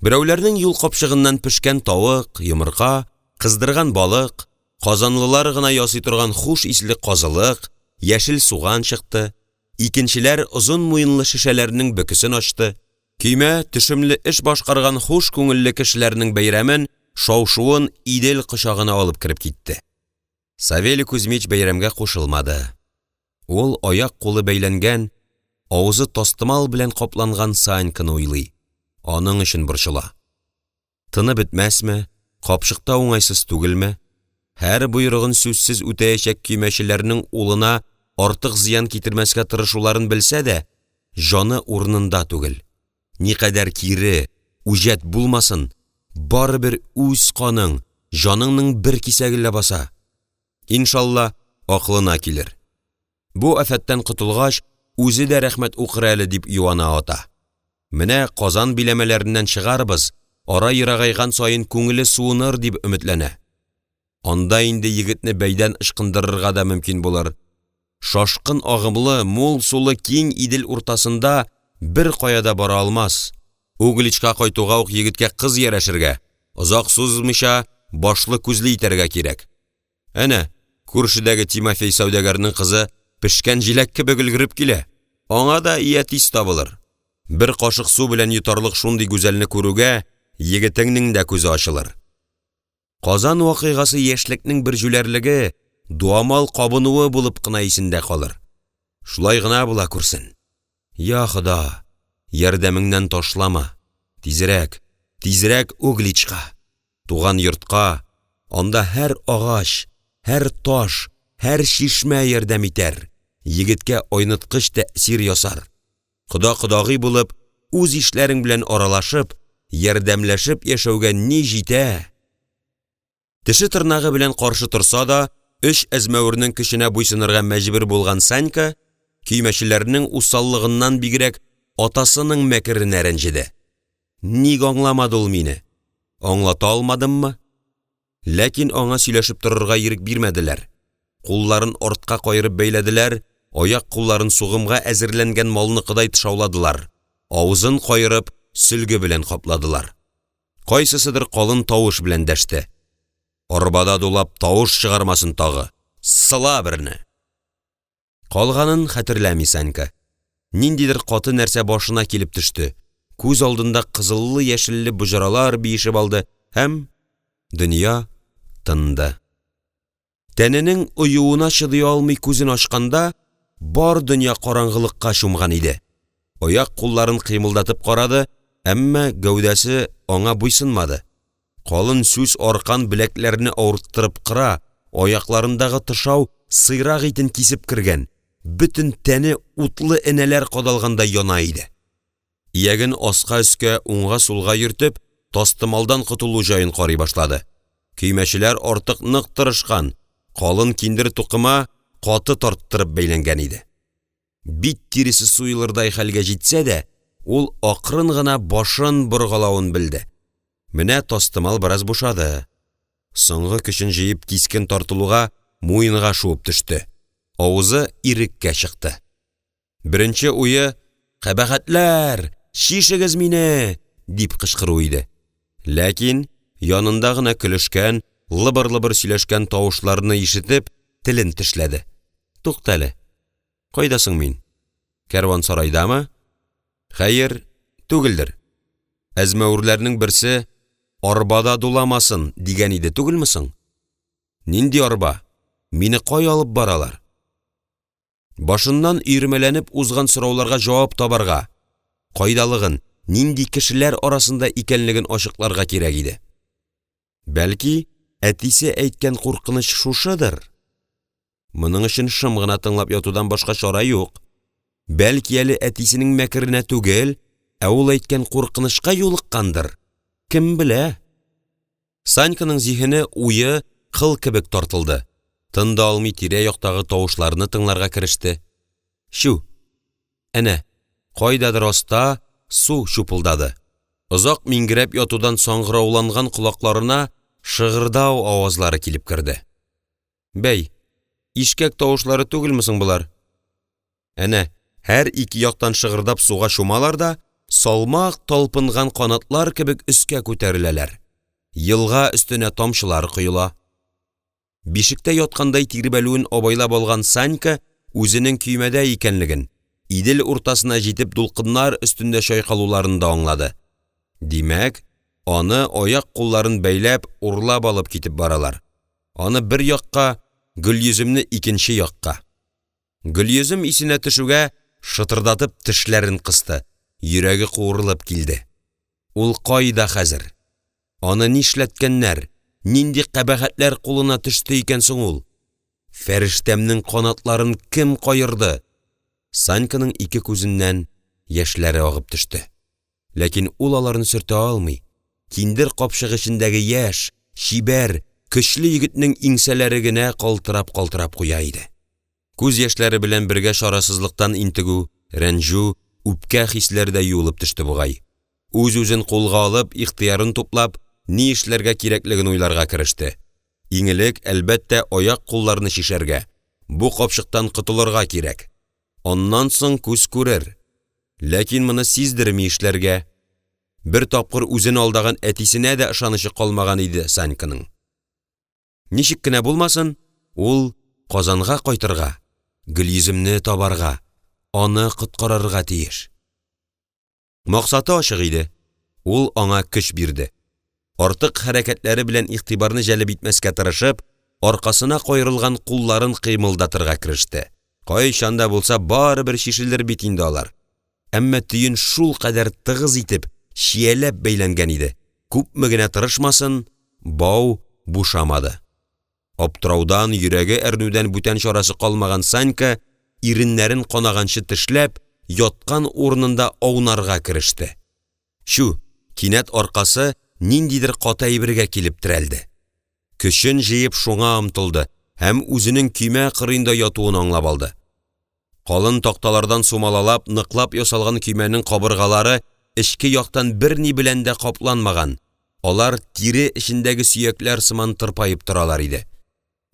Берәүләрнең юл капчыгыннан пешкән тавык, йомырка, кыздырган балык, казанлылар гына ясый торган хуш исле казылык, яшел суган чыкты. Икенчеләр озын муенлы шешәләрнең бөкесен ачты. Көймә төшемле эш башкарган хуш күңелле кешеләрнең бәйрәмен, шау-шуын Идел кочагына алып кирип китте. Савелий Кузьмич бәйрәмгә кушылмады. Ул аяк-кулы бәйләнгән, авызы тастымал белән капланган Саньканы уйлый. Аның өчен борчыла. Тыны бетмәсме, капчыкта уңайсыз түгелме? Һәр буйрыгын сүзсез үтәячәк көймәчеләрнең улына артык зыян китермәскә тырышуларын белсә дә, җаны урынында түгел. Никадәр кире, үҗәт булмасын, барыбер үз каның, җаныңның бер кисәгелә баса. Иншалла, акылына килер. Бу афәттән котылгач, үзе дә рәхмәт укыр әле дип юана ата. Менә Казан биләмәләреннән чыгарбыз, ара ерагайган саен күңеле суыныр дип өметләнә. Анда инде егетне бәйдән ышкындырырга да мөмкин булыр. Шашкын агымлы, мул сулы киң Идел уртасында бер каяда бара алмас. Угличка кайтуга ук егеткә кыз ярешергә, озак сузмыйча башлы күзле итәргә кирәк. Әнә, күршедәге Тимофей сәүдәгәрнең кызы пешкән җиләк кебек өлгереп килә. Аңа да ия тиз табылыр. Бер кашык су белән йотарлык шундый гүзәлне күрүгә егетеңнең дә күзе ачылыр. Казан вакыйгасы яшьлекнең бер җүләрлеге, дуамал кабынуы булып кына исендә калыр. Шулай гына була күрсен. Я Хода, ярдәмеңнән ташлама. Тизрәк Угличка. Туган йортка, анда һәр агач, һәр таш, һәр шишмә ярдәм итәр. Егеткә ойныткыч тәэсир ясар. Кода-кодагый булып, үз ишләрең белән аралашып, ярдәмләшеп яшәүгә ни җитә? Теше тырнагы белән каршы торса да, өч әзмәүрнең көченә буйсынырга мәҗбүр булган Санька, көймәчеләрнең усаллыгыннан бигрәк атасының мәкеренә рәнҗиде. Ник аңламады ул мине? Аңлата алмадыммы? Ләкин аңа сөйләшеп торырга ирек бирмәделәр. Кулларын артка кайрып бәйләделәр, аяк-кулларын сугымга әзерләнгән малныкыдай тышауладылар. Авызын кайрып, сөлге белән капладылар. Кайсысыдыр калын тавыш белән дәште. Арбада дулап тавыш чыгармасын тагы. Сыла берне. Калганын хәтерләми Санька. Ниндидер каты нәрсә башына килеп төште. Күз алдында кызыллы яшелле буҗралар биешеп алды һәм дөнья тынды. Тәненең уюына чыдый алмый күзен ачканда, бар дөнья караңгылыкка чумган иде. Аяк-кулларын кыймылдатып карады, әмма гәүдәсе аңа буйсынмады. Калын сүз аркан беләкләрне авырттырып кыра, аякларындагы тышау сыйрак итен кисеп кергән. Бүтін тәне утлы энәләр кадалганда яна иде. Иягын аска-өскә, уңга-сулга йөртеп, тастымалдан кутылу җаен карый башлады. Көймәчеләр артык нык тырышкан, калын киндер тукыма каты тарттырып бәйләнгән иде. Бит тиресе суйлырдай хәлгә җитсә дә, ул акрын гына башын боргалавын белде. Менә тастымал бераз бушады. Соңгы көчен җыеп кискен тартылуга муенга шуып төште. Авызы иреккә чыкты. Беренче уе «Кабахатлар, шишегез мине!» дип кычкыру иде. Ләкин янында гына көлешкән, лыбыр-лыбыр сөйләшкән тавышларны ишетеп, телен тешләде. Туктале. Кайдасың мин? Кәрвансарайдамы? Хәер, түгелдер. Әзмәүрләрнең берсе арбада дуламасын дигән иде түгелме соң? Нинди арба? Мине кай алып баралар? Башыннан өйрмәләнеп узган сорауларга җавап табарга, кайдалыгын, нинди кешеләр арасында икәнлеген ачыкларга кирәк иде. Бәлки, әтисе әйткән куркыныч шушыдыр. Моның өчен шым гына тыңлап ятудан башка чара юк. Бәлки әле әтисенең мәкеренә түгел, ә ул әйткән куркынычка юлыккандыр. Кем белә? Саньканың зиһене уйы кыл кебек тартылды. Тында алмый тирә-яктагы тавышларны тыңларга кереште. Шу. Әнә, кайдадыр аста су шупылдады. Озак мингерәп ятудан саңгырауланган колакларына шыгырдау авазлары килеп керде. Бәй, ишкәк тавышлары түгелме соң булар? Әнә, һәр ике яктан шыгырдап суга шумалар да, салмак талпынган канатлар кебек өскә күтәреләләр. Йылга өстенә тамчылар коела. Бишектә яткандай тирбәлүен абайлап алган Санька үзенең көймәдә икәнлеген, Идел уртасына җитеп дулкыннар өстендә чайкалуларын да аңлады. Димәк, аны аяк-кулларын бәйләп урлап алып китеп баралар. Аны бер якка, Гөлйөземне икенче якка. Гөлйөзем исенә төшүгә шытырдатып тешләрен кысты. Йөрәге куырылып килде. Ул кайда хәзер? Аны нишләткәннәр? Нинди кабахәтләр кулына төште икән соң ул? Фәрештәмнең канатларын кем кайырды? Саньканың ике күзеннән яшьләре агып төште. Ләкин ул аларны сөртә алмый. Киндер капшыгы эчендәге яшь, шибәр, көчле егетнең иңсәләре генә калтырап куя иде. Күз яшьләре белән бергә шарасызлыктан интегү, рәнҗү, үпкә хисләре дә юылып төште бугай. Үз-үзен кулга алып, ихтыярын туплап, ни эшләргә кирәклеген уйларга кереште. Иңелек, әлбәттә, аяк-кулларны шишәргә. Бу капшыктан котылырга кирәк. Оннан соң күз күрер. Ләкин моны сиздерми эшләргә. Бер тапкыр үзен алдаган әтисенә дә ышанышы калмаган иде Саньканың. Ничек кенә булмасын, ул Казанга кайтырга, Гөлйөземне табарга, аны коткарырга тиеш. Максаты ачык иде. Ул аңа көч бирде. Артык хәрәкәтләре белән игътибарны җәлеп итмәскә тырышып, аркасына кайрылган кулларын кыймылдатырга кереште. Кайчан да булса барыбер шишелер бит инде алар. Әмма төен шул кадәр тыгыз итеп, шияләп бәйләнгән иде. Күпме генә тырышмасын, бау бушамады. Аптыраудан, йөрәге әрнүдән бүтән чарасы калмаган Санька иреннәрен канаганчы тешләп, яткан урынында аунарга кереште. Шу, кинәт аркасы ниндидер каты әйбергә килеп терәлде. Көчен җыеп шуңа омтылды һәм үзенең көймә кырыенда ятуын аңлап алды. Калын такталардан сумалалап, ныклап ясалган көймәнең кабыргалары эчке яктан берни белән дә капланмаган. Алар тире эчендәге сөякләр сыман тырпайып торалар иде.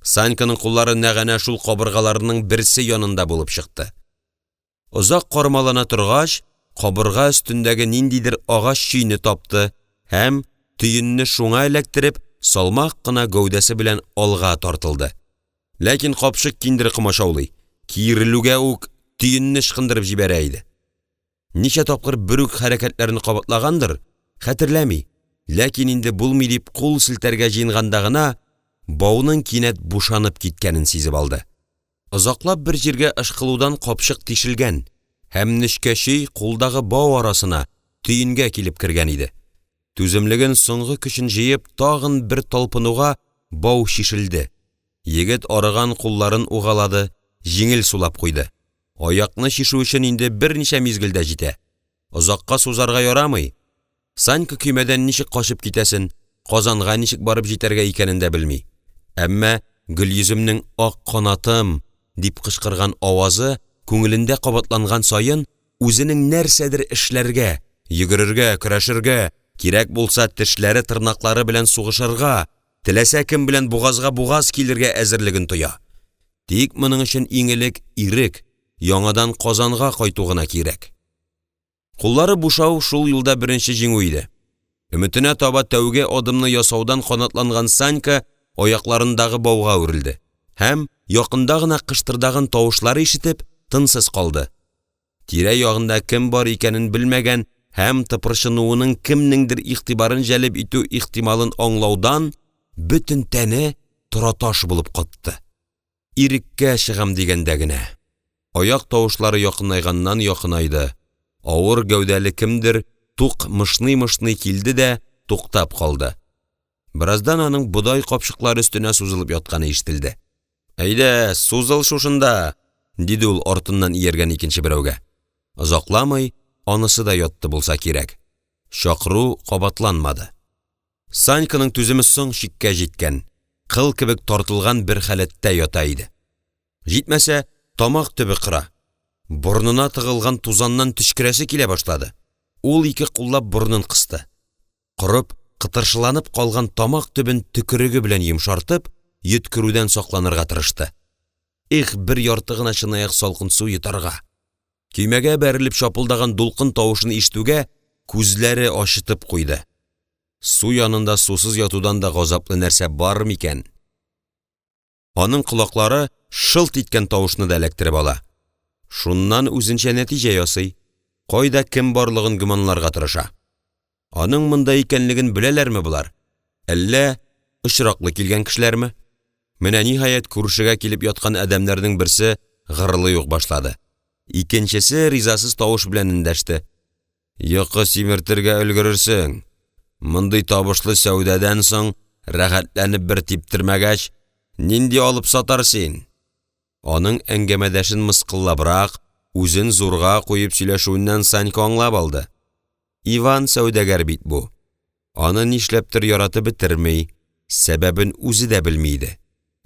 Саньканың куллары нәгәнә шул кабыргаларының берсе янында булып чыкты. Озак кармалана торгач, кабырга өстендәге ниндидер агач чөйне тапты һәм төенне шуңа эләктереп, салмак кына гәүдәсе белән алга тартылды. Ләкин капшык киндер кымашаулый, киерелүгә үк төенне шкындырып җибәрә иде. Ничә тапкыр бүрек хәрәкәтләрен кабатлагандыр, хәтерләми. Ләкин инде булмый дип кул селтәргә җыенганда гына бауның кинәт бушанып киткәнен сизеп алды. Озаклап бер җиргә ышкылудан капшык тишелгән һәм нечкәчей кулдагы бау арасына төенгә килеп кергән иде. Түземлеген соңгы көчен җыеп тагын бер талпынуга бау шишелде. Егет арыган кулларын угалады, җиңел сулап куйды. Аякны шишу өчен инде берничә мизгелдә җитә. Озакка сузарга ярамый. Санька көймәдән ничек качып китәсен, Казанга ничек барып җитәргә икәнен дә белми. Әмма Гөлйөземнең ак канатым дип кычкырган авазы күңелендә кабатланган саен үзенең нәрсәдер эшләргә, йөгерергә, көрәшергә, кирәк булса тешләре, тырнаклары белән сугышырга, теләсә кем белән бугазга бугаз килергә әзерлеген тоя. Тик моның өчен иңелек ирек, яңадан Казанга кайту гына кирәк. Куллары бушау шул юлда беренче җиңү иде. Өметенә таба тәүге адымны ясаудан канатланган Санька аякларындагы бауга үрелде һәм якында гына кыштырдаган тавышлар ишетеп тынсыз калды. Тирә-ягында кем бар икәнен белмәгән һәм тыпырчынуының кемнеңдер игътибарын җәлеп итү ихтималын аңлаудан бөтен тәне тораташ булып катты. Иреккә чыгам дигәндә генә. Аяк тавышлары якынайганнан якынайды. Авыр гәүдәле кемдер тук мышный килде дә туктап калды. Бираздан аның будай капчыклары өстенә сузылып ятканы ишетелде. "Әйдә, сузыл шушында", диде ул артыннан ияргән икенче берәүгә. Озакламый анысы да ятты булса кирәк. Чакыру кабатланмады. Саньканың түземе соң чиккә җиткән, кыл кебек тартылган бер халәттә ята иде. Җитмәсә, тамак төбе кыра. Бурнына тыгылган тузаннан төшкерәсе килә башлады. Ул ике куллап бурнын кысты. Кырып, кытыршыланып калган тамак төбен төкереге белән йомшартып, йөткерүдән сакланырга тырышты. Бер ярты гына чынаяк салкын су йотарга. Көймәгә бәрелеп шапылдаган дулкын тавышын ишетүгә күзләре ачытып куйды. Су янында сусыз ятудан да газаплы нәрсә бар микән? Аның колаклары шылт иткән тавышны да эләктереп ала. Шуннан үзенчә нәтиҗә ясый. Кайда кем барлыгын гыманларга тырыша. Аның монда икәнлеген беләләрме булар? Әллә очраклы килгән кешеләрме? Менә ниһаять күршегә килеп яткан адәмнәрнең берсе гырлый ук башлады. Икенчесе ризасыз тавыш белән эндәште. "Йокы симертергә өлгерерсең. Мондый табышлы сәүдәдән соң рәхәтләнеп бер типтермәгәч, нинди алып сатар син?" Аның әңгәмәдәшен мыскыллабрак, үзен зурга куеп сөйләшүеннән Санька аңлап алды. Иван сәүдәгәр бит бу. Аны нишләптер яратып бетерми, сәбәбен үзе дә белми иде.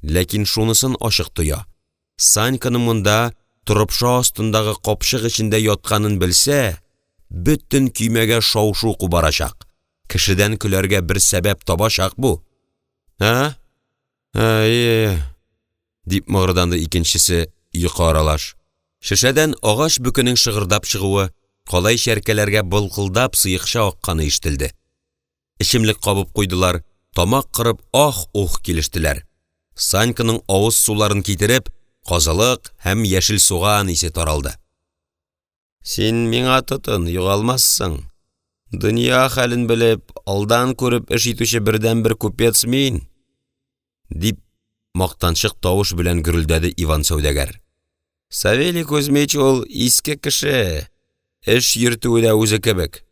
Ләкин шунысын ачык тоя. Саньканың монда торыпша астындагы капчык эчендә ятканын белсә, бөтен көймәгә шау-шу кубарачак. Кешедән көләргә бер сәбәп табачак бу. Дип мыгырданды икенчесе йокы аралаш. Шешәдән агач бөкенең шыгырдап чыгуы, калай шәркәләргә былкылдап сыйыкча акканы ишетелде. Ичемлек кабып куйдылар, тамак кырып ах-ух килештеләр. Саньканың авыз суларын китереп, казылык һәм яшел суган исе таралды. "Син миңа тотын, югалмассың. Дөнья хәлен белеп, алдан күреп эш итүче бердән бер купец мин", дип мактанчык тавыш белән гөрелдәде Иван сәүдәгәр. "Савелий Кузьмич ул иске кеше, эш йөртүе үзе кебек.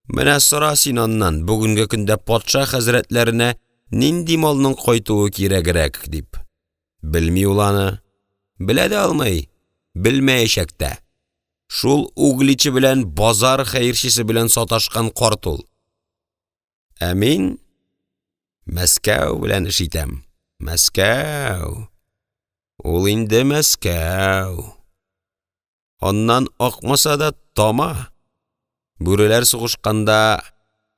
Менә сора син аннан, бүгенге көндә патша хәзрәтләренә нинди малның кайтуы кирәгрәк", дип. Белми ул аны. Белә дә алмый, белмәячәк тә. Шул угличи белән базар хәерчесе белән саташкан карт ул. Ә мин Мәскәү белән эш итәм. Мәскәү. Ул инде Мәскәү. Аннан акмаса да тама. Бүреләр сугышканда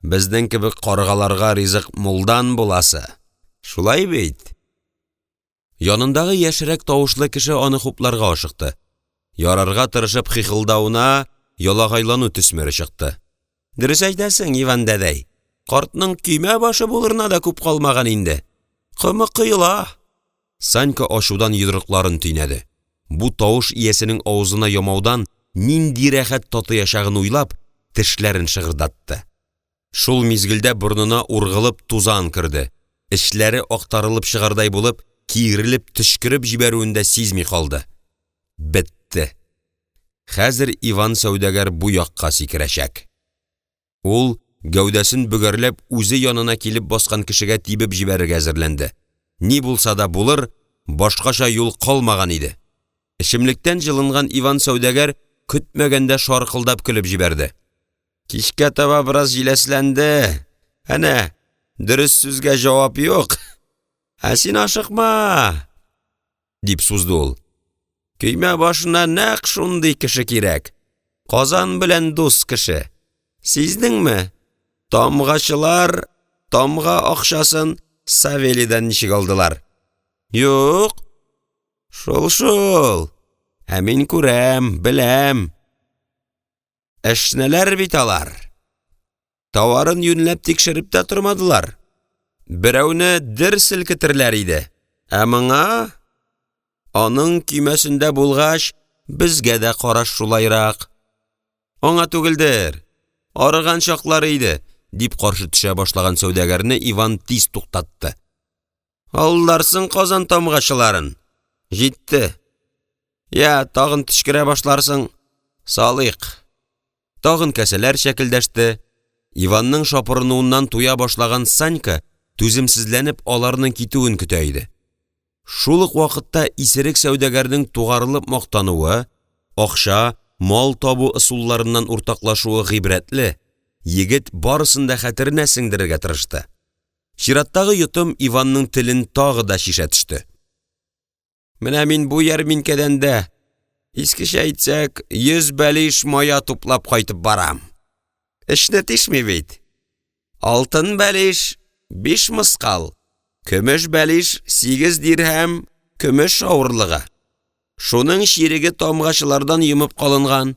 безнең кебек каргаларга ризык мулдан буласы. Шулай бит. Янындагы яшерәк тавышлы кеше аны хупларга ашыкты. Ярарга тырышып хихылдауына ялагайлану төсмәре чыкты. "Дөрес әйтәсең, Иван дәдәй. Картның көймә башы булырына да күп калмаган инде. Кымы кыйла." Санька ашудан йодрыкларын төйнәде. Бу тавыш иясенең авызына ямаудан нинди рәхәт татыячагын уйлап, тешләрен шыгырдатты. Шул мизгелдә бурнына ургылып тузан кирде. Эшләре актарылып чыгардай булып, киерилеп төшкереп җибәрүендә сизми калды. Бетте. Хәзер Иван сәүдәгәр бу якка сикерәчәк. Ул гәүдәсен бөгәрләп үзе янына килеп баскан кешегә тибеп җибәрергә әзерләнде. Ни булса да булыр, башкача юл калмаган иде. Ичемлектән җылынган Иван сәүдәгәр көтмәгәндә шаркылдап көлеп җибәрде. "Кичкә таба бераз җиләсләнде. Әнә, дөрес сүзгә җавап юк. Ә син ашыкма", дип сузды ул. "Көймә башына нәкъ шундый кеше кирәк. Казан белән дус кеше. Сиздеңме? Тамгачылар тамга акчасын Савелийдан ничек алдылар?" "Юк. Шул. Ә мин күрәм, беләм. Эшнәләр бит алар. Товарын юнләп тикшереп тә тормадылар. Берәүне дер селкетерләр иде. Ә моңа аның көймәсендә булгач, безгә дә караш шулайрак. Аңа түгелдер. Арыган чаклары иде", дип каршы төшә башлаган сәүдәгәрне Иван тиз туктатты. "Алларсың Казан тамгачыларын. Җитте. Я, тагын төшкерә башларсың. Салыйк. Тагын кәселәр шәкелдәште. Иванның шапырынуыннан туя башлаган Санька түземсезләнеп аларның китүен көтә иде. Шул ук вакытта исерек сәүдәгәрнең тугарылып мактануы, акча, мал табу ысулларыннан уртаклашуы гыйбрәтле. Егет барысын да хәтеренә сеңдерергә тырышты. Чираттагы йотым Иванның телен тагы да шишә төште. Менә мин бу ярминкәдән дә, искечә әйтсәк, 100 бәлеш мая туплап кайтып барам. Эшне тишми бит. Алтын бәлеш 5 мыскал, көмеш бәлеш 8 дирһәм, көмеш авырлыгы. Шуның ширеге тамгачылардан йымып калынган.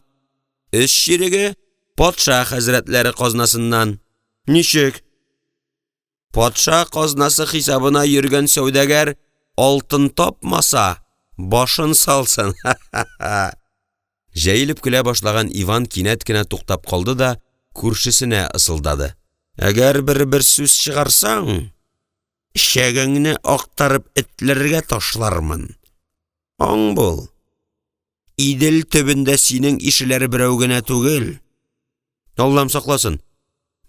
3 ширеге патша хәзрәтләре казнасыннан. Ничек? Патша казнасы хисабына йөргән сәүдәгәр алтын тапмаса, башын салсын. Җәйлеп көлә башлаган Иван кинәт кенә туктап калды да күршесенә ысылдады. Әгәр бер сүз чыгарсаң, шәгеңне актарып этләргә ташлармын. Аң бул. Идел төбендә синең ишеләр берәү генә түгел. Аллам сакласын.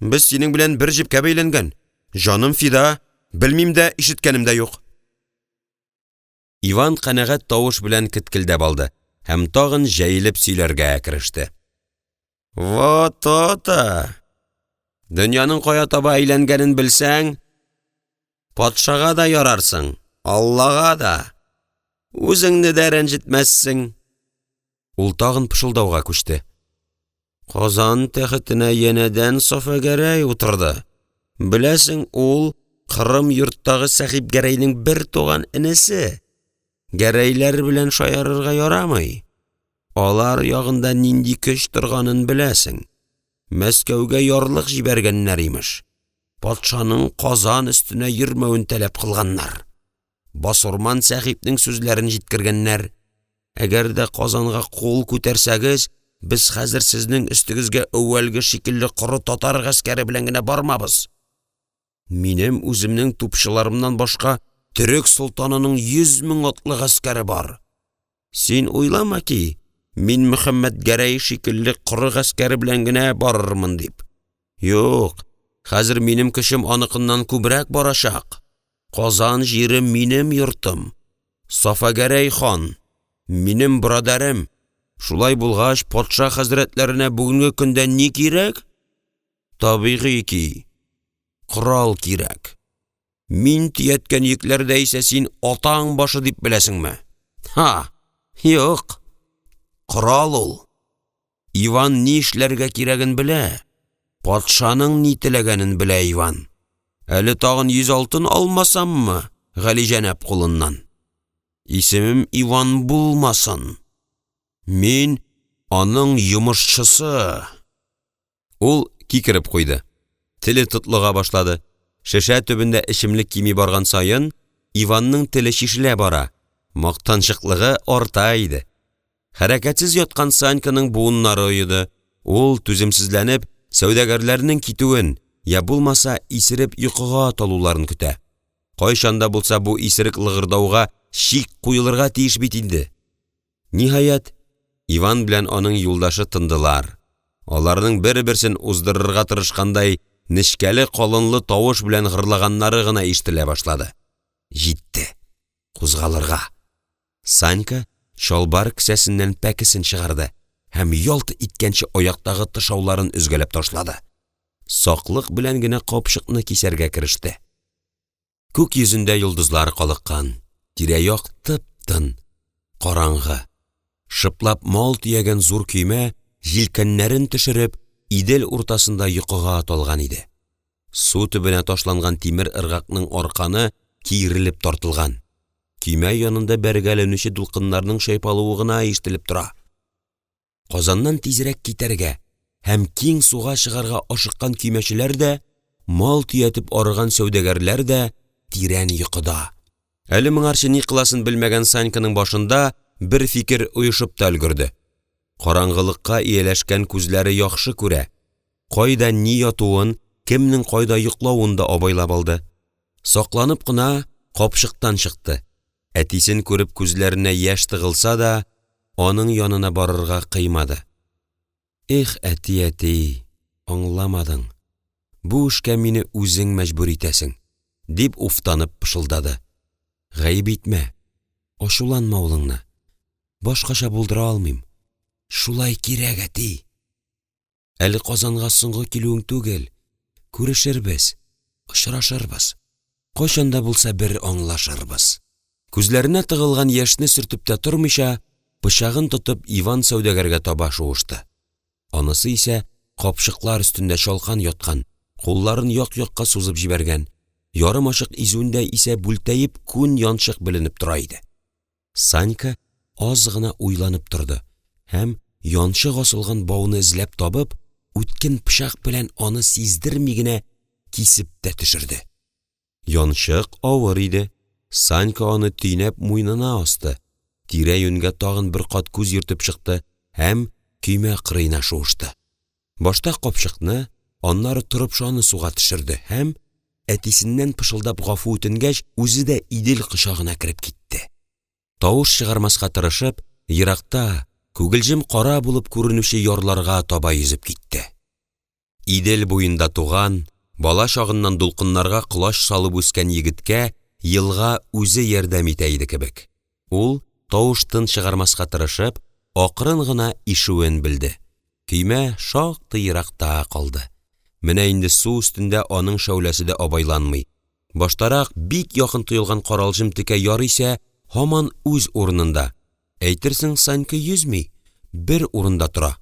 Без синең белән бер җепкә бәйләнгән. Җаным фида, белмим дә, ишеткәнем дә юк. Иван канәгать тавыш белән киткелдәп алды һәм тагын җәйлеп сөйләргә кереште. Вот то-то. Дөньяның кая таба әйләнгәнен белсәң, патшага да ярарсың, Аллага да. Үзеңне дә рәнҗетмәссең. Ул тагын пышылдауга күчте. Казан тәхетенә янәдән Сафагәрәй утырды. Беләсең, ул Кырым йорттагы Сәхип Гәрәйнең бер туган инесе. Гәрәйләр белән шаярырга ярамый. Алар ягында нинди көч торганын беләсең. Мәскәүгә ярлык җибәргәннәр имеш. Патшаның Казан өстенә йөрмәвен таләп кылганнар. Басурман Сәхипнең сүзләрен җиткергәннәр. Әгәр дә Казанга кул күтәрсәгез, без хәзер сезнең өстегезгә әүвәлге шикелле коры татар гаскәре белән генә бармабыз. Минем үземнең тупчыларымнан башка Төрек солтанының 100 000 атлы гаскәре бар. Син уйлама ки, мин Мөхәммәд Гәрәй шикелле коры гаскәре белән генә барырмын дип. Юк, хәзер минем көчем аныкыннан күбрәк барачак. Казан җире минем йортым. Сафагәрәй хан, минем брадарым. Шулай булгач, патша хәзрәтләренә бүгенге көндә ни кирәк? Табигый ки, корал кирәк. Мин тияткән йөкләрдә исә син атаң башы дип беләсеңме? Ха, юк. Корал ул. Иван ни эшләргә кирәген белә. Патшаның ни теләгәнен белә Иван. Әле тагын 100 алтын алмасаммы, Галиҗәнәп кулыннан. Исемем Иван булмасын. Мин аның йомышчысы. Ул кикереп куйды. Теле тотлыга башлады. Шешә төбендә эчемлек кими барган сайын, Иванның теле шишелә бара. Мактанчыклыгы арта иде. Хәрәкәтсез яткан Саньканың буыннары ойыды. Ул түземсезләнеп, сәүдәгәрләрнең китүен, я булмаса исереп йокыга талуларын көтә. Кайчанда булса бу исерек лыгырдауга шик куелырга тиеш бит инде. Ниһаять, Иван белән аның юлдашы тындылар. Аларның бер-берсен уздырырга тырышкандай, нечкәле калынлы тавыш белән гырлаганнары гына ишетелә башлады. Җитте. Кузгалырга. Санька шалбар кесәсеннән пәкесен чыгарды һәм ялт иткәнче аяктагы тышауларын үзгәләп ташлады. Саклык белән генә капчыкны кисәргә кереште. Күк йөзендә йолдызлар калыккан. Тирә-як тып-тын, караңгы. Шыплап мал тиягән зур көймә җилкәннәрен төшереп, идел уртасында йокыга талган иде. Су төбенә ташланган тимер ыргакның арканы киерелеп тартылган. Көймә янында бәргәләнүче дулкыннарның шайпалуы гына ишетелеп тора. Казаннан тизрәк китәргә һәм киң суга чыгарга ашыккан көймәчеләр дә, мал төятеп арыган сәүдәгәрләр дә тирән йокыда. Әле моңарчы ни кыласын белмәгән Саньканың башында бер фикер уйышып та өлгерде. Караңгылыкка ияләшкән күзләре яхшы күрә. Кайда ни ятуын, кемнең кайда йоклавын да абайлап алды. Сакланып кына капчыктан чыкты. Әтисен күреп күзләренә яшь тыгылса да, аның янына барырга кыймады. Эх, әти, аңламадың. Бу эшкә мине үзең мәҗбүр итәсең, дип уфтанып пышылдады. Гаеп итмә, ачуланма улыңны. Башкача булдыра алмыйм. Шулай кирәк, әти. Әле Казанга соңгы килүең түгел. Күрешербез, очрашырбыз. Кайчанда булса бер аңлашырбыз. Күзләренә тыгылган яшьне сөртеп тә тормыйча, пычагын тотып Иван сәүдәгәргә таба шуышты. Анысы исә капчыклар өстендә чалкан яткан, кулларын як-якка сузып җибәргән, ярым ачык изүндә исә бүлтәеп күн янчык беленеп тора иде. Санька аз гына уйланып торды һәм янчык асылган бауны эзләп табып, үткен пычак белән аны сиздерми генә кисеп тә төшерде. Янчык авыр иде. Санька аны төйнәп муйнына асты. Тирә-юньгә тагын бер кат күз йөртеп чыкты һәм көймә кырыена шуышты. Башта капчыкны, аннары торып шаны суга төшерде һәм әтисеннән пышылдап гафу үтенгәч, үзе дә Идел кочагына кирип китте. Тавыш чыгармаска тырышып, еракта күгелҗем кара булып күренүче ярларга таба йөзеп китте. Идел буенда туган, бала чагыннан дулкыннарга колач салып үскән егеткә елга үзе ярдәм итә иде кебек. Ул тавыштын чыгармаска тырышып, акрын гына ишүен билде. Көймә шактый еракта калды. Менә инде су өстендә аның шәүләсе дә абайланмый. Баштарак бик якын тоелган каралҗым текә яр исә һаман үз урынында. Әйтерсең, Санька йөзми, бер урында тора.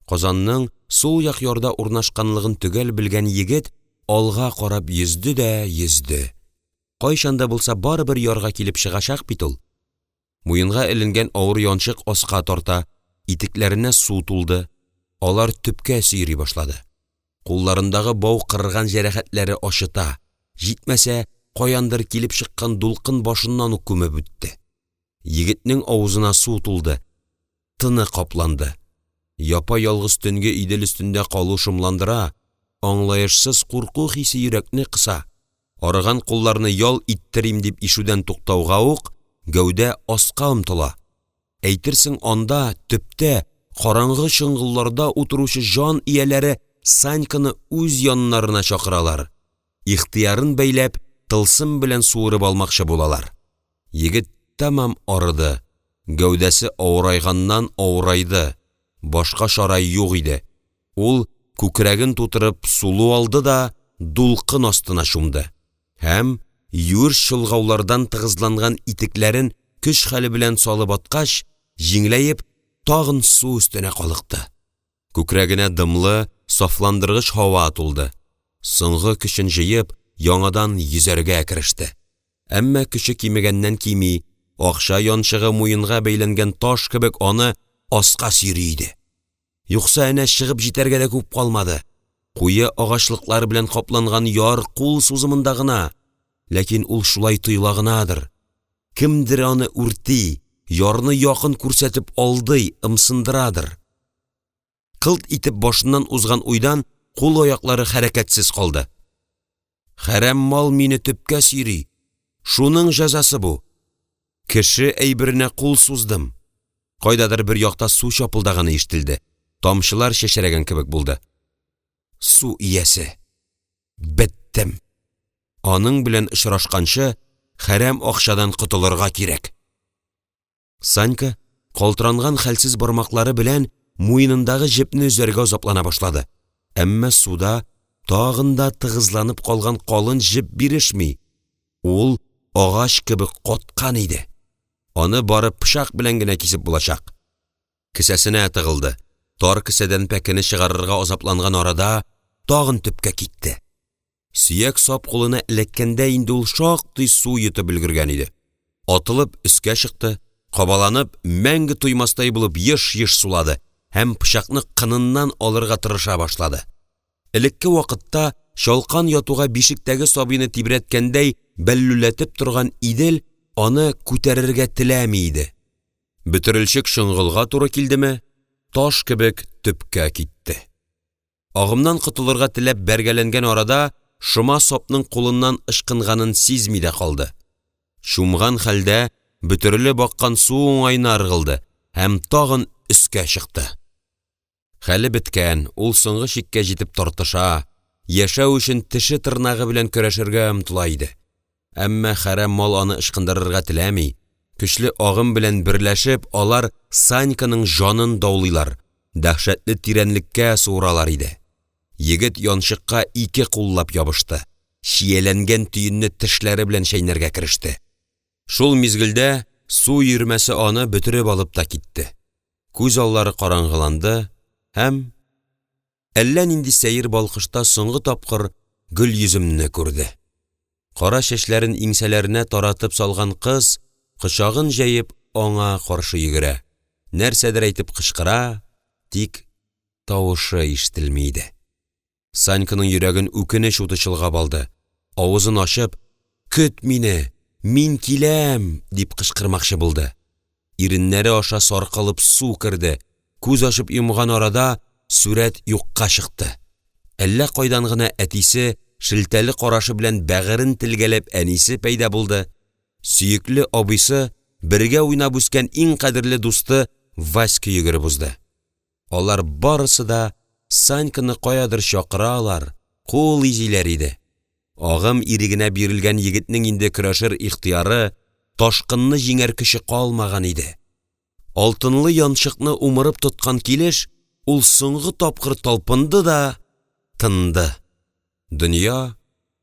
Казанның сул як ярда урнашканлыгын төгәл белгән егет алга карап йөзде дә йөзде. Кайчанда булса барыбер ярга килеп чыгачак бит ул. Муенга эленгән авыр янчык аска тарта, итекләренә су тулды. Алар төпкә сөйри башлады. Кулларындагы бау кырган җәрәхәтләре ашыта. Җитмәсә, каяндыр килеп чыккан дулкын башыннан ук күмеп үтте. Егетнең авызына су тулды. Тыны капланды. Япа ялгыз төнгә Идел өстендә калу шомландыра. Аңлаешсыз курку хисе йөрәкне кыса. Арыган кулларны ял иттерим дип ишүдән туктауга ук гәүдә аска омтыла. Әйтерсең, анда төптә караңгы чыңгылларда утыручы жан ияләре Саньканы үз яннарына чакыралар. Ихтиярын бәйләп, тылсым белән суырып алмакчы булалар. Егет тамам арыды. Гәүдәсе авырайганнан авырайды. Башка чара юк иде. Ул күкрәген тутырып сулу алды да дулкын астына шумды. Һәм юр шылгаулардан тыгызланган итекләрен көч хәле белән салып аткач, җиңләеп тагын су өстенә калыкты. Күкрәгенә дымлы, сафландыргыч һава тулды. Соңгы көчен җыеп, яңадан йөзәргә кереште. Әмма көче кимегәннән кими, акча янчыгы муенга бәйләнгән таш кебек аны аска сөйри иде. Юкса әнә чыгып җитәргә дә күп калмады. Куе агачлыклар белән капланган яр кул сузымында гына. Ләкин ул шулай тойлагынадыр. Кемдер аны үрти, ярны якын күрсәтеп алдый, ымсындырадыр. Кылт итеп башыннан узган уйдан кул аяклары хәрәкәтсез калды. Хәрәм мал мине төпкә сөйри. Шуның җәзасы бу. Кеше әйберенә кул суздым. Кайдадыр бер якта су чапылдаганы ишетелде. Тамчылар шешәрәгән кебек булды. Су иясе. Беттем. Аның белән очрашканчы, хәрәм акчадан котылырга кирәк. Санька калтыранган хәлсез бармаклары белән муенындагы җепне үзәргә азаплана башлады. Әмма суда тагында тыгызланып калган калын җеп бирешми. Ул агач кебек каткан иде. Аны барып пычак белән генә кисеп булачак. Кесәсенә тыгылды. Тар кесәдән пәкене чыгарырга азапланган арада тагын төпкә китте. Сөяк сап кулына эләккәндә инде ул шактый су йотып өлгергән иде. Атылып өскә чыкты, кабаланып, мәңге туймастай булып еш-еш сулады һәм пычакны кыныннан алырга тырыша башлады. Элекке вакытта шалкан ятуга бишектәге сабыйны тибрәткәндәй бәллүләтеп торган Идел аны күтәрергә теләми иде. Бөтерелчек шыңгылга туры килдеме, таш кебек төпкә китте. Агымнан котылырга теләп бәргәләнгән арада шома сапның кулыннан ышкынганын сизми дә калды. Шумган хәлдә бөтереле баккан су уңайына ыргылды һәм тагын өскә чыкты. Хәле беткән, ул соңгы чиккә җитеп тартыша, яшәү өчен теше тырнагы белән көрәшергә омтыла иде. Әмма хәрәм мал аны ышкындырырга теләми. Көчле агым белән берләшеп, алар Саньканың җанын даулыйлар, дәһшәтле тирәнлеккә суыралар иде. Егет янчыкка ике куллап ябышты. Шияләнгән төенне тешләре белән шәйнәргә кереште. Шул мизгелдә су йөрмәсе аны бөтереп алып та китте. Күз аллары караңгыланды һәм әллә нинди сәер балкышта соңгы тапкыр гөл йөземне күрде. Кара чәчләрен иңсәләренә таратып салган кыз кочагын җәеп аңа каршы йөгерә. Нәрсәдер әйтеп кычкыра, тик тавышы ишетелми иде. Саньканың йөрәген үкенеч уты чолгап алды. Авызын ачып, "Көт мине, мин киләм!" дип кычкырмакчы булды. Иреннәре аша саркылып су керде. Күз ачып йомган арада сүрәт юкка чыкты. Әллә кайдан гына әтисе шелтәле карашы белән бәгырен телгәләп әнисе пәйда булды. Сөекле абыйсы бергә уйнап үскән иң кадерле дусты Васька йөгереп узды. Алар барысы да Саньканы каядыр чакыралар, кул изиләр иде. Агым иригенә бирелгән егетнең инде көрәшер ихтыяры, ташкынны җиңәр көче калмаган иде. Алтынлы янчыкны умырып тоткан килеш, ул соңгы тапкыр талпынды да тынды. Дөнья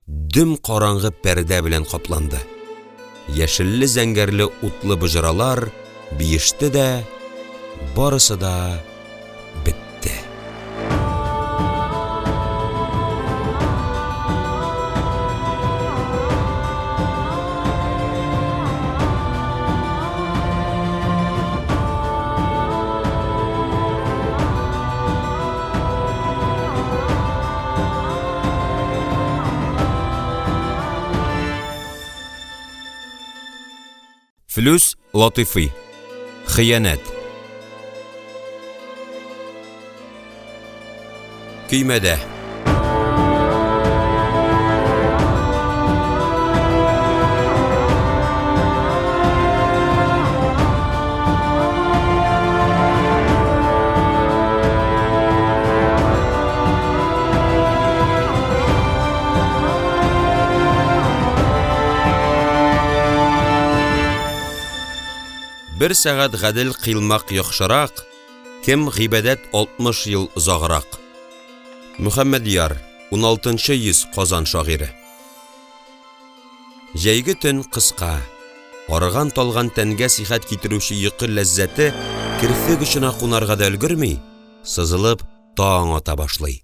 дөм караңгы пәрдә белән капланды. Яшелле зәңгәрле утлы быжыралар биеште дә, барысы да бетте. Флүс Латыйфи. Хыянәт. Көймәдә. Бер сәгать гадел кыйлмак яхшырак, кем гыйбадәт 60 ел озаграк. Мөхәммәдияр, 16-нчы йөз Казан шагыйре. Җәйге төн кыска, арыган талган тәнгә сихәт китерүче йокы ләззәте кирфек очына кунарга да өлгерми, сызылып таң ата башлый.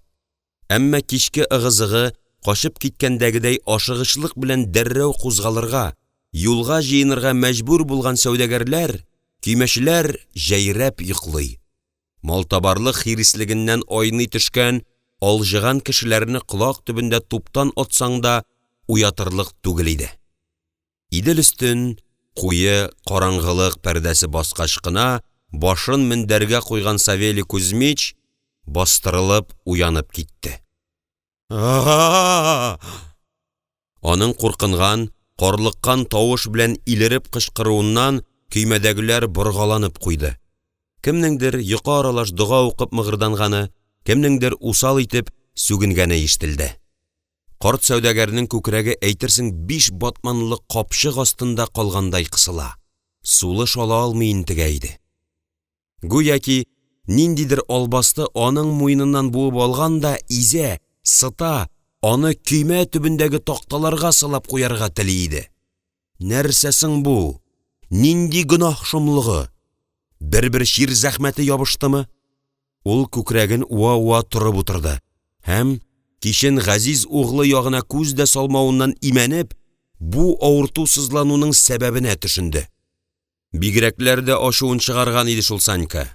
Әмма кичке ыгызыгы кашып киткәндәгедәй ашыгычлык белән дәррәү кузгалырга, юлга җыенырга мәҗбүр булган сәүдәгәрләр, көймәчеләр җәйрәп йоклый. Малтабарлык хирислегеннән айный төшкән, алҗыган кешеләрне колак төбендә туптан атсаң да уятырлык түгел иде. Идел өстен куе караңгылык пәрдәсе баскач кына башын мендәргә куйган Савелий Кузьмич бастырылып уянып китте. Аның куркынган, карлыккан тавыш белән илереп кычкыруыннан көймәдәгеләр боргаланып куйды. Кемнеңдер йокы аралаш дуга укып мыгырданганы, кемнеңдер усал итеп сүгенгәне ишетелде. Карт сәүдәгәрнең күкрәге әйтерсең 5 батманлы капчык астында калгандай кысыла. Сулы шала алмый интегә иде. Гүяки ниндидер албасты аның муеныннан буып алган да изә, сыта, аны көймә төбендәге такталарга сылап куярга тели иде. Нәрсәсең бу? Нинди гөнаһ шомлыгы? Бер шир зәхмәте ябыштымы? Ул күкрәген уа-уа турып утырды. Һәм кичен Газиз углы ягына күз дә салмауыннан имәнеп, бу авырту сызлануның сәбәбенә төшенде. Бигрәкләр дә ачуын чыгарган иде шул Санька.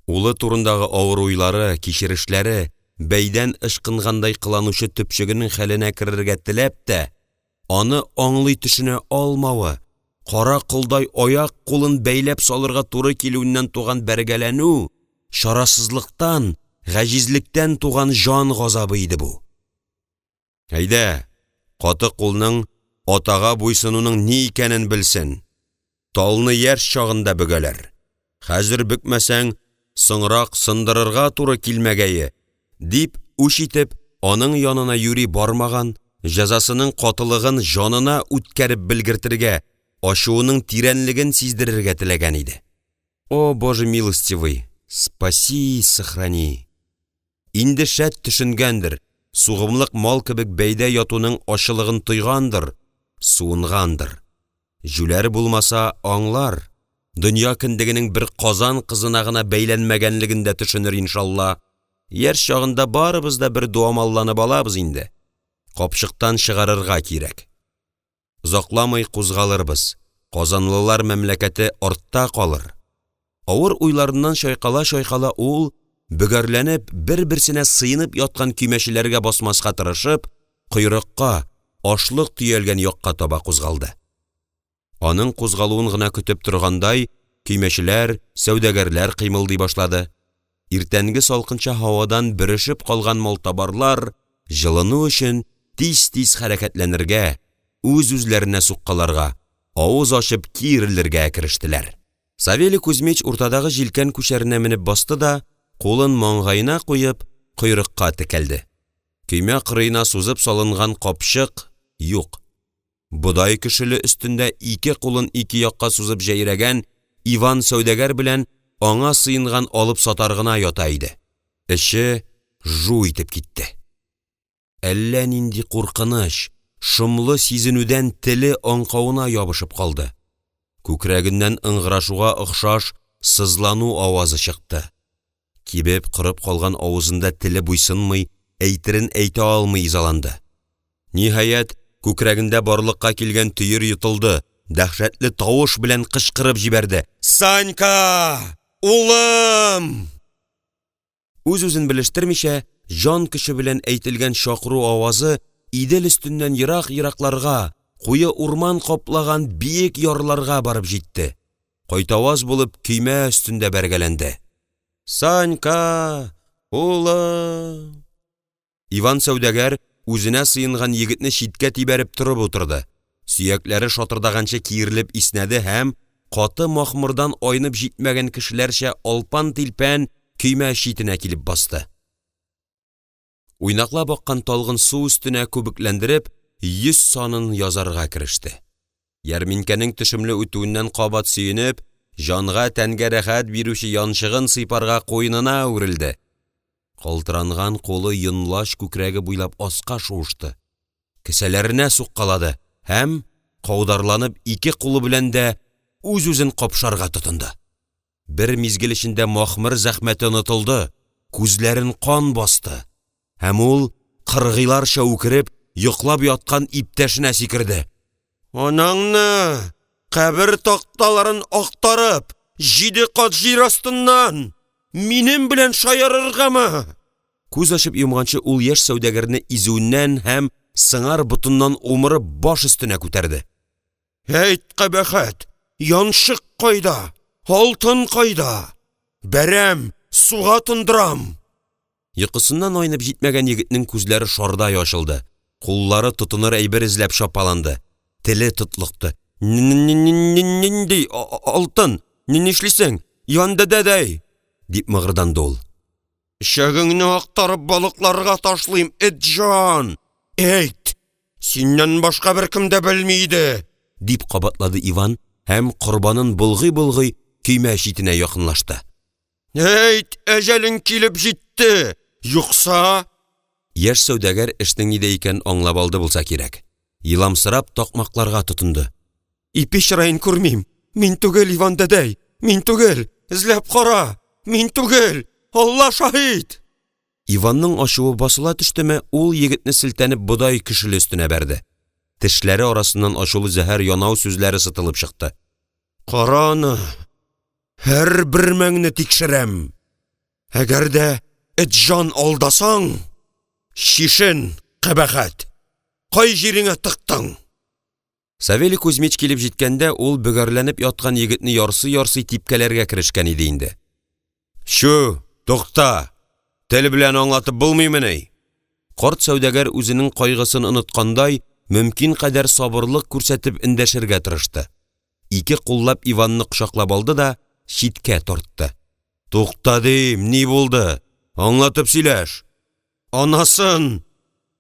Улы турындагы авыр уйлары, кичерешләре, бәйдән ышкынгандай кыланучы төпчегенең хәленә керергә теләп тә, аны аңлый төшенә алмавы, кара кылдай аяк кулын бәйләп салырга туры килүеннән туган бәргәләнү, шарасызлыктан, ғәҗизлектән туган жан газабы иде бу. Әйдә, каты кулның атага буйсынуның ни икәнен белсен. Талны яшь чагында бөгәләр. Хәзер бөкмәсәң, соңрак сындырырга туры килмәгәе, дип үч итеп, аның янына юри бармаган, жазасының катылыгын жанына үткәреп белгертергә, ачуының тирәнлеген сиздерергә теләгән иде. О, Боже милостивый, спаси, сохрани. Инде шәт төшенгәндер, сугымлык мал кебек бәйдә ятуның ашылыгын тойгандыр, суынгандыр. Жүләр булмаса аңлар, дөнья кендегенең бер казан кызына гына бәйләнмәгәнлегендә төшенер иншалла. Яшь чагында барыбыз да бер дуамалланып алабыз инде. Капчыктан чыгарырга кирәк. Озакламый кузгалырбыз. Казанлылар мәмләкәте артта калыр. Авыр уйларыннан шайкала ул, бөгәрләнеп, бер-берсенә сыйынып яткан көймәчеләргә басмаска тырышып, койрыкка, ашлык төялгән якка таба кузгалды. Аның кузгалуын гына көтеп торгандай, көймәчеләр, сәүдәгәрләр кыймылдый башлады. Иртәнге салкынча һавадан бирешеп калган малтабарлар җылыну өчен тиз-тиз хәрәкәтләнергә, үз-үзләренә суккаларга, авыз ачып киерелергә керештеләр. Савелий Кузьмич уртадагы җилкән күчәренә менеп басты да, кулын маңгайына куеп, койрыкка текәлде. Көймә кырыена сузып салынган капчык юк. Будай кешеле өстендә ике кулын ике якка сузып җәйрәгән Иван сәүдәгәр белән аңа сыйынган алып сатар гына ята иде. Эше жу итеп китте. Әллә нинди куркыныч, шомлы сизенүдән теле аңкавына ябышып калды. Күкрәгеннән ыңгырашуга охшаш сызлану авазы чыкты. Кибеп кырып калган авызында теле буйсынмый, әйтерен әйтә алмый изаланды. Ниһаять, күкрәгендә барлыкка килгән төер йотылды, дәһшәтле тавыш белән кычкырып җибәрде. Санька! Улым! Үз-үзен белештермичә, жан кеше белән әйтелгән шакыру авазы идел өстеннән ерак-еракларга, куе урман каплаган биек ярларга барып җитте. Кайтаваз булып көймә өстендә бәргәләнде. Санька! Улым! Иван сәүдәгәр үзенә сыйынган егетне читкә тибәреп торып утырды. Сөякләре шатырдаганча киерилеп иснәде һәм каты махмырдан айнып җитмәгән кешеләрчә алпан-тилпән көймә читенә килеп басты. Уйнаклап аккан талгын су өстенә күбекләндереп, 100 санын язарга кереште. Ярминкәнең төшемле үтүеннән кабат сөенеп, жанга тәнгә рәхәт бирүче янчыгын сыйпарга куенына үрелде. Калтыранган колы йонлаш күкрәге буйлап аска шуышты. Кесәләренә суккалады һәм каударланып ике кулы белән дә үз-үзен капшарга тотынды. Бер мизгел эчендә махмыр зәхмәте онытылды, күзләрен кан басты. Һәм ул кыргыйларча үкереп, йоклап яткан иптәшенә сикерде. Анаңны, кабер такталарын актарып, 7 кат җир астыннан минем белән шаярыргамы? Күз ачып йомганчы ул яшь сәүдәгәрне изүннән һәм сыңар бутыннан умырып баш өстенә күтәрде. Әйт, кабахәт, яншык кайда? Алтын кайда? Бәрәм, суга тындырам. Йокысыннан айнып җитмәгән егетнең күзләре шардай ачылды. Куллары тотыныр әйбер эзләп шапаланды. Теле тотлыкты. Нинди алтын? Нишлисең? Янда дәдәй, дип мыгырданды ул. Шәгеңне актарып балыкларга ташлыйм, Эджан. Әйт, синнән башка беркем дә белми иде, дип кабатлады Иван һәм корбанын булгый-булгый көймә читенә якынлашты. Әйт, әҗәлең килеп җитте. Юкса, яшь сәүдәгәр эшнең нидә икән аңлап алды булса кирәк. Иламсырап такмакларга тотынды. Ипи чырайын күрмим. Мин түгел, Иван дәдәй. Мин түгел. Эзләп кара. Мин түгел. Алла шаһид. Иванның ачуы басыла төштеме, ул егетне селтәнеп бодай кешеле өстенә бәрде. Тешләре арасыннан ачулы зәһәр янау сүзләре сытылып чыкты. Караны. Һәр бер мәңне тикшерәм. Әгәр дә Эджан алдасаң, шишен, кабахәт. Кай җиреңә тыктың? Савелий Кузьмич килеп җиткәндә, ул бөгәрләнеп яткан егетне ярсый-ярсый типкәләргә керешкән иде инде. Шу, тукта. Тел белән аңлатып булмыймыни? Карт сәүдәгәр үзенең кайгысын оныткандай, мөмкин кадәр сабырлык күрсәтеп эндәшергә тырышты. Ике куллап Иванны кочаклап алды да читкә тартты. Туқта дейм, ни булды? Аңлатып сөйләш. Анасын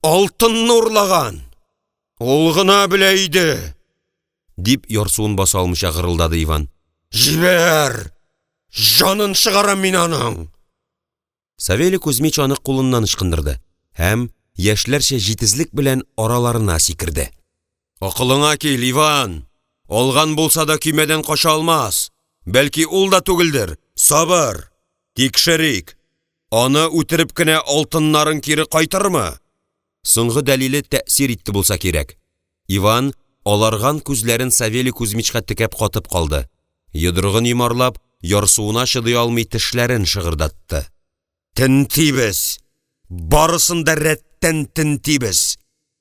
алтынны урлаган. Ул гына белә иде. Дип ярсуын баса алмыйча гырылдады Иван. Җибәр! Жанын чыгарам мин аның. Савелий Кузьмич аны кулыннан ычкындырды һәм яшьләрчә җитезлек белән араларына сикерде. Акылыңа кил, Иван. Алган булса да көймәдән кача алмас. Бәлки ул да түгелдер. Сабыр. Тикшерик. Аны үтереп кенә алтыннарын кире кайтырмы? Соңгы дәлиле тәэсир итте булса кирәк. Иван аларган күзләрен Савелий Кузьмичка текәп катып калды. Йодрыгын йомарлап, ярсуына чыдый алмый тешләрен шыгырдатты. Тентибез. Барысын да рәттән тентибез.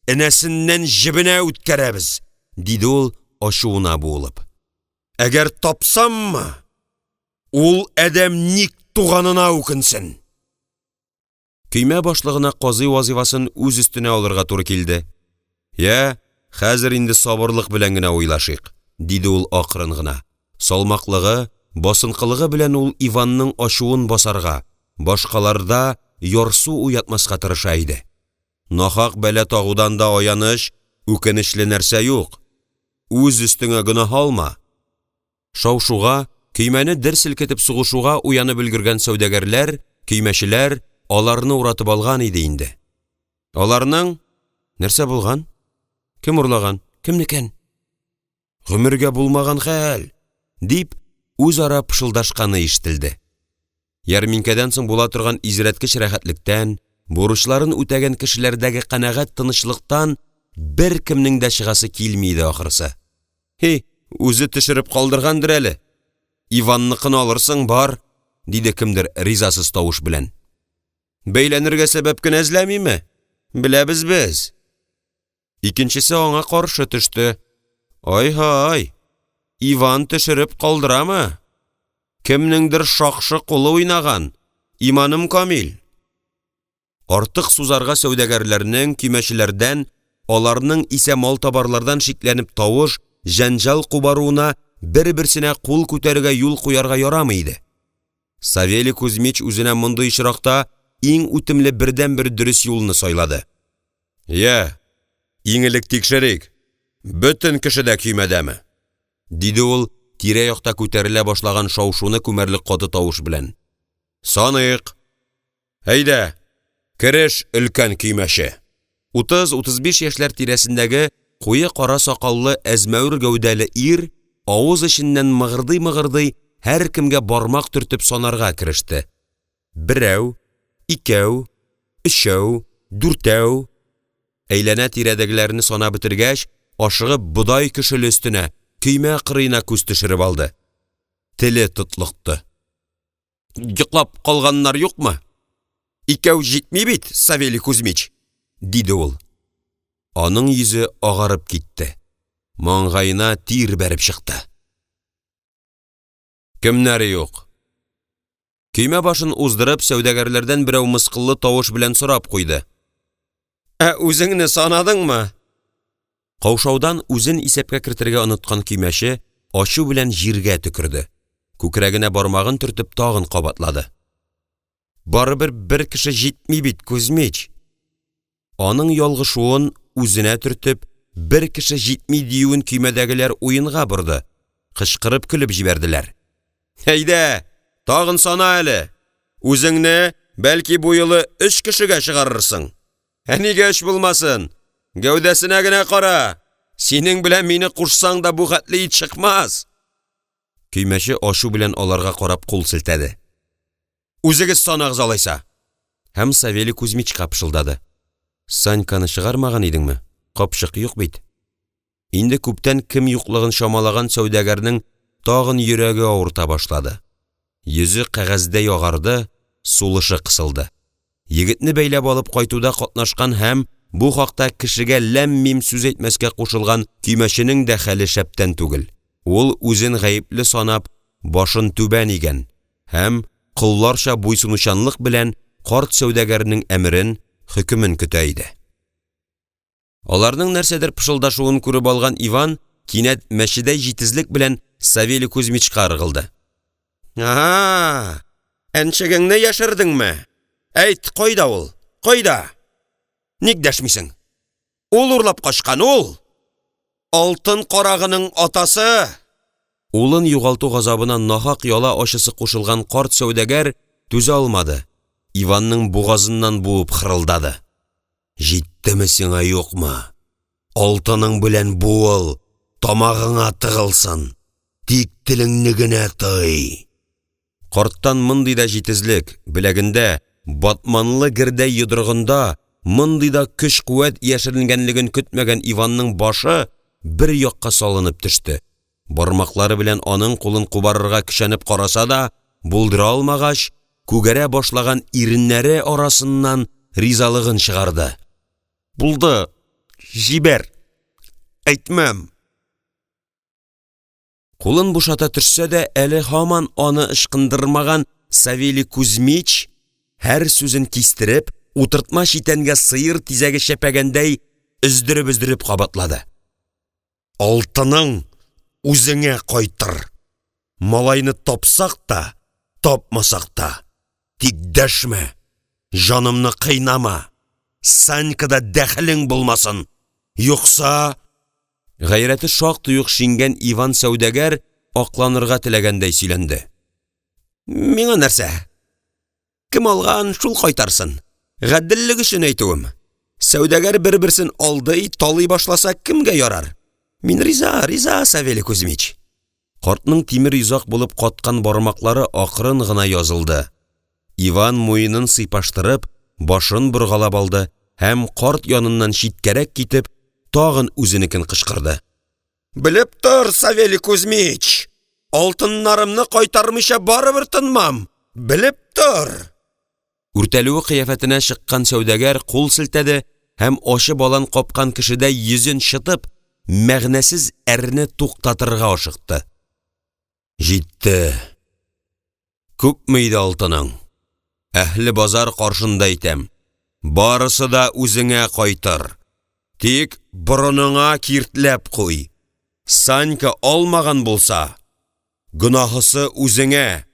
Энәсеннән җибенә үткәрәбез, диде ул ачуына буылып. Әгәр тапсаммы, ул әдәм ник туганына үкенсен. Көймә башлыгына казый вазифасын үз өстенә алырга туры килде. Я, хәзер инде сабырлык белән генә уйлашыйк, диде ул акрын гына. Салмаклыгы, басынкылыгы белән ул Иванның ачуын басарга, башкаларда ярсу уятмаска тырыша иде. Нахак бәлә тагудан да аяныш, үкенечле нәрсә юк. Үз өстеңә гөнаһ алма. Шау-шуга, көймәне дер селкетеп сугышуга уянып өлгергән сәүдәгәрләр, көймәчеләр аларны уратып алган иде инде. Аларның нәрсә булган? Кем урлаган? Кемнекен? Гомергә булмаган хәл, дип үзара пышылдашканы ишетелде. Ярминкәдән соң була торган изрәткеч рәхәтлектән, бурычларын үтәгән кешеләрдәге канәгать тынычлыктан бер кемнең дә чыгасы килми иде ахырсы. Үзе төшереп калдыргандыр әле. Иванныкын алырсың бар, диде кемдер ризасыз тавыш белән. Бәйләнергә сәбәп кенә эзләмиме? Беләбез без. Икенчесе аңа каршы төште. Ай-һай. Иван төшереп калдырамы? Кемнеңдер шакшы кулы уйнаган. Иманым камил. Артык сузарга сәүдәгәрләрнең, көймәчеләрдән, аларның исә мал табарлардан шикләнеп тавыш, җәнҗал кубаруына бер-берсенә кул күтәрергә юл куярга ярамый иде. Савелий Кузьмич үзенә мондый очракта иң үтемле бердән-бер дөрес юлны сайлады. Я, иң элек тикшерик. Бөтен кеше дә көймәдәме? Диде ул тирә-якта күтәрелә башлаган шау-шуны күмәрлек каты тавыш белән. Саныйк. Әйдә, кереш өлкән көймәче. 30-35 яшьләр тирәсендәге куе кара сакаллы әзмәүр гәүдәле ир авыз эченнән мыгырдый-мыгырдый һәр кемгә бармак төртеп санарга кереште. 1, 2, 3, 4. Әйләнә тирәдәгеләрне сана бетергәч, ашыгып бодай кешеле өстенә, көймә кырыена күз төшереп алды. Теле тотлыкты. Йоклап калганнар юкмы? Икәү җитми бит, Савелий Кузьмич, диде ул. Аның йөзе агарып китте. Маңгайына тир бәреп чыкты. Кемнәре юк? Көймә башын уздырып, сәүдәгәрләрдән берәү мыскыллы тавыш белән сорап куйды. Үзеңне санадыңмы? Каушаудан үзен исәпкә кертергә оныткан көймәче ачу белән җиргә төкерде. Күкрәгенә бармагын төртеп тагын кабатлады. Барыбер бер кеше җитми бит, Кузьмич. Аның ялгышуын үзенә төртеп, бер кеше җитми диюен көймәдәгеләр уенга борды. Кычкырып көлеп җибәрделәр. Әйдә, тагын сана әле. Үзеңне бәлки бу юлы 3 кешегә чыгарырсың. Нигә эш булмасын? Гәүдәсенә генә кара. Синең белән мине кушсаң да бу хәтле ит чыкмас. Көймәче ашу белән аларга карап кул селтәде. Үзегез санагыз алайса. Һәм Савелий Кузьмичка пышылдады. Саньканы чыгармаган идеңме? Капчык юк бит. Инде күптән кем юклыгын шамалаган сәүдәгәрнең тагын йөрәге авырта башлады. Йөзе кәгазьдә ягарды, сулышы кысылды. Егетне бәйләп алып кайтуда катнашкан һәм бу хакта кешегә ләм-мим сүз әйтмәскә кушылган көймәченең дә хәле шәптән түгел. Ул үзен гаепле санап, башын түбән игән һәм кулларча буйсынучанлык белән карт сәүдәгәрнең әмерен, хөкемен көтә иде. Аларның нәрсәдер пышылдашуын күреп алган Иван кинәт мәчедә җитезлек белән Савелий Кузьмичка ыргылды. Әншегеңне яшердеңме? Әйт, койда ул? Койда? Ник дәшмисең? Ул урлап качкан ул. Алтын карагының атасы. Улын югалту газабынан нахак яла ашысы кушылган карт сәүдәгәр түзә алмады. Иванның бугазыннан буып хырылдады. Җиттеме сиңа юкмы? Алтының белән буыл, тамагыңа тыгылсын. Тик телеңне генә тый. Карттан мондый да җитезлек, беләгендә батманлы гердә йодрыгында мондый да көч-куәт яшеренгәнлеген көтмәгән Иванның башы бер якка салынып төште. Бармаклары белән аның кулын кубарырга көчәнеп караса да, булдыра алмагач, күгәрә башлаган иреннәре арасыннан ризалыгын чыгарды. Булды, җибәр. Әйтмәм. Кулын бушата төшсә дә, әле һаман аны ышкындырмаган Савелий Кузьмич һәр сүзен кистереп, утыртма читәнгә сыер тизәге шәпәгәндәй өздереп кабатлады. Алтының үзеңә кайтыр. Малайны тапсак та, тапмасак та. Тик дәшмә, жанымны кыйнама. Санькада дәхлең булмасын. Юкса... Гайрәте шактый ук шингән Иван сәүдәгәр акланырга теләгәндәй сөйләнде. Миңа нәрсә? Кем алган, шул кайтарсын. Гаделлек өчен әйтүем. Сәүдәгәр бер-берсен алды, талый башласа кемгә ярар? Мин риза, Савелий Кузьмич. Картның тимер йозак булып каткан бармаклары акрын гына язылды. Иван муенын сыйпаштырып, башын боргалап алды һәм карт яныннан читкәрәк китеп, тагын үзенекен кычкырды. Белеп тор, Савелий Кузьмич! Алтыннарымны кайтармыйча барыбер тынмам! Белеп тор! Үртәлүе кыяфәтенә чыккан сәүдәгәр кул селтәде һәм ачы балан капкан кешедәй йөзен шытып, мәгънәсез әрне туктатырга ашыкты. Җитте. Күпме иде алтының? Әһле базар каршында әйтәм. Барысы да үзеңә кайтыр. Тик борыныңа киртләп куй. Санька алмаган булса, гөнаһысы үзеңә,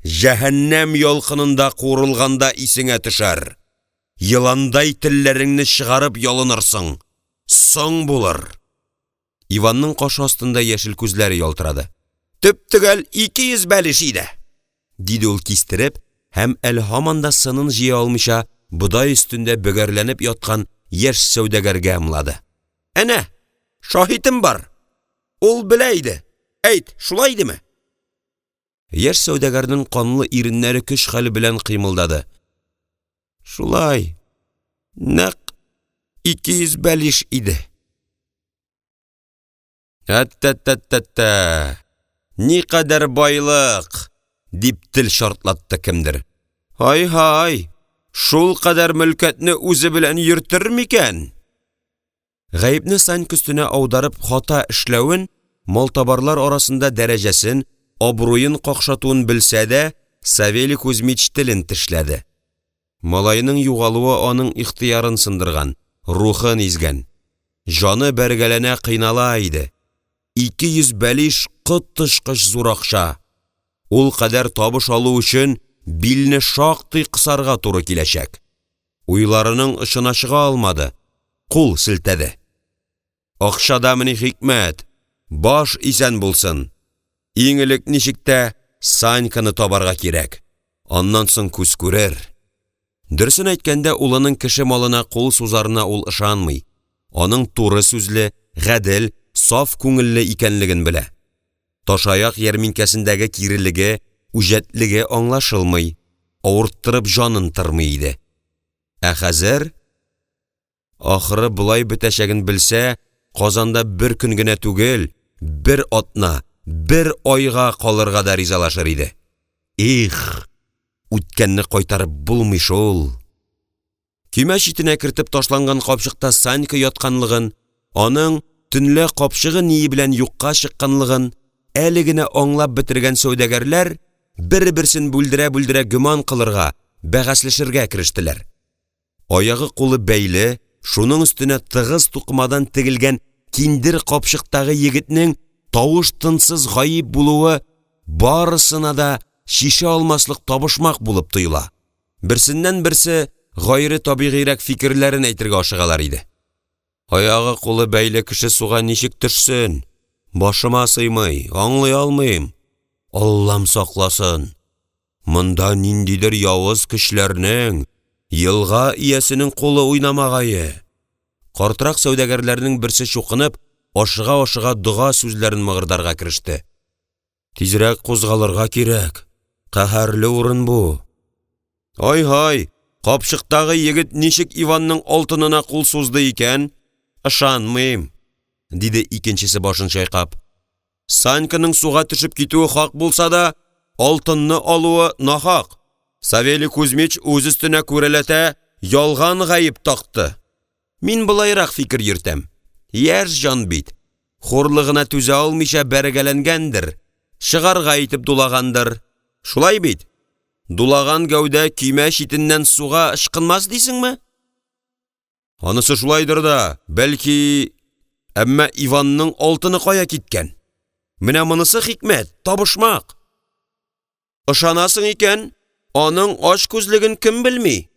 җәһәннәм ялкынында курылганда исеңә төшәр. Йыландай телләреңне чыгарып ялынырсың. Соң булыр. Иванның каш астында яшел күзләре ялтырады. Төп-төгәл 200 бәлеш иде. Диде ул кистереп, һәм әле һаман да сынын җыя алмыйча, бодай өстендә бөгәрләнеп яткан яшь сәүдәгәргә ымлады. Әнә, шаһитым бар. Ул белә иде. Әйт, шулай идеме? Яшь сәүдәгәрнең канлы иреннәре көч хәле белән кыймылдады. Шулай. Нәк 200 бәлеш иде. Әттәттәттәттә. Никадәр байлык, дип тел шартлатты кемдер. Һай-һай. Шул кадәр мөлкәтне үзе белән йөртер микән? Гаепне Санька өстенә аударып хата эшләвен, малтабарлар арасында дәрәҗәсен, абруен какшатуын белсә дә, Савелий Кузьмич телен тешләде. Малайның югалуы аның ихтыярын сындырган, рухын изгән. Жаны бәргәләнә кыйнала иде. 200 бәлиш кыттышкыч зур акча. Ул кадәр табыш алу өчен билне шактый кысарга туры киләчәк. Уйларының ышына чыга алмады. Кул селтәде. Акчадамыни хикмәт, баш исән булсын. Иң элек ничектә Саньканы табарга кирәк. Аннан соң күз күрер. Дөресен әйткәндә, улының кеше малына кул сузарына ул ышанмый. Аның туры сүзле, гадел, саф күңелле икәнлеген белә. Ташаяк ярминкәсендәге кирелеге, үҗәтлеге аңлашылмый, авырттырып җанын тырмый иде. Ә хәзер, ахыры булай бетәчәген белсә, Казанда бер көн генә түгел, бер атна, бер айга калырга да ризалашыр иде. Их, үткәнне кайтарып булмый шул. Көймә читенә кертеп ташланган капчыкта Санька ятканлыгын, аның төнлә капчыгы ние белән юкка чыкканлыгын әле генә аңлап бетергән сәүдәгәрләр бер-берсен бүлдерә-бүлдерә гыман кылырга, бәхәсләшергә керештеләр. Аягы кулы бәйле, шуның өстенә тыгыз тукмадан тегелгән киндер капчыктагы егетнең тавыш-тынсыз гаип булуы барысына да шише алмаслык табышмак булып тоела. Берсеннән-берсе гайры табигыйрәк фикерләрен әйтергә ашыгалар иде. Аягы кулы бәйле кеше суга ничек төшсен? Башыма сыймый, аңлый алмыйм. Аллам сакласын. Монда ниндидер явыз кешеләрнең, елга иясенең кулы уйнамагае. Картрак сәүдәгәрләрнең берсе чукынып, ашыга-ашыга дуга сүзләрен мыгырдарга киреште. Тизрәк кузгалырга кирәк. Каһәрле урын бу. Ай-һай, капчыктагы егет ничек Иванның алтынына кул сузды икән? Ышанмыйм, диде икенчесе башын чайкап. Саньканың суга төшеп китүе хак булса да, алтынны алуы нахак. Савелий Кузьмич үз өстенә күрәләтә, ялган гаип такты. Мин булайрак фикер йөртәм. Яшь җан бит. Хорлыгына түзә алмыйча бәргәләнгәндер. Шыгарга итеп дулагандыр. Шулай бит? Дулаган гәүдә көймә читеннән суга ышкынмас дисеңме? Анысы шулайдыр да, бәлки, әмма Иванның алтыны кая киткән? Менә монысы хикмәт, табышмак. Ышанасың икән, аның аш күзлеген кем белми?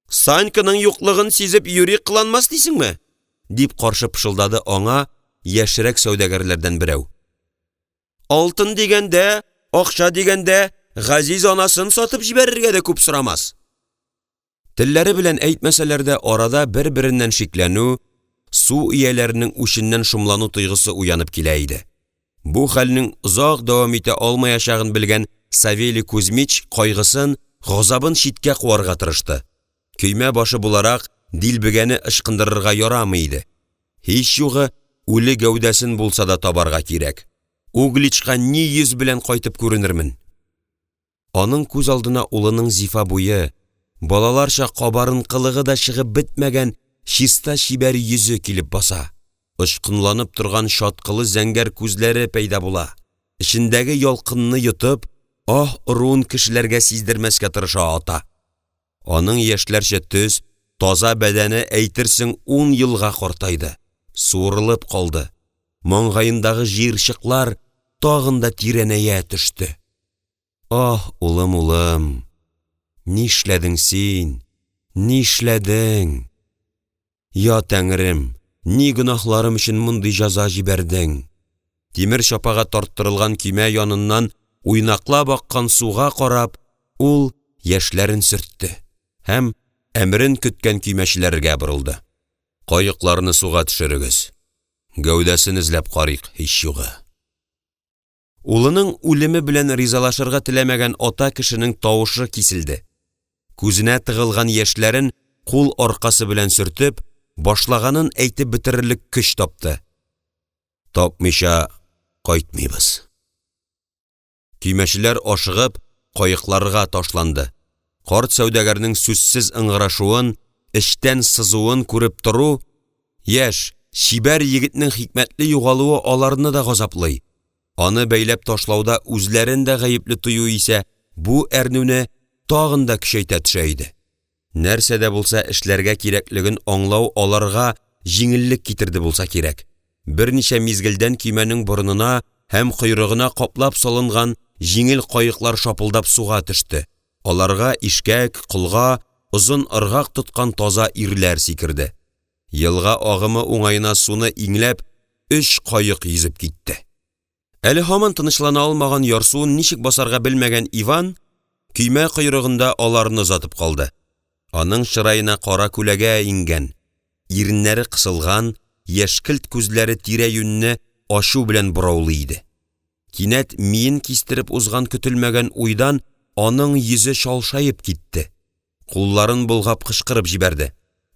Саньканың юклыгын сизеп юри кыланмас дисеңме? Дип каршы пышылдады аңа яшьрәк сәүдәгәрләрдән берәү. Алтын дигәндә, акча дигәндә, Газиз анасын сатып җибәрергә дә күп сорамас. Телләре белән әйтмәсәләр дә арада бер-береннән шикләнү, су ияләренең үченнән шомлану тойгысы уянып килә иде. Бу хәлнең озак дәвам итә алмаячагын белгән Савелий Кузьмич кайгысын, газабын читкә куарга тырышты. Көймә башы буларак дилбегәне ышкындырырга ярамый иде. Һич югы үле гәүдәсен булса да табарга кирәк. Угличка ни йөз белән кайтып күренермен. Аның күз алдына улының зифа буе, балаларча кабарынкылыгы да чыгып бетмәгән чиста чибәр йөзе килеп баса. Ышкынланып торган шаткылы зәңгәр күзләре пәйда була. Ичендәге ялкынны йотып, руын кешеләргә сиздермәскә тырыша ата. Аның яшьләрчә төс, таза бәдәне әйтерсең 10 елга картайды. Суырылып калды. Маңгаендагы җирчыклар тагын да тирәнәя төште. Улым, нишләдең син? Нишләдең? Я Тәңрем, ни гынахларым өчен мондый җәза җибәрдең? Тимер чапага тарттырылган көймә яныннан уйнаклап аккан суга карап, ул яшьләрен сөртте һәм әмрен көткән көймәчеләргә борылды. Кайыкларны суга төшерегез. Гәүдәсен эзләп карыйк, һич югы. Улының үлеме белән ризалашырга теләмәгән ата кешенең тавышы киселде. Күзенә тыгылган яшьләрен кул аркасы белән сөртеп, башлаганын әйтеп бетерерлек көч тапты. Тапмыйча кайтмыйбыз. Көймәчеләр ашыгып, кайыкларга ташланды. Карт сәүдәгәрнең сүзсез ыңгырашуын, эштән сызуын күреп тору, яшь, чибәр егетнең хикмәтле югалуы аларны да газаплый. Аны бәйләп ташлауда үзләрен дә гаепле тою исә, бу әрнүне тагын да көчәйтә төшә иде. Нәрсә дә булса эшләргә кирәклеген аңлау аларга җиңеллек китерде булса кирәк. Берничә мизгелдән көймәнең борынына һәм койрыгына каплап салынган җиңел кайыклар шапылдап суга төште. Аларга ишкәк, кулга, озын ыргак тоткан таза ирләр сикерде. Елга агымы уңайына суны иңләп, 3 кайык йөзеп китте. Әле һаман тынычлана алмаган ярсуын ничек басарга белмәгән Иван көймә койрыгында аларны озатып калды. Аның чырайына кара күләгә иңгән, иреннәре кысылган, яшькелт күзләре тирә-юньне ашу белән бораулы иде. Кинәт миен кистереп узган көтелмәгән уйдан аның йөзе шалшайып китте. Кулларын булгап кычкырып җибәрде.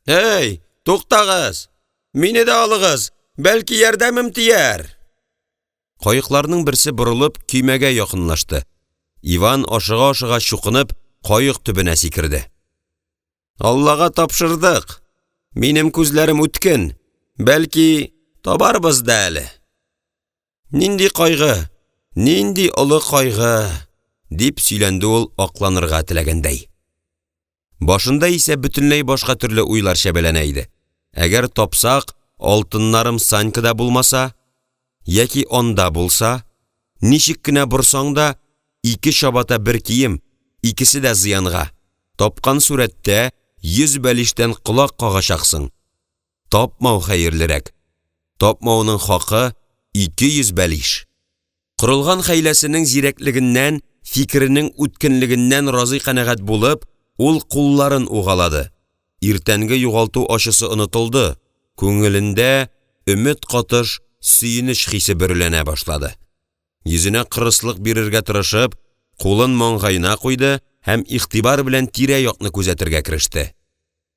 "Эй, туктагыз! Мине дә алыгыз, бәлки ярдәмем тияр." Кайыкларның берсе борылып көймәгә якынлашты. Иван ашыга-ашыга чукынып, кайык төбенә сикерде. "Аллага тапшырдык. Минем күзләрем үткен. Бәлки табарбыз да әле." "Нинди кайгы? Нинди олы кайгы?" дип сөйләнде ул акланырга теләгәндәй. Башында исә бөтенләй башка төрле уйлар шәбәләнә иде. Әгәр тапсак, алтыннарым Санькада булмаса, яки анда булса, ничек кенә борсаң да, 2 шабата bir кием, икесе дә зыянга. Тапкан сурәттә 100 бәлиштән колак кагачаксың. Тапмау хәерлерәк. Тапмауның хакы 200 бәлиш. Құрылған хәйләсенең зирәклегеннән, фикеренең үткенлегеннән разый канәгать булып, ул кулларын угалады. Иртәнге югалту ашысы онытылды. Күңелендә өмет катыш, сөенеч хисе бөрләнә башлады. Йөзенә кырыслык бирергә тырышып, кулын маңгайына куйды һәм игътибар белән тирә-якны күзәтергә кереште.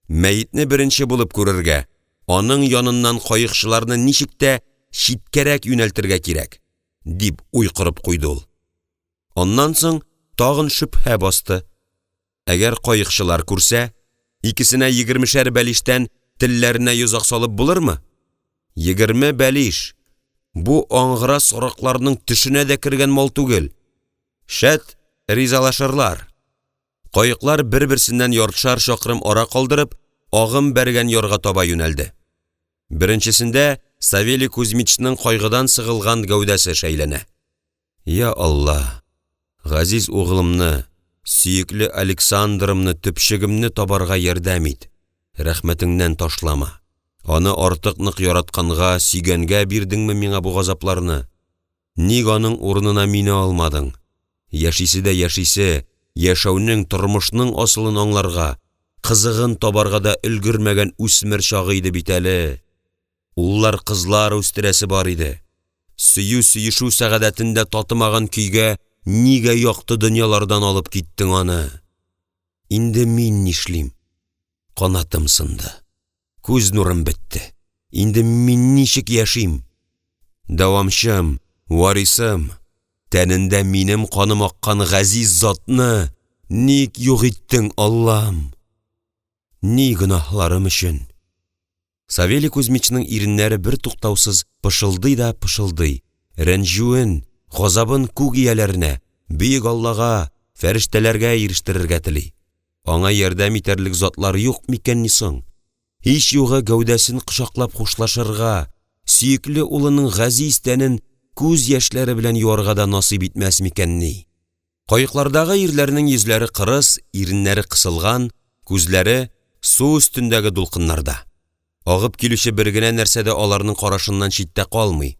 Мәетне беренче булып күрергә, аның яныннан кайыкчыларны ничек тә читкәрәк юнәлтергә кирәк, дип уй кырып куйды ул. Аннан соң тагын шөбһә басты. Әгәр кайыкчылар күрсә, икесенә 20 бәлиштән телләренә йозак салып булырмы? 20 бәлиш. Бу аңгыра соракларның төшенә дә кергән мал түгел. Шәт ризалашырлар. Кайыклар бер-берсеннән яртышар чакрым ара калдырып, агым бәргән ярга таба юнәлде. Беренчесендә Савелий Кузьмичның кайгыдан сыгылган гәүдәсе шәйләнә. Я Алла, газиз угылымны, сөекле Александрымны, төпчегемне табарга ярдәм ит. Рәхмәтеңнән ташлама. Аны артык нык яратканга, сөйгәнгә бирдеңме миңа бу газапларны? Ник аның урынына мине алмадың? Яшисе дә яшисе, яшәүнең, тормышның асылын аңларга, кызыгын табарга да өлгермәгән үсмер чагы иде бит әле. Уллар кызлар үстерәсе бар иде. Сөю-сөешү сәгадәтендә татымаган көйгә нигә якты дөньялардан алып киттең аны? Инде мин нишлим? Канатым сынды. Күз нурым бетте. Инде мин ничек яшим? Дәвамчым, варисым, тәнендә минем каным аккан газиз затны ник юк иттең, Аллам? Ни гөнаһларым өчен? Савелий Кузьмичның иреннәре бер туктаусыз пышылдый да пышылдый. Рәнҗүен, газабын күк ияләренә, бөек Аллага, фәрештәләргә ирештерергә тели. Аңа ярдәм итәрлек затлар юк микәнни соң? Һич югы гәүдәсен кочаклап хушлашырга, сөекле улының газиз тәнен күз яшьләре белән юарга да насыйп итмәс микәнни? Кайыклардагы ирләрнең йөзләре кырыс, иреннәре кысылган, күзләре су өстендәге дулкыннарда. Агып килүче бер генә нәрсә дә аларның карашыннан читтә калмый.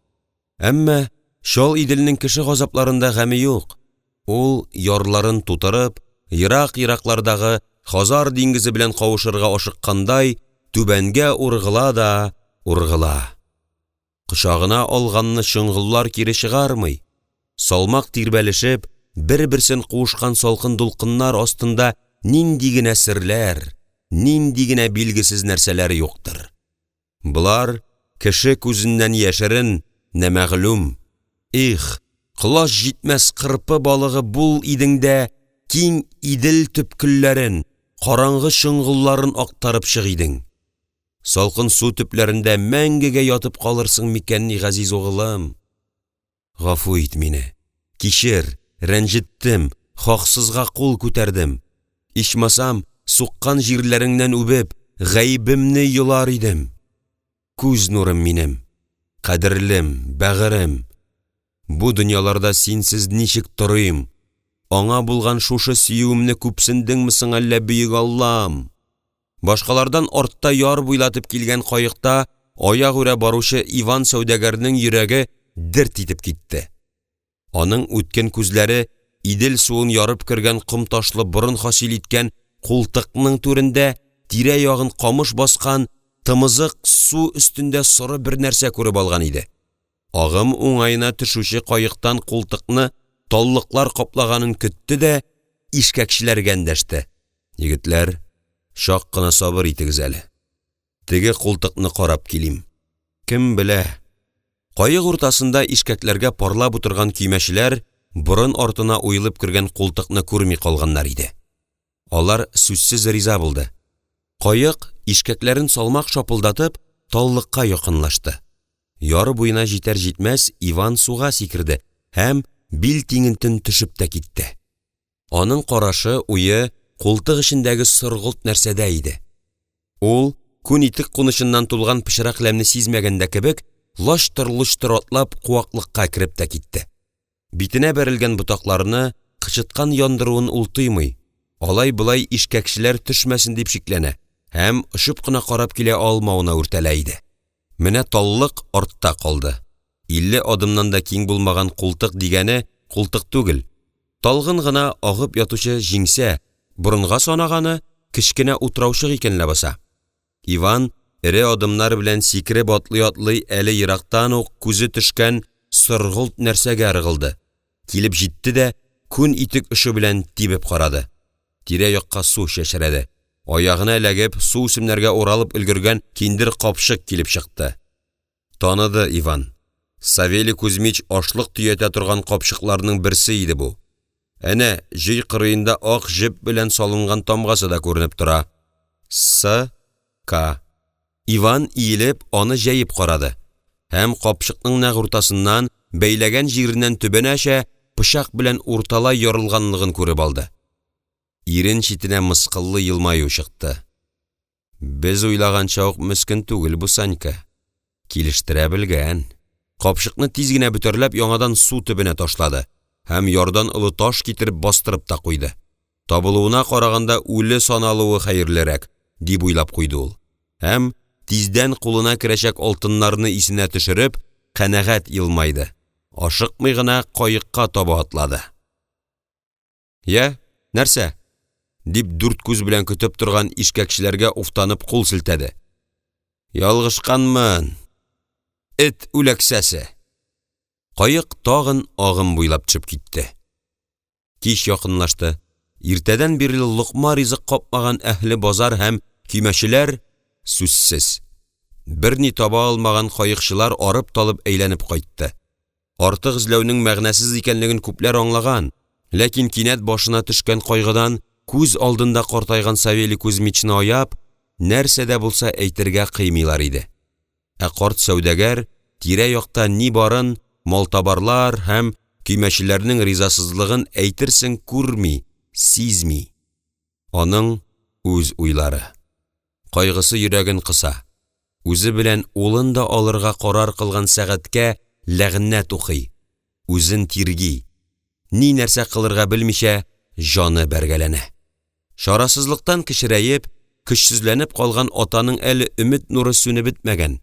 Әмма шал иделнең кеше газапларында гаме юк. Ул ярларын тутырып, ерак-ераклардагы Хазар диңгезе белән кавышырга ашыккандай, түбәнгә ургыла да ургыла. Кочагына алганны шыңгыллар кире чыгармый. Салмак тирбәлешеп, бер-берсен куышкан салкын дулкыннар астында нинди генә серләр, нинди генә билгесез нәрсәләр юктыр. Булар кеше күзеннән яшерен, нәмәгълүм. Их, колаш җитмәс кырпы балыгы бул идеңдә, киң идел төпкелләрен, караңгы шыңгылларын актарып чык идең. Салкын су төпләрендә мәңгегә ятып калырсың микәнни, газиз угылым? Гафу ит мине. Кичер, рәнҗеттем, хаксызга кул күтәрдем. Ичмасам, суккан җирләреңнән үбеп, гаибемне юлар идем. Күз нурым минем, кадерлем, бәгырем. Бу дөньяларда синсез ничек торыйм? Аңа булган шушы сөюемне күпсендеңме соң әллә, бөек Аллам? Башкалардан артта яр буйлатып килгән кайыкта аяк үрә баручы Иван сәүдәгәрнең йөрәге дерт итеп китте. Аның үткен күзләре идел суын ярып кергән ком ташлы борын хасил иткән култыкның түрендә тирә-ягын камыш баскан тымызык су өстендә соры бер нәрсә күреп алган иде. Агым уңайына төшүче кайыктан култыкны таллыклар каплаганын көтте дә ишкәкчеләргә эндәште. Егетләр, шак кына сабыр итегез әле. Теге култыкны карап килим. Кем белә? Кайык уртасында ишкәкләргә парлап утырган көймәчеләр борын артына уелып кергән култыкны күрми калганнар иде. Алар сүзсез риза булды. Кайык ишкәкләрен салмак шапылдатып таллыкка якынлашты. Яры буена җитәр-җитмәс Иван суга сикерде һәм бил тиңентен төшеп тә китте. Аның карашы, уе култык эчендәге сыргылт нәрсәдә иде. Ул күн итек кунышыннан тулган пычрак ләмне сизмәгәндә кебек, лаштыр-луштыр атлап куаклыкка кереп тә китте. Битенә бәрелгән ботакларны кычыткан яндыруын ул тоймый. Алай-булай ишкәкчеләр төшмәсен дип шикләнә һәм ышып кына карап килә алмауына үртәлә иде. Менә таллык артта калды. 50 адымнан да киң булмаган култык дигәне култык түгел. Талгын гына агып ятучы җиңсә, борынга санаганы кечкенә утраучык икән ләбаса. Иван эре адымнар белән сикереп атлый-атлый әле ерактан ук күзе төшкән сыргылт нәрсәгә ыргылды. Килеп җитте дә күн итек эше белән тибеп карады. Тирә-якка су шәшәрәде. Аягына эләгеп су үсемнәргә уралып өлгергән киндер капшык килеп чыкты. Таныды Иван. Савелий Кузьмич ашлык төятә торган капшыкларның берсе иде бу. Әнә җөй кырыенда ак җеп белән салынган тамгасы да күренеп тора. С.К. Иван иелеп аны җәеп карады. Һәм капшыкның нәг уртасыннан бәйләгән җиреннән түбәнәчә пычак белән урталай ярылганлыгын күреп алды. Ирен читенә мыскыллы елмаю чыкты. Без уйлаганча ук мискин түгел бу Санька. Килештерә белгән. Капшыкны тиз генә бөтерләп яңадан су төбенә ташлады һәм ярдан олы таш китереп бастырып та куйды. Табылуына караганда үле саналуы хәерлерәк, дип уйлап куйды ул. Һәм тиздән кулына керәчәк алтыннарны исенә төшереп, канәгать елмайды. Ашыкмый гына каекка таба атлады. Я, нәрсә? Дип дүрт күз белән көтеп торган ишкәкчеләргә уфтанып кул селтәде. Ялгышканмын. Эт үләксәсе. Каек тагын агым буйлап төшеп китте. Кич якынлашты. Иртәдән бирле лукма ризык капмаган әһле базар һәм көймәчеләр сүзсез. Берни таба алмаган каекчылар арып-талып әйләнеп кайтты. Артык эзләүнең мәгънәсез икәнлеген күпләр аңлаган, ләкин кинәт башына төшкән кайгыдан күз алдында картайган Савелий Кузьмичны аяп, нәрсә дә булса әйтергә кыймыйлар иде. Ә карт сәүдәгәр тирә-якта ни барын, малтабарлар һәм көймәчеләрнең ризасызлыгын әйтерсең күрми, сизми. Аның үз уйлары. Кайгысы йөрәген кыса. Үзе белән улын да алырга карар кылган сәгатькә ләгънәт укый. Үзен тирги. Ни нәрсә кылырга белмичә, җаны бәргәләнә. Шарасызлыктан кичерәеп, көчсезләнеп калган атаның әле өмет нуры сүнеп бетмәгән.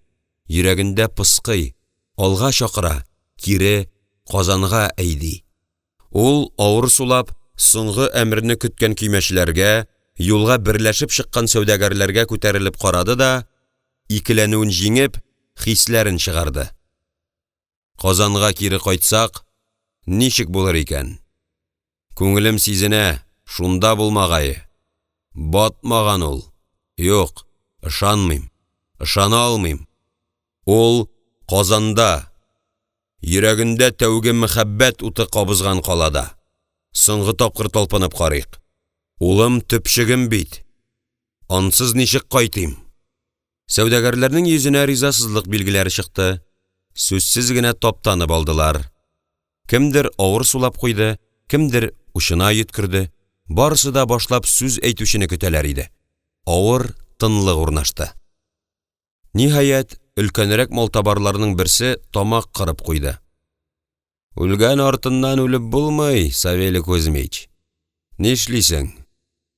Йөрәгендә пыскый, алга чакыра, кире Казанга әйди. Ул авыр сулап, соңгы әмерне көткән көймәчеләргә, юлга берләшеп чыккан сәүдәгәрләргә күтәрелеп карады да, икеләнүен җиңеп, хисләрен чыгарды. Казанга кире кайтсак, ничек булыр икән? Күңелем сизенә, шунда булмагае. Батмаган ул. Юк, ышанмыйм. Ышана алмыйм. Ул Казанда. Йөрәгендә тәүге мәхәббәт уты кабызган калада. Соңгы тапкыр талпынып карыйк. Улым төпчегем бит. Ансыз ничек кайтыйм? Сәүдәгәрләрнең йөзенә ризасызлык билгеләре чыкты. Сүзсез генә таптанып алдылар. Кемдер авыр сулап куйды, кемдер ушына йөткерде. Барысы да башлап сүз әйтүчене көтәләр иде. Авыр тынлык урнашты. Ниһаять, өлкәнрәк малтабарларның берсе тамак кырып куйды. Үлгән артыннан үлеп булмый, Савелий Кузьмич. Нишлисең?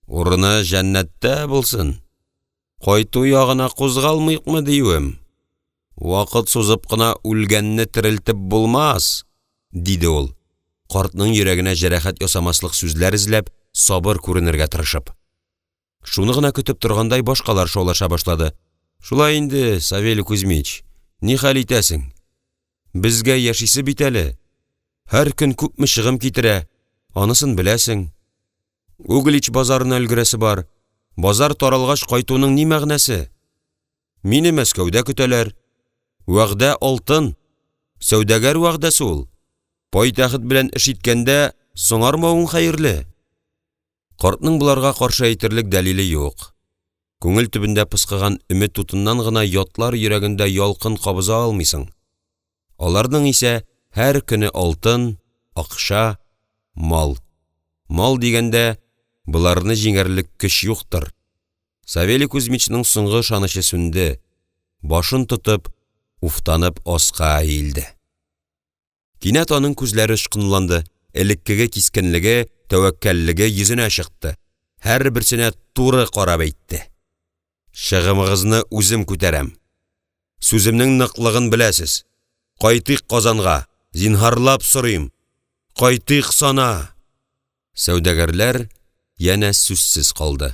Урыны җәннәттә булсын. Кайту ягына кузгалмыйкмы диюем. Вакыт сузып кына үлгәнне терелтеп булмас, диде ул. Картның йөрәгенә җәрәхәт ясамаслык сүзләр эзләп, сабыр күренергә тырышып. Шуны гына көтеп торгандай башкалар шаулаша башлады. Шулай инде, Савелий Кузьмич, ни хәл итәсең? Безгә яшисе бит әле. Һәр көн күпме чыгым китерә, анысын беләсең. Углич базарына өлгерәсе бар. Базар таралгач кайтуның ни мәгънәсе? Мине Мәскәүдә көтәләр. Вәгъдә алтын. Сәүдәгәр вәгъдәсе ул. Пайтахт белән эш иткәндә соңармавың хәерле. Картның буларга каршы әйтерлек дәлиле юк. Күңел төбендә пыскыган өмет тутыннан гына ятлар йөрәгендә ялкын кабыза алмыйсың. Аларның исә һәр көне алтын, акча, мал. Мал дигәндә буларны җиңәрлек көч юктыр. Савелий Кузьмичның соңгы шанышы сүнде. Башын тотып, уфтанып аска иелде. Кинәт аның күзләре ышкынланды. Элеккеге кискенлеге, тәвәккәллеге йөзенә чыкты. Һәр берсенә туры карап әйтте. Шыгымыгызны үзем күтәрәм. Сүземнең ныклыгын беләсез. Кайтыйк Казанга, зинһарлап сорыйм. Кайтыйк сана. Сәүдәгәрләр яна сүзсез калды.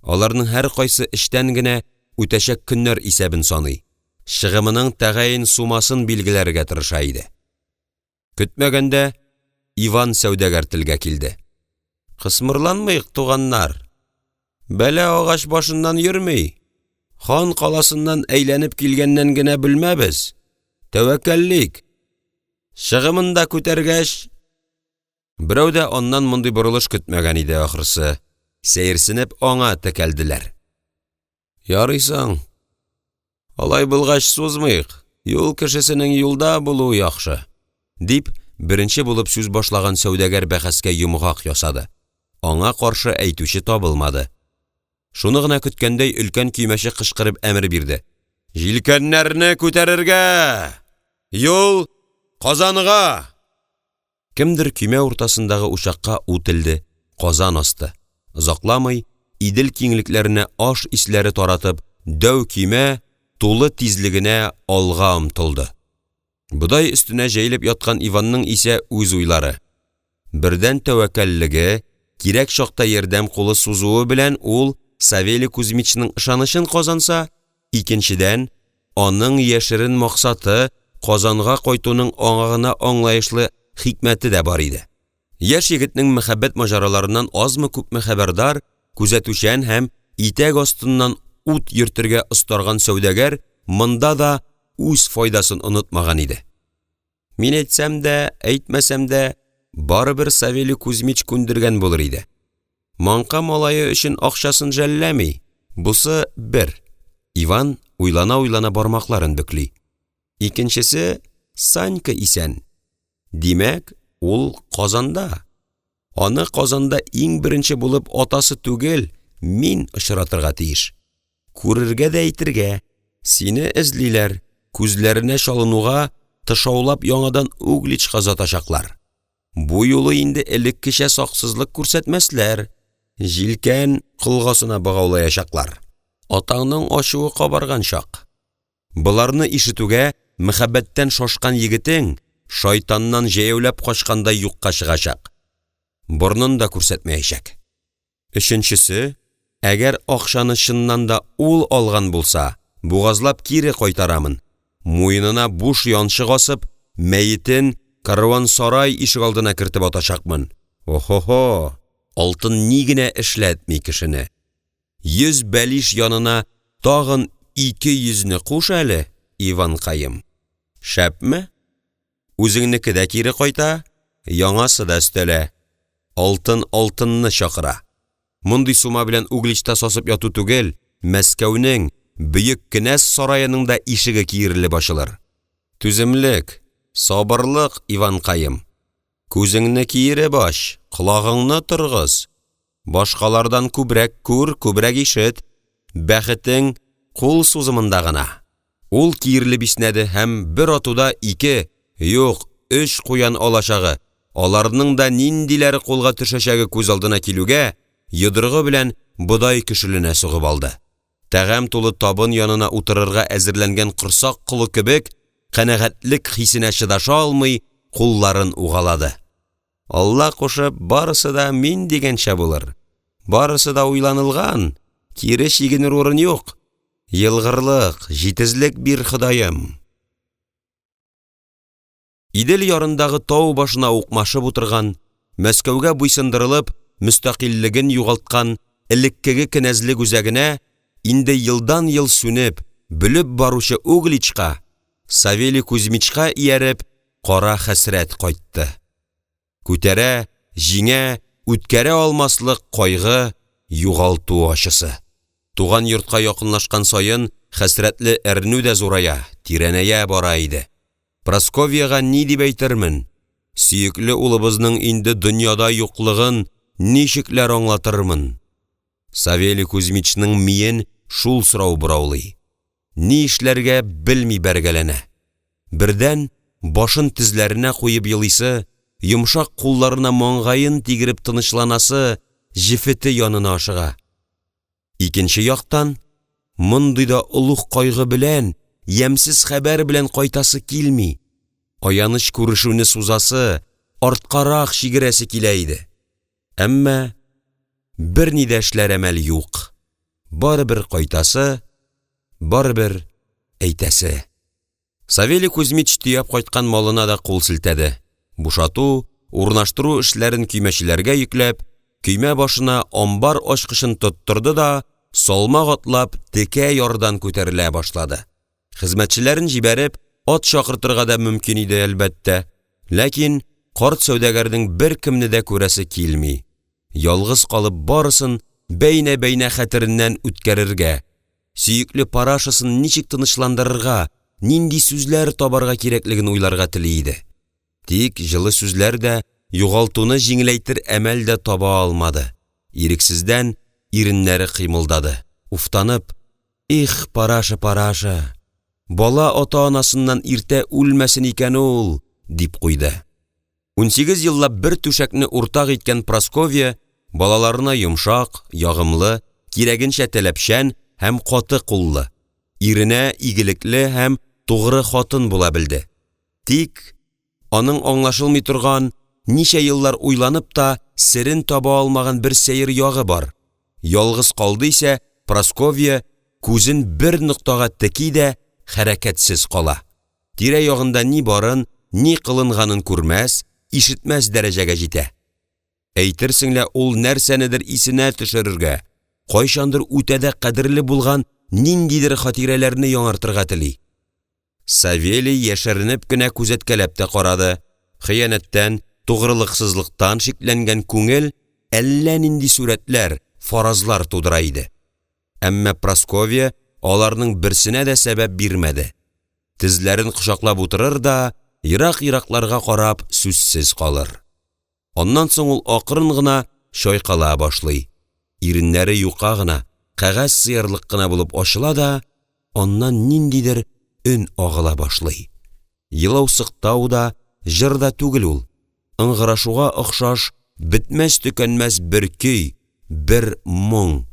Аларның һәр кайсы эштән генә үтәчәк көннәр исәбен саный. Шыгымының тәгаен сумасын билгеләргә тырыша иде. Көтмәгәндә Иван сәүдәгәр телгә килде. Кысмырланмыйк, туганнар. Бәлә агач башыннан йөрмей. Хан каласыннан әйләнеп килгәннән генә белмәбез. Тәвәккәллек. Шыгымында күтәргәч, берәү дә аннан мондый борылыш көтмәгән иде ахрысы. Сәерсенеп аңа текәлделәр. Ярыйсың. Алай булгач сузмыйк. Юл кешесенең юлда булуы яхшы. Дип, беренче булып сүз башлаган сәүдәгәр бәхәскә йомгак ясады. Аңа каршы әйтүче табылмады. Шуны гына көткәндәй өлкән көймәче кычкырып әмер бирде. Җилкәннәрне күтәрергә! Юл Казанга! Кемдер көймә уртасындагы учакка утылды, казан асты. Озакламый Идел киңлекләренә аш исләре таратып, дәү көймә тулы тизлегенә алга омтылды. Будай өстенә җәелеп яткан Иванның исә үз уйлары. Бердән тәвәккәллеге, кирәк чакта ярдәм кулы сузуы белән ул Савелий Кузьмичның ышанычын казанса, икенчедән аның яшерен максаты Казанга кайтуның аңагына аңлаешлы хикмәте дә бар иде. Яшь егетнең мәхәббәт маҗараларыннан азмы күпме хәбәрдар, күзәтүчән һәм итәк астыннан ут йөртергә остарган сәүдәгәр монда да үз файдасын онытмаган иде. Мин әйтсәм дә, әйтмәсәм дә, барыбер Савелий Кузьмич күндергән булыр иде. Манка малае өчен акчасын жәлләми. Бусы бер. Иван уйлана-уйлана бармакларын бөкли. Икенчесе Санька исән. Димәк, ул Казанда. Аны Казанда иң беренче булып атасы түгел, мин очратырга тиеш. Күрергә дә әйтергә. Сине эзлиләр, күзләренә шалынуга тышаулап яңадан Угличка затачаклар. Бу юлы инде элеккечә саксызлык күрсәтмәсләр. Җилкән кылгасына багаулаячаклар. Атаңның ачуы кабарган чак. Буларны ишетүгә мәхәббәттән шашкан егетең шайтаннан җәяүләп качкандай юкка чыгачак. Борнын да күрсәтмәячәк. Өченчесе, әгәр акчаны чыннан да ул алган булса, бугазлап кире кайтарамын. Муенына буш янчык асып, мәетен карван-сарай ишек алдына кертеп атачакмын. Охо-хо, алтын ни генә эшләтми кешене. 100 бәлиш янына тагын 200-не куш әле, Иван каем. Шәпме? Үзеңнеке дә кире кайта, яңасы да өстәлә. Алтынны чакыра. Мондый сума белән Угличта сасып яту түгел, Мәскәүнең Бөек кенәз сарайының да ишеге киерле башылыр. Түземлек, сабырлык, Иван каем. Күзеңне киере баш, колагыңны торгыз. Башкалардан күбрәк күр, күбрәк ишет. Бәхетең кул сузымында гына. Ул киерле биснәде һәм бер атуда 2, юк, 3 куян алачагы. Аларның да ниндиләре кулга төшәчәге күз алдына килүгә, йодрыгы белән бодай кешеленә сугып алды. Тәгам тулы табын янына утырырга әзерләнгән корсак кулы кебек, канәгатьлек хисенә чыдаша алмый, кулларын угалады. Алла кушып, барысы да мин дигәнчә булыр. Барысы да уйланылган, кире чигенер урын юк. Елгырлык, җитезлек бир, Ходаем. Идел ярындагы тау башына укмашып утырган, Мәскәүгә буйсындырылып, мөстәкыйльлеген югалткан элеккеге кенәзлек үзәгенә инде елдан ел сүнеп, бүлеп баручы Угличка, Савелий Кузьмичка ияреп, кара хәсрәт кайтты. Күтәрә, җиңә, үткәрә алмаслык кайгы, югалту ачысы. Туган йортка якынлашкан саен хәсрәтле әрнү дә зурая, тирәнәя бара иде. Просковьяга ни дип әйтермен? Сөекле улыбызның инде дөньяда юклыгын ничекләр аңлатырмын? Савелий Кузьмичның миен шул сорау бураулый. Ни эшләргә белми бәргәләнә. Бердән башын тезләренә куеп елыйсы, йомшак кулларына маңгайын тигереп тынычланасы, җифете янына ашыга. Икенче яктан, мондый да улуг кайгы белән, ямсыз хәбәр белән кайтасы килми. Аяныч күрешүне сузасы, арткарак шигерәсе килә иде. Әмма берни дә эшләр әмәл юк. Барыбер кайтасы, барыбер әйтәсе. Савелий Кузьмич төяп кайткан малына да кул селтәде. Бушату, урнаштыру эшләрен көймәчеләргә йөкләп, көймә башына амбар ачкычын тоттырды да, салмак атлап текә ярдан күтәрелә башлады. Хезмәтчеләрен җибәреп, ат чакыртырга да мөмкин иде әлбәттә. Ләкин карт сәүдәгәрнең бер кемне дә күрәсе килми. Ялгыз калып барысын бәйнә-бәйнә хәтереннән үткәрергә, сөекле парашасын ничек тынычландырырга, нинди сүзләр табарга кирәклеген уйларга тели иде. Тик җылы сүзләр дә югалтуны җиңеләйтер әмәл дә таба алмады. Ирексездән иреннәре кыймылдады. Уфтанып, «Их, параша, бала ата-анасыннан иртә үлмәсен икән ул», дип куйды. 18 еллап бер түшәкне уртак иткән Прасковья балаларына йомшак, ягымлы, кирәгенчә таләпчән һәм каты куллы, иренә игелекле һәм тугры хатын була белде. Тик аның аңлашылмый торган, ничә еллар уйланып та серен таба алмаган бер сәер ягы бар. Ялгыз калды исә, Прасковья күзен бер ноктага тики дә хәрәкәтсез кала. Тирә ягында ни барын, ни кылынганын күрмәс, ишетмәс дәрәҗәгә җитә. Әйтерсеңлә ул нәрсәнедер исенә төшерергә, кайчандыр үтәдә кадерле булган ниндидер хатирәләрне яңартырга тели. Савелий яшеренеп кенә күзәткәләп тә карады. Хыянәттән, тугрылыксызлыктан шикләнгән күңел әллә нинди сүрәтләр, фаразлар тудыра иде. Әмма Прасковья аларның берсенә дә сәбәп бирмәде. Тезләрен кочаклап утырыр да, ерак-еракларга карап сүзсез калыр. Аннан соң ул акрын гына чайкала башлый. Иреннәре юка гына, кәгазь сыярлык кына булып ачыла да, аннан ниндидер өн агыла башлый. Елаусыктау да, җыр да түгел ул. Ыңгырашуга охшаш, бетмәс-төкәнмәс бер көй, бер моң.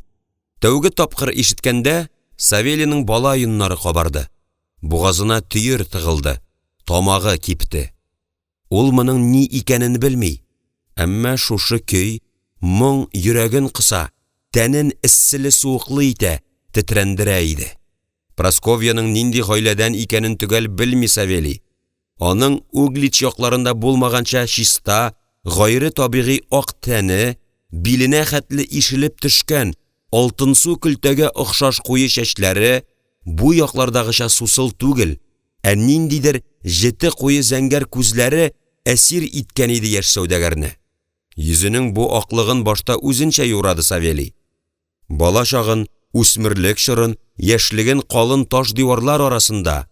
Тәүге тапкыр ишеткәндә, Савелийның бала йоннары кабарды. Бугазына төер тыгылды, тамагы кипте. Ул моның ни икәнен белми. Әмма шушы көй, моң йөрәген кыса, тәнен эсселе суыклы итә, тетрәндерә иде. Прасковьяның нинди гаиләдән икәнен төгәл белми Савелий. Аның Углич якларында булмаганча чиста, гайры табигый ак тәне, биленә хәтле ишелеп төшкән, алтын су көлтәгә охшаш куе чәчләре бу яклардагыча сусыл түгел, ә ниндидер җете куе зәңгәр күзләре әсир иткән иде яшь сәүдәгәрне. Йөзенең бу аклыгын башта үзенчә юрады Савелий. Бала чагын, үсмерлек чорын, яшьлеген калын таш диварлар арасында,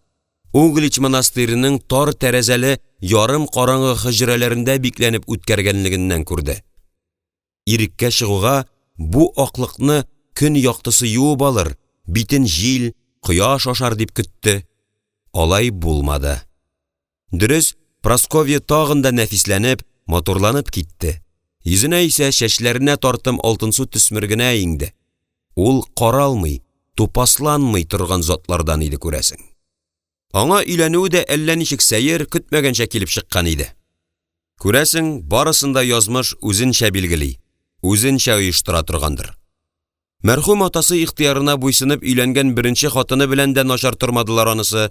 Углич монастырының тар тәрәзәле ярым караңгы хөҗрәләрендә бикләнеп үткәргәнлегеннән күрде. Иреккә чыгуга бу аклыкны көн яктысы юып алыр, битен җил, кояш ашар дип көтте. Алай булмады. Дөрес, Прасковья тагын да нәфисләнеп, матурланып китте. Йөзенә исә чәчләренә тартым алтынсу төсмергенә инде. Ул каралмый, тупасланмый торган затлардан иде күрәсең. Аңа өйләнүе дә әллә ничек сәер, көтмәгәнчә килеп чыккан иде. Күрәсең, барысында язмыш үзенчә билгели, үзенчә оештыра торгандыр. Мәрхүм атасы ихтиярына буйсынып өйләнгән беренче хатыны белән дә начар тормадылар анысы.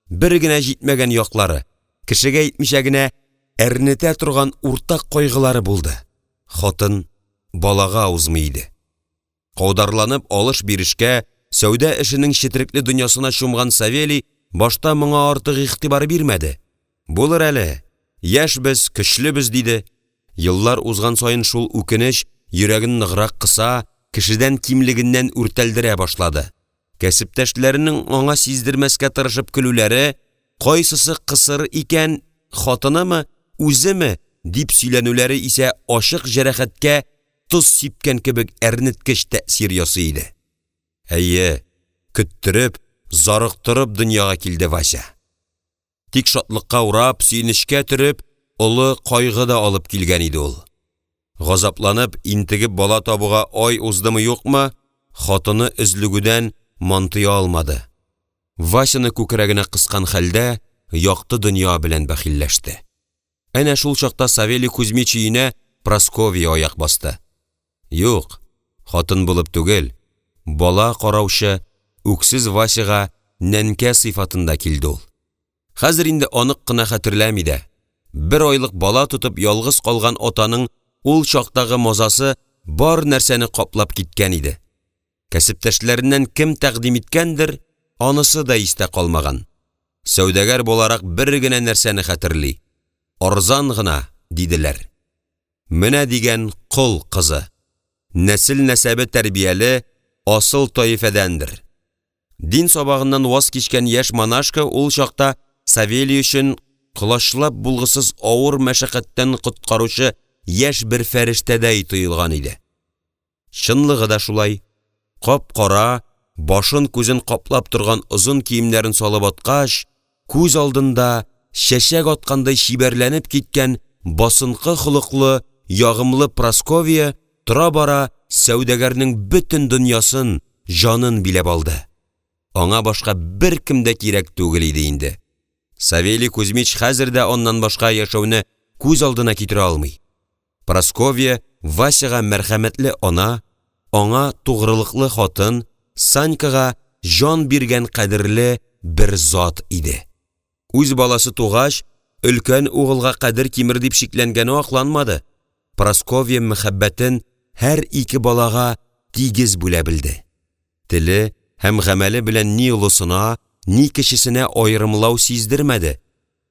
Бер генә җитмәгән яклары, кешегә итмичә генә әрнетә торган уртак кайгылары булды. Хатын балага узмый иде. Каударланып алыш-бирешкә, сәүдә эшенең четерекле дөньясына чумган Савелий башта моңа артык игътибар бирмәде. Булыр әле, яшьбез, көчлебез диде. Еллар узган саен шул үкенеч йөрәген ныграк кыса, кешедән кимлегеннән үртәлдерә башлады. Кәсептәшләренең аңа сиздермәскә тырышып көлүләре, кайсысы кысыр икән, хатынымы, үземе дип сөйләнүләре исә ашык җәрәхәткә туз сипкән кебек әрнеткеч тәэсир ясый иде. Әйе, көттереп, зарыктырып дөньяга килде Вася. Тик шатлыкка урап, сөенечкә төреп, олы кайгы да алып килгән иде ул. Газапланып, интегеп бала табуга ай уздымы юкмы, хатыны эзлегүдән мантыя алмады. Васяны күкрәгенә кыскан хәлдә якты дөнья белән бәхилләште. Әнә шул чакта Савелий Кузьмич өенә Прасковья аяк басты. Юк, хатын булып түгел, бала караучы үксез Васяга нәнкә сыйфатында килде ул. Хәзер инде анык кына хәтерләми дә. 1 айлык бала тотып ялгыз калган атаның ул чактагы мазасы бар нәрсәне каплап киткән иде. Кәсептәшләреннән кем тәкъдим иткәндер, анысы да истә калмаган. Сәүдәгәр буларак бер генә нәрсәне хәтерли. Арзан гына, диделәр. Менә дигән кол кызы. Нәсел нәсәбе тәрбияле, асыл таифәдәндер. Дин сабагыннан ваз кичкән яшь монашка ул чакта Савелий өчен кылачлап булгысыз авыр мәшәкатьтән коткаручы яшь бер фәрештәдәй тоелган иде. Чынлыгы да шулай. Кап-кара, башын күзен каплап торган озын киемнәрен салып аткач, күз алдында шәшәк аткандай шибәрләнеп киткән басынкы холыклы, ягымлы Прасковья тора-бара сәүдәгәрнең бөтен дөньясын, җанын биләп алды. Аңа башка бер кем дә кирәк түгел иде инде. Савелий Кузьмич хәзер дә оннан башка яшәүне күз алдына китерә алмый. Прасковья Васяга мәрхәмәтле ана, аңа тугрылыклы хатын, Санькага жан биргән кадерле бер зат иде. Үз баласы тугач, өлкән угылга кадер кимер дип шикләнгәне акланмады. Прасковья мәхәббәтен һәр ике балага тигез бүлә билде. Теле һәм гамәле белән ни улысына, ни кешесенә аерымлау сиздермәде.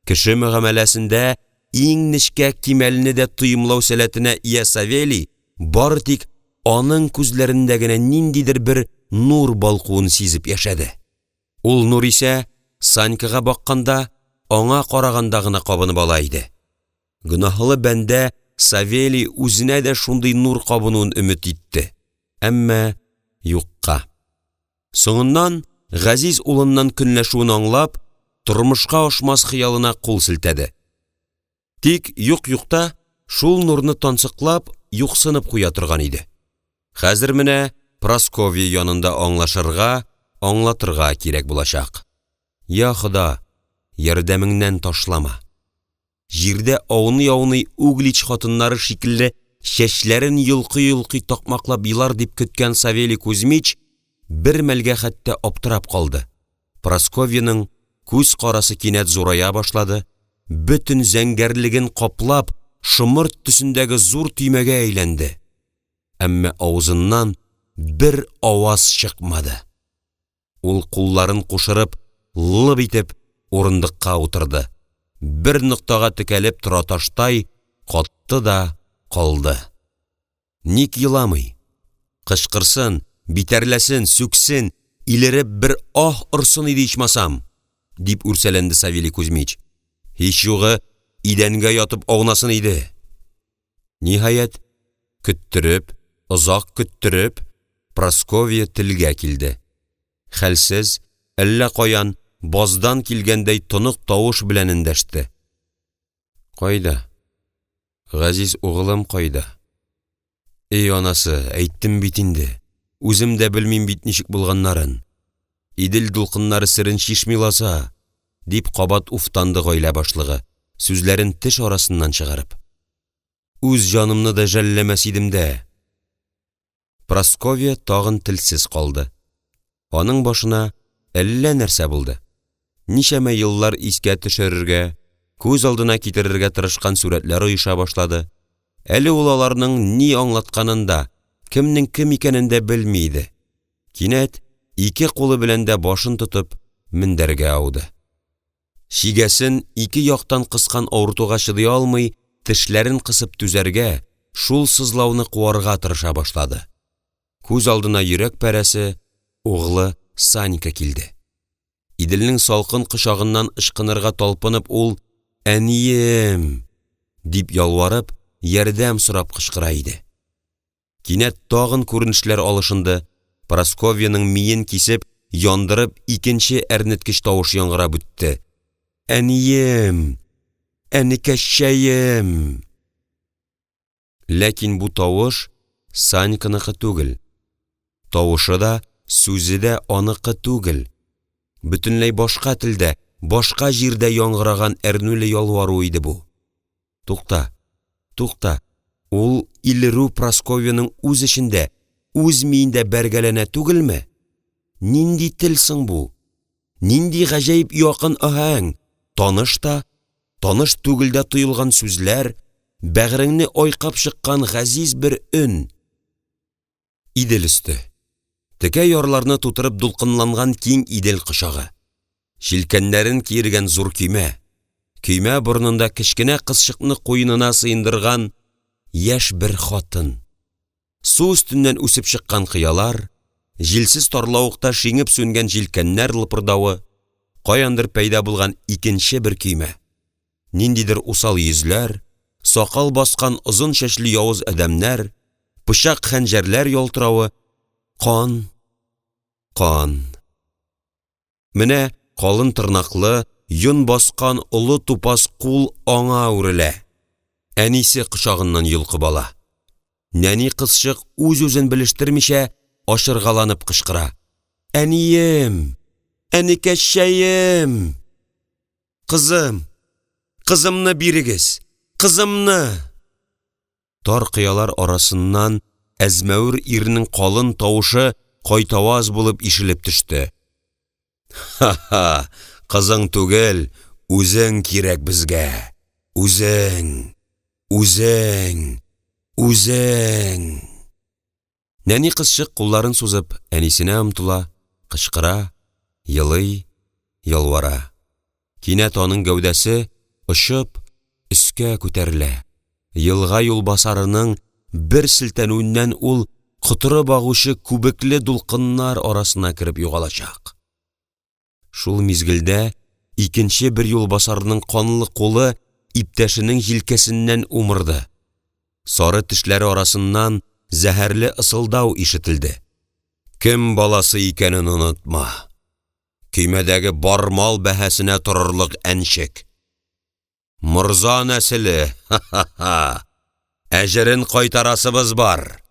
Кеше мөгамәләсендә иң нечкә кимәлне дә тыйымлау сәләтенә ия Савелий бар тик аның күзләрендә генә ниндидер бер нур балкуын сизеп яшәде. Ул нур исә Санькага бакканда аңа караганда гына кабынып ала иде. Гөнаһлы бәндә Савелий үзенә дә шундый нур кабынуын өмет итте. Әмма юкка. Соңыннан Газиз улыннан көнләшүен аңлап, тормышка ашмас хыялына кул селтәде. Тик юк-юкта шул нурны тансыклап, юксынып куя торган иде. Хәзер менә Прасковья янында аңлашырга, аңлатырга кирәк булачак. Я Хода, ярдәмеңнән ташлама. Җирдә ауный-ауный Углич хатыннары шикелле чәчләрен йылкый-йылкый такмаклап илар дип көткән Савелий Кузьмич бер мәлгә хәтта аптырап калды. Прасковьяның күз карасы кинәт зурая башлады, бөтен зәңгәрлеген каплап, шымырт төсендәге зур төймәгә әйләнде. Әмма авызыннан бер аваз чыкмады. Ул кулларын кушырып, лып итеп урындыкка утырды. Бер ноктага текәлеп тора таштай катты да калды. Ник еламый? Кышкырсын, битәрләсен, сүксен, илереп бер ырсын иде ичмасам, дип үрсәләнде Савелий Кузьмич. Һич югы идәнгә ятып аунасын иде. Ниһаять, көттереп, озак көттереп, Прасковья телгә килде. Хәлсез, әллә каян баздан килгәндәй тонык тавыш белән эндәште. Кайда? Газиз угылым кайда? Эй анасы, әйттем бит инде. Үзем дә белмим бит ничек булганнарын. Идел дулкыннары сирен шишмиласа, дип кабат уфтанды гаилә башлыгы, сүзләрен теш арасыннан чыгарып. Үз җанымны да жәлләмәс идем дә. Прасковья тагын телсез калды. Аның башына әллә нәрсә булды. Ничәмә еллар искә төшерергә, күз алдына китерергә тырышкан сүрәтләр оеша башлады. Әле ул аларның ни аңлатканын да, кемнең кем икәнен дә белми иде. Кинәт ике кулы белән дә башын тотып мендәргә ауды. Шигәсен ике яктан кыскан авыртуга чыдый алмый, тешләрен кысып түзәргә, шул сызлауны куарга тырыша башлады. Күз алдына йөрәк пәрәсе, углы Санька килде. Иделнең салкын кычагыннан ышкынырга талпынып ул «Әнием!» дип ялварып, ярдәм сорап кычкыра иде. Кинәт тагын күренешләр алышынды. Прасковьяның миен кисеп, яндырып, икенче әрнеткеч тавыш яңгырап үтте. «Әнием!» әнекәшәем. Ләкин бу тавыш Саньканыкы түгел. Тавышы да, сүзе дә аныкы түгел. Бөтенләй башка телдә, башка җирдә яңгыраган әрнүле ялвару иде бу. Тукта. Ул Илеру Прасковьяның үз эчендә, үз миендә бәргәләнә түгелме? Нинди тел соң бу? Нинди гаҗәеп якын аһәң? Таныш түгел дә тоелган сүзләр, бәгыреңне айкап чыккан газиз бер өн. Идел өсте. Текә ярларны тутырып дулкынланган киң идел кышагы. Шилкәннәрен киергән зур көймә. Көймә борнында кечкенә кызчыкны куенына сыендырган яшь бер хатын. Су өстеннән үсеп чыккан кыялар, җилсез тарлавыкта шиңеп сүнгән җилкәннәр лыпырдавы, каяндыр пәйда булган икенче бер көймә. Ниндидер усал йөзләр, сакал баскан озын чәчле явыз адәмнәр, пычак хәнҗәрләр ялтыравы, кан. Менә калын тырнаклы, йон баскан улы тупас кул аңа үрелә. Әнисе кочагыннан йолкып ала. Нәни кызчык үз-үзен белештермичә ашыргаланып кычкыра. Әнием! Әнекәшәем! Кызымны бирегез! Кызымны! Тар кыялар арасыннан әзмәүр ирнең калын тавышы кайтаваз булып ишелеп төште. Ха-ха! Кызың түгел, үзең кирәк безгә. Үзең. Нәни кызчык кулларын сузып әнисенә омтыла, кычкыра, елый, ялвара. Кинәт аның гәүдәсе очып өскә күтәрелә. Елга юлбасарының бер селтәнүеннән ул кытыры багучы күбекле дулкыннар арасына кереп югалачак. Шул мизгелдә икенче бер юлбасарның канлы кулы иптәшенең җилкәсеннән умырды. Сары тешләре арасыннан зәһәрле ысылдау ишетелде. Кем баласы икәнен онытма. Көймәдәге бармал бәһәсенә торырлык әнчек. Морза нәселе, ха-ха-ха. Әҗерен кайтарасыбыз бар.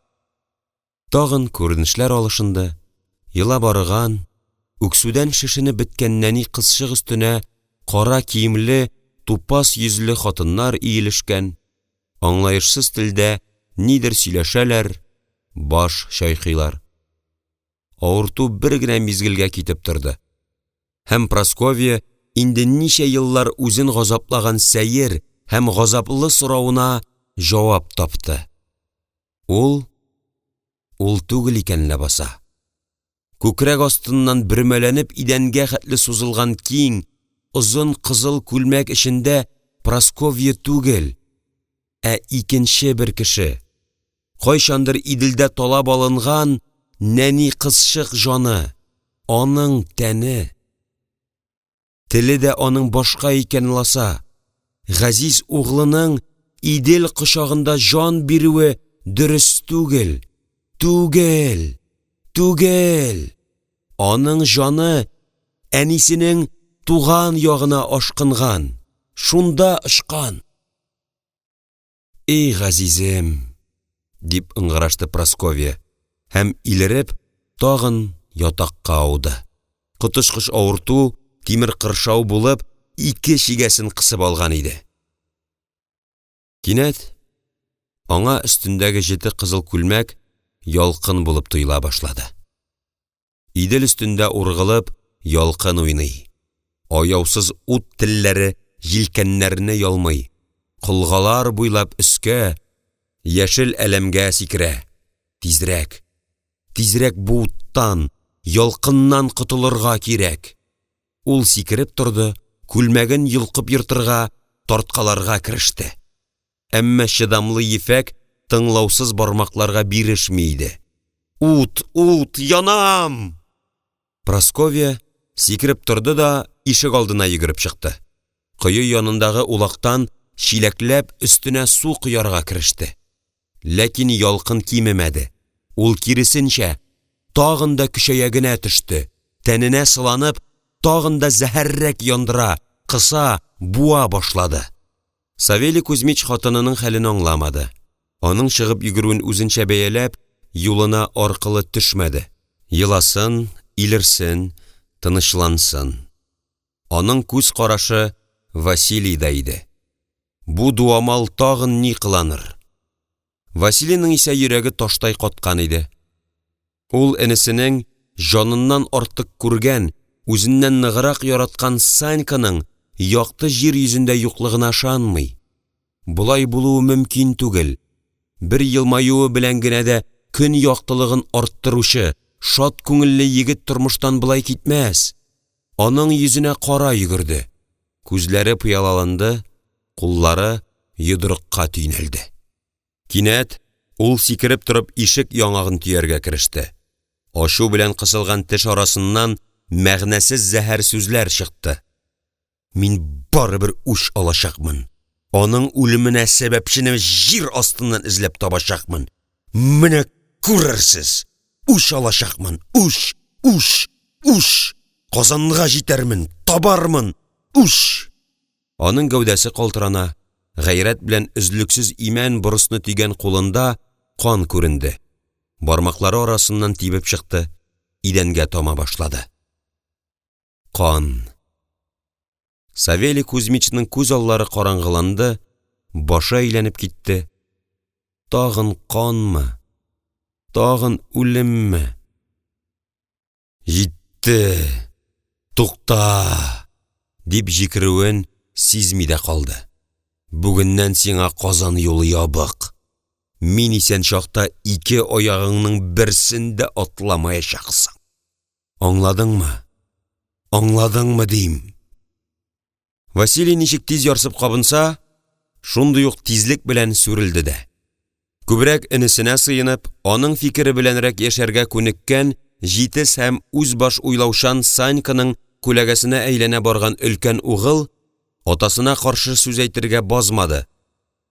Тагын күренешләр алышынды. Йыла барган, үксүдән шешенеп беткән нәни кызчык өстенә кара киемле, тупас йөзле хатыннар иелешкән. Аңлаешсыз телдә нидер сөйләшәләр, баш чайкыйлар. Авырту бер генә мизгелгә китеп торды. Һәм Прасковья инде ничә еллар үзен газаплаган сәер һәм газаплы сорауына җавап тапты. Ул түгел икән ләбаса. Күкрәк астыннан бөрмәләнеп идәнгә хәтле сузылган киң, озын кызыл күлмәк эчендә Прасковья түгел, икенче бер кеше. Кайчандыр иделдә талап алынган нәни кызчык җаны, аның тәне. Теле дә аның башка икән ласа. Газиз углының идел кочагында жан бирүе дөрес түгел. Аның жаны әнисенең туган ягына ашкынган, шунда ышкан. Эй, газизем, дип ыңгырашты Прасковья, һәм илереп тагын ятакка ауды. Котышкыч авырту тимер кыршау булып, ике шигәсен кысып алган иде. Кинәт аңа өстендәге җете кызыл күлмәк ялкын булып тоела башлады. Идел өстендә ургылып, ялкын уйный. Аяусыз ут телләре җилкәннәрне ялмый. Кылгалар буйлап өскә, яшел әлемгә сикерә. Тизрәк бу уттан, ялкыннан кытылырга кирәк. Ул сикереп торды, күлмәген йолкып йыртырга, тарткаларга кереште. Әмма чыдамлы ефәк тыңлаусыз бармакларга бирешми иде. Ут, янам! Прасковья сикереп торды да ишек алдына йөгереп чыкты. Кое янындагы улактан чиләкләп өстенә су куярга кереште. Ләкин ялкын кимемәде. Ул киресенчә тагын да көчәя генә төште. Тәненә сыланып, тагын да зәһәррәк яндыра, кыса, буа башлады. Савелий Кузьмич хатынының хәлен аңламады. Аның чыгып йөгерүен үзенчә бәяләп, юлына аркылы төшмәде. Еласын, илерсен, тынычлансын. Аның күз карашы Василийда иде. Бу дуамал тагын ни кыланыр? Василийның исә йөрәге таштай каткан иде. Ул энесенең җаныннан артык күргән, үзеннән ныграк яраткан Саньканың якты җир йөзендә юклыгына ышанмый. Булай булуы мөмкин түгел. Бер елмаюы белән генә дә көн яктылыгын арттыручы, шат күңелле егет тормыштан булай китмәс. Аның йөзенә кара йөгерде. Күзләре пыялаланды, куллары йодрыкка төйнәлде. Кинәт ул сикереп торып ишек яңагын төяргә кереште. Ашу белән кысылган теш арасыннан мәгънәсез зәһәр сүзләр чыкты. Мин барыбер үч алачакмын. Аның үлеменә сәбәпчене җир астыннан эзләп табачакмын. Менә күрерсез. Үч алачакмын. Үч, үч, үч. Казанга җитәрмен, табармын. Үч. Аның гәүдәсе калтырана, гайрәт белән үзлексез имән борысны тигән кулында кан күренде. Бармаклары арасыннан тибеп чыкты, идәнгә тама башлады. Кан. Савелий Кузьмичның күз аллары караңгыланды, башы әйләнеп китте. Тагын канмы? Тагын үлемме? Җитте. Тукта! Дип җикерүен сизми дә калды. Бүгеннән сиңа Казан юлы ябык. Мин исән чакта ике аягыңның берсен дә атламаячаксың. Аңладыңмы? Аңладыңмы дим? Василий ничек тиз ярсып кабынса, шундый ук тизлек белән сүрелде дә. Күбрәк энесенә сыенып, аның фикере беләнрәк яшәргә күнеккән, җитез һәм үзбаш уйлаучан Саньканың күләгәсенә әйләнә барган өлкән угыл атасына каршы сүз әйтергә базмады.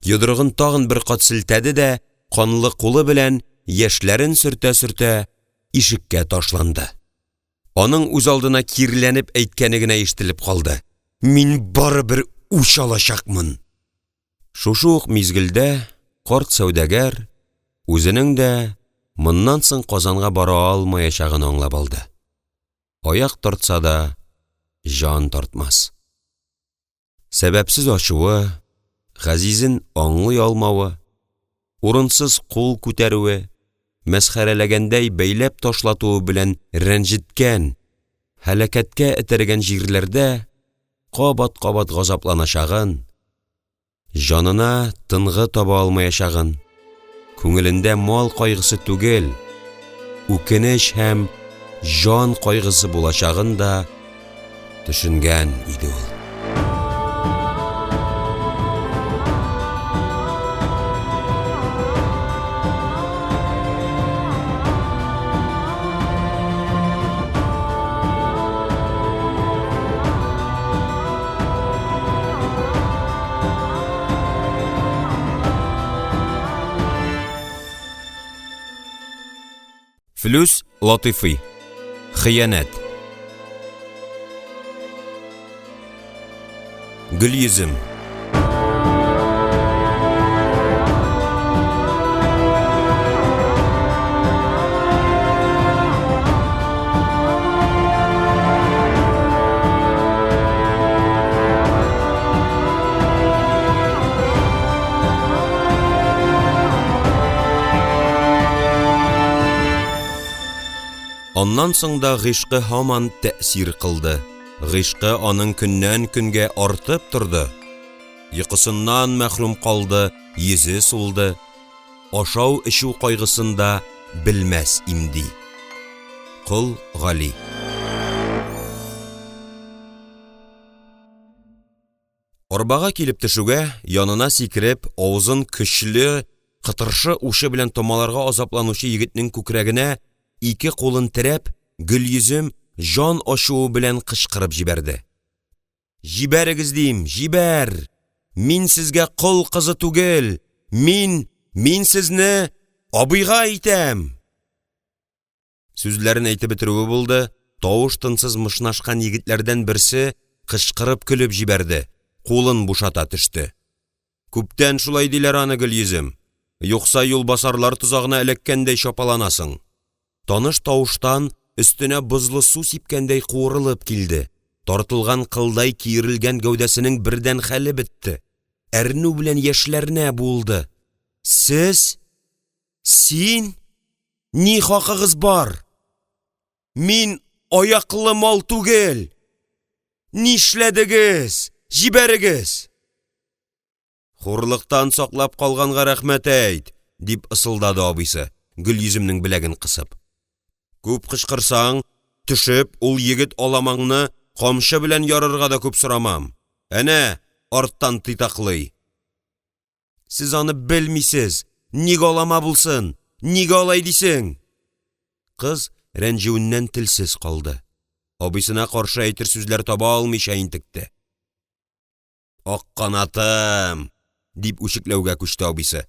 Йодрыгын тагын бер кат селтәде дә, канлы кулы белән яшьләрен сөртә-сөртә ишеккә ташланды. Аның үз алдына кирләнеп әйткәне генә ишетелеп калды. Мин барыбер үч алачакмын. Шушы ук мизгелдә карт сәүдәгәр үзенең дә моннан соң Казанга бара алмаячагын аңлап алды. Аяк тартса да жан тартмас. Сәбәпсез ачуы, Газизен аңлый алмавы, урынсыз кул күтәрүе, мәсхәрәләгәндәй бәйләп ташлатуы белән рәнҗеткән, һәлакәткә этәргән җирләрдә кабат-кабат газапланачагын, җанына тынгы таба алмаячагын, күңелендә мал кайгысы түгел, үкенеч һәм жан кайгысы булачагын да төшенгән иде ул. Флүс Латыйфи. Хыянәт. Гөлйөзем. Аннан соң да гыйшкы һаман тәэсир кылды. Гыйшкы аның көннән көнгә артып торды. Йокысыннан мәхрүм калды, йөзе сулды. Ашау эчү кайгысында белмәс имди. Кол Гали. Арбага килеп төшүгә, янына сикереп, авызын көчле, кытыршы ушы белән томаларга азапланучы егетнең күкрәгенә ике кулын терәп, Гөлйөзем жан ачуы белән кычкырып җибәрде. Җибәрегез дим, җибәр! Мин сезгә кол кызы түгел! Мин сезне абыйга әйтәм! Сүзләрен әйтеп бетерүе булды, тавыш-тынсыз мышнашкан егетләрдән берсе кычкырып көлеп җибәрде, кулын бушата төште. Күптән шулай диләр аны Гөлйөзем. Юкса юлбасарлар тузагына эләккәндәй шапаланасың. Таныш тавыштан өстенә бозлы су сипкәндәй куырылып килде. Тартылган кылдай киерилгән гәүдәсенең бердән хәле бетте. Әрнү белән яшьләренә булды. Сез? Син? Ни хакыгыз бар? Мин аяклы мал түгел. Нишләдегез? Җибәрегез. Хурлыктан саклап калганга рәхмәт әйт, дип ысылдады абыйсы, Гөлйөземнең беләген кысып. Күп кычкырсаң, төшеп, ул егет аламаңны камчы белән ярырга да күп сорамам. Әнә, арттан титаклый. Сез аны белмисез. Ник алама булсын? Ник алай дисең? Кыз рәнҗүеннән телсез калды. Абыйсына каршы әйтер сүзләр таба алмыйча интекте. Ак канатым, дип үчекләүгә күчте абыйсы.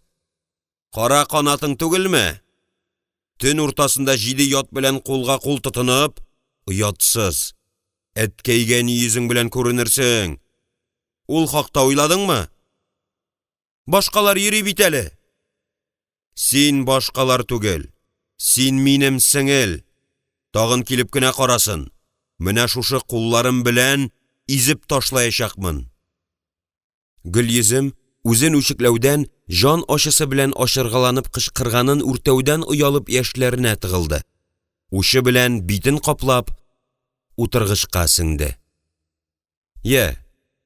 Кара канатың түгелме? Төн уртасында 7 ят белән кулга кул тотынып, уятсыз. Әткәйгә ни йөзең белән күренерсең? Ул хакта уйладыңмы? Башкалар йөри бит әле. Син башкалар түгел. Син минем сеңел. Тагын килеп кенә карасын. Менә шушы кулларым белән изеп ташлаячакмын. Гөлйөзем үзен үчекләүдән, жан ачысы белән ашыргаланып кычкырганын үртәүдән уялып яшьләренә тыгылды. Ушы белән битен каплап, утыргычка сеңде.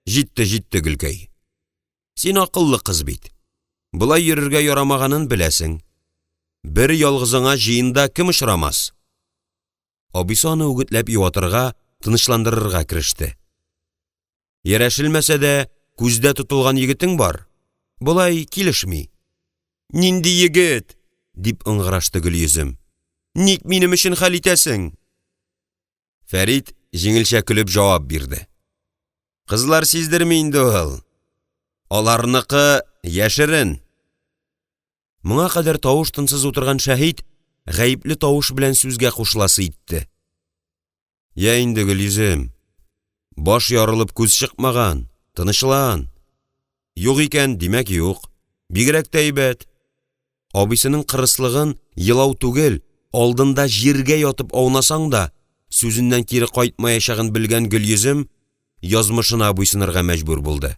Җитте Гөлкәй. Син акыллы кыз бит. Булай йөрергә ярамаганын беләсең. Бер ялгызыңа җыенда кем ошрамас? Абыйсы аны үгетләп юатырга, тынычландырырга кереште. Ярәшелмәсә дә, күздә тотылган егетең бар. Булай килешми. Нинди егет? Дип ыңгырашты Гөлйөзем. Ник минем өчен хәл итәсең? Фәрит җиңелчә көлеп җавап бирде. Кызлар сиздерми инде ул. Аларныкы яшерен. Моңа кадәр тавыш-тынсыз утырган шаһид гаипле тавыш белән сүзгә кушыласы итте. Инде Гөлйөзем, баш ярылып күз чыкмаган, тынычлан. Юк икән, димәк юк. Бигрәк тә әйбәт. Абыйсының кырыслыгын елау түгел, алдында җиргә ятып аунасаң да, сүзеннән кире кайтмаячагын белгән Гөлйөзем язмышына буйсынырга мәҗбүр булды.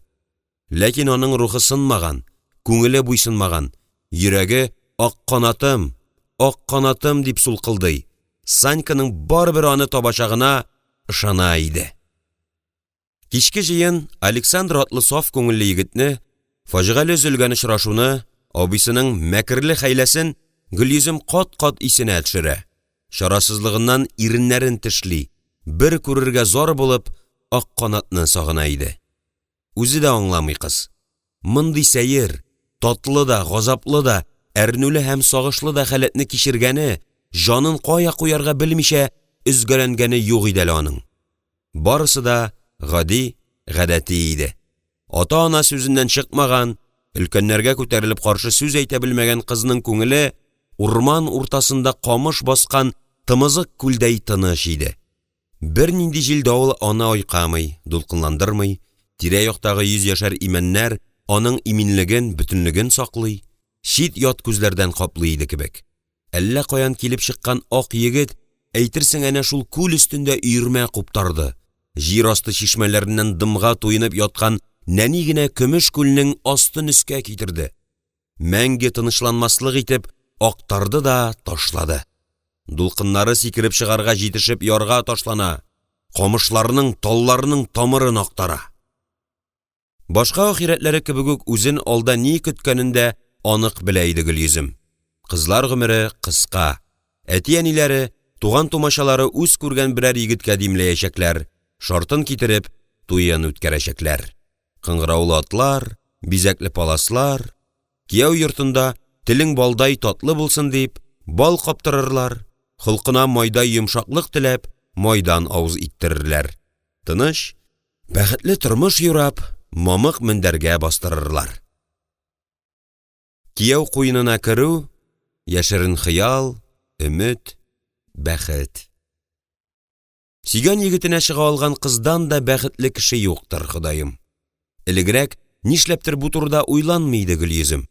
Ләкин аның рухы сынмаган, күңеле буйсынмаган, йөрәге ак канатым дип сулкылдый. Саньканың барбер аны табачагына ышана иде. Кичке җыен Александр атлы саф күңелле егетне, фаҗигале өзелгән очрашуны, абыйсының мәкерле хәйләсен Гөлйөзем кат-кат исенә төшерә. Шарасызлыгыннан иреннәрен тешли, бер күрергә зар булып, ак канатны сагына иде. Үзе дә аңламый кыз. Мондый сәер, татлы да, газаплы да, әрнүле һәм сагышлы да хәләтне кичергәне, җанын кая куярга белмичә үзгәрәнгәне юк иде аның. Барысы да гадәти иде. Ата-ана сүзеннән чыкмаган, өлкәннәргә күтәрелеп каршы сүз әйтә белмәгән кызның күңеле урман уртасында камыш баскан тымызык күлдәй тыныч иде. Бер нинди җил давыл аны айкамый, дулкынландырмый, тирә-яктагы 100 яшәр имәннәр аның иминлеген, бөтенлеген саклый, шит ят күзләрдән каплый иде кебек. Әллә каян килеп чыккан ак егет, әйтерсең әнә шул күл өстендә өермә куптарды. Җир асты чишмәләреннән дымга туенып яткан нәни генә көмеш күлнең астын өскә китерде. Мәңге тынычланмаслык итеп актарды да ташлады. Дулкыннары сикереп чыгарга җитешеп ярга ташлана, камышларның, талларның тамырын актара. Башка ахирәтләре кебек үк үзен алда ни көткәнендә анык белә иде Гөлйөзем. Кызлар гомере кыска. Әти-әниләре, туган-тумачалары үз күргән берәр егеткә димләячәкләр, шартын китереп, туен үткәрәчәкләр. Кыңгыраулы атлар, бизәкле паласлар, кияү йортында телең балдай татлы булсын дип, бал каптырырлар, холкына майда йомшаклык теләп, майдан авыз иттерерләр. Тыныч, бәхетле тормыш юрап, мамык мендәргә бастырырлар. Кияү куенына керү, яшерен хыял, өмет, бәхет. Сөйгән егетенә чыга алган кыздан да бәхетле кеше юктыр, Ходаем. Элегрәк нишләптер бу турыда уйланмый иде Гөлйөзем.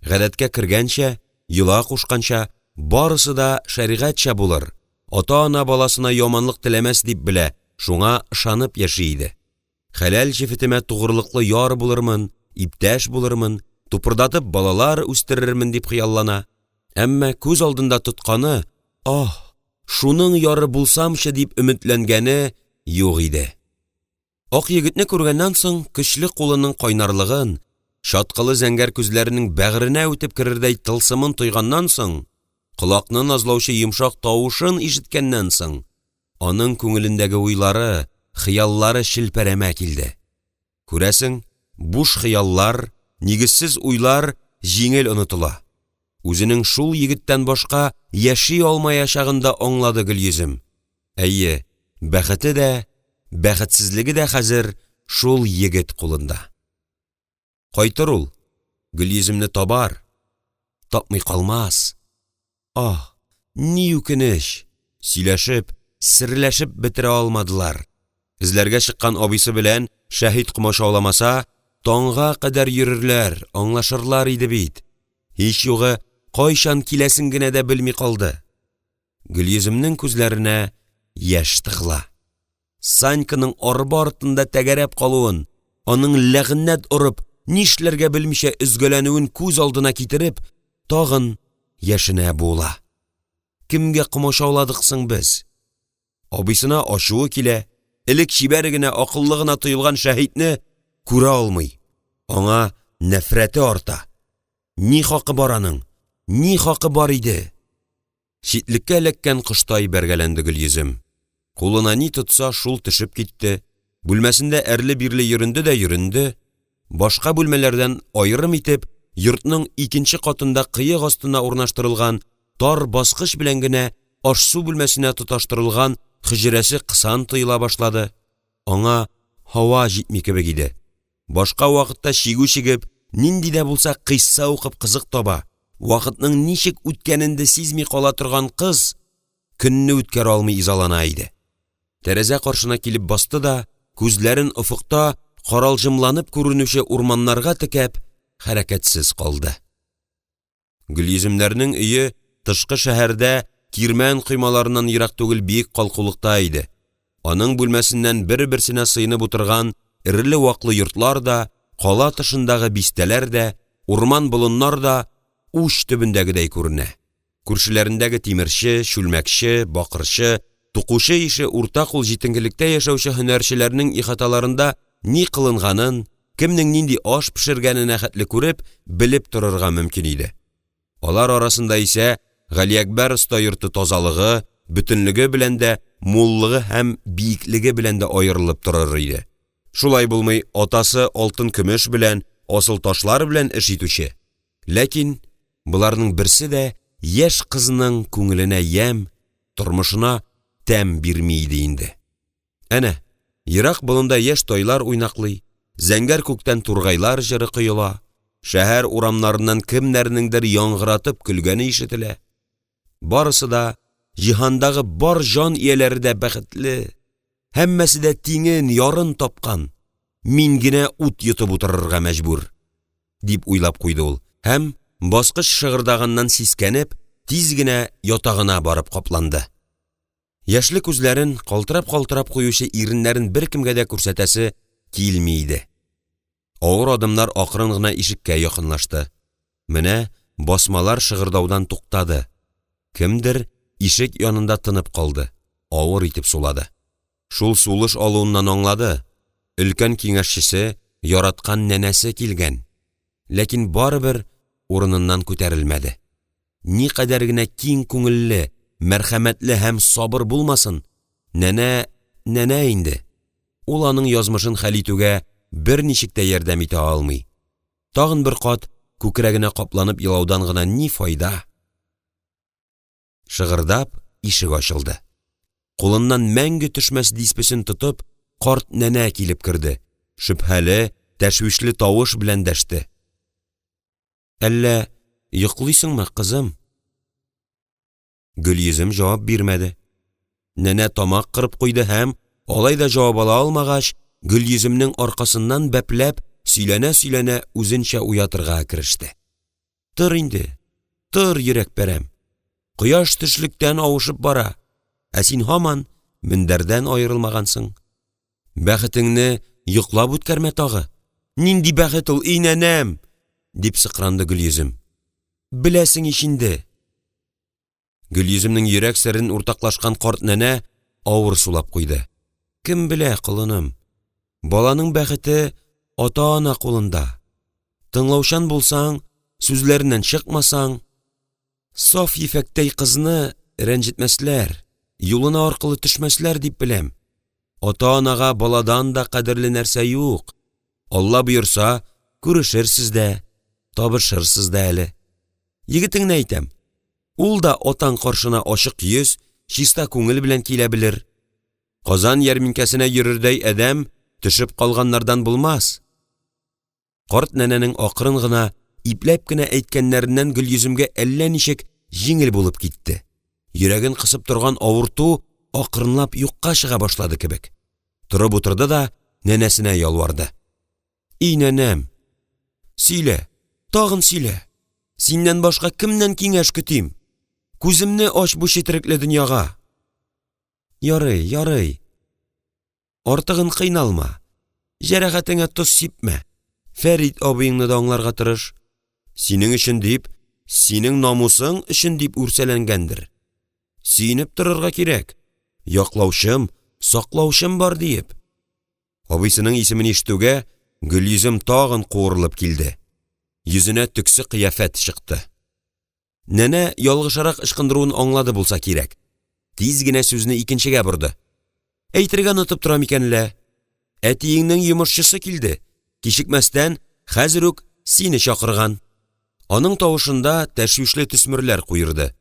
Гадәткә кергәнчә, йола кушканча, барысы да шәригатьчә булыр. Ата-ана баласына яманлык теләмәс дип белә, шуңа ышанып яши иде. Хәләл җефетемә тугрылыклы яр булырмын, иптәш булырмын, тупырдатып балалар үстерермен дип хыяллана. Әмма күз алдында тотканы, шуның яры булсамчы дип өметләнгәне юк иде. Ак егетне күргәннән соң көчле кулының кайнарлыгын, чаткылы зәңгәр күзләренең бәгыренә үтеп керердәй тылсымын тойганнан соң, колакны назлаучы йомшак тавышын ишеткәннән соң, аның күңелендәге уйлары, хыяллары шилпәрәмә килде. Күрәсең, буш хыяллар, нигезсез уйлар җиңел онытыла. Үзенең шул егеттән башка яши алмаячагында аңлады Гөлйөзем. Әйе, бәхете дә, бәхетсезлеге дә хәзер шул егет кулында. Кайтыр ул, Гөлйөземне табар, тапмый калмас. Ни үкенеч, сөйләшеп, серләшеп бетерә алмадылар. Эзләргә чыккан абыйсы белән шәһид комашауламаса, таңга кадәр йөрерләр, аңлашырлар иде бит. Һич югы, кайчан киләсен генә дә белми калды. Гөлйөземнең күзләренә яшь тыгыла. Саньканың арба артында тәгәрәп калуын, аның ләгънәт урып, нишләргә белмичә өзгәләнүен күз алдына китереп, тагын яшенә була. Кемгә комашауладык соң без? Абыйсына ачуы килә, элек чибәр генә акыллы гына тоелган шәһидне күрә алмый. Аңа нәфрәте арта. Ни хакы бар аның? Ни хакы бар иде? Читлеккә эләккән коштай бәргәләнде Гөлйөзем. Кулына ни тотса шул төшеп китте. Бүлмәсендә әрле-бирле йөренде дә йөренде. Башка бүлмәләрдән аерым итеп, йортның икенче катында кыек астына урнаштырылган тар баскыч белән генә аш-су бүлмәсенә тоташтырылган хөҗрәсе кысан тоела башлады. Аңа һава җитми кебек иде. Башка вакытта чигү чигеп, нинди дә булса кыйсса укып кызык таба. Вакытның ничек үткәнен сизми кала торган кыз көнне үткәрә алмый изалана иде. Тәрәзә каршына килеп басты да, күзләрен офыкта каралҗымланып күренүче урманнарга текәп, хәрәкәтсез калды. Гөлйөземнәрнең өе тышкы шәһәрдә кирмән кыймаларыннан ерак түгел биек калкулыкта иде. Аның бүлмәсеннән бер-берсенә сыйынып утырган ирле-ваклы йортлар да, кала тышындагы бистәләр дә, урман-болыннар да уч төбендәгедәй күренә. Күршеләрендәге тимерче, шүлмәкче, бакырчы, тукучы ише уртак ул җитенкелектә яшәүче һөнәрчеләрнең ихаталарында ни кылынганын, кемнең нинди аш пешергәнен хәтле күреп, белеп торырга мөмкин иде. Алар арасында исә Галиәкбәр оста йорты тазалыгы, бөтенлеге белән дә, муллыгы һәм биеклеге белән дә аерылып торыр иде. Шулай булмый, атасы алтын-көмеш белән, асыл ташлар белән эш итүче. Ләкин буларның берсе дә яшь кызның күңеленә ям, тормышына тәм бирми иде инде. Әнә, ерак болында яшь тойлар уйнаклый, зәңгәр күктән тургайлар җыры коела, шәһәр урамнарыннан кемнәрнеңдер яңгыратып көлгәне ишетелә. Барысы да, җиһандагы бар җан ияләре дә бәхетле, һәммәсе дә тиңен, ярын тапкан. Мин генә ут йотып утырырга мәҗбүр, дип уйлап куйды ул. Һәм баскыч шыгырдаганнан сискәнеп, тиз генә ятагына барып капланды. Яшьле күзләрен калтырап куючы иреннәрен беркемгә дә күрсәтәсе килми иде. Авыр адымнар акрын гына ишеккә якынлашты. Менә басмалар шыгырдаудан туктады. Кемдер ишек янында тынып калды, авыр итеп сулады. Шул сулыш алуыннан аңлады. Өлкән киңәшчесе, яраткан нәнәсе килгән. Ләкин барыбер урыныннан күтәрелмәде. Ни кадәр генә киң күңелле, мәрхәмәтле һәм сабыр булмасын, нәнә инде. Ул аның язмышын хәл итүгә берничек тә ярдәм итә алмый. Тагын бер кат күкрәгенә капланып елаудан гына ни файда? Шыгырдап ишек ачылды. Кулыннан мәңге төшмәс диспесен тотып, карт нәнә килеп керде. Шөбһәле, тәшвишле тавыш белән дәште. Әллә йоклыйсыңмы, кызым? Гөлйөзем җавап бирмәде. Нәнә тамак кырып куйды һәм, алай да җавап ала алмагач, Гөлйөземнең аркасыннан бәпләп, сөйләнә-сөйләнә үзенчә уятырга кереште. Тыр инде, тыр йөрәк бәрәм. Кояш төшлектән авышып бара, син һаман мендәрдән аерылмагансың. Бәхетеңне йоклап үткәрмә тагы. Нинди бәхет ул, инәнәм, дип сыкранды Гөлйөзем. Беләсең ич инде. Гөлйөземнең йөрәк серен уртаклашкан карт нәнә авыр сулап куйды. Кем белә, кылыным, баланың бәхете ата-ана кулында. Тыңлаучан булсаң, сүзләреннән чыкмасаң, саф ефәктәй кызны рәнҗетмәсләр, юлына аркылы төшмәсләр дип беләм. Ата-анага баладан да кадерле нәрсә юк. Алла буйырса, күрешерсез дә, табышырсыз да әле. Егетеңне әйтәм, ул да атаң каршына ачык йөз, чиста күңел белән килә белер. Казан ярминкәсенә йөрердәй әдәм төшеп калганнардан булмас. Карт нәнәнең акрын гына, ипләп кенә әйткәннәреннән Гөлйөземгә әллә ничек җиңел булып китте. Йөрәген кысып торган авырту акрынлап юкка чыга башлады кебек. Турып утырды да нәнәсенә ялварды. И нәнәм, сөйлә, тагын сөйлә. Синнән башка кемнән киңәш көтим? Күземне ач бу четерекле дөньяга. Ярый, ярый. Артыгын кыйналма. Җәрәхәтеңә тоз сипмә. Фәрит абыеңны да аңларга тырыш. Синең өчен дип, синең намусың өчен дип үрсәләнгәндер. Сөйнеп торырга кирәк. Яклаучым, саклаучым бар дип. Абыйсының исемен ишетүгә Гөлйөзем тагын куырылып килде. Йөзенә төксе кыяфәт чыкты. Нәнә ялгышарак ышкындыруын аңлады булса кирәк. Тиз генә сүзне икенчегә борды. Әйтергә онытып тора микән лә? Әтиеңнең йомышчысы килде. Кичекмәстән хәзер үк сине чакырган. Аның тавышында тәшвишле төсмерләр куйырды.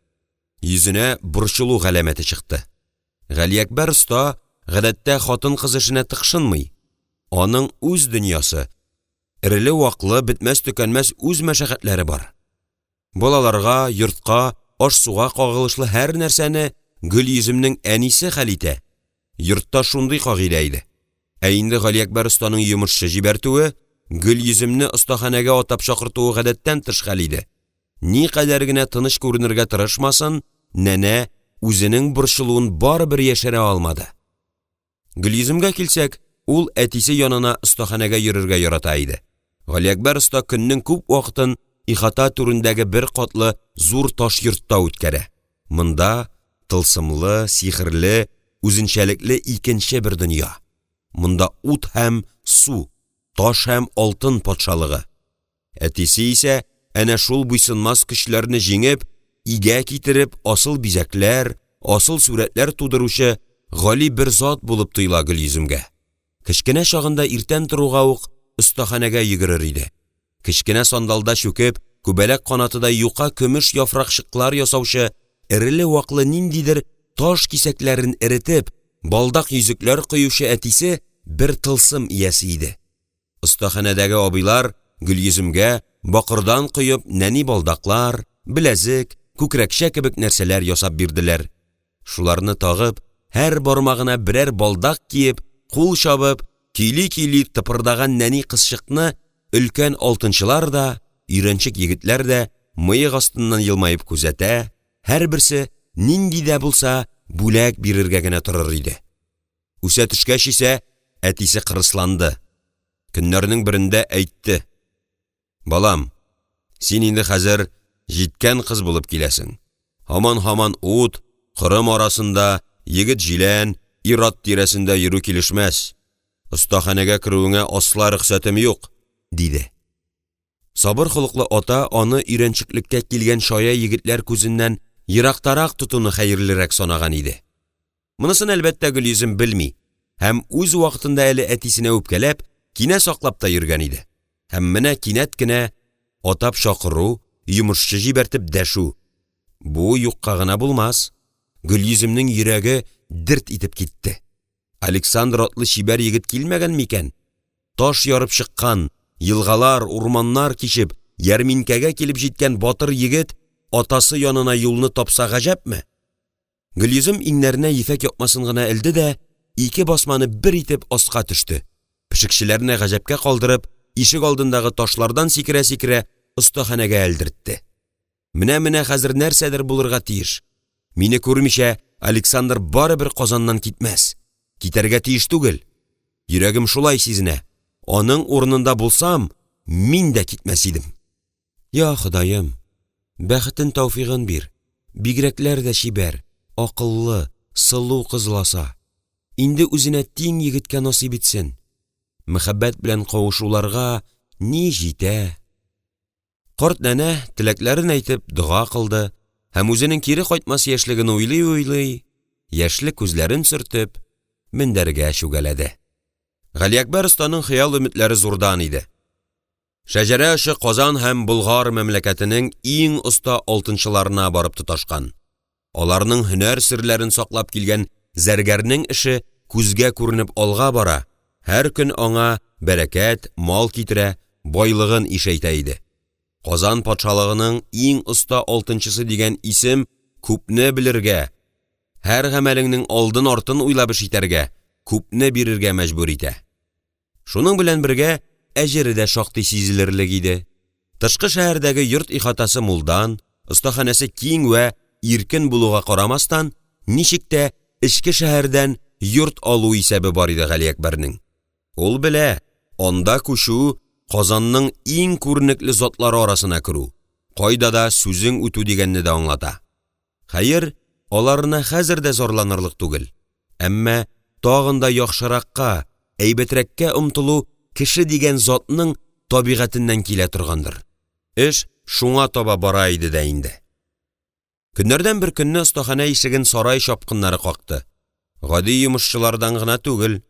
Йөзенә борчылу галәмәте чыкты. Галиәкбәр оста гадәттә хатын-кыз эшенә тыкшынмый. Аның үз дөньясы, эреле-ваклы, бетмәс-төкәнмәс үз мәшәкатьләре бар. Балаларга, йортка, аш-суга кагылышлы һәр нәрсәне Гөлйөземнең әнисе хәл итә. Йортта шундый кагыйдә иде. Инде Галиәкбәр останың йомышчы җибәртүе, Гөлйөземне остаханәгә атап чакыртуы гадәттән тыш хәл иде. Ни кадәр генә тыныч күренергә тырышмасын, нәнә үзенең борчылуын барыбер яшерә алмады. Гөлйөземгә килсәк, ул әтисе янына остаханәгә йөрергә ярата иде. Галиәкбәр оста көннең күп вакытын ихата түрендәге бер катлы зур таш йортта үткәрә. Монда тылсымлы, сихерле, үзенчәлекле икенче бер дөнья. Монда ут һәм су, таш һәм алтын патшалыгы. Әтисе исә әнә шул буйсынмас көчләрне җиңеп, игә китереп, асыл бизәкләр, асыл сүрәтләр тудыручы гали бер зат булып тоела Гөлйөземгә. Кечкенә чагында иртән торуга ук остаханәгә йөгерер иде. Кечкенә сандалда чүкеп, күбәләк канатыда юка көмеш яфракчыклар ясаучы, эреле-ваклы ниндидер таш кисәкләрен эретеп, балдак йөзекләр коючы әтисе бер тылсым иясе иде. Остаханәдәге абыйлар Гөлйөземгә бакырдан коеп нәни балдаклар, беләзек, күкрәкчә кебек нәрсәләр ясап бирделәр. Шуларны тагып, һәр бармагына берәр балдак киеп, кул чабып, кили-кили тыпырдаган нәни кызчыкны өлкән алтынчылар да, өйрәнчек егетләр дә мыек астыннан елмаеп күзәтә, һәр берсе нинди дә булса бүләк бирергә генә торыр иде. Үсә төшкәч исә әтисе кырысланды. Көннәрнең берендә әйтте: "Балам, син инде хәзер җиткән кыз булып киләсең. Һаман-һаман ут, кырым арасында, егет җилән, ират тирәсендә йөрү килешмәс. Остаханәгә керүеңә асла рөхсәтем юк", диде. Сабыр холыклы ата аны өйрәнчеклеккә килгән шая егетләр күзеннән ерактарак тотуны хәерлерәк санаган иде. Монысын әлбәттә Гөлйөзем белми, һәм үз вакытында әле әтисенә үпкәләп, кинә саклап та йөргән иде. Һәм менә кинәт кенә атап чакыру, йомышчы җибәртеп дәшү. Бу юкка гына булмас. Гөлйөземнең йөрәге дирт итеп китте. Александр атлы чибәр егет килмәгән микән? Таш ярып чыккан, елгалар, урманнар кичеп, ярминкәгә килеп җиткән батыр егет атасы янына юлны тапса гаҗәпме? Гөлйөзем иңнәренә ефәк япмасын гына элде дә, ике басманы бер итеп аска төште. Пешекчеләрне гаҗәпкә калдырып, ишек алдындагы ташлардан сикерә-сикерә остаханәгә элдертте. Менә хәзер нәрсәдер булырга тиеш. Мине күрмичә, Александр барыбер Казаннан китмәс. Китәргә тиеш түгел. Йөрәгем шулай сизенә. Аның урынында булсам, мин дә китмәс идем. Я Ходаем, бәхетен тауфигын бир. Бигрәкләр дә шибәр, акыллы, сылу кызласа. Инде үзенә тиң егеткә насыйп итсен. Мәхәббәт белән кавышуларга ни җитә? Карт нәнә теләкләрен әйтеп дуга кылды һәм үзенең кире кайтмас яшьлеген уйлый, яшьлек күзләрен сөртеп, мендәргә чүгәләде. Галиәкбәр останың хыял өметләре зурдан иде. Шәҗәрә ашы Казан һәм Болгар мәмләкәтенең иң оста алтынчыларына барып тоташкан. Аларның һөнәр серләрен саклап килгән зәргәрнең эше күзгә күренеп алга бара. Һәр көн аңа бәрәкәт, мал китерә, байлыгын ишәйтә иде. Казан патшалыгының иң оста алтынчысы дигән исем күпне белергә, һәр гамәлеңнең алдын артын уйлап эш итәргә, күпне бирергә мәҗбүр итә. Шуның белән бергә әҗере дә шактый сизелерлек иде. Тышкы шәһәрдәге йорт ихатасы мулдан, остаханәсе киң вә иркен булуга карамастан, ничек тә эчке шәһәрдән йорт алу исәбе бар иде Галиәкбәрнең. Ул белә, анда күчү Казанның иң күренекле затлары арасына керү, кайда да сүзең үтү дигәнне дә аңлата. Хәер, аларына хәзер дә зарланырлык түгел. Әмма тагын да яхшыракка, әйбәтрәккә омтылу кеше дигән затның табигатеннән килә торгандыр. Эш шуңа таба бара иде дә инде. Көннәрдән бер көнне остахана ишеген сарай шапкыннары какты. Гади йомышчылардан гына түгел,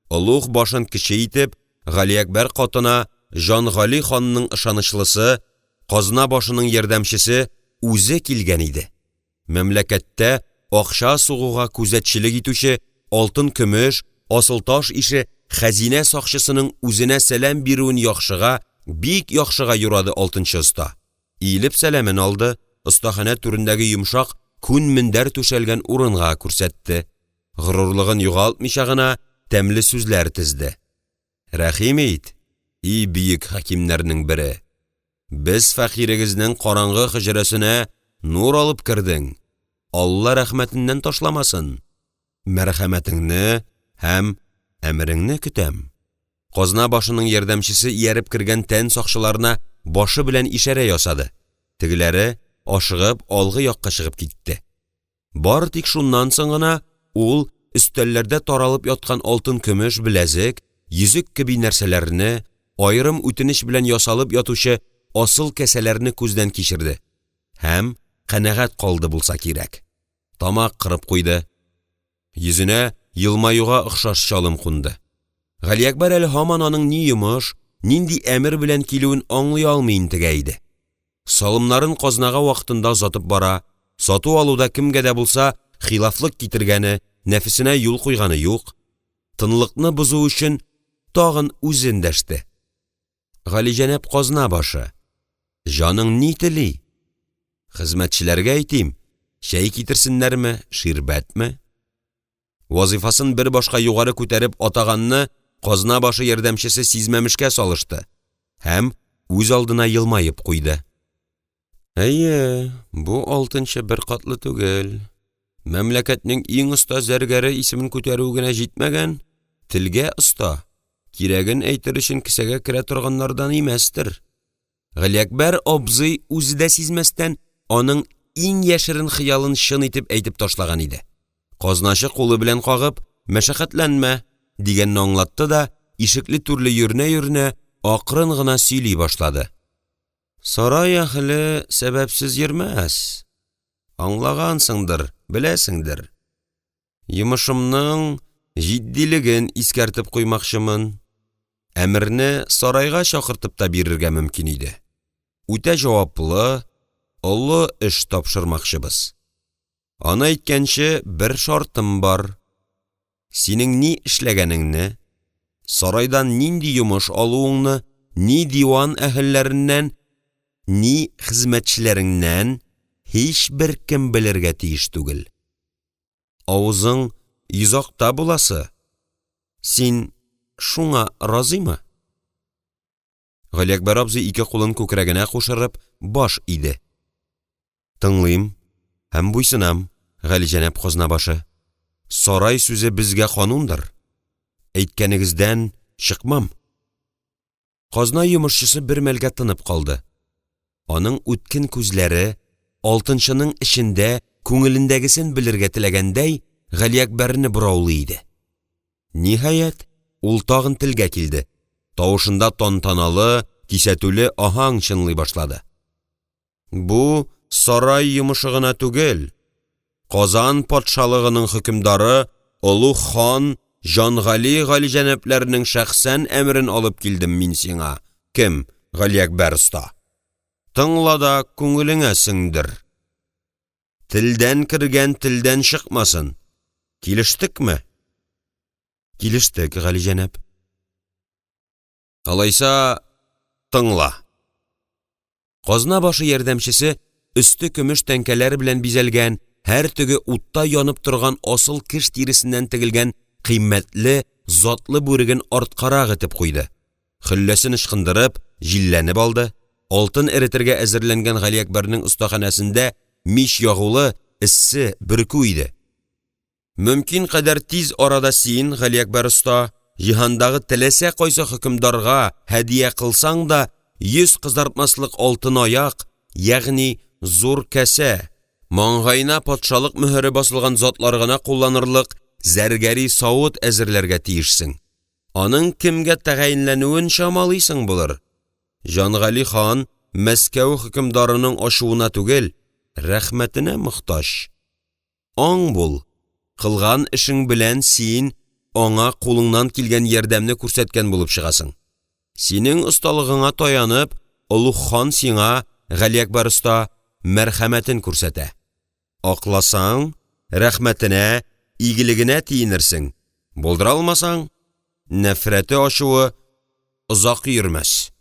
олуг башын кече итеп, Галиәкбәр катына Жангали ханның ышанычлысы, казна башының ярдәмчесе үзе килгән иде. Мәмләкәттә акча сугуга күзәтчелек итүче, алтын-көмеш, асыл-таш ише хәзинә сакчысының үзенә сәлам бирүен яхшыга, бик яхшыга юрады алтынчы оста. Иелеп сәламен алды, остахана түрендәге йомшак күн мендәр түшәлгән урынга күрсәтте. Горурлыгын югалтмыйча гына тәмле сүзләр тезде. Рәхим ит, и бийек хакимнәрнең бире. Без фәхирегезнең караңгы хҗрәсенә нур алып кирдең. Алла рәхмәтеннән ташламасын. Мәрхәмәтеңне һәм әмреңне көтәм. Казна башының ярдәмчесе ияреп кергән тән сакчыларына башы белән ишарә ясады. Тегеләре ашыгып алгы якка чыгып китте. Бар тик шуннан соң гына ул өстәлләрдә таралып яткан алтын-көмеш беләзек, йөзек кеби нәрсәләрне, айрым үтенеч белән ясалып ятучы асыл кәсәләрне күздән кичерде. Һәм канәгать калды булса кирәк. Тамак кырып куйды. Йөзенә елмаюга охшаш чалым кунды. Галиәкбәр әле һаман аның ни йомыш, нинди әмер белән килүен аңлый алмый интегә иде. Салымнарын казнага вакытында озатып бара, сату алуда кемгә дә булса хилафлык китергәне, нәфесенә юл куйганы юк. Тынлыкны бузу өчен тагын үзен дәште. Галиҗәнәп казна башы. Җаның ни тели? Хезмәтчеләргә әйтим, чәй китерсеннәрме, ширбәтме? Вазифасын бер башка югары күтәреп атаганны казна башы ярдәмчесе сизмәмешкә салышты һәм үз алдына елмаеп куйды. Әйе, бу алтынчы бер катлы түгел. Мәмләкәтнең иң оста зәргәре исемен күтәрү генә җитмәгән, телгә оста. Кирәген әйтер өчен кесәгә керә торганнардан имәстер. Галиәкбәр абзый үзе дә сизмәстән аның иң яшерен хыялын чын итеп әйтеп ташлаган иде. Казначы кулы белән кагып, мәшәкатьләнмә дигәнне аңлатты да, ишекле түрле йөрнә акрын гына сөйли башлады. Сарай әһле сәбәпсез йөрмәс. Аңлагансыңдыр, беләсеңдер. Йомышымның җитдилеген искәртеп куймакчымын. Әмерне сарайга чакыртып та бирергә мөмкин иде. Үтә җаваплы, олы эш тапшырмакчыбыз. Аны әйткәнче бер шартым бар. Синең ни эшләгәнеңне, сарайдан нинди йомыш алуыңны, ни диван әһелләреннән, ни хезмәтчеләреңнән һич бер кем белергә тиеш түгел. Авызың йозакта буласы. Син шуңа разыймы? Галиәкбәр абзый ике кулын күкрәгенә кушырып баш иде. Тыңлыйм һәм буйсынам, Галиҗәнәп казнабашы. Сарай сүзе безгә канундыр. Әйткәнегездән чыкмам. Казна йомышчысы бер мәлгә тынып калды. Аның үткен күзләре алтынчының эчендә күңелендәгесен белергә теләгәндәй Галиәкбәрне бораулый иде. Ниһаять, ул тагын телгә килде. Тавышында тантаналы, кисәтүле аһаң чынлый башлады. Бу сарай йомышы гына түгел. Казан патшалыгының хөкемдары Олуг хан Җангали Галиҗәнәпләрнең шәхсән әмрен алып килдем мин сиңа. Кем? Галиәкбәр оста. Тыңла да күңелеңә сеңдер. Телдән кергән телдән чыкмасын. Килештекме? Килештек, Галиҗәнәп. Алайса, тыңла. Казна башы ярдәмчесе өсте көмеш тәңкәләр белән бизәлгән, һәр теге утта янып торган асыл кеш тиресеннән тегелгән кыйммәтле, затлы бүреген арткарак итеп куйды. Хөлләсен ышкындырып, җилләнеп алды. Алтын эретергә әзерләнгән Галиәкбәрнең остаханәсендә мич ягулы, эссе бөркү иде. Мөмкин кадәр тиз арада син, Галиәкбәр оста, җиһандагы теләсә кайсы хөкемдарга һәдия кылсаң да 100 кызартмаслык алтын аяк, ягъни зур кәсә, маңгайына патшалык мөһере басылган затлар гына кулланырлык зәргәри савыт әзерләргә тиешсең. Аның кемгә тәгаенләнүен чамалыйсың булыр. Җангали хан Мәскәү хөкемдарының ачуына түгел, рәхмәтенә мохтаҗ. Аң бул, кылган эшең белән син аңа кулыңнан килгән ярдәмне күрсәткән булып чыгасың. Синең осталыгыңа таянып, Олуг хан сиңа, Галиәкбәр оста, мәрхәмәтен күрсәтә. Акласаң, рәхмәтенә, игелегенә тиенерсең. Булдыра алмасаң, нәфрәте ачуы озак йөрмәс.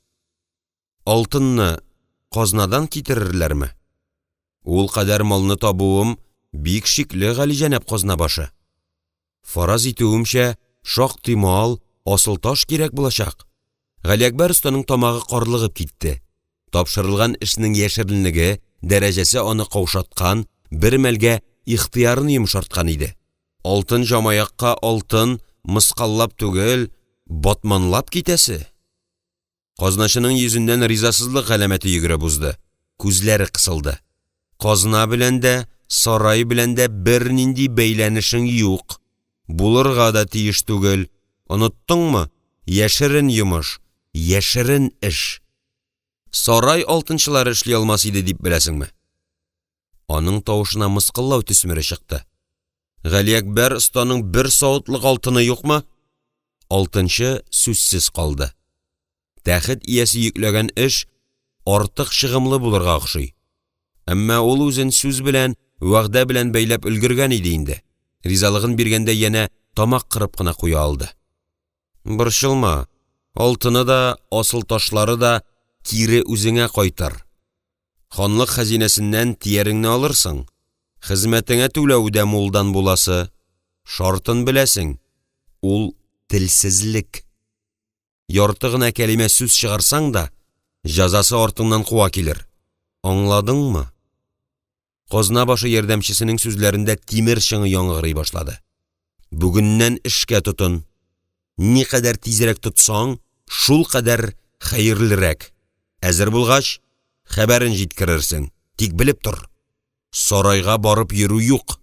Алтынны казнадан китерерләрме? Ул кадәр малны табуым бик шикле, Галиҗәнәп казнабашы. Фараз итүемчә, шактый мал, асыл таш кирәк булачак. Галиәкбәр останың тамагы карлыгып китте. Тапшырылган эшнең яшеренлеге, дәрәҗәсе аны каушаткан, бер мәлгә ихтыярын йомшарткан иде. Алтын җамаякка алтын мыскаллап түгел, батманлап китәсе. Казначының йөзеннән ризасызлык галәмәте йөгерә бузды. Күзләре кысылды. Казна белән дә, сарай белән дә бер нинди бәйләнешең юк. Булырга да тиеш түгел. Оныттыңмы? Яшерен йомыш, яшерен эш. Сарай алтынчылары эшли алмас иде дип беләсеңме? Аның тавышына мыскыллау төсмере чыкты. Галиәкбәр останың бер савытлык алтыны юкмы? Алтынчы сүзсез калды. Тәхет иясе йөкләгән эш артык чыгымлы булырга охшый. Әмма ул үзен сүз белән, вәгъдә белән бәйләп өлгергән иде инде. Ризалыгын биргәндә янә тамак кырып кына куя алды. Борчылма, алтыны да, асыл ташлары да кире үзеңә кайтыр. Ханлык хәзинәсеннән тияреңне алырсың. Хезмәтеңә түләүдә мулдан буласы. Шартын беләсең. Ул телсезлек. Ярты гына кәлимә сүз чыгарсаң да, җәзасы артыңнан куа килер. Аңладыңмы? Казна башы ярдәмчесенең сүзләрендә тимер чыңы яңгырый башлады. Бүгеннән эшкә тотын. Ни кадәр тизрәк тотсаң, шул кадәр хәерлерәк. Әзер булгач, хәбәрен җиткерерсең. Тик белеп тор. Сарайга барып йөрү юк.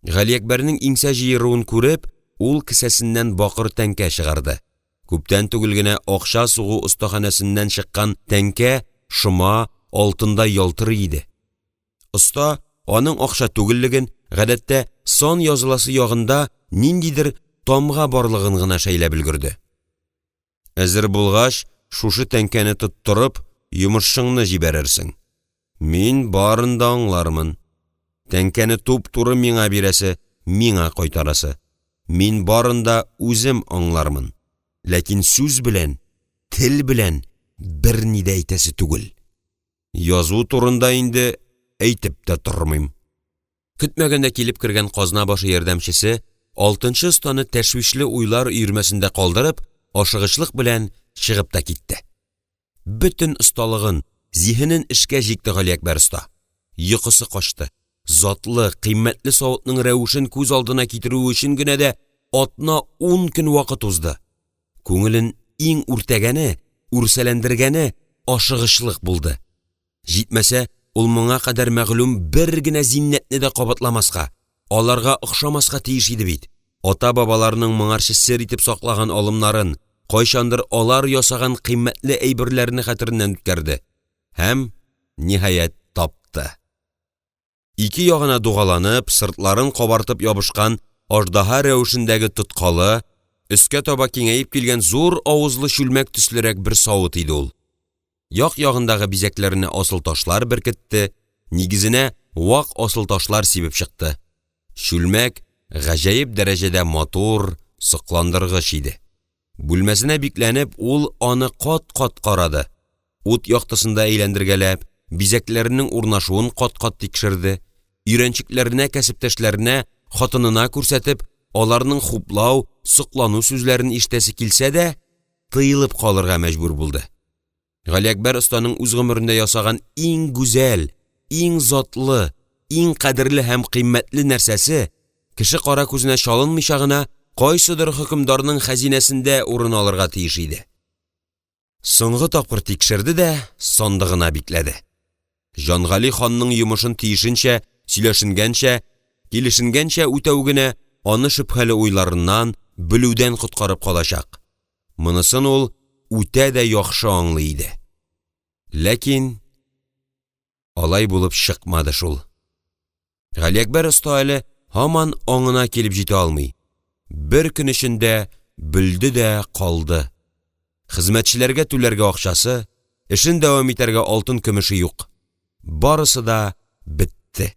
Галиәкбәрнең иңсә җыеруын күреп, ул кесәсеннән бакыр тәңкә чыгарды. Күптән түгел генә акча сугу остаханәсеннән чыккан тәңкә шома алтында ялтырый иде. Оста аның акча түгеллеген, гадәттә сан языласы ягында ниндидер тамга барлыгын гына шәйләп өлгерде. Әзер булгач, шушы тәңкәне тоттырып, йомышыңны җибәрерсең. Мин барын да аңлармын. Тәңкәне туп-туры миңа бирәсе, миңа кайтарасы. Мин барын да үзем аңлармын. Ләкин сүз белән, тел белән бер ни дә әйтәсе түгел. Язу турында инде әйтеп тә тормыйм. Көтмәгәндә килеп кергән казна башы ярдәмчесе алтынчы останы тәшвишле уйлар өйрмәсендә калдырып, ашыгычлык белән чыгып та китте. Бүтін ұсталығын, зихенен ішке жекті Галиәкбәр ұста. Йокысы қашты. Затлы, қиммәтлі сауытның рәвішін көз алдына китеру үшін генә дә атна 10 көн вакыт узды. Күңелен иң үртәгәне, үрсәләндергәне ашыгышлык булды. Җитмәсә, ул моңа кадәр мәгълүм бер генә зиннәтне дә кабатламаска, аларга охшамаска тиеш иде бит. Ата-бабаларның моңарчы сер итеп саклаган алымнарын, кайчандыр алар ясаган кыйммәтле әйберләрне хәтереннән үткәрде. Һәм ниһаять тапты. Ике ягына дугаланып, сыртларын кабартып ябышкан аждаһа рәвешендәге тоткалы, өскә таба киңәеп килгән зур авызлы чүлмәк төслерәк бер савыт иде ул. Як-ягындагы бизәкләренә асыл ташлар беркетте, нигезенә вак асыл ташлар сибеп чыкты. Чүлмәк гаҗәеп дәрәҗәдә матур, сокландыргыч иде. Бүлмәсенә бикләнеп, ул аны кат-кат карады. Ут яктысында әйләндергәләп, бизәкләренең урнашуын кат-кат тикшерде. Өйрәнчекләренә, кәсептәшләренә, хатынына күрсәтеп, аларның хуплау, соклану сүзләрен ишетәсе килсә дә, тыелып калырга мәҗбүр булды. Галиәкбәр останың үз гомерендә ясаган иң гүзәл, иң затлы, иң кадерле һәм кыйммәтле нәрсәсе кеше кара күзенә чалынмыйча гына кайсыдыр хөкемдарның хәзинәсендә урын алырга тиеш иде. Соңгы тапкыр тикшерде дә сандыгына бикләде. Җангали ханның йомышын тиешенчә, сөйләшенгәнчә, килешенгәнчә үтәү генә аны шөбһәле уйларыннан, белүдән коткарып калачак. Монысын ул үтә дә яхшы аңлый иде. Ләкин алай булып чыкмады шул. Галиәкбәр оста әле һаман аңына килеп җитә алмый. Бер көн эчендә бүлде дә калды. Хезмәтчеләргә түләргә акчасы, эшен дәвам итәргә алтын көмеше юк. Барысы да бетте.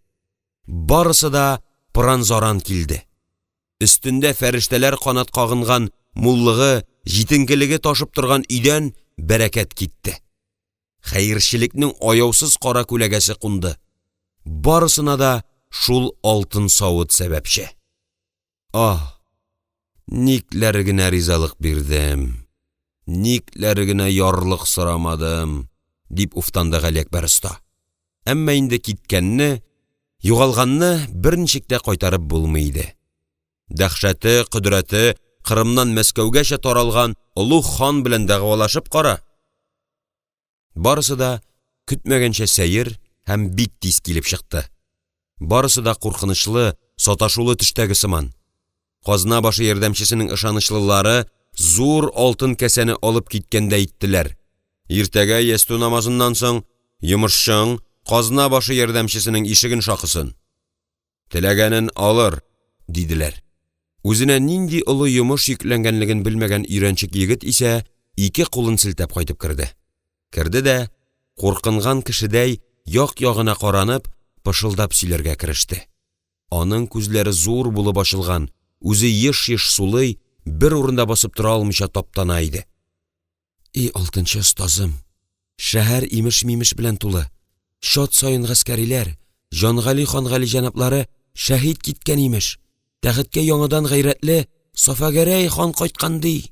Барысы да пыранзаран килде. Өстендә фәрештәләр канат кагынган муллыгы, җитенкелеге ташып торган өйдән бәрәкәт китте. Хәерчелекнең аяусыз кара күләгәсе кунды. Барысына да шул алтын савыт сәбәпче. Никләр генә ризалык бирдем, никләр генә ярлык сорамадым, дип уфтанды Галиәкбәр оста. Әмма инде киткәнне, югалганны берничек тә кайтарып булмый иде. Дәхшәте, кодрәте Кырымнан Мәскәүгәчә таралган олуг хан белән дәгъвалашып кара. Барысы да көтмәгәнчә сәер һәм бик тиз килеп чыкты. Барысы да куркынычлы, саташулы төштәге сыман. Казна башы ярдәмчесенең ышанычлылары зур алтын кәсәне алып киткәндә иттеләр. Иртәгә ясту намазыннан соң йомышчың казна башы ярдәмчесенең ишеген шакысын. Теләгәнен алыр, диделәр. Үзенә нинди олы йомыш йөкләнгәнлеген белмәгән өйрәнчек егет исә ике кулын селтәп кайтып керде. Керде дә, куркынган кешедәй як-ягына каранып, пышылдап сөйләргә кереште. Аның күзләре зур булып ачылган, үзе еш-еш сулый, бер урында басып тора алмыйча таптана иде. И алтынчы остазым, шәһәр имеш-мимеш белән тулы. Шат сайын гаскәриләр, Җангали хан Гали җанаплары шәһид киткән имеш. Тәхеткә яңадан гайрәтле Сафагәрәй хан кайткан ди.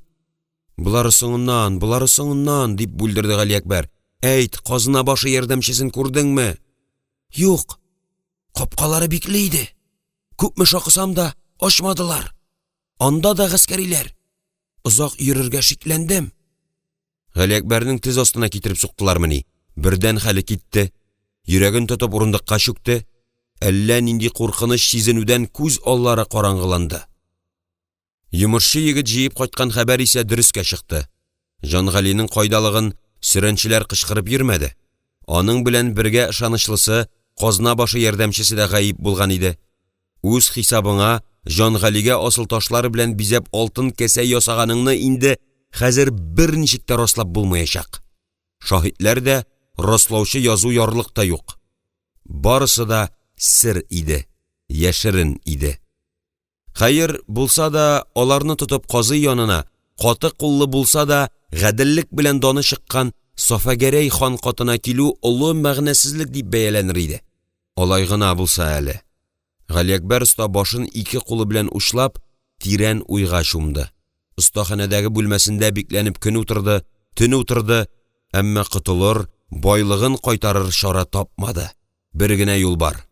Булары соңыннан, дип бүлдерде Галиәкбәр. Әйт, казна башы ярдәмчесен күрдеңме? Юк. Капкалары бикле иде. Күпме шакысам да ачмадылар. Анда да гаскәриләр. Озак йөрергә шикләндем. Галиәкбәрнең тез астына китереп суктылармыни? Бердән хәле китте. Йөрәген тотып урындыкка чүкте. Әллә нинди куркыныч сизенүдән күз аллары караңгыланды. Йомышчы егет җыеп кайткан хәбәр исә дөрескә чыкты. Җангалинең кайдалыгын сөрәнчеләр кычкырып йөрмәде. Аның белән бергә ышанычлысы, казна башы ярдәмчесе дә гаип булган иде. Үз хисабыңа Җангалигә асыл ташлар белән бизәп алтын кәсә ясаганыңны инде хәзер берничек тә раслап булмаячак. Шаһитләр дә, раслаучы язу ярлык та юк. Барысы да сер иде, яшерен иде. Хәер булса да, аларны тотып казый янына, каты куллы булса да, гаделлек белән даны чыккан Сафагәрәй хан катына килү олы мәгънәсезлек дип бәяләнер иде. Алай гына булса әле. Галиәкбәр оста башын ике кулы белән учлап, тирән уйга чумды. Остаханәдәге бүлмәсендә бикләнеп көн утырды, төн утырды, әмма құтылыр, байлыгын кайтарыр шара тапмады. Бер генә юл бар.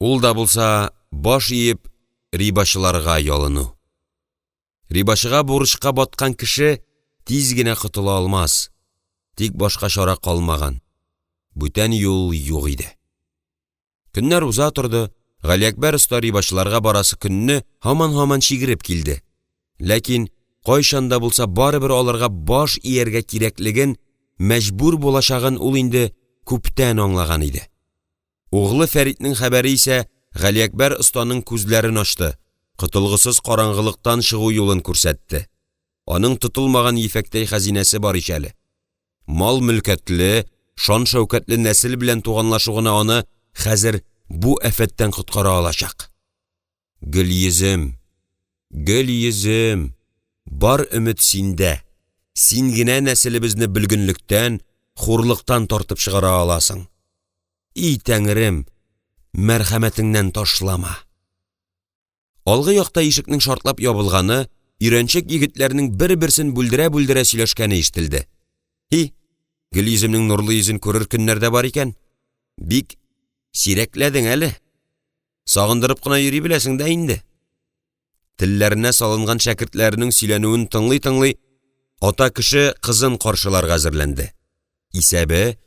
Ул да булса, баш иеп, рибачыларга ялыну. Рибачыга бурычка баткан кеше тиз генә құтыла алмас. Тик башка шара калмаган. Бүтән юл юк иде. Көннәр уза торды. Галиәкбәр оста рибачыларга барасы көнне һаман шигереп килде. Ләкин кайчанда булса барыбер аларга баш ияргә кирәклеген, мәҗбүр булачагын ул инде күптән аңлаган иде. Углы Фәритнең хәбәре исә Галиәкбәр останың күзләрен ачты. Котылгысыз караңгылыктан чыгу юлын күрсәтте. Аның тотылмаган ефәктәй хәзинәсе бар ишәле. Мал-мөлкәтле, шан-шәүкәтле нәсел белән туганлашугына аны хәзер бу афәттән коткара алачак. Гөлйөзем, бар өмет синдә. Син генә нәселебезне белгенлектән, хурлыктан тартып чыгара аласың. И Тәңрем, мәрхәмәтеңнән ташлама. Алгы якта ишекнең шартлап ябылганы, иренчек егетләрнең бер-берсен бүлдерә сөйләшкәне ишетелде. Гөлйөземнең нурлы йөзен күрер көннәрдә бар икән. Бик сирәкләдең әле. Сагындырып кына йөри беләсең дә инде. Телләренә салынган шәкертләренең сөйләнүен тыңлый, ата кеше кызын каршыларга әзерләнде. Исәбе,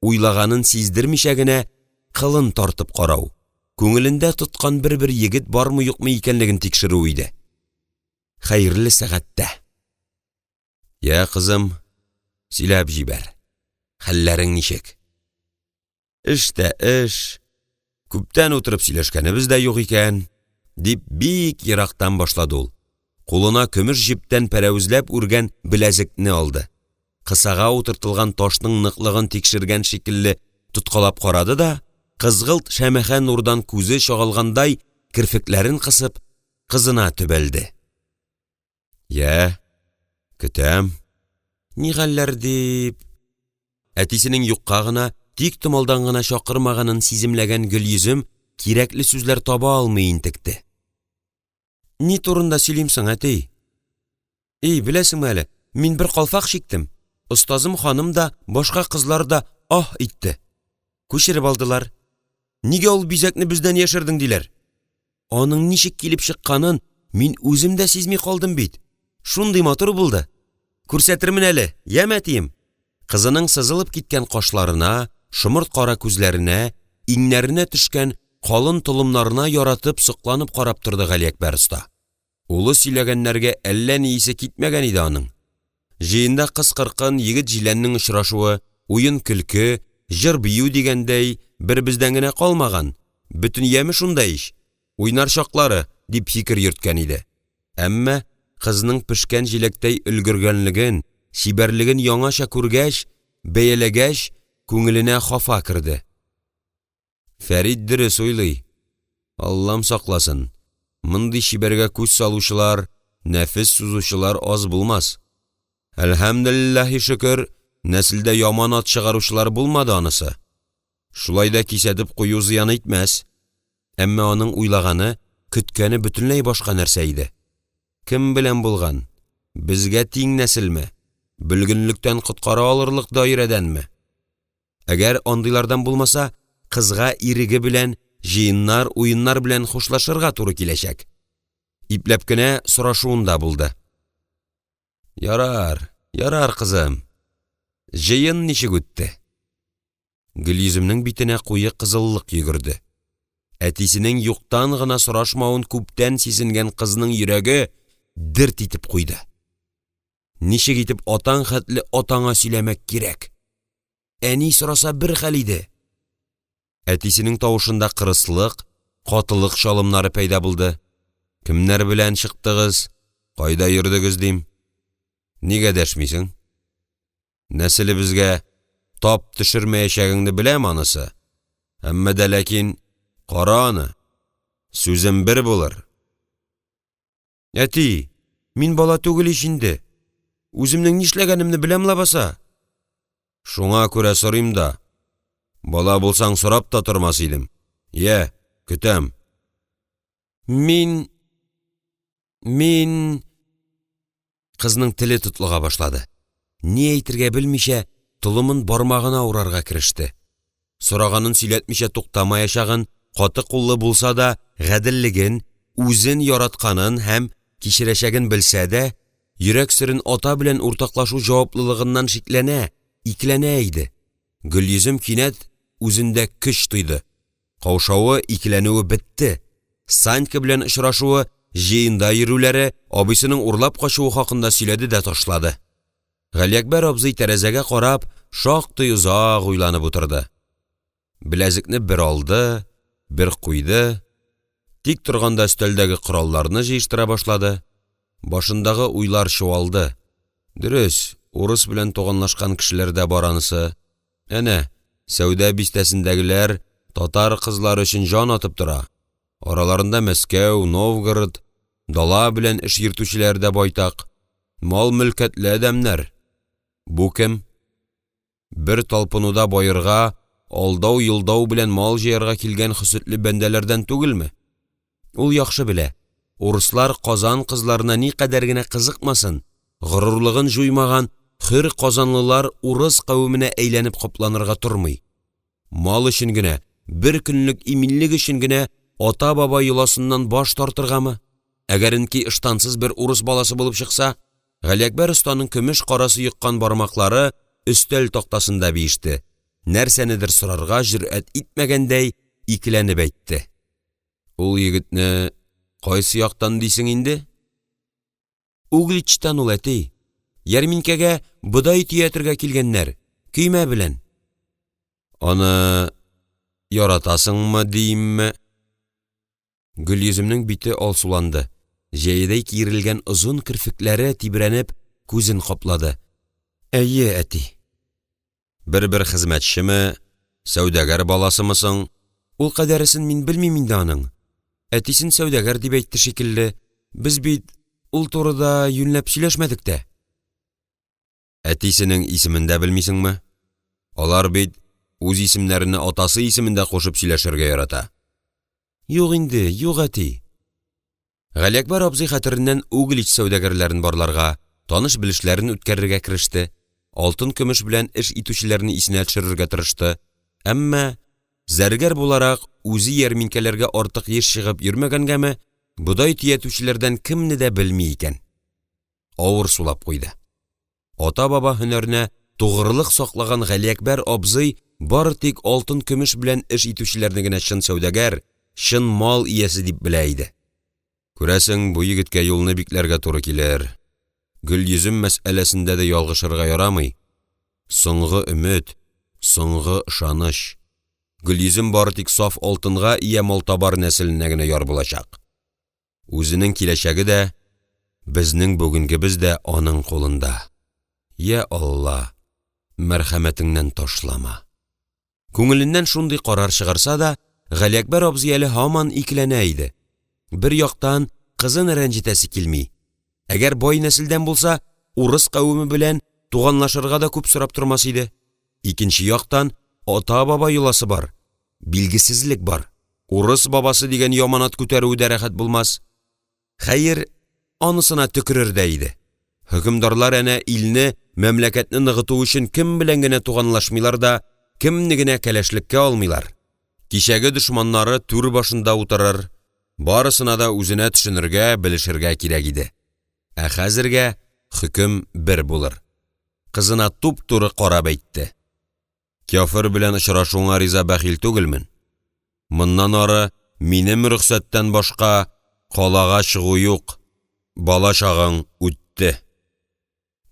уйлаганын сиздермичә генә кылын тартып карау, күңелендә тоткан бер егет бармы юкмы икәнлеген тикшерү иде. Хәерле сәгатьтә. Я кызым, сөйләп җибәр. Хәлләрең ничек? Эштә эш. Күптән утырып сөйләшкәнебез дә юк икән, дип бик ерактан башлады ул. Кулына көмеш җиптән пәрәүзләп үргән беләзекне алды. Кысага утыртылган ташның ныклыгын тикшергән шикелле тоткалап карады да, кызгылт шәмәхә нурдан күзе чагалгандай кирфекләрен кысып, кызына төбәлде. Я, көтәм. Ни хәлләр дип. Әтисенең юкка гына, тик томалдан гына чакырмаганын сиземләгән Гөлйөзем кирәкле сүзләр таба алмый интекте. Ни турында сөйлимсең, әти? Беләсеңме әле, мин бер калфак чиктем. Остазым ханым да, башка кызлар да итте. Күчереп алдылар. Нигә ул бизәкне бездән яшердең диләр? Аның ничек килеп чыкканын мин үзем дә сизми калдым бит. Шундый матур булды. Күрсәтермен әле, ямәтием. Кызының сызылып киткән кашларына, шомырт кара күзләренә, иңнәренә төшкән калын толымнарына яратып сокланып карап торды Галиәкбәр оста. Улы сөйләгәннәргә әллә ни исе китмәгән иде аның. Җыенда кыз-кыркын егет җиләннең очрашуы, уен көлке, җыр бию дигәндәй бер бездән генә калмаган. Бөтен яме шунда иш. Уйнар чаклары дип фикер йөрткән иде. Әмма кызның пешкән җиләктәй өлгергәнлеген, шибәрлеген яңаша күргәч, бәяләгәч, күңеленә хафа керде. Фәрит дөрес уйлый. Аллам сакласын. Мондый шибәргә күз салучылар, нәфес сузучылар аз булмас. Әлхәмдүлиллаһи шөкер, нәселдә яман ат чыгаручылар булмады анысы. Шулай да кисәтеп кую зыян итмәс. Әмма аның уйлаганы, көткәне бөтенләй башка нәрсә иде. Кем белән булган? Безгә тиң нәселме? Белгенлектән коткара алырлык даирәдәнме? Әгәр андыйлардан булмаса, кызга иреге белән җыеннар, уеннар белән хушлашырга туры киләчәк. Ипләп кенә сорашуында булды. Ярар кызым. Җыен ничек үтте? Гөлйөземнең битенә куе кызыллык йөгерде. Әтисенең юктан гына сорашмавын күптән сизенгән кызның йөрәге дерт итеп куйды. Ничек итеп атаң хәтле атаңа сөйләмәк кирәк? Әни сораса бер хәл иде. Әтисенең тавышында кырыслык, катылык шалымнары пәйда булды. Кемнәр белән чыктыгыз? Кайда йөрдегез дим? Нигә дәшмисең? Нәселебезгә тап төшермәячәгеңне беләм анысы. Әмма дә ләкин кара аны. Сүзем бер булыр. Әти, мин бала түгел ич инде. Үземнең нишләгәнемне беләм лабаса. Шуңа күрә сорыйм да. Бала булсаң сорап та тормас идем. Я, көтәм. Мин... Кызның теле тотлыга башлады. Ни әйтергә белмичә, тулымын бармагына урарга киреште. Сораганын сөйләтмичә туктамаячагын, каты куллы булса да, гаделлеген, үзен яратканын һәм кичерәчәген белсә дә, йөрәк серен ата белән уртаклашу җаваплылыгыннан шикләнә, икләнә иде. Гөлйөзем кинәт үзендә көч тойды. Каушавы, икләнүе бетте. Санька белән очрашуы, җыенда йөрүләре, абыйсының урлап качуы хакында сөйләде дә ташлады. Галиәкбәр абзый тәрәзәгә карап, шактый озак уйланып утырды. Беләзекне бер алды, бер куйды. Тик торганда өстәлдәге коралларны җыештыра башлады. Башындагы уйлар чуалды. Дөрес, урыс белән туганлашкан кешеләр дә бар анысы. Әнә, Сәүдә бистәсендәгеләр татар кызлары өчен җан атып тора. Араларында Мәскәү, Новгород, дала белән эш йөртүчеләр дә байтак. Мал-мөлкәтле адәмнәр. Бу кем? Бер талпынуда байырга, алдау-йылдау белән мал җыярга килгән хөсетле бәндәләрдән түгелме? Ул яхшы белә. Урыслар Казан кызларына никадәр генә кызыкмасын, горурлыгын җуймаган хөр казанлылар урыс кавеменә әйләнеп капланырга тормый. Мал өчен генә, бер көнлек иминлек өчен генә ата-баба йоласыннан баш тартыргамы? Әгәренки ыштансыз бер урыс баласы булып чыкса, Галиәкбәр останың көмеш карасы йыккан бармаклары өстәл тактасында биеште. Нәрсәнедер сорарга җөрьәт итмәгәндәй икеләнеп әйтте. Ул егетне кайсы яктан дисең инде? Угличтан ул әти. Ярминкәгә бодай төятергә килгәннәр, көймә белән. Аны яратасыңмы диимме? Гөлйөземнең бите алсуланды. Җәйдәй киерелгән озын кирфекләре тибрәнеп, күзен каплады. Әйе, әти. Бер хезмәтчеме, сәүдәгәр баласымысың? Ул кадәресен мин белмим инде аның. Әтисен сәүдәгәр дип әйтте шикелле. Без бит ул турыда юньләп сөйләшмәдек тә. Әтисенең исемен дә белмисеңме? Алар бит үз исемнәренә атасы исемендә кушып сөйләшергә ярата. Юк инде, юк әти. Галиәкбәр абзый хәтереннән Углич сәүдәгәрләрен барларга, таныш-белешләрен үткәрергә кереште. Алтын-көмеш белән эш итүчеләрне исенә төшерергә тырышты. Әмма зәргәр буларак үзе ярминкәләргә артык еш чыгып йөрмәгәнгәме, бодай төятүчеләрдән кемне дә белми икән. Авыр сулап куйды. Ата-баба һөнәренә тугрылык саклаган Галиәкбәр абзый бары тик алтын-көмеш белән эш итүчеләрне генә чын сәүдәгәр, чын мал иясе дип белә иде. Күрәсең, бу егеткә юлны бикләргә туры килер. Гөлйөзем мәсьәләсендә дә ялгышырга ярамый. Соңгы өмет, соңгы ышаныч. Гөлйөзем бары тик саф алтынга ия малтабар нәселенә генә яр булачак. Үзенең киләчәге дә, безнең бүгенгебез дә аның кулында. Я Алла, мәрхәмәтеңнән ташлама. Күңеленнән шундый карар чыгарса да, Галиәкбәр абзый әле һаман икеләнә иде. Бер яктан кызын рәнҗитәсе килми. Әгәр бай нәселдән булса, урыс кавеме белән туганлашырга да күп сорап тормас иде. Икенче яктан ата-баба йоласы бар. Билгесезлек бар. Урыс бабасы дигән яманат күтәрүе дә рәхәт булмас. Хәер, анысына төкерер дә иде. Хөкемдарлар әнә илне, мәмләкәтне ныгыту өчен кем белән генә туганлашмыйлар да, кемне генә кәләшлеккә алмыйлар. Кичәге дошманнары түр башында утырыр. Барысына да үзенә төшенергә, белешергә кирәк иде. Ә хәзергә хөкем бер булыр. Кызына туп-туры карап әйтте. Кяфер белән очрашуңа риза бәхил түгелмен. Моннан ары минем рөхсәттән башка калага чыгу юк. Бала чагың үтте.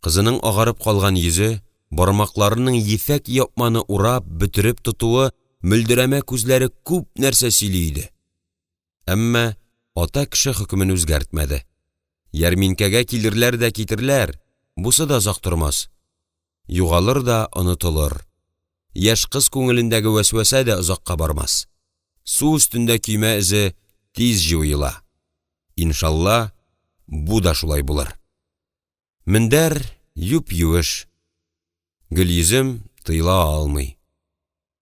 Кызының агарып калган йөзе, бармакларының ефәк япманы урап, бөтереп тотуы, мөлдерәмә күзләре күп нәрсә сөйли иде. Әмма ата кеше хөкемен үзгәртмәде. Ярминкәгә килерләр дә китерләр, бусы да озак тормас. Югалыр да онытылыр. Яшь кыз күңелендәге вәсвәсә дә озакка бармас. Су өстендә көймә эзе тиз җуела. Иншалла, бу да шулай булыр. Мендәр юп-юеш. Гөлйөзем тыйла алмый.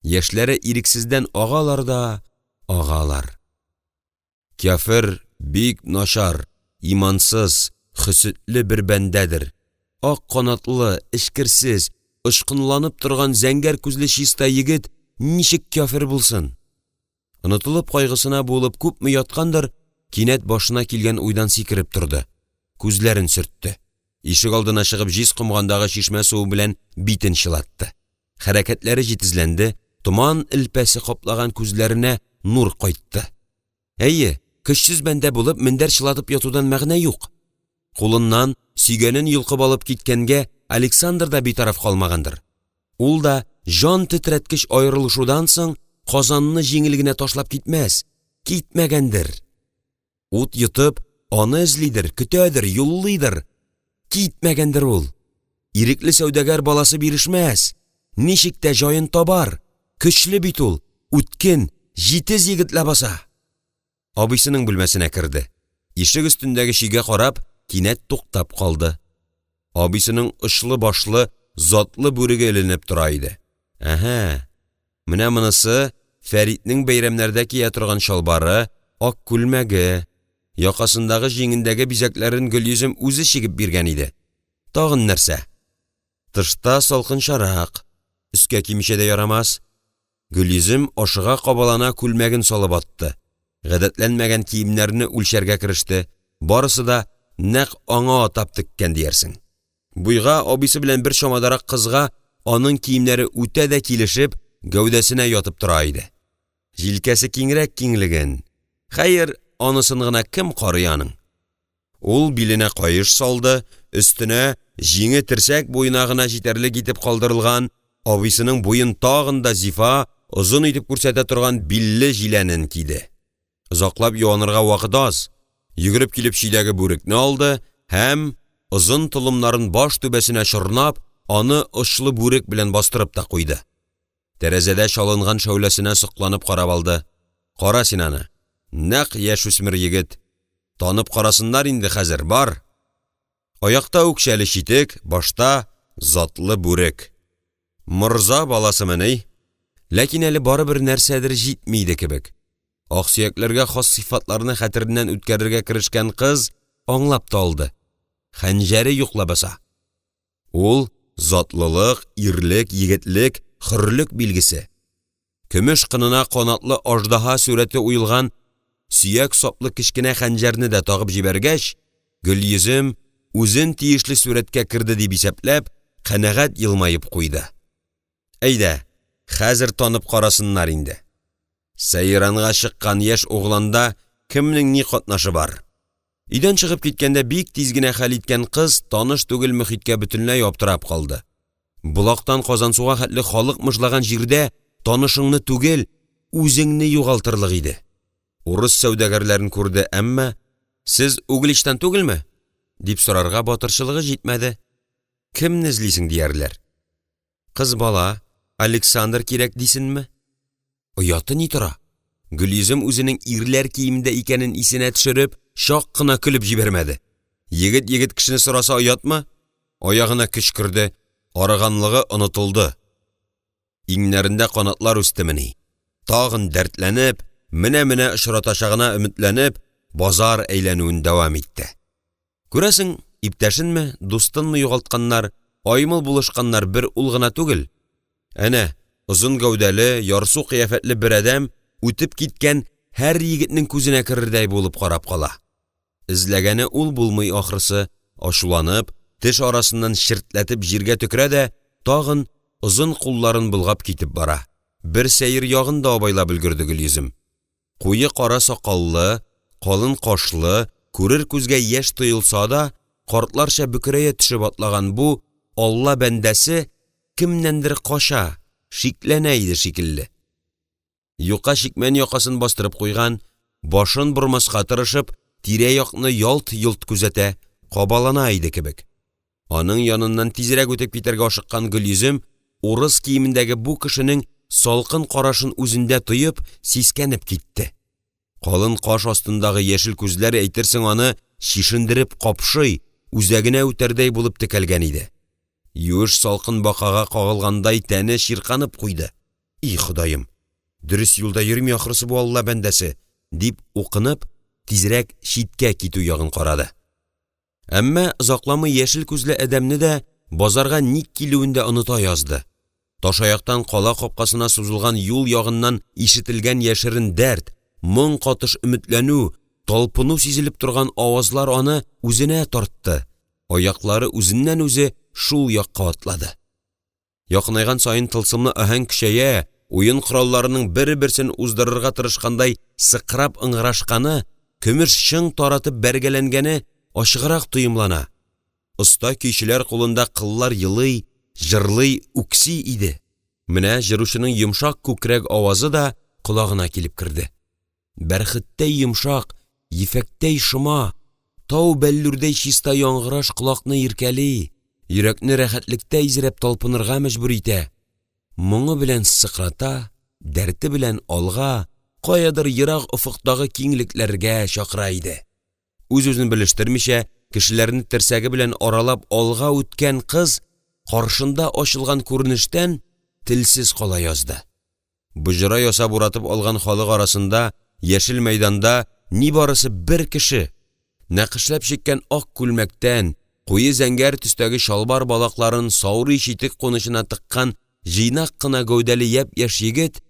Яшьләре ирексездән агалар да агалар. Кяфер бик начар, имансыз, хөсетле бер бәндәдер. Ак канатлы, эшкерсез, ышкынланып торган зәңгәр күзле чиста егет ничек кафир булсын? Онытылып кайгысына булып күпме яткандыр, кинәт башына килгән уйдан сикереп торды. Күзләрен сөртте. Ишек алдына чыгып җиз комгандагы чишмә суы белән битен чылатты. Хәрәкәтләре җитезләнде, томан илпәсе каплаган күзләренә нур кайтты. Әйе, көчсез бәндә булып мендәр чылатып ятудан мәгънә юк. Кулыннан сөйгәнен йолкып алып киткәнгә Александр да битараф калмагандыр. Ул да жан тетрәткеч аерылышудан соң казанны җиңел генә ташлап китмәс, китмәгәндер. Ут йотып, аны эзлидер, көтәдер, юллыйдыр. Китмәгәндер ул. Ирекле сәүдәгәр баласы бирешмәс. Ничек тә җаен табар. Көчле бит ул. Үткен, җитез егет лабаса. Абыйсының бүлмәсенә керде. Ишек өстендәге шигә карап, кинәт туктап калды. Абыйсының ышлы башлы, затлы бүреге эленеп тора иде. Әһә. Менә монысы Фәритнең бәйрәмнәрдә кия торган шалбары, ак күлмәге, якасындагы җиңендәге бизәкләрен Гөлйөзем үзе чигеп биргән иде. Тагын нәрсә? Тышта салкынчарак, өскә кимичә дә ярамас. Гөлйөзем ашыга кабалана күлмәген салып атты. Гадәтләнмәгән киемнәрне үлчәргә кереште. Барысы да нәкъ аңа атап теккән диярсең. Буйга абыйсы белән бер чамадарак кызга аның киемнәре үтә дә килешеп, гәүдәсенә ятып тора иде. Җилкәсе киңрәк киңлеген. Хәер, анысын гына кем карый аның? Ул биленә каеш салды, өстенә җиңе терсәк буена гына җитәрлек итеп калдырылган, абыйсының буен тагын да зифа, озын итеп күрсәтә торган билле җиләнен киде. Озаклап юанырга вакыт аз. Йөгереп килеп шидәге бүрекне алды һәм озын толымнарын баш түбәсенә чорнап, аны ышлы бүрек белән бастырып та куйды. Тәрәзәдә шалынган шәүләсенә сокланып карап алды. Кара син аны. Нәкъ яшүсмер егет. Танып карасыннар инде хәзер, бар. Аякта үкшәле читек, башта затлы бүрек. Мырза баласы меней. Ләкин әле барыбер нәрсәдер җитмиде кебек. Аксөякләргә хас сыйфатларны хәтереннән үткәрергә керешкән кыз аңлап та алды. Хәнҗәре юк лабаса. Ул затлылык, ирлек, егетлек, хөрлек билгесе. Көмеш кынына канатлы аждаһа сүрәте уелган сөяк саплы кичкенә хәнҗәрне дә тагып җибәргәч, Гөлйөзем үзен тиешле сүрәткә керде дип исәпләп, канәгать елмаеп куйды. Әйдә, хәзер танып карасыннар инде. Сайранга чыккан яшь огланда кемнең ни катнашы бар? Өйдән чыгып киткәндә бик тиз генә хәл иткән кыз таныш түгел мөхиткә бөтенләй аптырап калды. Булактан Казансуга хәтле халык мыжлаган җирдә танышыңны түгел, үзеңне югалтырлык иде. Урыс сәүдәгәрләрен күрде, әмма сез Угличтан түгелме? Дип сорарга батырчылыгы җитмәде. Кемне эзлисең диярләр? Кыз бала, Александр кирәк дисенме? Ояты ни тора? Гөлйөзем үзенең ирләр киемендә икәнен исенә төшереп, шак кына көлеп җибәрмәде. Егет кешене сораса оятмы? Аягына көч керде, арыганлыгы онытылды. Иңнәрендә канатлар үстемени. Тагын дәртләнеп, менә очратачагына өметләнеп, базар әйләнүен дәвам итте. Күрәсең, иптәшенме, дустынмы югалтканнар, аймыл булышканнар бер ул гына түгел. Әнә, озын гәүдәле, ярсу кыяфәтле бер адәм үтеп киткән һәр егетнең күзенә керердәй булып карап кала. Эзләгәне ул булмый ахрысы, ашуланып, теш арасыннан ширтләтеп җиргә төкерә дә, тагын озын кулларын булгап китеп бара. Бер сәер ягын да абайлап өлгерде Гөлйөзем. Куе кара сакаллы, калын кашлы, күрер күзгә яшь тоелса да, картларча бөкрәя төшеп атлаган бу Алла бәндәсе кемнәндер каша, шикләнә иде шикелле. Юка шикмән якасын бастырып куйган, башын бурмаска тырышып, тирә-якны ялт-йолт күзәтә, кабалана иде кебек. Аның яныннан тизрәк үтеп китәргә ашыккан Гөлйөзем урыс киемендәге бу кешенең салкын карашын үзендә тоеп, сискәнеп китте. Калын каш астындагы яшел күзләр әйтерсең аны шишендереп капшый, үзәгенә үтәрдәй булып текәлгән иде. Юеш салкын бакага кагылгандай тәне ширканып куйды. И Ходаем, дөрес юлда йөрми ахрысы бу Алла бәндәсе, дип укынып, тизрәк читкә китү ягын карады. Әмма озакламый яшел күзле адәмне дә базарга ник килүендә оныта язды. Ташаяктан кала капкасына сузылган юл ягыннан ишетелгән яшерен дәрт, моң катыш өметләнү, талпыну сизелеп торган авазлар аны үзенә тартты. Аяклары үзеннән үзе шул якка атлады. Якынайган сайын тылсымлы аһәң көчәя, уен коралларының бер-берсен уздырырга тырышкандай сыкрап ыңгырашканы, көмеш шың таратып бәргәләнгәне ачыграк тоемлана. Оста көйчеләр кулында кыллар йылый, җырлый, үкси иде. Менә җыручының йомшак күкрәк авазы да колагына килеп керде. Бәрхеттәй йомшак, ефәктәй шома, тау бәллүрдәй чиста яңгыраш колакны иркәли, йөрәкне рәхәтлектә изрәп талпынырга мәҗбүр итә. Моңы белән сыкрата, дәрте белән алга, каядыр ерак офыктагы киңлекләргә чакыра иде. Үз-үзен белештермичә, кешеләрне терсәге белән аралап алга үткән кыз каршында ачылган күренештән телсез кала язды. Буҗра ясап уратып алган халык арасында, яшел мәйданда ни барысы бер кеше, нәкышләп чиккән ак күлмәктән, куе зәңгәр төстәге шалбар балакларын саурый читек кунышына тыккан җыйнак кына гәүдәле япь-яшь егет,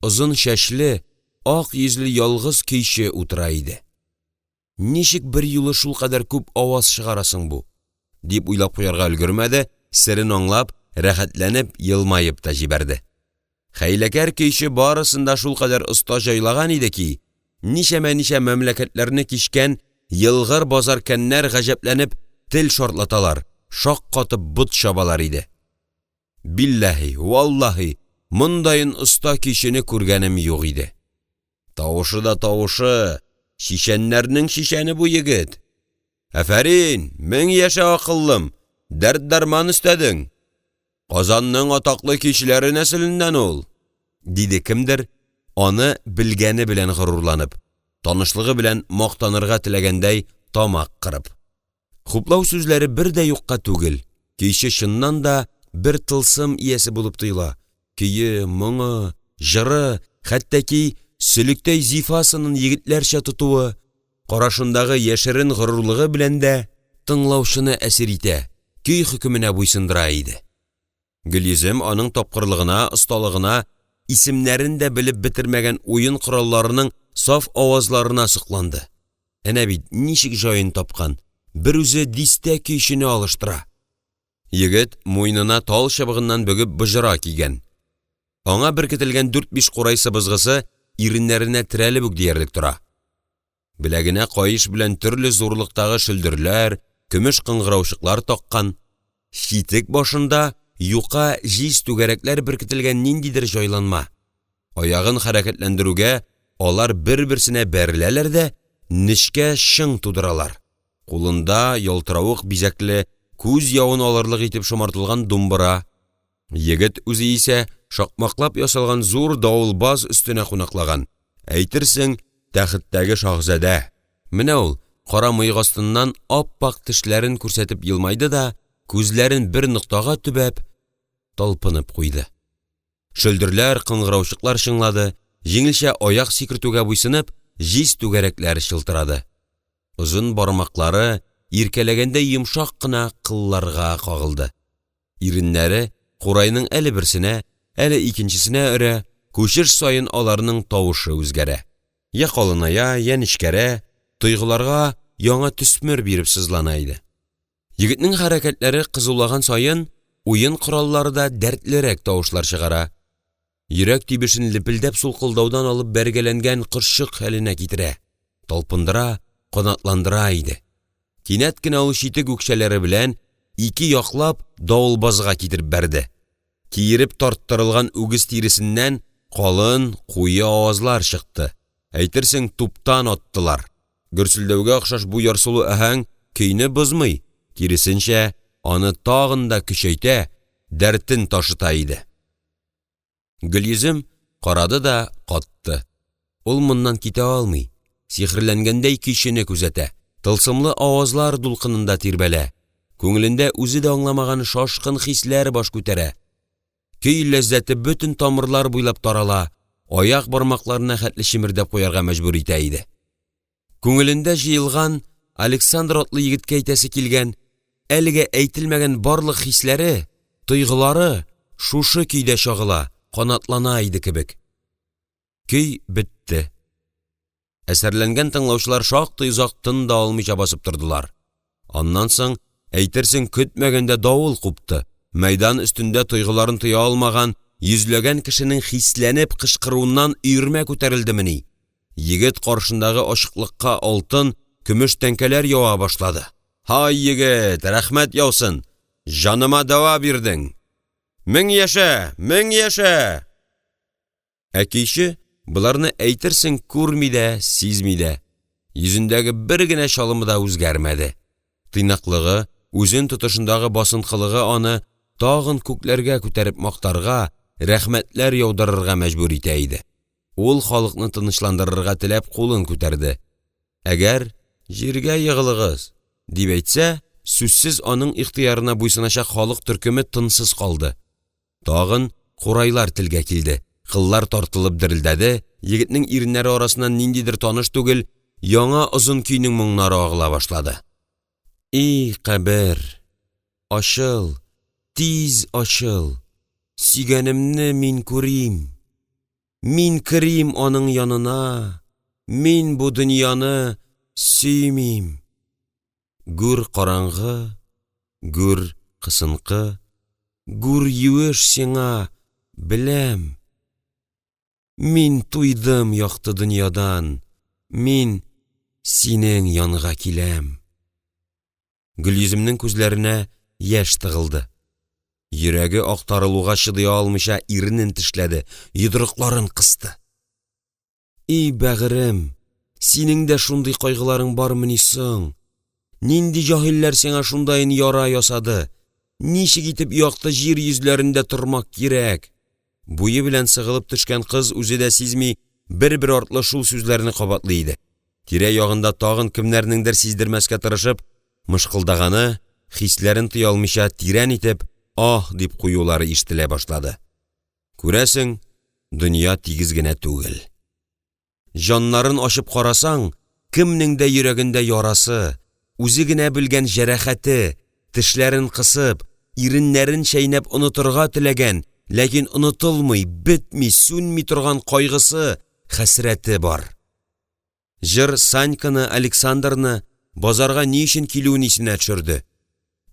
озын чәчле, ак йөзле ялгыз көйче утыра иде. Ничек бер юлы шул кадәр күп аваз чыгарасың бу? Дип уйлап куярга өлгермәде, сирен аңлап, рәхәтләнеп, елмаеп та җибәрде. Хәйләкәр көйче барысында шул кадәр оста җайлаган иде ки, ничә мәмләкәтләрне кичкән елгыр базаркәннәр гаҗәпләнеп тел шартлаталар, шак катып бут чабалар иде. Билләһи, валлаһи, мондайын оста көйчене күргәнем юк иде. Тавышы да тавышы, шишәннәрнең шишәне бу егет. Афәрин, мең яшә акыллым, дәрт-дарман өстәдең. Казанның атаклы көйчеләре нәселеннән ул, диде кемдер, аны белгәне белән горурланып, танышлыгы белән мактанырга теләгәндәй тамак кырып. Хуплау сүзләре бер дә юкка түгел. Көйче чыннан да бер тылсым иясе булып тоела. Көйе, моңы, җыры, хәттәки сөлектәй зифасының егетләрчә тотуы, карашындагы яшерен горурлыгы белән дә тыңлаучыны әсир итә, көй хөкеменә буйсындыра иде. Гөлйөзем аның тапкырлыгына, осталыгына, исемнәрен дә белеп бетермәгән уен коралларының саф авазларына сокланды. Әнә бит ничек җаен тапкан, бер үзе дистә көйчене алыштыра. Егет муйнына тал чыбыгыннан бөгеп быжыра кигән. Аңа беркетелгән 4-5 курай сыбызгысы иреннәренә терәлеп үк диярлек тора. Беләгенә каеш белән төрле зурлыктагы шөлдерләр, көмеш кыңгыраучыклар таккан. Читек башында юка җиз түгәрәкләр беркетелгән ниндидер җайланма. Аягын хәрәкәтләндерүгә алар бер-берсенә бәреләләр дә нечкә шың тудыралар. Кулында ялтыравык бизәкле, күз явын алырлык итеп шомартылган думбыра. Егет үзе исә шакмаклап ясалган зур давылбаз өстенә кунаклаган. Әйтерсең, тәхеттәге шаһзадә. Менә ул кара мыек астыннан аппак тешләрен күрсәтеп елмайды да, күзләрен бер ноктага төбәп, талпынып куйды. Шөлдерләр, кыңгыраучыклар шыңлады, җиңелчә аяк сикертүгә буйсынып, җиз түгәрәкләр шылтырады. Озын бармаклары иркәләгәндә йомшак кына кылларга кагылды. Иреннәре курайның әле берсенә, әле икенчесенә өрә, күчеш сайын аларның тавышы үзгәрә. Я калыная, я нечкәрә, тойгыларга яңа төсмер биреп сызлана иде. Егетнең хәрәкәтләре кызулаган сайын, уен кораллары да дәртлерәк тавышлар чыгара. Йөрәк тибешен лепелдәп сулкылдаудан алып бәргәләнгән кыршык хәленә китерә, талпындыра, канатландыра иде. Кинәт кенә ул читек үкчәләре белән ике яклап давылбазга китереп бәрде. Киереп тарттырылган үгез тиресеннән калын, куе авазлар чыкты. Әйтерсең, туптан аттылар. Гөрселдәүгә охшаш бу ярсулы аһәң көйне бозмый, киресенчә, аны тагын да көчәйтә, дәртен ташыта иде. Гөлйөзем карады да катты. Ул моннан китә алмый. Сихрләнгәндәй көйчене күзәтә. Тылсымлы авазлар дулкынында тирбәлә. Күңелендә үзе дә аңламаган шашкын хисләр баш күтәрә. Көй ләззәте бөтен тамырлар буйлап тарала, аяк бармакларына хәтле шимердәп куярга мәҗбүр итә иде. Күңелендә җыелган Александр атлы егеткә әйтәсе килгән, әлегә әйтелмәгән барлык хисләре, тойгылары шушы көйдә чагыла, канатлана иде кебек. Көй бетте. Әсәрләнгән тыңлаучылар шактый озак тын да алмыйча басып тордылар. Аннан соң, әйтерсең көтмәгәндә давыл купты. Мәйдан өстендә тойгыларын тыя алмаган, йөзләгән кешенең хисләнеп кычкыруыннан өйрмә күтәрелдемени. Егет каршындагы ачыклыкка алтын, көмеш тәңкәләр ява башлады. Һай егет, рәхмәт яусын. Җаныма дава бирдең. 1000 яшә, 1000 яшә. Әкейше Бұларны әйтерсең күрми дә, сизми дә. Йөзендәге бер генә шалымы да үзгәрмәде. Тыйнаклыгы, үзен тотышындагы басынкылыгы аны тагын күкләргә күтәреп мактарга, рәхмәтләр яудырырга мәҗбүр итә иде. Ул халыкны тынычландырырга теләп кулын күтәрде. Әгәр җиргә ягылыгыз дип әйтсә, сүзсез аның ихтыярына буйсыначак халык төркеме тынсыз калды. Тагын курайлар телгә килде. Кыллар тартылып дерелдәде, егетнең иреннәре арасыннан ниндидер таныш түгел, яңа озын көйнең моңнары агыла башлады. И кабер, ачыл, тиз ачыл, сөйгәнемне мин күрим. Мин кирим аның янына, мин бу дөньяны сөймим. Гүр караңгы, гүр кысынкы, гүр юеш сиңа, беләм. Мин туйдым якты дөньядан, мин синең янга киләм. Гөлйөземнең күзләренә яшь тыгылды. Йөрәге актарылуга чыдый алмыйча иренен тешләде, йодрыкларын кысты. И бәгырем, синең дә шундый кайгыларың бармыни соң? Нинди җаһилләр сиңа шундайын яра ясады? Ничек итеп якты җир йөзләрендә тормак кирәк? Буе белән сыгылып төшкән кыз үзе дә сизми бер-бер артлы шул сүзләрне кабатлый иде. Тирә ягында тагын кемнәрнеңдер сиздермәскә тырышып, мышкылдаганы, хисләрен тыя алмыйча тирән итеп, "Ах" дип куюлары ишетелә башлады. Күрәсең, дөнья тигез генә түгел. Җаннарын ачып карасаң, кемнең дә йөрәгендә ярасы, үзе генә белгән җәрәхәте, тешләрен кысып, иреннәрен чәйнәп онытырга теләгән, ләкин онытылмый, бетми, сүнми торган кайгысы, хәсрәте бар. Җыр Саньканы, Александрны базарга ни өчен килүен исенә төшерде.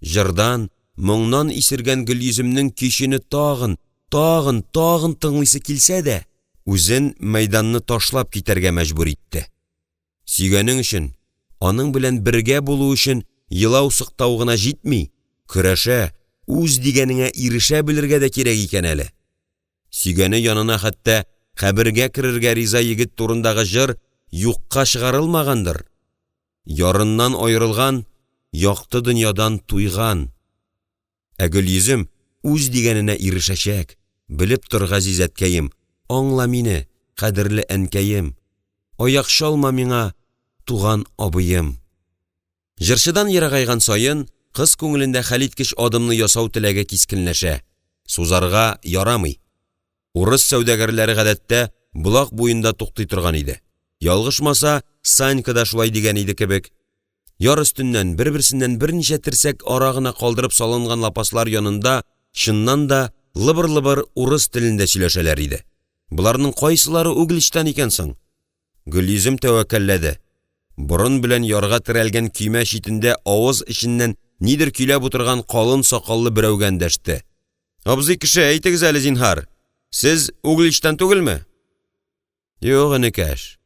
Җырдан, моңнан исергән Гөлйөземнең көчене тагын тыңлыйсы килсә дә, үзен мәйданны ташлап китәргә мәҗбүр итте. Сөйгәнең өчен, аның белән бергә булу өчен елау сыктау гына җитми, көрәшә, үз дигәнеңә ирешә белергә дә кирәк икән әле. Сөйгәне янына хәтта кабергә керергә риза егет турындагы җыр юкка чыгарылмагандыр. Ярыннан аерылган, якты дөньядан туйган. Гөлйөзем үз дигәненә ирешәчәк, белеп тор Газизәткәем, аңла мине, кадерле әнкәем. Аяк шалма миңа, туган абыем. Җырчыдан ерагайган сайын, кыз күңелендә хәлиткеч адымны ясау теләге кискенләшә. Сузарга ярамый. Урыс сәүдәгәрләре гадәттә булак буенда туктый торган иде. Ялгышмаса, Санька да шулай дигән иде кебек. Яр өстеннән бер-берсеннән берничә терсәк арагына калдырып салынган лапаслар янында чыннан да лыбыр-лыбыр урыс телендә сөйләшәләр иде. Буларның кайсылары Угличтан икән соң? Гөлйөзем тәвәккәлләде. Борын белән ярга терәлгән көймә читендә авыз иченнән нидер көйләп утырган калын сакаллы берәүгә эндәште. Абзый кеше, әйтегез әле зинһар, сез Угличтан түгелме? Юк, энекәш.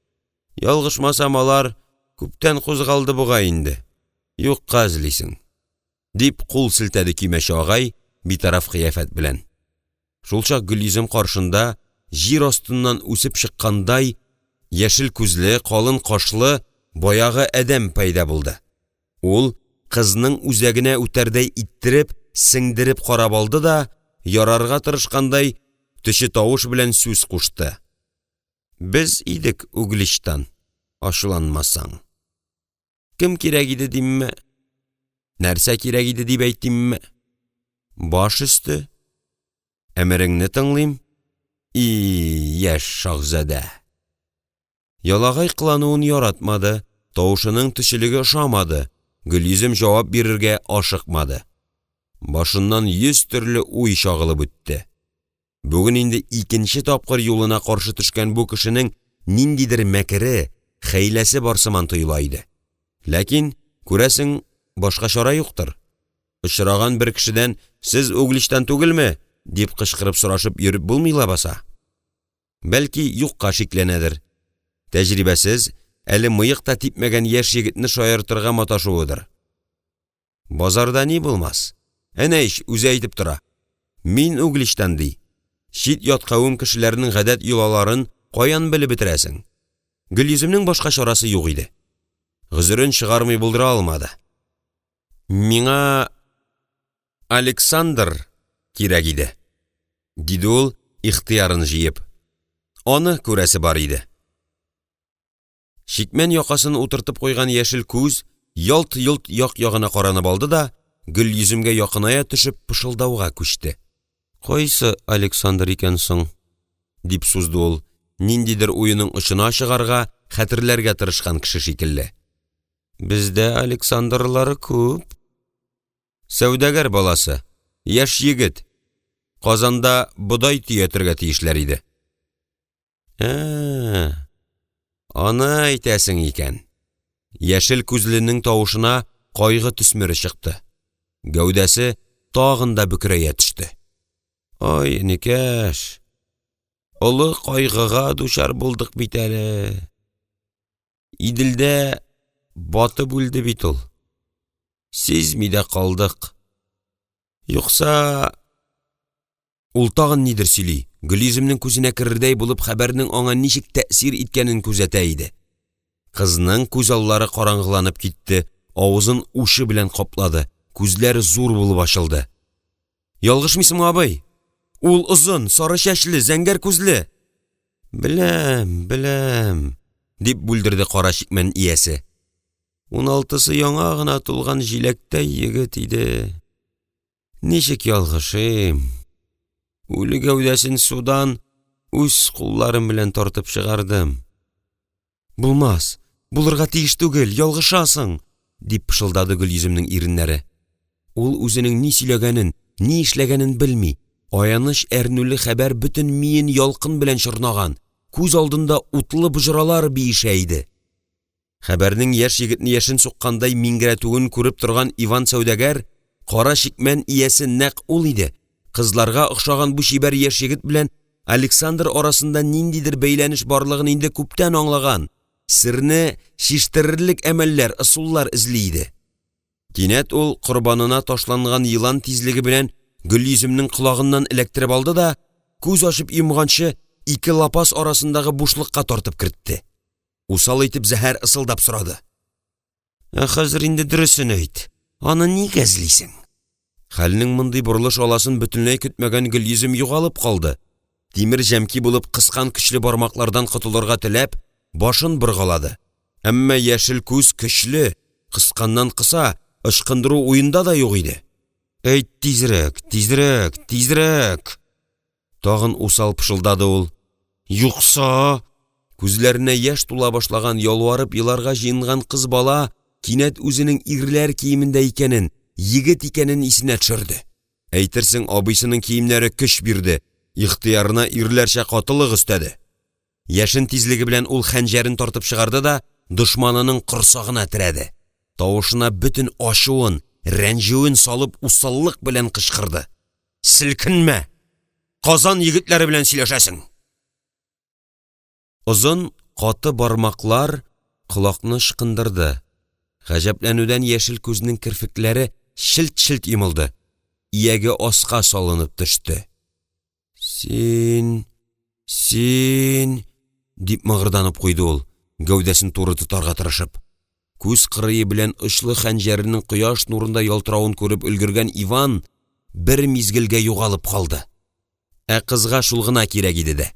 Ялгышмасам алар күптән кузгалды буга инде. Юкка эзлисең. Дип кул селтәде көймәче агай битараф кыяфәт белән. Шулчак Гөлйөзем каршында җир астыннан үсеп чыккандай яшел күзле, калын кашлы баягы әдәм пайда булды. Ул кызның үзәгенә үтәрдәй иттереп, сеңдереп карап алды да, ярарга тырышкандай төче тавыш белән сүз кушты. Без идек Угличтан, ашуланмасаң. Кем кирәк иде димме? Нәрсә кирәк иде дип әйтимме? Баш өсте. Әмереңне тыңлыйм. И, яшь шаһзадә. Ялагай кылануын яратмады, тавышының төчелеге ошамады. Гөлйөзем жавап бирергә ашыкмады. Башыннан 100 төрле уй шагылып үтте. Бүген инде икенче тапкыр юлына каршы төшкән бу кешенең ниндидер мәкере, хәйләсе бар сыман тоела иде. Ләкин, күрәсең, башка чара юктыр. Очраган бер кешедән "Сез Угличтан түгелме?" дип кычкырып сорашып йөреп булмыйла баса. Бәлки, юкка шикләнәдер. Тәҗрибәсез, әле мыекта типмәгән яшь егетне шаяртырга маташуыдыр. Базарда ни булмас? Әнә иш, үзе әйтеп тора. Мин Угличтан ди. Шит ят кавым кешеләрнең гадәт юлаларын каян белеп бетерәсең? Гөлйөземнең башка чарасы юк иде. Гызырын чыгармый булдыра алмады. Миңа Александр кирәк иде, диде ул ихтыярын җыеп. Аны күрәсе бар иде. Шикмән якасын утыртып куйган яшел күз ялт-йолт як-ягына каранып алды да, Гөлйөземгә якыная төшеп пышылдауга күчте. "Кайсы Александр икән соң?" дип сузды ул, ниндидер уеның очына чыгарга, хәтерләргә тырышкан кеше шикелле. "Бездә Александрлары күп. Сәүдәгәр баласы, яшь егет. Казанда бодай төятергә тиешләр иде." Аны әйтәсең икән. Яшел күзленең тавышына кайгы төсмере чыкты. Гәүдәсе тагында бөкрәя төште. "Ой, никәш. Олы кайгыга дучар булдык бит әле. Иделдә батып үлде бит ул. Сизми дә калдык. Юкса..." Ул тагын нидер сөйли. Гөлйөземнең күзенә керердәй булып хәбәрнең аңа ничек тәэсир иткәнен күзәтә иде. Кызның күз аллары караңгыланып китте, авызын ушы белән каплады, күзләре зур булып ачылды. "Ялгышмыйсың, абый? Ул озын, сары чәчле, зәңгәр күзле." Беләм, дип бүлдерде кара шикмән иясе. 16-сы яңа гына тулган җиләктәй егет иде. Ничек ялгышыйм? Үле гәүдәсен судан үз кулларым белән тартып чыгардым. "Булмас, булырга тиеш түгел, ялгышасың", дип пышылдады Гөлйөземнең иреннәре. Ул үзенең ни сөйләгәнен, ни эшләгәнен белми. Аяныч әрнүле хәбәр бөтен миен ялкын белән чорнаган. Күз алдында утлы бужралар биешә иде. Хәбәрнең яшь егетне яшен суккандай мингәрәтүен күреп торган Иван сәүдәгәр, кара шикмән иясе нәкъ ул иде. Кызларга охшаган бу чибәр яшь егет белән Александр арасында ниндидер бәйләнеш барлыгын инде күптән аңлаган. Сирне шиштерерлек әмәлләр, ысуллар эзли иде. Кинәт ул корбанына ташланган йылан тизлеге белән Гөлйөземнең колагыннан эләктереп алды да, күз ачып йомганчы ике лапас арасындагы бушлыкка тартып кертте. Усал итеп зәһәр ысылдап сорады. "Хәзер инде дөресен әйт. Аны нигә эзлисең?" Хәлнең мондый бурылыш аласын бөтенләй көтмәгән Гөлйөзем югалып калды. Тимер җәмки булып кыскан көчле бармаклардан котылырга теләп, башын боргалады. Әмма яшел күз көчле, кысканнан кыса, ышкындыру уенда да юк иде. "Әйт тизрәк, тизрәк, тизрәк!" Тагын усал пышылдады ул. Юкса, күзләренә яшь тула башлаган ялварып еларга җыенган кыз бала кинәт үзенең ирләр киемендә икәнен, егет икәнен исенә төшерде. Әйтерсең, абыйсының киемнәре көч бирде, ихтыярына ирләрчә катылык өстәде. Яшен тизлеге белән ул хәнҗәрен тартып чыгарды да дошманының корсагына терәде. Тавышына бөтен ачуын, рәнҗүен салып усаллык белән кычкырды. "Силкенмә! Казан егетләре белән сөйләшәсең." Озын, каты бармаклар колакны шыкындырды. Гаҗәпләнүдән яшел күзнең кирфекләре шилт-шилт йымылды. Ияге аска салынып төште. Син, дип мыгырданып куйды ул, гәүдәсен туры тотарга тырышып. Күз кырые белән очлы хәнҗәренең кояш нурында ялтыравын күреп өлгергән Иван бер мизгелгә югалып калды. Кызга шул гына кирәк иде дә.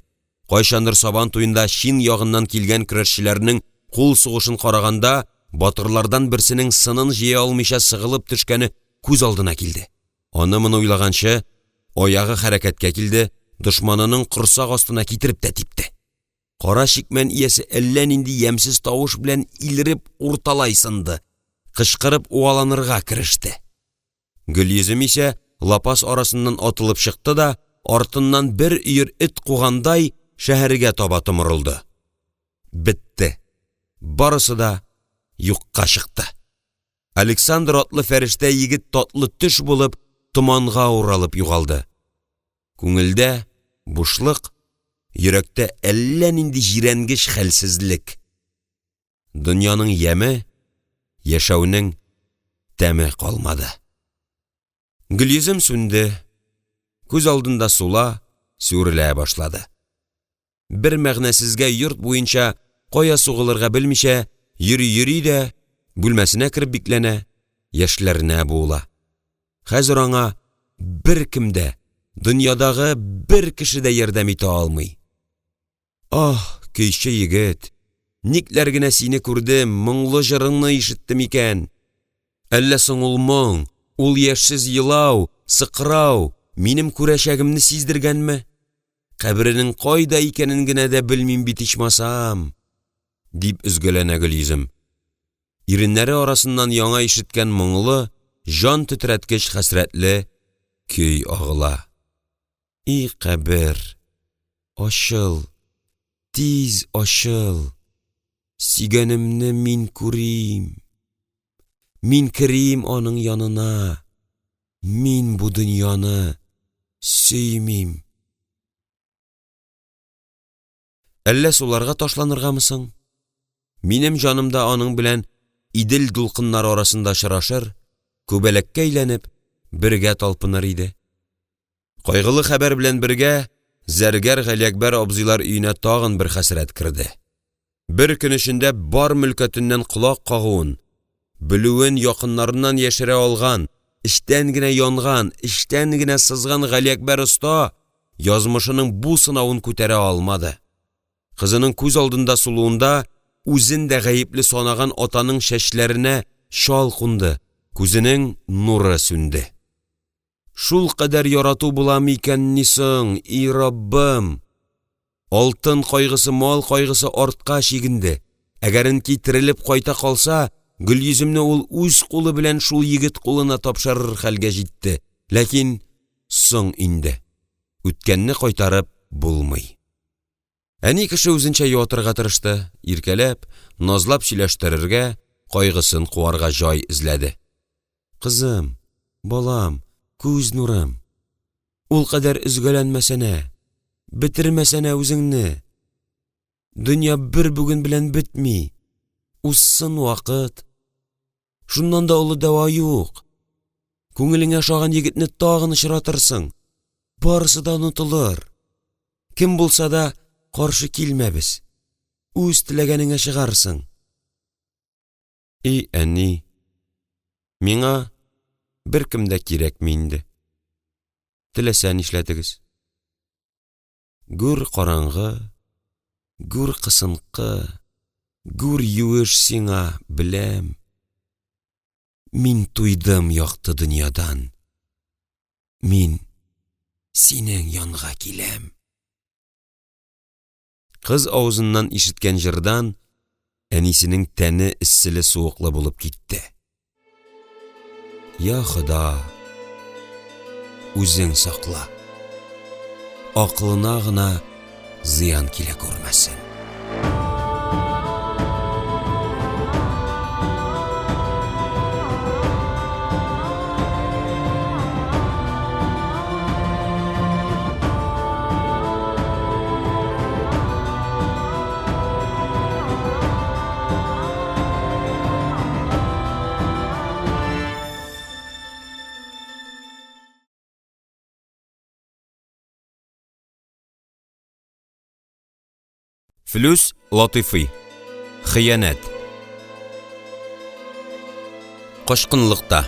Кайчандыр сабан туенда Чин ягыннан килгән көрәшчеләрнең кул сугышын караганда, батырлардан берсенең сынын җыя алмыйча сыгылып төшкәне күз алдына килде. Аны-моны уйлаганчы, аягы хәрәкәткә килде, дошманының корсак астына китереп тә типте. Кара шикмән иясе әллә нинди ямьсез тавыш белән илереп урталай сынды. кычкырып уаланырга киреште. Гөлйөзем исә лапас арасыннан атылып чыкты да, артыннан бер өер эт кугандай шәһәргә таба томырылды. Битте. Барысы да юкка чыкты. Александр атлы фәрештә егет татлы төш булып томанга уралып югалды. Күңелдә бушлык, йөрәктә әллә нинди җирәнгеч хәлсезлек. Дөньяның яме, яшәүнең тәме калмады. Гөлйөзем сүнде, күз алдында сула, сүрелә башлады. Бер мәгънәсезгә йорт буенча кая сугылырга белмичә, йөри дә бүлмәсенә кирип бикләнә, яшьләренә була. Хәзер аңа бер кемдә, дөньядагы бер кеше дә ярдәм итә алмый. Ах, көйче егет, никләр генә сине күрдем, моңлы җырыңны ишеттем икән. Әллә соң ул моң, ул яшсез елау, сыкрау, минем күрәчәгемне сиздергәнме? Кабренең кайда икәнен генә дә белмим бит ичмасам, дип üzгәләнә Гөлйөзем. Иреннәре арасыннан яңа ишеткән моңлы, жан тетрәткеч хәсрәтле көй агыла. И кабер, ачыл, тиз ачыл, сигәнемне мин күрим. Мин кирим аның янына, мин бу дөньяны сөймим. Әллә суларга ташланыргамысың? Минем җанымда аның белән идел дулкыннар арасында шырашыр, күбәләккә әйләнеп, бергә талпыныр иде. Кайгылы хәбәр белән бергә Зәргәр Галиәкбәр абзыйлар өенә тагын бер хәсрәт кирде. Бер көн эчендә бар мөлкәтеннән колак кагуын, белүен якыннарыннан яшерә алган, эштән генә янган, эштән генә сызган Галиәкбәр оста язмышының бу сынавын күтәрә алмады. Кызының күз алдында сулуында үзен дә гаепле санаган атаның шәчләренә шал кунды, күзенең нуры сүнде. Шул кадәр ярату була микәнни соң, и Раббым? Алтын кайгысы, мал кайгысы артка чигенде. Әгәрен китерелеп кайта калса, Гөлйөземне ул үз кулы белән шул егет кулына тапшырыр хәлгә җитте. Ләкин соң инде. Үткәнне кайтарып булмый. Әни кеше үзенчә ятырга тырышты, иркәләп, назлап сөйләштерергә, кайгысын куарга җай эзләде. Кызым, балам, күз нурым, ул кадәр üzгәләнмәсәнә, битермәсәнә үзеңне. Дөнья бер бүген белән бетми. Узсын вакыт. Шуннан да олы дәва юк. Күңелеңә шаган егетне тагын очратырсың. Барысы да онытылыр. Кем булса да каршы килмәбез. Үз теләгәнеңә чыгарсың. И әни, миңа бер кем дә кирәкми инде. Теләсә нишләтегез. Гүр караңгы, гүр кысынкы, гүр юеш сиңа беләм. Мин туйдым якты дөньядан. Мин синең янга киләм. Кыз авызыннан ишеткән җырдан әнисенең тәне эсселе суыклы булып китте. Я Хода, үзең сакла. Акылына гына зыян килә күрмәсен. Флүс Латыйфи. Хыянәт. Кашкынлыкта.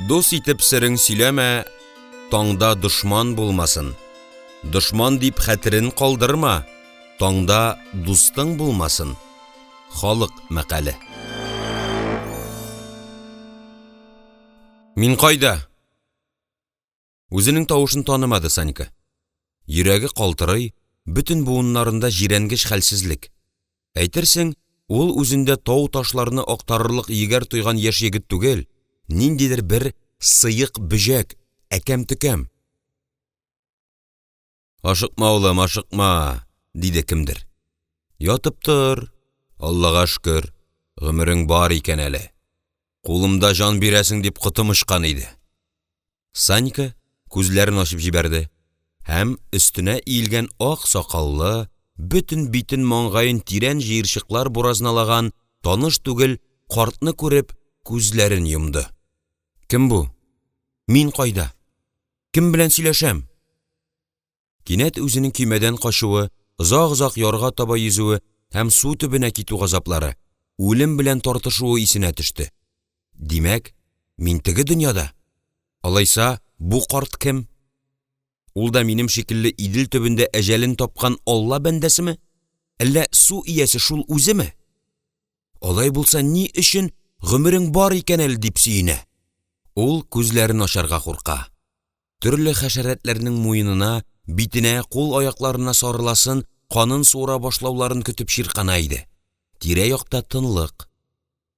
Дус итеп серең сөйләмә, таңда душман булмасын. Душман дип хәтерен калдырма, таңда дустың булмасын. Халык мәкале. Мин кайда? Үзенең тавышын танымады Санька. Йөрәге калтырый, бүтән буыннарында җирәнгеч хәлсезлек. Әйтерсең, ул үзендә тау ташларны актарырлык егәр туйган яшь егет түгел, ниндидер бер сыйык бүҗәк, әкәм-төкәм. Ашыкма, улым, ашыкма, диде кемдер. Ятып тор, Аллага шөкер, гомерең бар икән әле. Кулымда жан бирәсең дип кытымышкан иде. Санька күзләрен ачып җибәрде һәм өстенә иелгән ак сакаллы, бүтән битен маңгаен тирән җыерчыклар буразналаган таныш түгел картны күреп күзләрен йомды. Кем бу? Мин кайда? Кем белән сөйләшәм? Кинәт үзенең көймәдән качуы, озак-озак ярга таба йөзүе һәм су төбенә китү газаплары, үлем белән тартышуы исенә төште. Димәк, мин теге дөньяда. Алайса, бу карт кем? Ул да минем шикелле идел төбендә әҗәлен тапкан Алла бәндәсеме? Әллә су иясе шул үземе? Алай булса, ни өчен гомерең бар икән әле дип сөенә? Ул күзләрен ачарга курка. Төрле хәшәрәтләрнең муенына, битенә, кул-аякларына сарыласын, канын суыра башлауларын көтеп чиркана иде. Тирә-якта тынлык.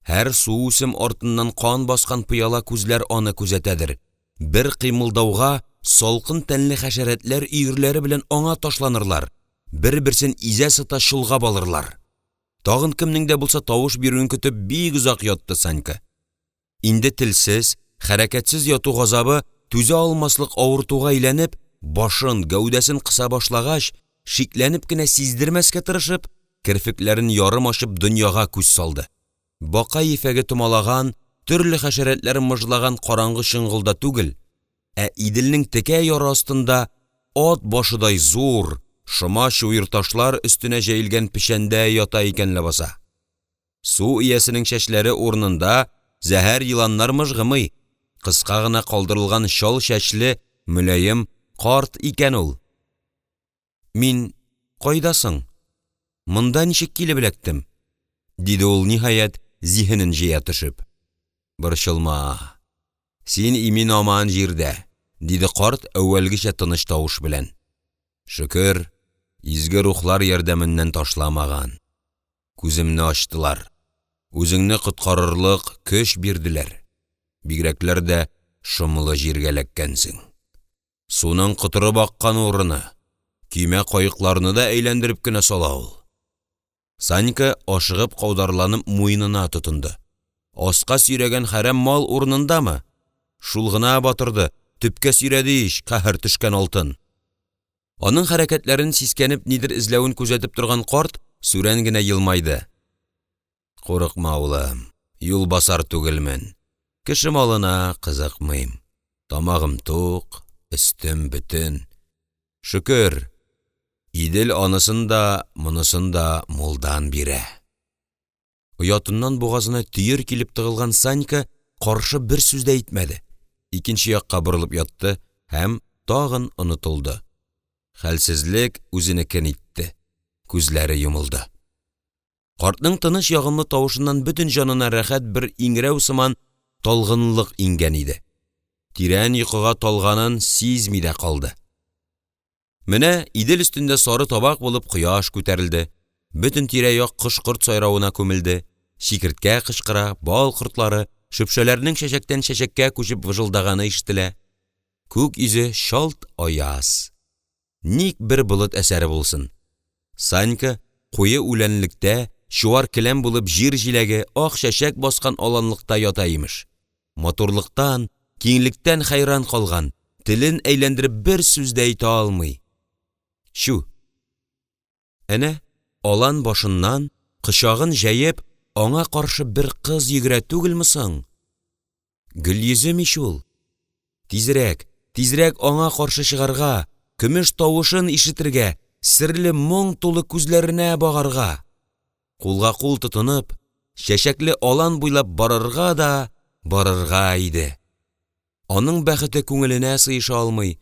Һәр су үсем артыннан кан баскан пыяла күзләр аны күзәтәдер. Бер кыймылдауга салкын тәнле хәшәрәтләр өерләре белән аңа ташланырлар. Бер-берсен изә-сыта шулгап алырлар. Тагын кемнең дә булса тавыш бирүен көтеп бик озак ятты Санька. Инде телсез, хәрәкәтсез яту газабы түзә алмаслык авыртуга әйләнеп, башын, гәүдәсен кыса башлагач, шикләнеп кенә сиздермәскә тырышып, кирфекләрен ярым ачып дөньяга күз салды. Бака ефәге томалаган, төрле хәшәрәтләр мыжлаган караңгы шыңгылда түгел, иделнең текә яры астында ат башыдай зур, шома чуйыр ташлар өстенә җәелгән пешәндә ята икән лабаса. Су иясенең чәчләре урынында зәһәр йыланнар мыжгымый, кыска гына калдырылган шал чәчле, мөлаем карт икән ул. Мин кайдасың? Монда ничек килеп эләктем? Диде ул ниһаять зиһенен җыя төшеп. Борчылма. Син имин аман җирдә, диде карт әүвәлгечә тыныч тавыш белән. Шөкер, изге рухлар ярдәменнән ташламаган. Күземне ачтылар. Үзеңне коткарырлык көч бирделәр. Бигрәкләр дә шомлы җиргә эләккәнсең. Суның кытырып аккан урыны, көймә кайыкларны да әйләндереп кенә сала ул. Санька ашыгып каударланып муенына тотынды. Аска сөйрәгән хәрәм мал урынындамы? Шул гына батырды, төпкә сөйрәде иш, каһәр төшкән алтын. Аның хәрәкәтләрен сискәнеп нидер эзләвен күзәтеп торган карт сүрән генә елмайды. Курыкма, улым, юл басар түгелмен. Кеше малына кызыкмыйм. Тамагым тук, өстем бүтән. Шөкер, идел анысын да, монысын да мулдан бирә. Оятыннан бугазына төер килеп тыгылган Санька каршы бер сүз дә әйтмәде. Икенче якка борылып ятты һәм тагын онытылды. Хәлсезлек үзенекен итте. Күзләре йомылды. Картның тыныч ягымлы тавышыннан бүтән җанына рәхәт бер иңрәү сыман талгынлык иңгән иде. Тирән йокыга талганын сизми дә калды. Менә идел өстендә сары табак булып кояш күтәрелде. Бүтән тирә-як кош-корт сайравына күмелде. Шикерткә кычкыра, бал кортлары шөпшәләрнең чәчәктән чәчәккә күчеп выжылдаганы ишетелә. Күк йөзе шалт аяз. Ник бер болыт әсәре булсын. Санька куе үләнлектә, чуар келәм булып җир җиләге ак чәчәк баскан аланлыкта ята имеш. Матурлыктан, киңлектән хайран калган, телен әйләндереп бер сүз дә әйтә алмый. Шу. Әнә алан башыннан кычагын җәеп, аңа каршы бер кыз йөгерә түгелме соң? Гөлйөзем иш ул. Тизрәк, тизрәк аңа каршы чыгарга, көмеш тавышын ишетергә, серле моң тулы күзләренә багарга. Кулга кул тотынып, чәчәкле алан буйлап барырга иде. Аның бәхете күңеленә сыйыша алмый,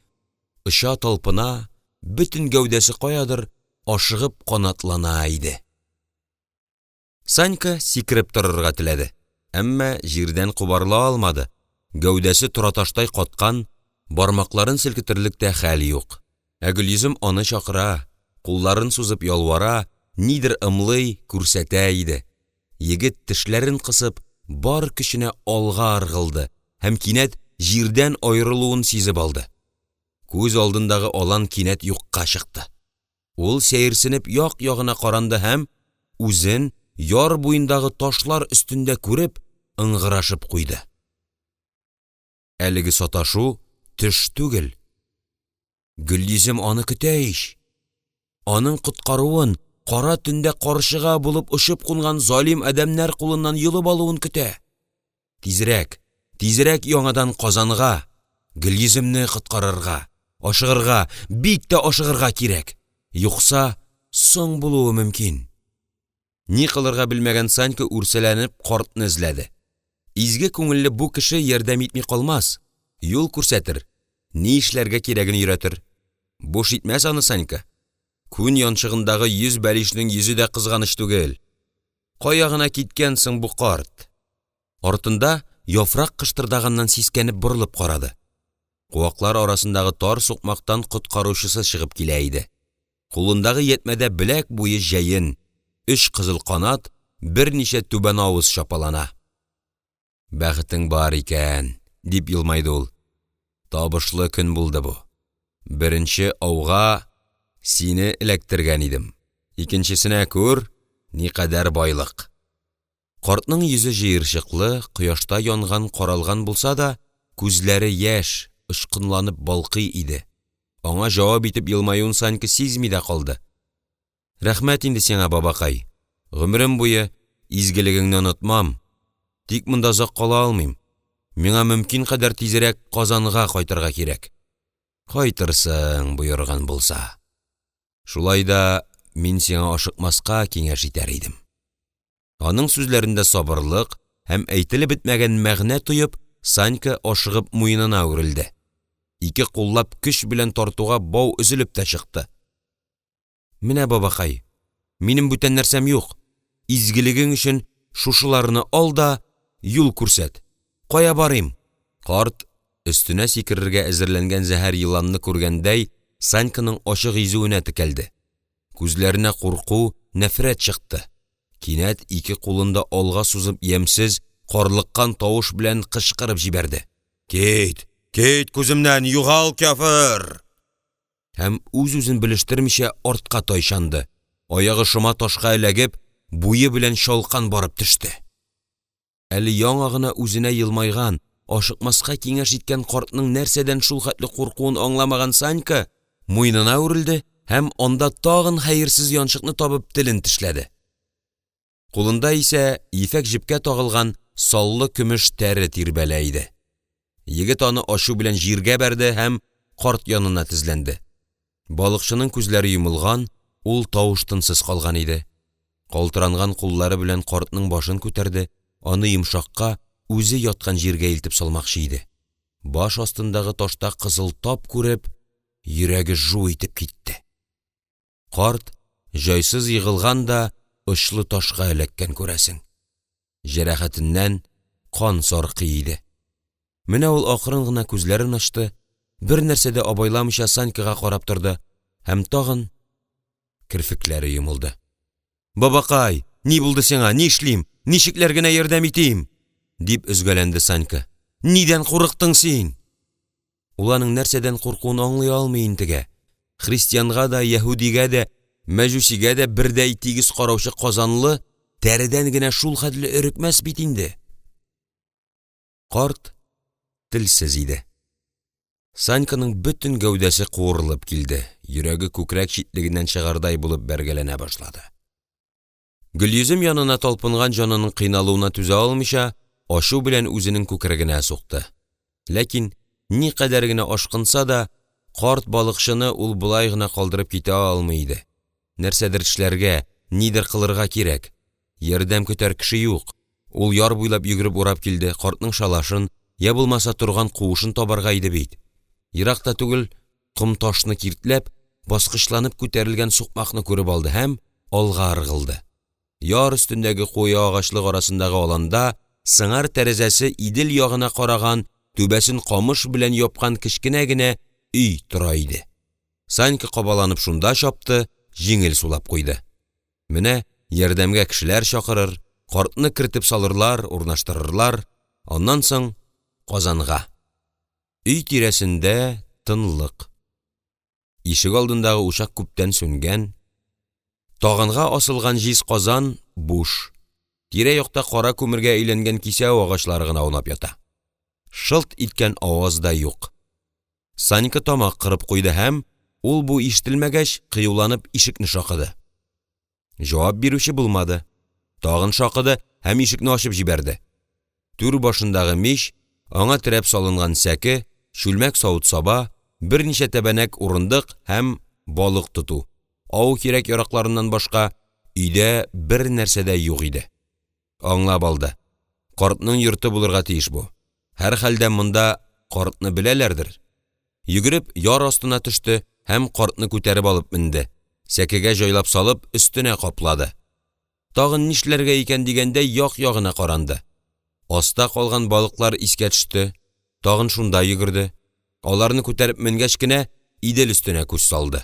ұша талпына, бүтін гәүдәсе каядыр ашыгып канатлана иде. Санька сикереп торырга теләде, әмма җирдән кубарыла алмады. Гәүдәсе тораташтай каткан, бармакларын селкетерлек тә хәл юк. Ә Гөлйөзем аны чакыра, кулларын сузып ялвара, нидер ымлый, күрсәтә иде. Егет тешләрен кысып, бар көченә алга аргылды һәм кинәт җирдән аерылуын сизеп алды. Күз алдындагы алан кинәт юкка чыкты. Ул сәерсенеп як-ягына каранды һәм үзен яр буендагы ташлар өстендә күреп, ыңгырашып куйды. Әлеге саташу төш түгел. Гөлйөзем аны көтә ич. Аның коткаруын кара төндә каршыга булып ұшып кунган залим адәмнәр кулыннан йылып алуын көтә. Тизрәк яңадан Казанга, Гөлйөземне коткарырга, ашыгырга, бик тә ашыгырга кирәк. Юкса, соң булуы мөмкин. Ни кылырга белмәгән Санька үрсәләнеп картны эзләде. Изге күңелле бу кеше ярдәм итми калмас, юл күрсәтер, ни эшләргә кирәген өйрәтер. Буш итмәс аны Санька. Күн янчыгындагы 100 бәлишнең йөзе дә кызганыч түгел. Кая гына киткән соң бу карт? Артында яфрак кыштырдаганнан сискәнеп борылып карады. Куаклар арасындагы тар сукмактан коткаручысы чыгып килә иде. Кулындагы йәтмәдә беләк буе җәен, 3 кызыл канат, берничә түбән авыз шапалана. Бәхетең бар икән, дип елмайды ул. Табышлы көн булды бу. Беренче ауга сине эләктергән идем. Икенчесенә күр, никадәр байлык. Картның йөзе җыерчыклы, кояшта янган, каралган булса да, күзләре яшь, ышкынланып балкый иде. Аңа җавап итеп елмаюын Санька сизми дә калды. Рәхмәт инде сиңа, бабакай. Гомерем буе изгелегеңне онытмам. Тик монда озак кала алмыйм. Миңа мөмкин кадәр тизрәк Казанга кайтырга кирәк. Кайтырсың, буйырган булса. Шулай да мин сиңа ашыкмаска киңәш итәр идем. Аның сүзләрендә сабырлык һәм әйтелеп бетмәгән мәгънә тоеп, Санька ашыгып муенына үрелде. Ике куллап көч белән тартуга бау өзелеп тә чыкты. Менә, бабакай, минем бүтән нәрсәм юк. Изгелегең өчен шушыларны ал да юл күрсәт. Кая барыйм? Карт өстенә сикерергә әзерләнгән зәһәр йыланны күргәндәй, Саньканың ачык изүенә текәлде. Күзләренә курку, нәфрәт чыкты. Кинәт ике кулында алга сузып ямсыз, карлыккан тавыш белән кычкырып җибәрде. Кит күземнән, югал, кафир! Һәм үз-үзен белештермичә артка тайшанды. Аягы шома ташка эләгеп, буе белән шалкан барып төште. Әле яңа гына үзенә елмайган, ашыкмаска киңәш иткән картның нәрсәдән шул хәтле куркуын аңламаган Санька муенына үрелде һәм анда тагын хәерсез янчыкны табып телен тешләде. Кулында исә ефәк җепкә тагылган саллы көмеш тәре тирбәлә иде. Егет аны ашу белән җиргә бәрде һәм карт янына тезләнде. Балыкчының күзләре йомылган, ул тавыштынсыз калган иде. Калтыранган куллары белән картның башын күтәрде, аны йомшакка, үзе яткан җиргә илтеп салмакчы иде. Баш астындагы ташта кызыл тап күреп, йөрәге жу итеп китте. Карт җайсыз егылган да очлы ташка эләккән күрәсең. Җәрәхәтеннән кан саркый иде. Менә ул акрын гына күзләрен ачты, бер нәрсә дә абайламыйча Санькага карап торды һәм тагын кирфекләре йомылды. Бабакай, ни булды сиңа? Ни эшлим? Ничекләр генә ярдәм итим? Дип өзгәләнде Санька. Нидән курыктың син? Ул аның нәрсәдән куркуын аңлый алмый интегә. Христианга да, яһудигә дә, мәҗүсигә дә бердәй тигез караучы Казанлы тәрәдән генә шул хәтле өрекмәс бит инде. Карт телсез иде. Саньканың бөтен гәүдәсе куырылып килде. Йөрәге күкрәк читлегеннән чыгардай булып бәргәләнә башлады. Гөлйөзем янына талпынган җанының кыйналуына түзә алмыйча, ашу белән үзенең күкрәгенә сукты. Ләкин ни кадәр генә ашкынса да, карт балыкчыны ул булай гына калдырып китә алмый иде. Нәрсәдер эшләргә, нидер кылырга кирәк. Ярдәм көтәр кеше юк. Ул яр буйлап йөгереп урап килде, картның шалашын, Я булмаса турган куышын табарга иде бит. Еракта түгел, ком ташны киртләп, баскычланып күтәрелгән сукмакны күреп алды һәм алга ыргылды. Яр өстендәге куе агачлык арасындагы аланда сыңар тәрәзәсе Идел ягына караган, түбәсен камыш белән япкан кечкенә генә өй тора иде. Санька кабаланып шунда чапты, җиңел сулап куйды. Менә ярдәмгә кешеләр чакырыр, картны кертеп салырлар, урнаштырырлар, аннан соң Казанга. Өй тирәсендә тынлык. Ишек алдындагы учак күптән сүнгән. Тагынга асылган җиз казан буш. Тирә-якта кара күмергә әйләнгән кисәү агачлары гына аунап ята. Шылт иткән аваз да юк. Санька тамак кырып куйды һәм ул бу ишетелмәгәч кыюланып ишекне шакыды. Җавап бирүче булмады. Тагын шакыды һәм ишекне ачып җибәрде. Түр башындагы мич, аңа терәп салынган сәке, шүлмәк савыт саба, берничә тәбәнәк урындык һәм балык тоту. Ау кирәк яракларыннан башка өйдә бер нәрсә дә юк иде. Аңлап алды. Картның йорты булырга тиеш бу. Һәр хәлдә монда картны беләләрдер. Йөгереп яр астына төште һәм картны күтәреп алып менде. Сәкегә җайлап салып өстенә каплады. Тагын нишләргә икән дигәндә як-ягына каранды. Аста калган балыклар искә төште. Тагын шунда йөгерде. Аларны күтәреп менгәч кенә Идел өстенә күз салды.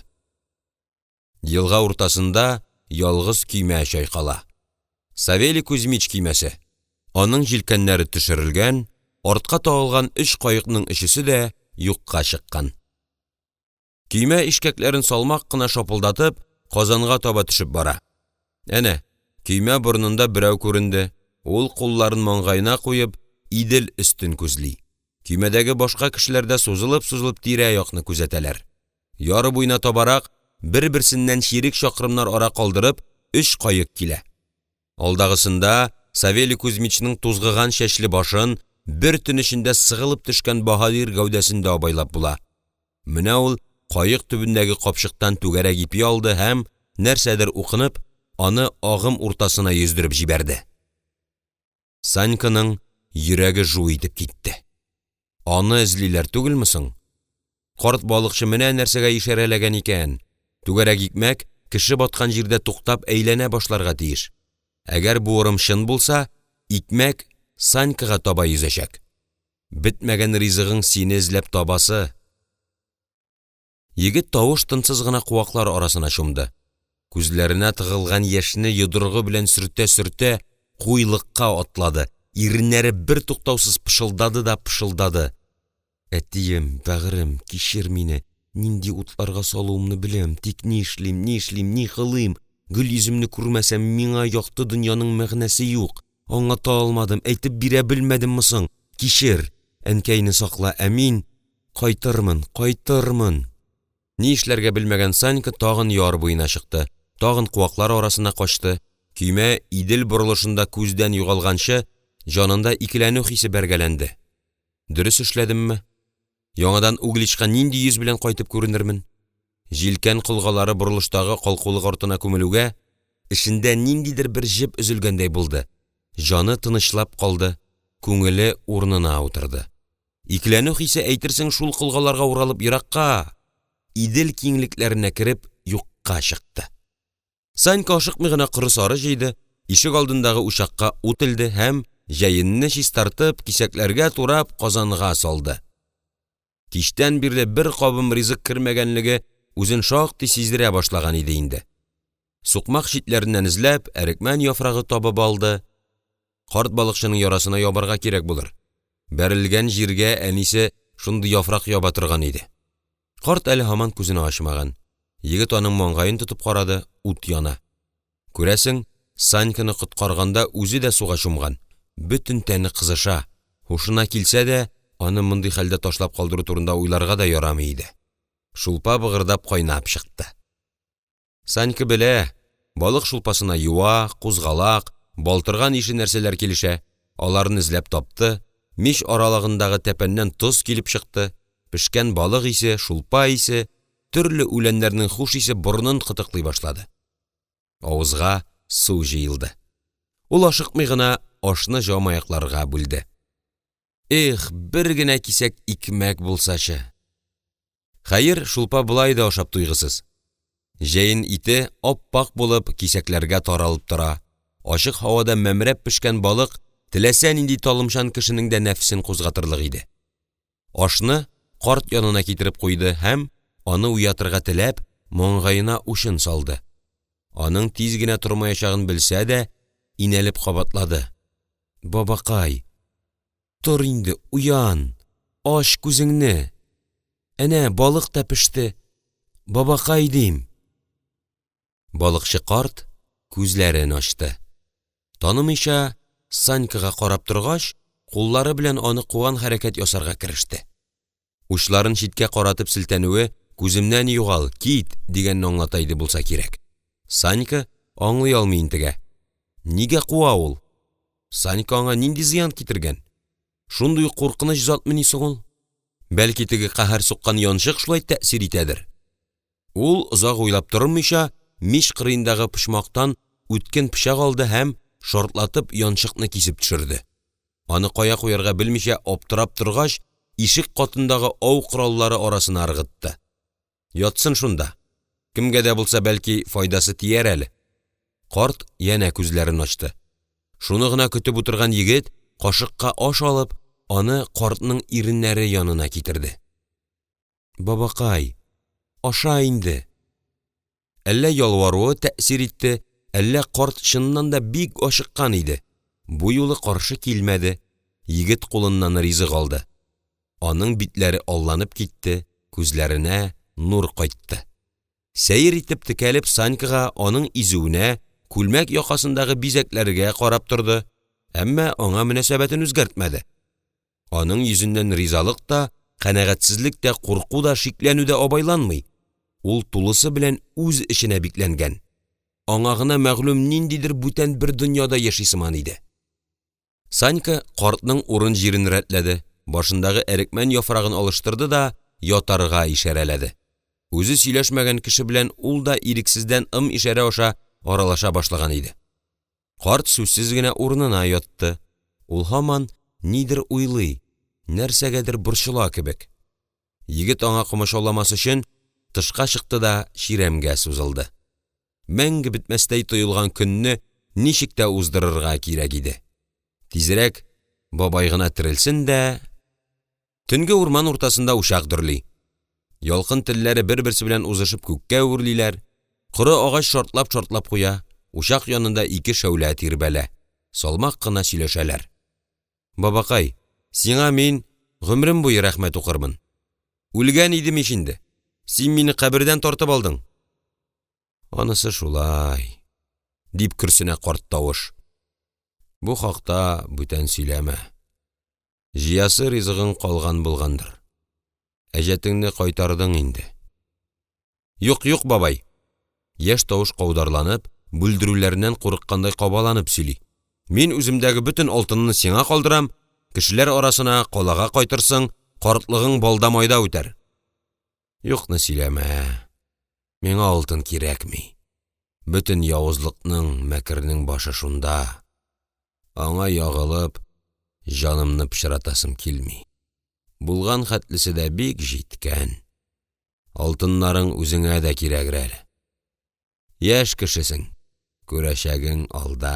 Елга уртасында ялгыз көймә чайкала. Савелий Кузьмич көймәсе. Аның җилкәннәре төшерелгән, артка тагылган 3 кайыкның өчесе дә юкка чыккан. Көймә ишкәкләрен салмак кына шапылдатып, Казанга таба төшеп бара. Әнә, көймә борынында берәү күренде. Ул кулларын маңгайына куеп, Идел өстен күзли. Көймәдәге башка кешеләр дә сузылып тирә-якны күзәтәләр. Яры буена табарак, бер-берсеннән чирек чакрымнар ара калдырып, 3 кайык килә. Алдагысында Савелий Кузьмичның тузгыган чәчле башын, бер төн эчендә сыгылып төшкән баһадир гәүдәсендә абайлап була. Менә ул кайык төбендәге капчыктан түгәрәк ипи алды һәм нәрсәдер укынып, аны агым уртасына йөздереп җибәрде. Саньканың йөрәге жу итеп китте. Аны эзлиләр түгелме соң? Карт балыкчы менә нәрсәгә ишарәләгән икән. Түгәрәк икмәк кеше баткан җирдә туктап әйләнә башларга тиеш. Әгәр бу урым чын булса, икмәк Санькага таба йөзәчәк. Бетмәгән ризыгың сине эзләп табасы. Егет тавыш тынсыз гына куаклар арасына чумды. Күзләренә тыгылган яшьне йодрыгы белән сөртә-сөртә куйлыкка атлады. Иреннәре бер туктаусыз пышылдады да пышылдады. Әтием, бәгырем, кичер мине. Нинди утларга салуымны беләм, тик ни эшлим, ни кылыйм. Гөл йөземне күрмәсәм, миңа якты дөньяның мәгънәсе юк. Аңлата алмадым, әйтеп бирә белмәдемме соң? Кичер, әнкәйне сакла, әмин. Кайтырмын. Ни эшләргә белмәгән Санька тагын яр буена чыкты. Тагын куаклар арасына качты. Көймә Идел борылышында күздән югалганчы, җанында икеләнү хисе бәргәләнде. Дөрес эшләдемме? Яңадан Угличка нинди йөз белән кайтып күренермен? Җилкән кылгалары борылыштагы калкулык артына күмелүгә, эшендә ниндидер бер җеп өзелгәндәй булды. Җаны тынычлап калды, күңеле урынына утырды. Икеләнү хисе әйтерсең шул кылгаларга уралып еракка, Идел киңлекләренә кереп юкка чыкты. Санька ашыкмый гына коры сары җыйды, ишек алдындагы учакка ут элде һәм җәенне чистартып, кисәкләргә турап Казанга салды. Киштән бирле бер кабым ризык кермәгәнлеге үзен шактый сиздерә башлаган иде инде. Сукмак читләреннән эзләп, әрекмән яфрагы табып алды. Карт балыкчының ярасына ябарга кирәк булыр. Бәрелгән җиргә әнисе шундый яфрак яба торган иде. Карт әле һаман күзен ачмаган. Егет аның маңгаен тотып карады, ут яна. Күрәсең, Саньканы коткарганда үзе дә суга чумган. Бүтән тәне кызыша. Хушына килсә дә, аны мондый хәлдә ташлап калдыру турында уйларга да ярамый иде. Шулпа быгырдап кайнап чыкты. Санька белә, балык шулпасына юа, кузгалак, балтырган ише нәрсәләр килешә. Аларны эзләп тапты. Мич аралагындагы тәпәннән тоз килеп чыкты. Пешкән балык исе, шулпа исе, төрле үләннәрнең хуш исе борынын кытыклый башлады. Авызга су җыелды. Ул ашыкмый гына ашны җамаякларга бүлде. бер генә кисәк икмәк булсачы. Хәер, шулпа булай да ашап туйгысыз. Җәен ите аппак булып кисәкләргә таралып тора. Ашык һавада мәмрәп пешкән балык теләсә нинди талымшан кешенең дә нәфсен кузгатырлык иде. Ашны карт янына китереп куйды һәм, аны уятырга теләп, маңгаена ушын салды. Аның тиз генә тормаячагын белсә дә, инәлеп кабатлады. Бабакай, тор инде, уян, аш күзеңне. Әнә балык та пеште. Бабакай дим. Балыкчы карт күзләрен ачты. Танымыйча, Санькага карап торгач, куллары белән аны куган хәрәкәт ясарга кереште. Учларын читкә каратып селтәнүе күземнән югал, кит дигәнне аңлата иде булса кирәк. Санька аңлый алмый интегә. Нигә куа ул? Санька аңа нинди зыян китергән? Шундый куркыныч затмыни соң ул? Бәлки теге каһәр суккан яншык шулай тәэсир итәдер. Ул озак уйлап тормыйча, мич кырыендагы пычмактан үткен пычак алды һәм шортлатып яншыкны кисеп төшерде. Аны кая куярга белмичә аптырап торгач, ишек катындагы ау кораллары арасына ыргытты. Ятсын шунда. Кемгә дә булса бәлки файдасы тияр әле. Карт янә күзләрен ачты. Шуны гына көтеп утырган егет кашыкка аш алып, аны картның иреннәре янына китерде. Бабакай, аша инде. Әллә ялваруы тәэсир итте, әллә карт чыннан да бик ашыккан иде. Бу юлы каршы килмәде. Егет кулыннан ризык алды. Аның битләре алланып китте, күзләренә нур кайтты. Сәер итеп текәлеп Санькага аның изүенә, күлмәк якасындагы бизәкләргә карап торды, әмма аңа мөнәсәбәтен үзгәртмәде. Аның йөзеннән ризалык та, канәгатьсезлек тә, курку да, шикләнү дә абайланмый. Ул тулысы белән үз эшенә бикләнгән. Аңа гына мәгълүм ниндидер бүтән бер дөньяда яши сыман иде. Санька картның урын җирен рәтләде, башындагы әрекмән яфрагын алыштырды да ятарга ишарәләде. Үзе сөйләшмәгән кеше белән ул да ирексездән ишарә аша аралаша башлаган иде. Карт сүзсез генә урынына ятты. Ул һаман нидер уйлый, нәрсәгәдер борчыла кебек. Егет аңа комачауламас өчен тышка чыкты да чирәмгә сузылды. Мәңге бетмәстәй тоелган көнне ничек тә уздырырга кирәк иде. Тизрәк бабай гына терелсен дә. Төнге урман уртасында ушак дөрли. Ялкын телләре бер-берсе белән узышып күккә үрлиләр. Коры агач шортлап-шортлап куя. Ушак янында ике шәүлә тирбәлә. Салмак кына сөйләшәләр. Бабакай, сиңа мин гомрем буе рәхмәт укырмын. Үлгән идем инде. Син мине кабердән тартып алдың. Анысы шулай, дип күрсенә карт тавыш. Бу хакта бүтән сөйләмә. Җиясы ризыгың калган булгандыр. Әҗәтеңне кайтардың инде. Юк, бабай. Яшь тавыш каударланып, бүлдерүләреннән курыккандай кабаланып сөйли. Мин үземдәге бүтән алтынны сиңа калдырам, кешеләр арасына калага кайтырсың, картлыгың балда майда үтәр. Юкны сөйләмә. Миңа алтын кирәкми. Бүтән явызлыкның, мәкернең башы шунда. Аңа ягылып, җанымны пычратасым килми. Булган хәтлесе дә бик җиткән. Алтыннарың үзеңә дә кирәгер әле. Яшь кешесең, күрәчәгең алда.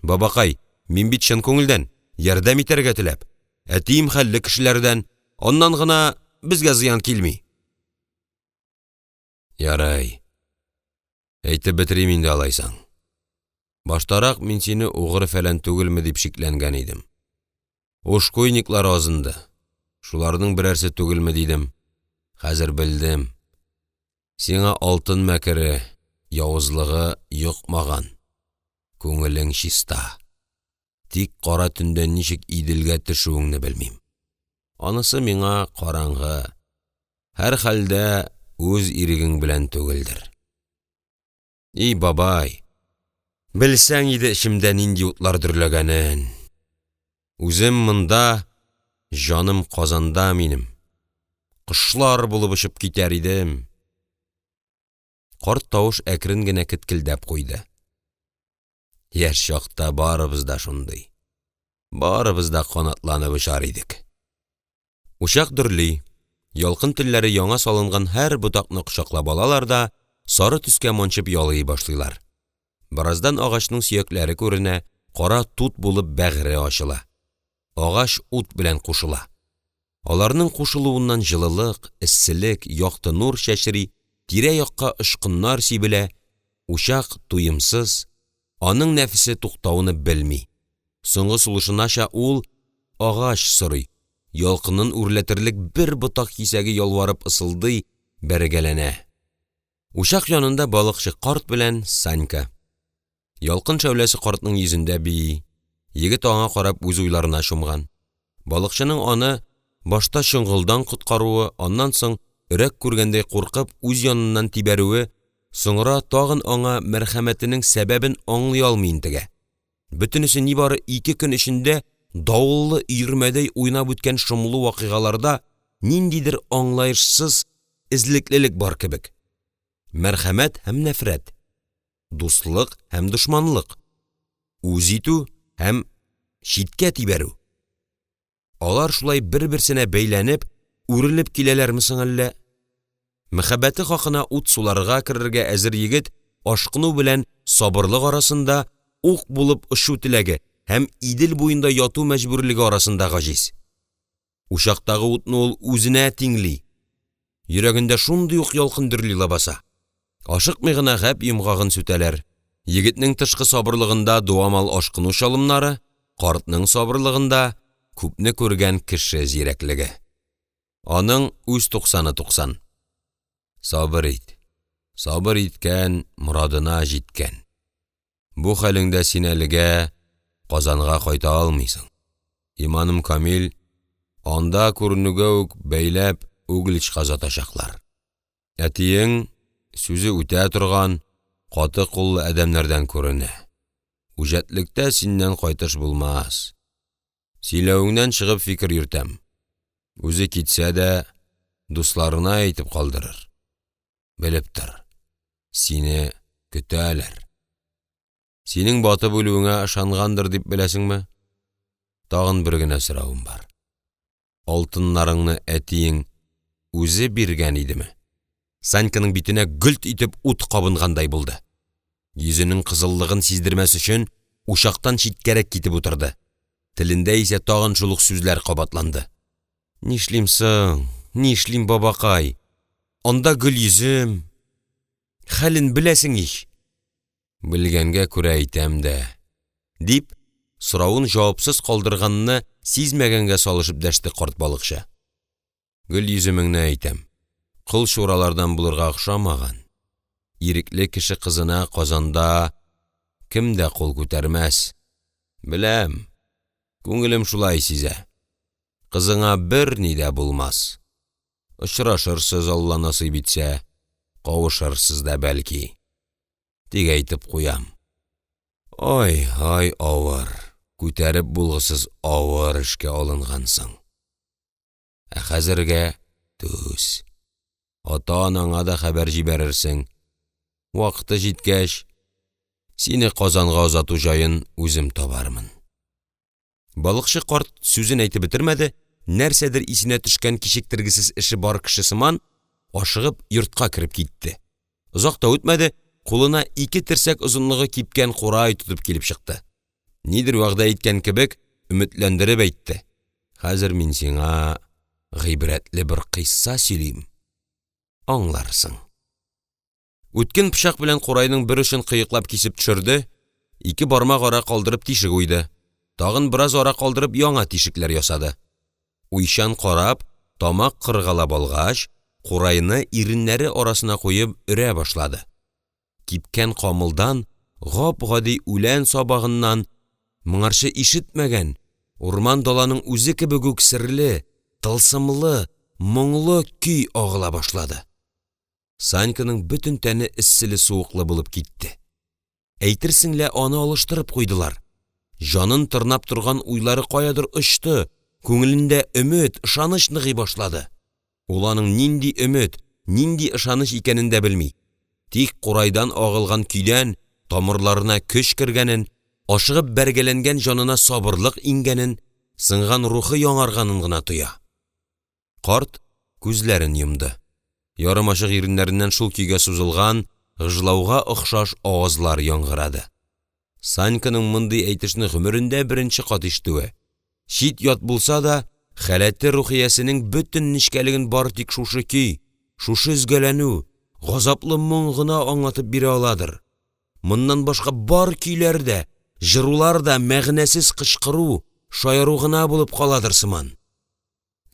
Бабакай, мин бит чын күңелдән ярдәм итәргә теләп, әтием хәлле кешеләрдән, оннан гына безгә зыян килми. Ярай. Әйтеп бетерим инде алайсаң. Баштарак мин сине угыр-фәлән түгелме дип шикләнгән идем. Ушкуйниклар азынды. Шуларның берәрсе түгелме дидем. Хәзер белдем. Сиңа алтын мәкере, явызлыгы юкмаган. Күңелең чиста. Тик кара төндә ничек иделгә төшүеңне белмим. Анысы миңа караңгы. Һәр хәлдә үз ирегең белән түгелдер. И бабай, белсәң иде эчемдә нинди утлар дөрләгәнен. Үзем монда, җаным Казанда минем. Кышлар булып очып китәр идем. Карт тавыш әкрен генә кеткелдәп куйды. Яшь чакта барыбыз да шундый. барыбыз да канатланып очар идек. Ушак дөрли, ялкын телләре яңа салынган һәр ботакны кочаклап алалар да, сары төскә манчып ялый башлыйлар. Бераздан агачның сөякләре күренә, кара тут булып бәгыре ачыла. Агач ут белән кушыла. Аларның кушылуыннан җылылык, эсселек, якты нур чәчри, тирә-якка ышкыннар сибелә. Ушак туйымсыз, аның нәфесе туктауны белми. Соңгы сулышынаша ул агач сорый. Ялкынын үрләтерлек бер ботак кисәге ялварып ысылдый, бәргәләнә. Ушак янында балыкчы карт белән Санька. Ялкын шәүләсе картның йөзендә бии. Егет аңа карап үз уйларына чумган. Балыкчының аны башта шыңгылдан коткаруы, аннан соң өрәк күргәндәй куркып үз яныннан тибәрүе, соңра тагын аңа мәрхәмәтенең сәбәбен аңлый алмый интегә. Бөтенесе нибары 2 көн эчендә давыллы өйрмәдәй уйнап үткән шомлы вакыйгаларда ниндидер аңлаешсыз излеклелек бар кебек. Мәрхәмәт һәм нәфрәт, дуслык һәм дошманлык, үз итү һәм читкә тибәрү. Алар шулай бер-берсенә бәйләнеп, үрелеп киләләрме соң әллә? Мәхәббәте хакына ут суларга керергә әзер егет ашкыну белән сабырлык арасында ук булып ұшу теләге һәм идел буенда яту мәҗбүрлеге арасында гаҗиз. Ушактагы утны ул үзенә тиңли. Йөрәгендә шундый ук ялкын дөрли лабаса. Ашыкмый гына гәп йомгагын сүтәләр. Егетнең тышкы сабырлыгында дуамал ашкыну шалымнары, картның сабырлыгында күпне күргән кеше зирәклеге. Аның үз 90-90. Сабыр ит. Сабыр иткән морадына җиткән. Бу хәлеңдә син әлегә Казанга кайта алмыйсың. Иманым камил, анда күренүгә үк бәйләп Угличка заташаклар. Әтиең сүзе үтә торган, каты куллы адәмнәрдән күренә. Үҗәтлектә синнән кайтыш булмас. Сөйләвеңнән чыгып фикер йөртәм. Үзе китсә дә, дусларына әйтеп калдырыр. Белеп тор, сине көтәләр. Синең батып үлүеңә ышангандыр дип беләсеңме? Тагын бер генә сорауым бар. Алтыннарыңны әтиең үзе биргән идеме? Саньканың битенә гөлт итеп ут кабынгандай булды. Йөзенең кызыллыгын сиздермәс өчен ушактан читкәрәк китеп утырды. Телендә исә тагын шулык сүзләр кабатланды. Нишлим соң, нишлим бабакай? Анда гөл йөзем. Хәлен беләсең ич. Белгәнгә күрә әйтәм дә, дип, сорауын җавапсыз калдырганны сизмәгәнгә салышып дәште карт балыкчы. Гөл йөземеңне әйтәм. Кыл шуралардан булырга охшамаган. Ирекле кеше кызына Казанда кем дә кул күтәрмәс. Беләм. Күңелем шулай сизә. Кызыңа бер ни дә булмас. Очрашырсыз Алла насыйп итсә, кавышырсыз да бәлки. Тик әйтеп куям. Ой, авыр. Күтәреп булгысыз авыр эшкә алынгансың. Ә хәзергә түз. Ата-анаңа да хәбәр җибәрерсең. Вакыты җиткәч, сине Казанга озату җаен үзем табармын. Балыкчы карт сүзен әйтеп бетермәде, нәрсәдер исенә төшкән кичектергесез эше бар кеше сыман ашыгып йортка кирип китте. Озак та үтмәде, кулына 2 терсәк озынлыгы кипкән курай тотып килеп чыкты. Нидер вәгъдә иткән кебек өметләндереп әйтте. Хәзер мин сиңа гыйбрәтле бер кыйсса сөйлим. Аңларсың. Үткен пычак белән курайның бер өчен кыйыклап кисеп төшерде, 2 бармак ара калдырып тишек уйды. Тагын бераз ара калдырып яңа тишекләр ясады. Уйчан карап, тамак кыргалап алгач, курайны иреннәре арасына куеп өрә башлады. Кипкән камылдан, гап-гади үлән сабагыннан моңарчы ишетмәгән, урман даланың үзе кебек үк серле, тылсымлы, моңлы көй агыла башлады. Саньканың бөтен тәне эсселе суыклы булып китте. Әйтерсең лә аны алыштырып куйдылар. Жанын тырнап торган уйлары каядыр очты, күңелендә өмет, ышаныч ныгый башлады. Ул аның нинди өмет, нинди ышаныч икәнен дә белми. Тик курайдан агылган көйдән тамырларына көч кергәнен, ашыгып бәргәләнгән җанына сабырлык иңгәнен, сынган рухы яңарганын гына тоя. Карт күзләрен йомды. Ярым ачык иреннәреннән шул көйгә сузылган, гыжлауга охшаш авазлар яңгырады. Саньканың мондый әйтешне гомерендә беренче кат ишетүе. Чит ят булса да, халәте рухиясенең бөтен нечкәлеген бар тик шушы көй, шушы изгәләнү, газаплы моң гына аңлатып бирә аладыр. Моннан башка бар көйләрдә, җырларда мәгънәсез кычкыру, шаяру гына булып каладыр сыман.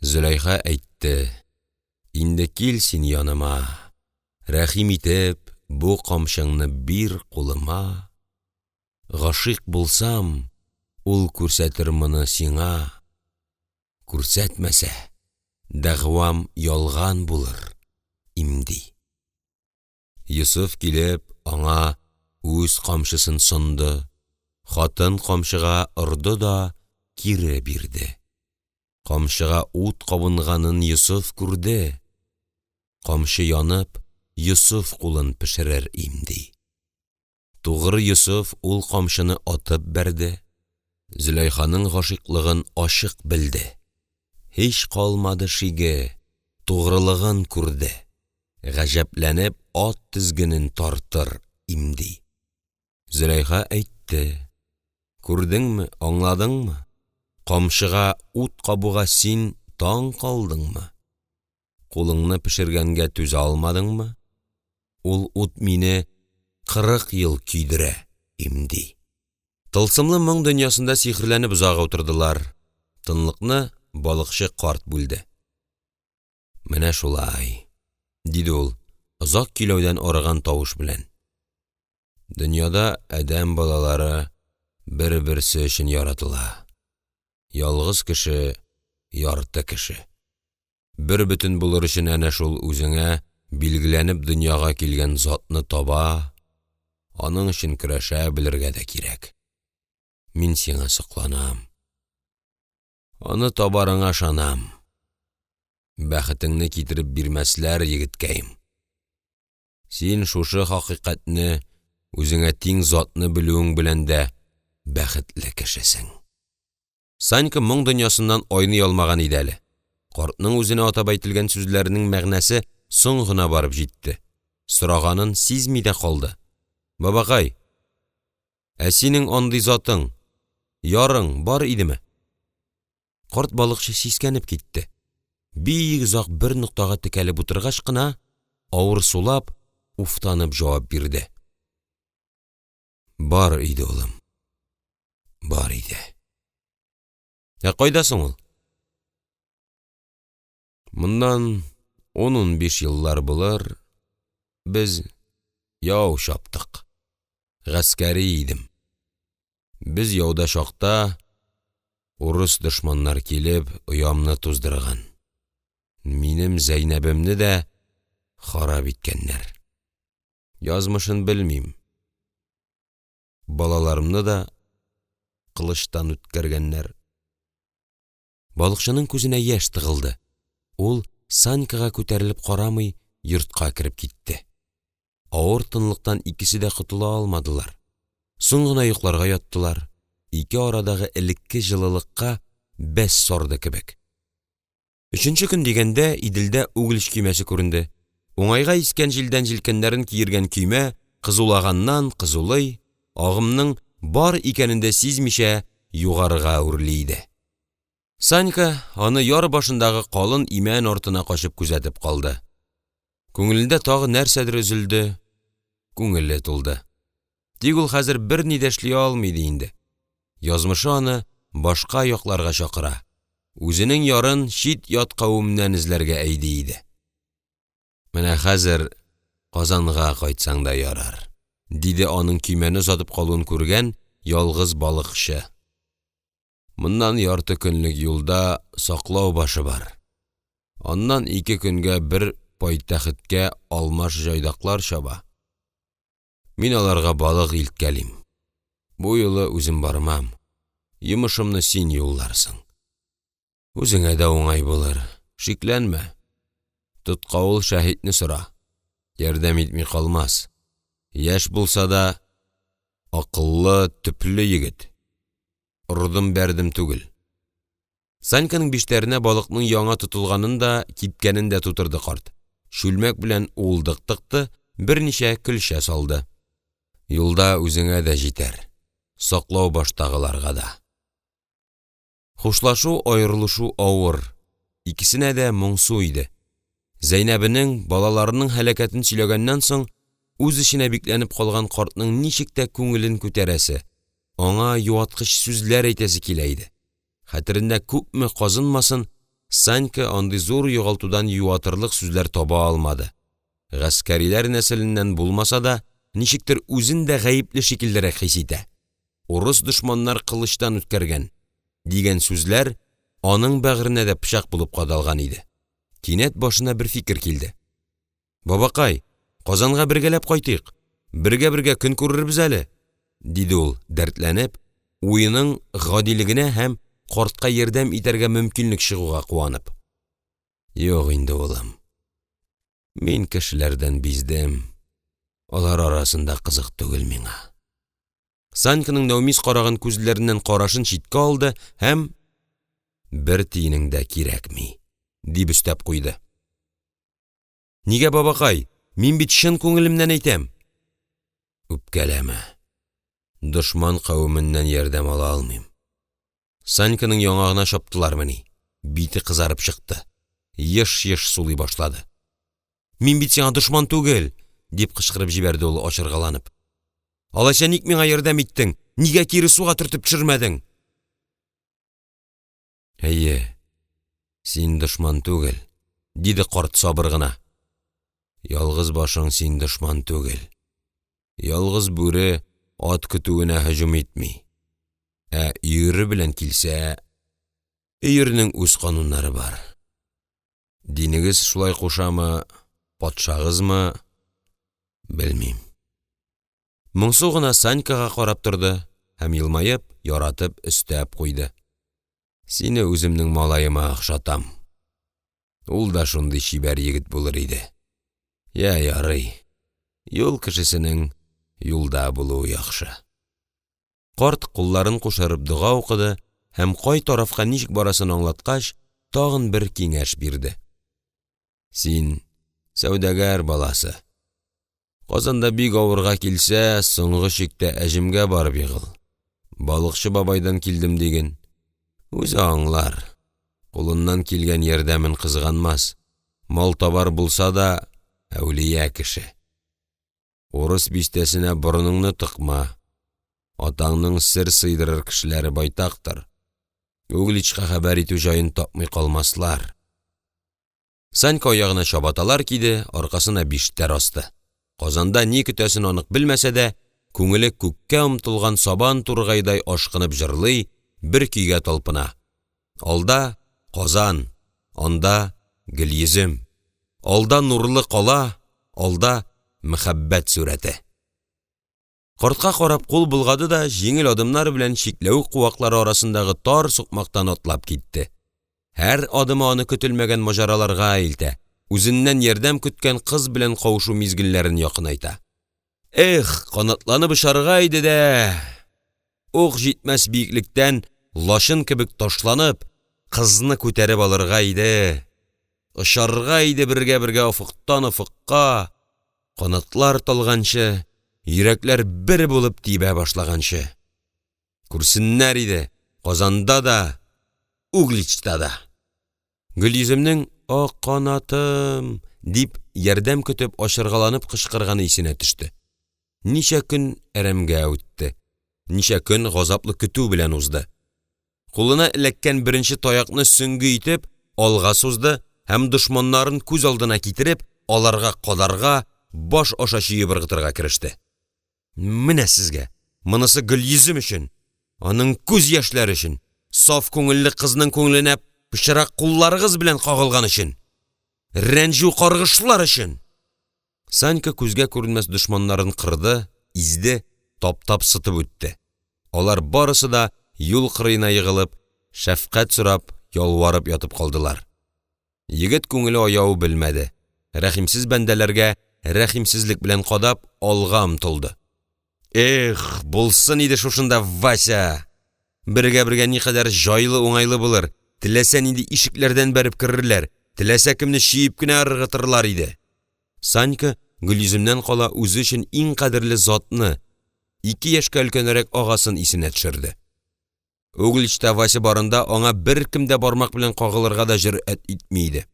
Зөләйха әйтте: "Инде кил син яныма, рәхим итеп, бу камчыңны бир кулыма. Гашыйк булсам, ул күрсәтер моны сиңа. Күрсәтмәсә, дәгъвам ялган булыр, имди." Йосыф килеп, аңа үз камчысын сонды. Хатын камчыга ырды да кире бирде. Камчыга ут кабынганын Йосыф күрде. Камчы янып, Йосыф кулын пешерер имди. Тугры Йосыф ул камчыны атып бәрде. Зөләйханың гашыйклыгын ачык белде. Һич калмады шиге, тугрылыгын күрде. Гаҗәпләнеп ат тизгенен тартыр имди. Зөләйха әйтте: "Күрдеңме, аңладыңмы? Камчыга ут кабуга син таң калдыңмы? Кулыңны пешергәнгә түзә алмадыңмы? Ул ут мине 40 ел көйдерә имди." Тылсымлы моң дөньясында сихрләнеп узак утырдылар. Тынлыкны балыкчы карт бүлде. "Менә шулай", диде ул, озак көйләүдән арыган тавыш белән. "Дөньяда адәм балалары бер-берсе өчен яратыла. Ялгыз кеше, ярты кеше. Бер бөтен булыр өчен әнә шул үзеңә билгеләнеп дөньяга килгән затны таба, аның өчен көрәшә белергә дә кирәк. Мин сиңа сокланам. Аны табарыңа ышанам. Бәхетеңне китереп бирмәсләр, егеткәем. Син шушы хакыйкатьне, үзеңә тиң затны белүең белән дә бәхетле кешесең." Санька моң дөньясыннан айный алмаган иде әле. Картның үзенә атап әйтелгән сүзләренең мәгънәсе соң гына барып җитте. Сораганын сизми дә калды. "Бабакай, ә синең андый затың, ярың бар идеме?" Карт балыкчы сискәнеп китте. Бик озак бер ноктага текәлеп утыргач кына, авыр сулап, уфтанып җавап бирде: "Бар иде, улым. Бар иде." "Ә кайда соң ул?" "Моннан 10-15 еллар булыр, без яу чаптык. Гаскәри идем. Без яуда чакта урыс дошманнар килеп, уямны туздырган. Минем Зәйнәбемне дә харап иткәннәр. Язмышын белмим. Балаларымны да кылычтан үткәргәннәр." Балыкчының күзенә яшь тыгылды. Ул Санькага күтәрелеп карамый, йортка кирип китте. Авыр тынлыктан икесе дә котыла алмадылар. Соң гына йокларга яттылар. Ике арадагы элекке җылылыкка бәс сарды кебек. Өченче көн дигәндә Иделдә угылыш көймәсе күренде. Уңайга искән җилдән җилкәннәрен киергән көймә кызулаганнан кызулый, агымның бар икәнен дә сизмичә югарыга үрли иде. Санька аны яр башындагы калын имән артына качып күзәтеп калды. Күңелендә тагы нәрсәдер өзелде, күңеле тулды. Тик ул хәзер берни дә эшли алмый инде. Язмышы аны башка якларга чакыра. Үзенең ярын чит ят кавымнан эзләргә әйди иде. "Менә хәзер Казанга кайтсаң да ярар", диде аның көймәне озатып калуын күргән ялгыз балыкчы. "Моннан ярты көнлек юлда саклау башы бар. Аннан 2 көнгә бер пайтахеткә алмаш җайдаклар чаба. Мин аларга балык илткәлим. Бу юлы үзем бармам. Йомышымны син юлларсың. Үзеңә дә уңай булыр. Шикләнмә. Тоткавыл шаһитне сора. Ярдәм итми калмас. Яшь булса да Акыллы, төпле егет. Урдым бәрдем түгел. Саньканың биштәренә балыкның яңа тотылганын да, кипкәнен дә тутырды карт. Шүлмәк белән улдык тыкты, берничә көлшә салды. Юлда үзеңә дә җитәр. Саклау баштагыларга да. Хушлашу, аерылышу авыр. Икесенә дә моңсу иде. Зәйнәбенең балаларының һәлакәтен сөйләгәннән соң, үз эченә бикләнеп калган картның ничек тә күңелен күтәрәсе, аңа юаткыч сүзләр әйтәсе килә иде. Хәтерендә күпме казынмасын, Санька андый зур югалтудан юатырлык сүзләр таба алмады. Гаскәриләр нәселеннән булмаса да, ничектер үзен дә гаепле шикеллерәк хис итә. Урыс дошманнар кылычтан үткәргән дигән сүзләр аның бәгыренә дә пычак булып кадалган иде. Кинәт башына бер фикер килде. Бабакай, Казанга бергәләп кайтыйк. Бергә көн күрербез әле, диде ул, дәртләнеп, уеның гадилегенә һәм картка ярдәм итәргә мөмкинлек чыгуга куанып. Юк инде улым. Мин кешеләрдән биздем. Алар арасында кызык түгел миңа. Саньканың Наумис караган күзләреннән карашын читкә алды һәм бер тиенең дә кирәкми, дип өстәп куйды. Нигә, бабакай? Мин бит чын күңелемнән әйтәм. Үпкәләмә. Дошман кавеменнән ярдәм ала алмыйм. Саньканың яңагына шаптылармыни. Бите кызарып чыкты. Еш-еш сулый башлады. Мин бит сиңа дошман түгел, дип кычкырып җибәрде ул ачыргаланып. Алайса ник миңа ярдәм иттең? Нигә кире суга төртеп төшермәдең? Әйе, син дошман түгел, диде карт сабыр гына. Ялгыз башың син дошман түгел. Ялгыз бүре ат көтүенә һөҗүм итми. Өйрө белән килсә, өйренең үз кануннары бар. Динегез шулай кушамы, патшагызмы, белмим. Моңсу гына Санькага карап торды һәм елмаеп, яратып өстәп куйды. Сине үземнең малаема охшатам. Ул да шундый чибәр егет булыр иде. Ярый. Юл кешесенең юлда булуы яхшы. Карт кулларын кушырып дуга укыды һәм кай тарафка ничек барасын аңлаткач, тагын бер киңәш бирде. Син сәүдәгәр баласы. Казанда бик авырга килсә, соңгы чиктә әҗемгә барып егыл. Балыкчы бабайдан килдем диген. Үзе аңлар. Кулыннан килгән ярдәмен кызганмас. Мал табар булса да, әүлия кеше. Урыс бистәсенә борыныңны тыкма. Атаңның сер сыйдырыр кешеләре байтактыр. Угличка хәбәр итү җаен тапмый калмаслар. Санька аягына чабаталар киде, аркасына биштәр асты. Казанда ни көтәсен анык белмәсә дә, күңеле күккә омтылган сабан тургайдай ашкынып җырлый, бер көйгә талпына. Алда Казан, анда Гөлйөзем. Алда нурлы кала, алда мәхәббәт сүрәте. Картка карап кул булгады да, җиңел адымнар белән чикләвек куаклары арасындагы тар сукмактан атлап китте. Һәр адымы аны көтелмәгән маҗараларга илтә. Үзеннән ярдәм көткән кыз белән кавышу мизгелләрен якынайта. Канатланып очарга иде дә. Ук җитмәс биеклектән лашын кебек ташланып, кызны күтәреп алырга иде. Очарга иде бергә офыктан офыкка. Канатлар талганчы, йөрәкләр бер булып тибә башлаганчы. Күрсеннәр иде, Казанда да, Угличта да. Гөлйөземнең «Ак канатым» дип ярдәм көтеп ашыргаланып кычкырганы исенә төште. Ничә көн әрәмгә үтте. Ничә көн газаплы көтү белән узды. Кулына эләккән беренче таякны сөңге итеп алга сузды һәм дошманнарын күз алдына китереп, аларга кадарга, баш аша чиеп ыргытырга кереште. Менә сезгә, монысы Гөлйөзем өчен, аның күз яшьләре өчен, саф күңелле кызның күңеленә пычрак кулларыгыз белән кагылган өчен, рәнҗү каргышлар өчен. Санька күзгә күренмәс дошманнарын кырды, изде, таптап сытып үтте. Алар барысы да юл кырыена егылып, шәфкать сорап, ялварып ятып калдылар. Егет күңеле аяу белмәде. Рәхимсез бәндәләргә рәхимсезлек белән кадап алга омтылды. Эх, булсын иде шушында Вася. Бергә никадәр җайлы уңайлы булыр. Теләсә нинди ишекләрдән бәреп керерләр. Теләсә кемне чиеп кенә ыргытырлар иде. Санька Гөлйөземнән кала үзе өчен иң кадерле затны, 2 яшькә өлкәнрәк агасын исенә төшерде. Угличта Вася барында аңа бер кем дә бармак белән кагылырга да җөрьәт итми иде.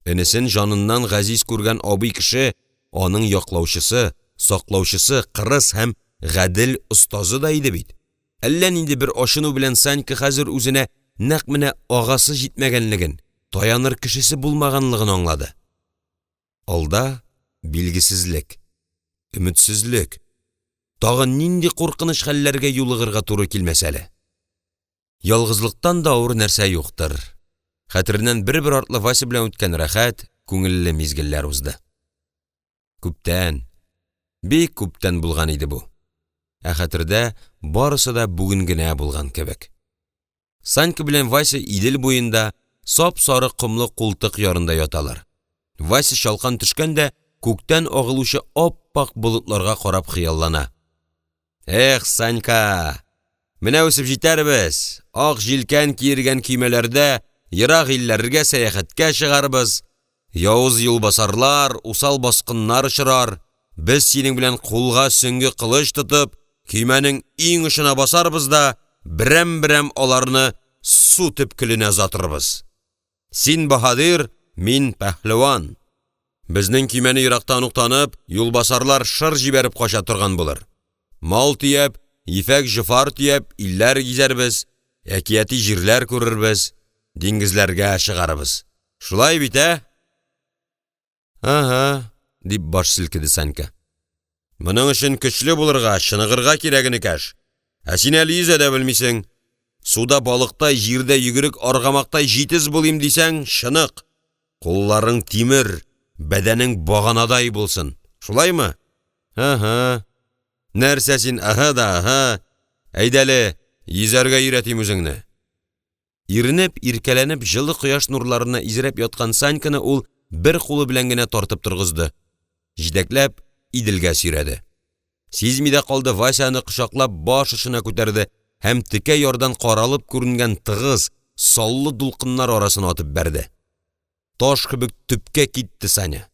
Энесен жаныннан газиз күргән абый кеше, аның яклаучысы, саклаучысы, кырыс һәм гадел остазы да иде бит. Әллә нинди бер ашыну белән Санька хәзер үзенә нәкъ менә агасы җитмәгәнлеген, таяныр кешесе булмаганлыгын аңлады. Алда билгесезлек, өметсезлек, тагын нинди куркыныч хәлләргә юлыгырга туры килмәс әле. Ялгызлыктан да авыр нәрсә юктыр. Хәтереннән бер артлы Вася белән үткән рәхәт, күңелле мизгелләр узды. Күптән, бик күптән булган иде бу. Ә хәтердә барысы да бүген генә булган кебек. Санька белән Вася Идел буенда сап-сары кымлы култык ярында яталар. Вася шалкан төшкәндә күктән агылучы аппак болытларга карап хыяллана. Эх, Санька, менә үсеп җитәрбез. Ак җилкән киергән көймәләрдә ерак илләргә сәяхәткә чыгарбыз. Явыз юлбасарлар, усал баскыннар очрар. Без синең белән кулга сөңге кылыч тотып, көймәнең иң ұшына басарбыз да, берәм-берәм аларны су төпкеленә затырбыз. Син баһадир, мин пәһлеван. Безнең көймәне ерактан ук танып, юлбасарлар шыр җибәреп кача торган булыр. Мал тиеп, ефәк җифар тиеп, илләр гизәрбез, әкияти җирләр күрербез, диңгезләргә чыгарбыз. Шулай бит, ә? Ага, дип баш селкеде Санька. Моның өчен көчле булырга, чыныгырга кирәген икәш. Ә син әле йөзә дә белмисең. Суда балыктай, җирдә йөгерек аргамактай җитез булыйм дисәң, чынык. Кулларың тимер, бәдәнең баганадай булсын. Шулаймы? Ага. Нәрсә син аһа да аһа? Әйдәле, йөзәргә өйрәтим үзеңне. Иренеп, иркәләнеп, җылы кояш нурларына изрәп яткан Саньканы ул бер кулы белән генә тартып торгызды. Җитәкләп Иделгә сөйрәде. Сизми дә калды, Васяны кочаклап баш очына күтәрде һәм текә ярдан каралып күренгән тыгыз, саллы дулкыннар арасына атып бәрде. Таш кебек төпкә китте Саня.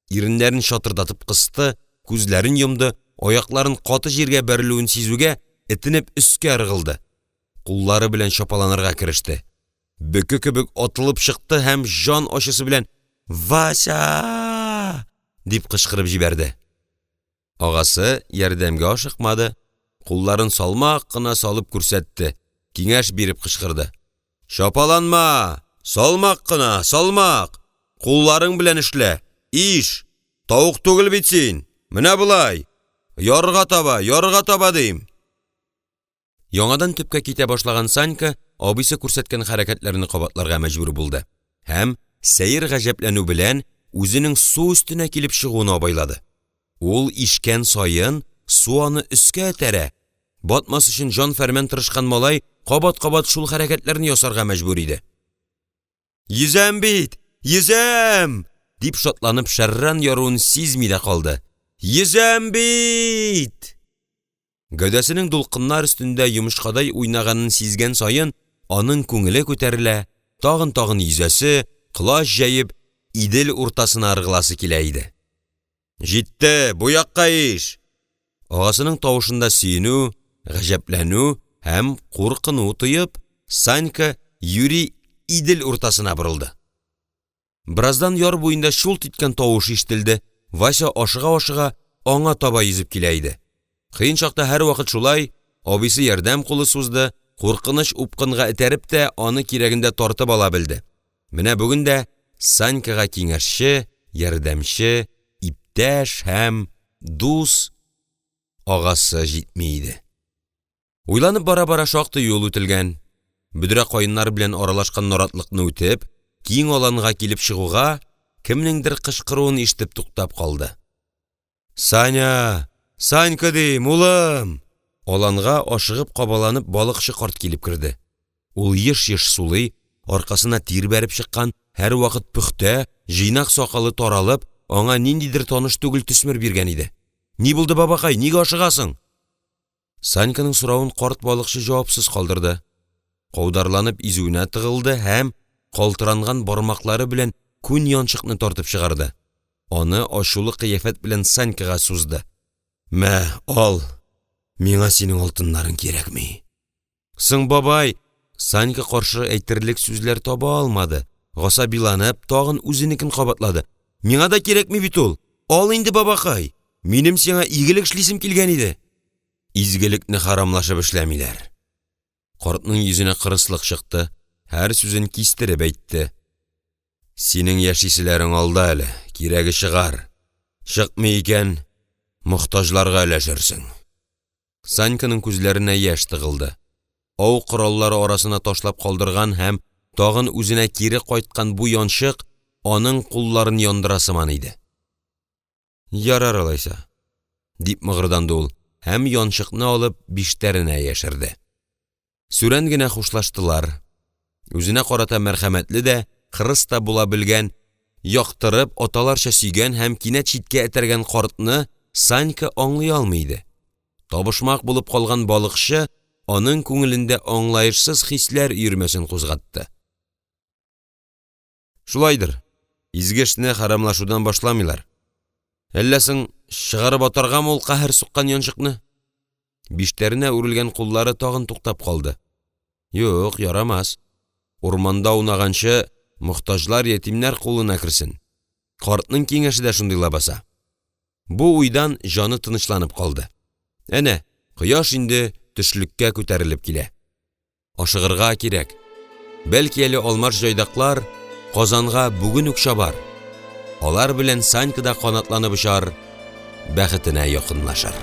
Иреннәрен шатырдатып кысты, күзләрен йомды, аякларын каты җиргә бәрелүен сизүгә этенеп өскә ыргылды. Куллары белән шапаланырга кереште. Бөке кебек атылып чыкты һәм жан ачысы белән «Вася!» дип кычкырып җибәрде. Агасы ярдәмгә ашыкмады, кулларын салмак кына салып күрсәтте, киңәш биреп кычкырды. «Шапаланма! Салмак кына, салмак! Кулларың белән эшлә! Иш! Тавык түгел бит син! Менә булай! Ярга таба дим!» Яңадан төпкә китә башлаган Санька абыйсы күрсәткән хәрәкәтләрне кабатларга мәҗбүр булды һәм сәер гаҗәпләнү белән үзенең су өстенә килеп чыгуын абайлады. Ул ишкән саен су аны өскә этәрә. Батмас өчен җан фәрман тырышкан малай кабат-кабат шул хәрәкәтләрне ясарга мәҗбүр иде. «Йөзәм бит! Йөзәм!» дип шатланып шәрран яруын сизми дә калды. «Йөзәм бит!» Гәүдәсенең дулкыннар өстендә йомышкадай уйнаганын сизгән саен, аның күңеле күтәрелә, тагын йөзәсе, кылач җәеп, Идел уртасына ыргыласы килә иде. «Җитте, бу якка иш!» Агасының тавышында сөенү, гаҗәпләнү һәм куркыну тоеп, Санька юри Идел уртасына борылды. Бираздан яр буенда шул иткән тавыш ишетелде. Вася ашыга-ашыга аңа таба йөзеп килә иде. Кыен чакта һәр вакыт шулай, абыйсы ярдәм кулы сузды, куркыныч упкынга этәреп тә аны кирәгендә тартып ала белде. Менә бүген дә Санькага киңәшче, ярдәмче, иптәш һәм дус агасы җитми иде. Уйланып бара-бара шактый юл үтелгән. Бүдрә каеннар белән аралашкан наратлыкны үтеп, киң аланга килеп чыгуга, кемнеңдер кычкыруын ишетеп туктап калды. «Саня! Санька дим, улым!» Аланга ашыгып кабаланып балыкчы карт килеп керде. Ул еш-еш сулый, аркасына тир бәреп чыккан, һәр вакыт пөхтә, җыйнак сакалы таралып, аңа ниндидер таныш түгел төсмер биргән иде. «Ни булды, бабакай, нигә ашыгасың?» Саньканың сорауын карт балыкчы җавапсыз калдырды. Каударланып изүенә тыгылды һәм калтыранган бармаклары белән күн янчыкны тартып чыгарды. Аны ачулы кыяфәт белән Санькага сузды. «Мә, ал! Миңа синең алтыннарың кирәкми!» «Соң, бабай!» Санька каршы әйтерлек сүзләр таба алмады. Гасабиланып, тагын үзенекен кабатлады. «Миңа да кирәкми бит ул! Ал инде, бабакай! Минем сиңа игелек эшлисем килгән иде!» Изгелекне харамлашып эшләмиләр. Картның йөзенә кырыслык чыкты, һәр сүзен кистереп әйтте. «Синең яшиселәрең алда әле, кирәге чыгар. Чыкмый икән, мохтаҗларга өләшерсең». Саньканың күзләренә яшь тыгылды. Ау кораллары арасына ташлап калдырган һәм тагын үзенә кире кайткан бу янчык аның кулларын яндыра сыман иде. «Ярар алайса», дип мыгырданды ул, һәм янчыкны алып биштәренә яшерде. Сүрән генә хушлаштылар. Үзенә карата мәрхәмәтле дә, кырыс та була белгән, яктырып, аталарча сөйгән һәм кинәт читкә этәргән картны Санька аңлый алмый иде. Табышмак булып калган балыкчы аның күңелендә аңлаешсыз хисләр йөрмәсен кузгатты. «Шулайдыр, изге эшне харамлашудан башламыйлар. Әллә соң чыгарып атаргамы ул каһәр суккан янчыкны?» Биштәренә үрелгән куллары тагын туктап калды. «Юк, ярамас. Урманда унаганчы мохтаҗлар ятимнәр кулына керсен. Картның киңәше дә шундый лабаса». Бу уйдан җаны тынычланып калды. Әнә, кояш инде төшлеккә күтәрелеп килә. Ашыгырга кирәк. Бәлки әле алмаш җайдаклар Казанга бүген үк чабар. Алар белән Санька да канатланып очар, бәхетенә якынлашыр.